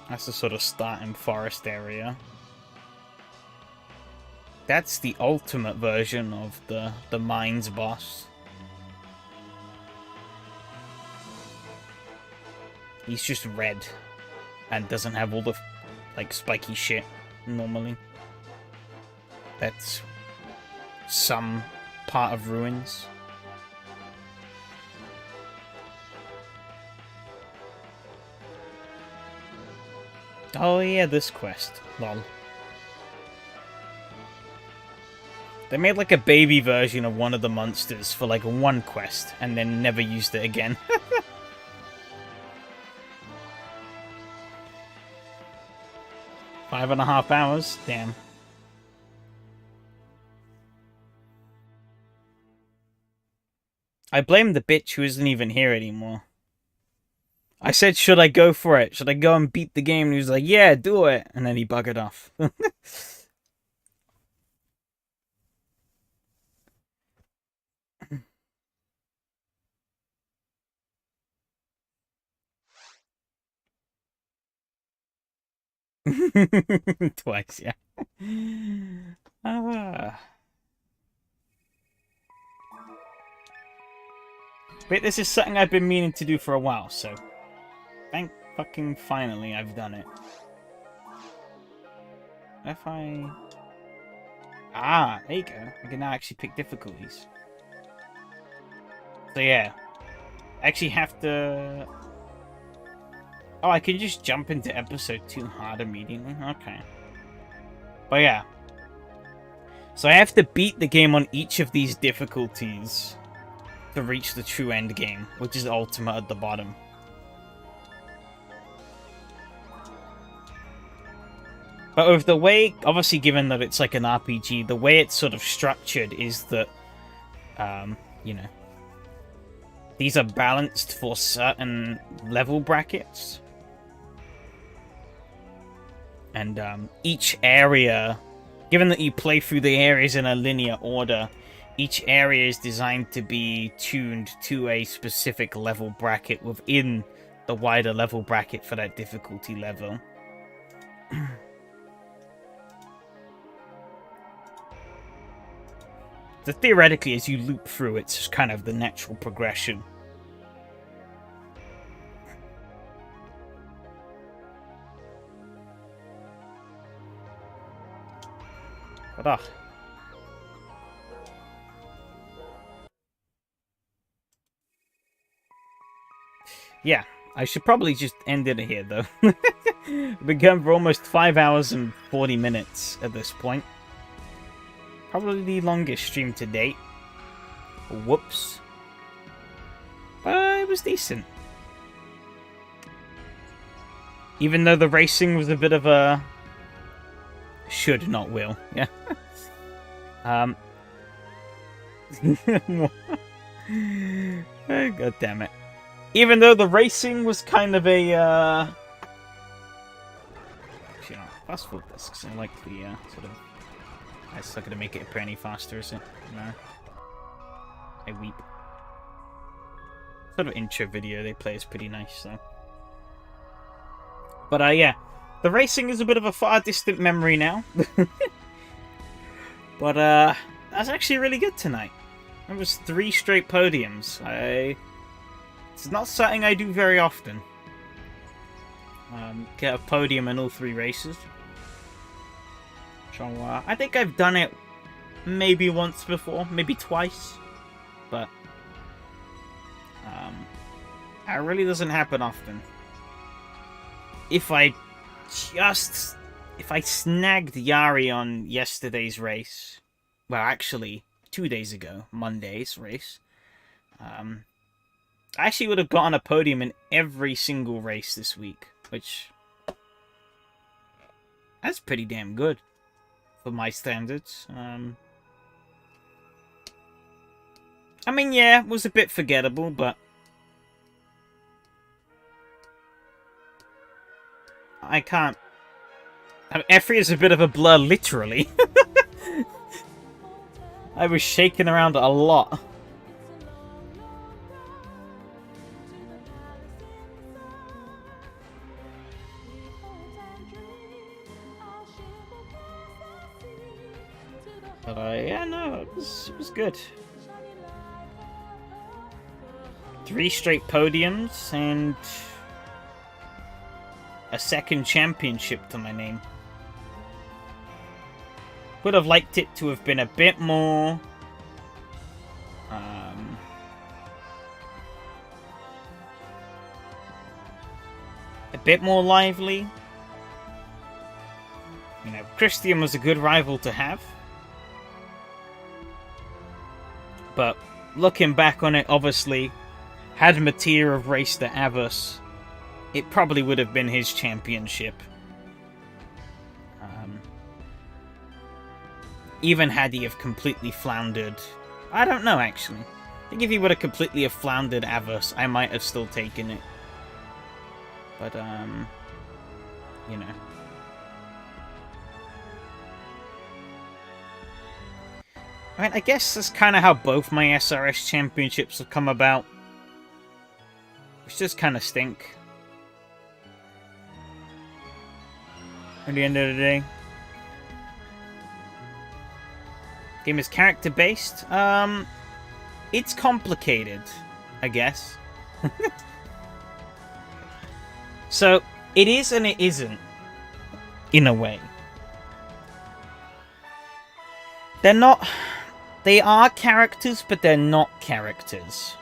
That's the sort of starting forest area. That's the ultimate version of the mines boss. He's just red and doesn't have all the like spiky shit normally. That's some part of ruins. Oh yeah, this quest. Lol. They made like a baby version of one of the monsters for like one quest and then never used it again. 5.5 hours? Damn. I blame the bitch who isn't even here anymore. I said, should I go for it? Should I go and beat the game? And he was like, yeah, do it. And then he buggered off. Twice, yeah. But this is something I've been meaning to do for a while, so... Thank fucking finally I've done it. If I... Ah, there you go. I can now actually pick difficulties. So yeah. I actually have to... Oh, I can just jump into episode 2 hard immediately? Okay. But yeah. So I have to beat the game on each of these difficulties to reach the true end game, which is ultimate at the bottom. But with the way, obviously given that it's like an RPG, the way it's sort of structured is that You know, these are balanced for certain level brackets. And each area, given that you play through the areas in a linear order, each area is designed to be tuned to a specific level bracket within the wider level bracket for that difficulty level. So theoretically, as you loop through, it's just kind of the natural progression. But yeah, I should probably just end it here, though. We've gone for almost 5 hours and 40 minutes at this point. Probably the longest stream to date. Whoops. But it was decent. Even though the racing was a bit of a... should, not will. Yeah. Oh, God damn it. Even though the racing was kind of a... Actually, I'll fast forward this, because I like the sort of... It's not going to make it appear any faster, is it? No. I weep. Sort of intro video they play is pretty nice, so... But, yeah. The racing is a bit of a far distant memory now. But, that's actually really good tonight. It was 3 straight podiums. It's not something I do very often. Get a podium in all 3 races. So, I think I've done it maybe once before, maybe twice. But, it really doesn't happen often. If I snagged Yari on yesterday's race, well, actually, 2 days ago, Monday's race, I actually would have gotten a podium in every single race this week, which, that's pretty damn good for my standards. I mean, yeah, it was a bit forgettable, but I can't... I mean, F3 is a bit of a blur, literally. I was shaking around a lot. But yeah, no, it was good. 3 straight podiums and a second championship to my name. Would have liked it to have been a bit more... a bit more lively. You know, Christian was a good rival to have. But looking back on it, obviously, had Mattia have raced at Avus, it probably would have been his championship. Even had he have completely floundered... I don't know, actually. I think if he would have completely have floundered Avus, I might have still taken it. But, you know. I mean, I guess that's kind of how both my SRS championships have come about. Which just kind of stink. At the end of the day. Game is character-based. It's complicated, I guess. So, it is and it isn't, in a way. They're not... They are characters, but they're not characters.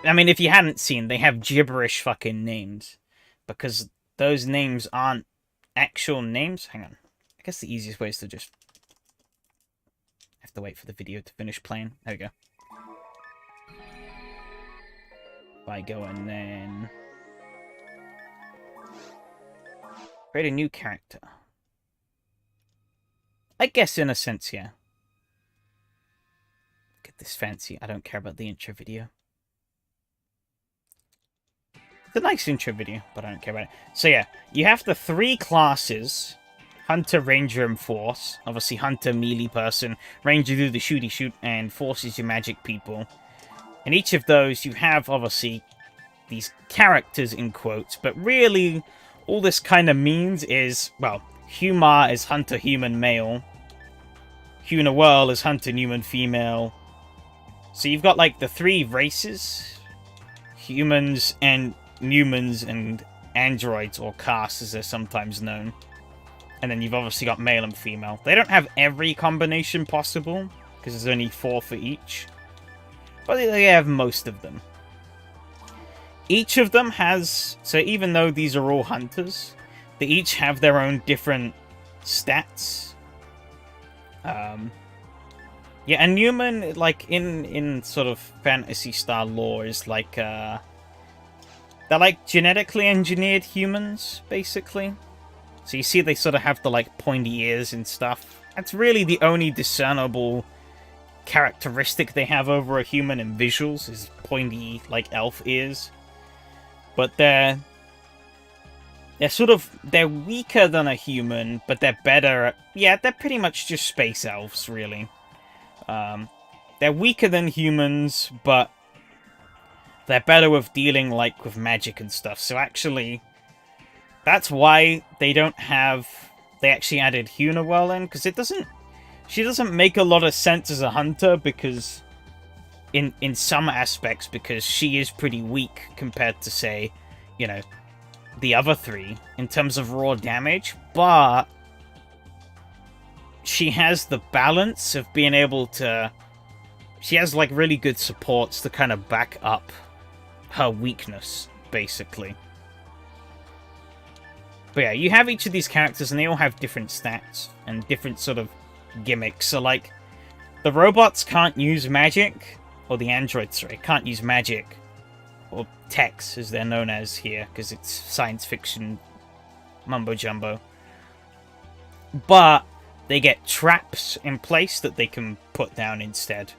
I mean, if you hadn't seen, they have gibberish fucking names. Because those names aren't actual names. Hang on. I guess the easiest way is to just... have to wait for the video to finish playing. There we go. If I go and then... create a new character. I guess in a sense, yeah. this fancy. I don't care about the intro video. It's a nice intro video, but I don't care about it. So yeah, you have the 3 classes. Hunter, Ranger, and Force. Obviously, Hunter, melee person. Ranger, do the shooty shoot. And Force is your magic people. In each of those, you have, obviously, these characters in quotes. But really, all this kind of means is, well, Humar is Hunter, human, male. Hunawurl is Hunter, human, female. So you've got, like, the 3 races. Humans and Numans and androids, or castes as they're sometimes known. And then you've obviously got male and female. They don't have every combination possible, because there's only 4 for each. But they have most of them. Each of them has... So even though these are all hunters, they each have their own different stats. Yeah, and human, like, in sort of fantasy-style lore, is like, they're like genetically engineered humans, basically. So you see they sort of have the, like, pointy ears and stuff. That's really the only discernible characteristic they have over a human in visuals, is pointy, like, elf ears. But they're sort of, they're weaker than a human, but they're better at, yeah, they're pretty much just space elves, really. They're weaker than humans, but they're better with dealing, like, with magic and stuff. So actually, that's why they don't have... They actually added Hunawurl in, because it doesn't... She doesn't make a lot of sense as a hunter, because... In some aspects, because she is pretty weak compared to, say, you know, the other 3, in terms of raw damage, but... She has the balance of being able to... She has, like, really good supports to kind of back up her weakness, basically. But yeah, you have each of these characters, and they all have different stats and different sort of gimmicks. So, like, the robots can't use magic, or the androids, sorry, can't use magic, or techs, as they're known as here, because it's science fiction mumbo-jumbo. But they get traps in place that they can put down instead.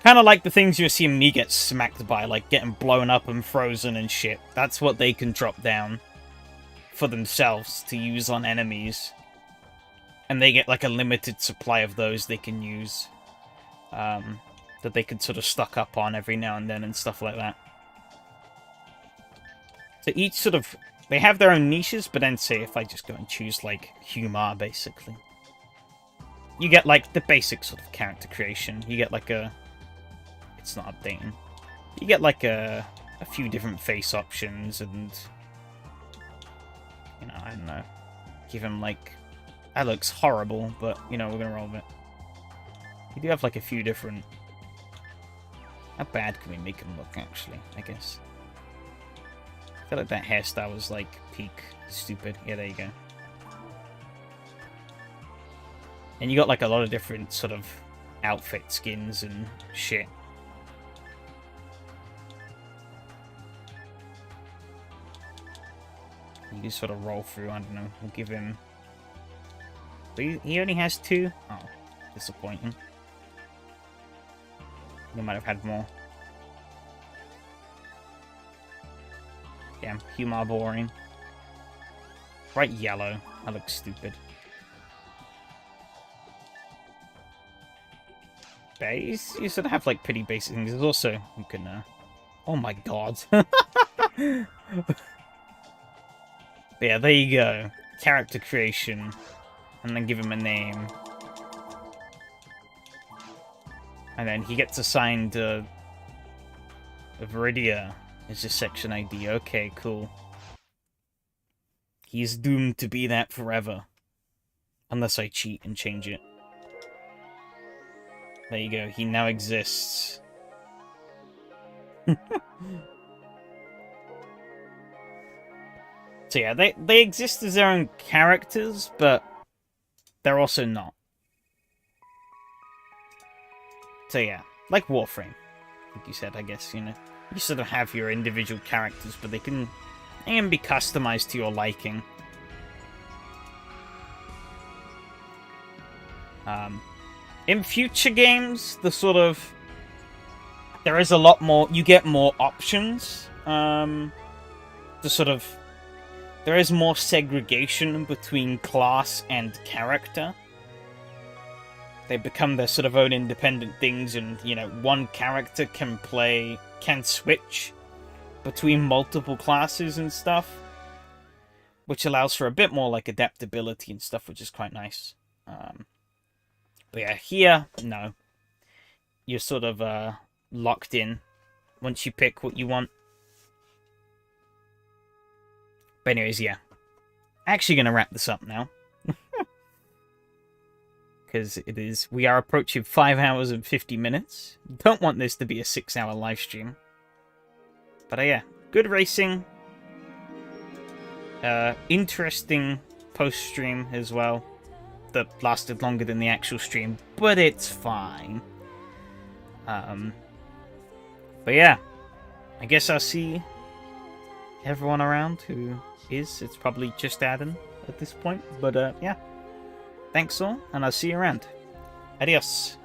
Kind of like the things you see me get smacked by, like getting blown up and frozen and shit. That's what they can drop down for themselves to use on enemies. And they get like a limited supply of those they can use. That they can sort of stock up on every now and then and stuff like that. So each sort of... They have their own niches, but then say if I just go and choose like Humar, basically. You get like the basic sort of character creation. You get like a... It's not updating. You get like a few different face options and... You know, I don't know. Give him like... That looks horrible, but you know, we're gonna roll with it. You do have like a few different... How bad can we make him look, actually, I guess? I feel like that hairstyle was like peak stupid. Yeah, there you go. And you got like a lot of different sort of outfit skins and shit. You can sort of roll through, I don't know, we'll give him... But he only has 2? Oh, disappointing. He might have had more. Damn, Humar boring. Bright yellow. That looks stupid. But you sort of have like pretty basic things. There's also, you can, oh my god. But yeah, there you go. Character creation. And then give him a name. And then he gets assigned a Viridia. It's just section ID. Okay, cool. He's doomed to be that forever. Unless I cheat and change it. There you go. He now exists. So yeah, they exist as their own characters, but they're also not. So yeah, like Warframe. Like you said, I guess, you know. You sort of have your individual characters, but they can be customized to your liking. In future games, the sort of... There is a lot more... You get more options. The sort of... There is more segregation between class and character. They become their sort of own independent things, and, you know, one character can switch between multiple classes and stuff, which allows for a bit more, like, adaptability and stuff, which is quite nice. But yeah, here, no. You're sort of, locked in once you pick what you want. But anyways, yeah. Actually gonna wrap this up now. Because we are approaching 5 hours and 50 minutes. Don't want this to be a 6-hour live stream. But yeah, good racing. Interesting post-stream as well. That lasted longer than the actual stream, but it's fine. But yeah, I guess I'll see everyone around who is. It's probably just Adam at this point, but yeah. Thanks all, and I'll see you around. Adios.